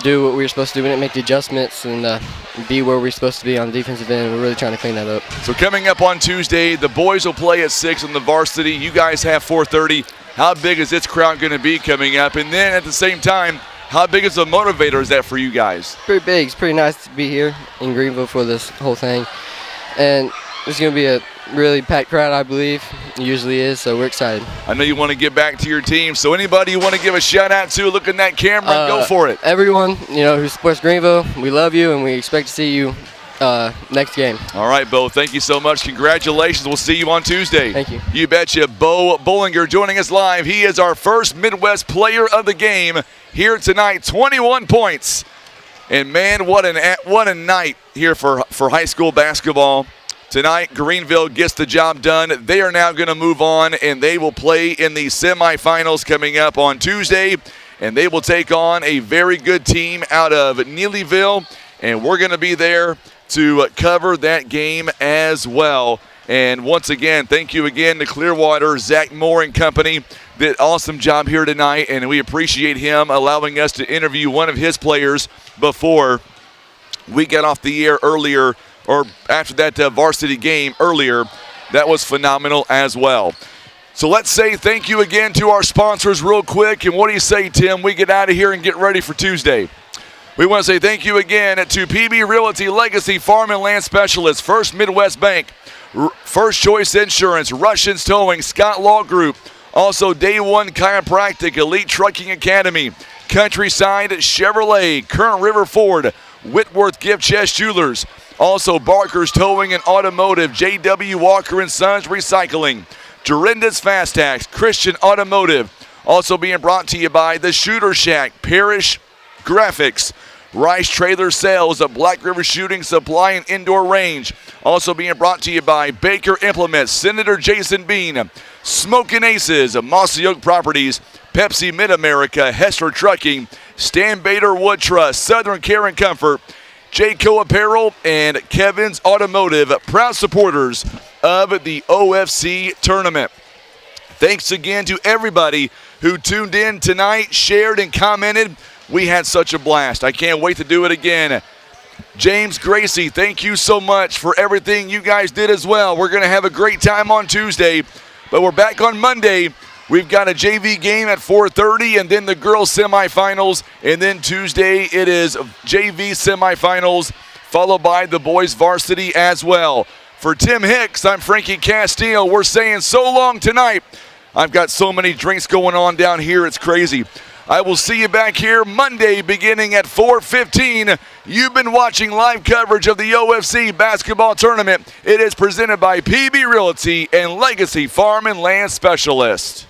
do what we were supposed to do. We didn't make the adjustments and be where we're supposed to be on the defensive end. We're really trying to clean that up. So coming up on Tuesday, the boys will play at 6 on the varsity. You guys have 4:30. How big is this crowd going to be coming up? And then at the same time, how big is a motivator is that for you guys? Pretty big. It's pretty nice to be here in Greenville for this whole thing. And it's going to be a really packed crowd, I believe. It usually is, so we're excited. I know you want to get back to your team, so anybody you want to give a shout-out to, look in that camera and go for it. Everyone, who supports Greenville, we love you, and we expect to see you next game. All right, Bo, thank you so much. Congratulations. We'll see you on Tuesday. Thank you. You betcha. Bo Bollinger joining us live. He is our first Midwest player of the game here tonight. 21 points. And, man, what a night here for high school basketball. Tonight, Greenville gets the job done. They are now going to move on, and they will play in the semifinals coming up on Tuesday. And they will take on a very good team out of Neelyville. And we're going to be there to cover that game as well. And once again, thank you again to Clearwater, Zach Moore and company. Did awesome job here tonight, and we appreciate him allowing us to interview one of his players before we got off the air earlier, or after that varsity game earlier. That was phenomenal as well. So let's say thank you again to our sponsors real quick. And what do you say, Tim? We get out of here and get ready for Tuesday. We want to say thank you again to PB Realty, Legacy Farm and Land Specialists, First Midwest Bank, First Choice Insurance, Russians Towing, Scott Law Group, also Day One Chiropractic, Elite Trucking Academy, Countryside Chevrolet, Current River Ford, Whitworth Gift Chest Jewelers, also Barker's Towing and Automotive, J.W. Walker and Sons Recycling, Dorinda's Fast Tax, Christian Automotive, also being brought to you by The Shooter Shack, Parrish Graphics, Rice Trailer Sales, a Black River Shooting Supply and Indoor Range. Also being brought to you by Baker Implements, Senator Jason Bean, Smokin' Aces, Mossy Oak Properties, Pepsi Mid-America, Hester Trucking, Stan Bader Wood Trust, Southern Care and Comfort, Jayco Apparel, and Kevin's Automotive, proud supporters of the OFC tournament. Thanks again to everybody who tuned in tonight, shared, and commented. We had such a blast. I can't wait to do it again. James Gracie, thank you so much for everything you guys did as well. We're going to have a great time on Tuesday, but we're back on Monday. We've got a JV game at 4:30, and then the girls semifinals, and then Tuesday it is JV semifinals, followed by the boys varsity as well. For Tim Hicks, I'm Frankie Castillo. We're saying so long tonight. I've got so many drinks going on down here, it's crazy. I will see you back here Monday beginning at 4:15. You've been watching live coverage of the OFC basketball tournament. It is presented by PB Realty and Legacy Farm and Land Specialists.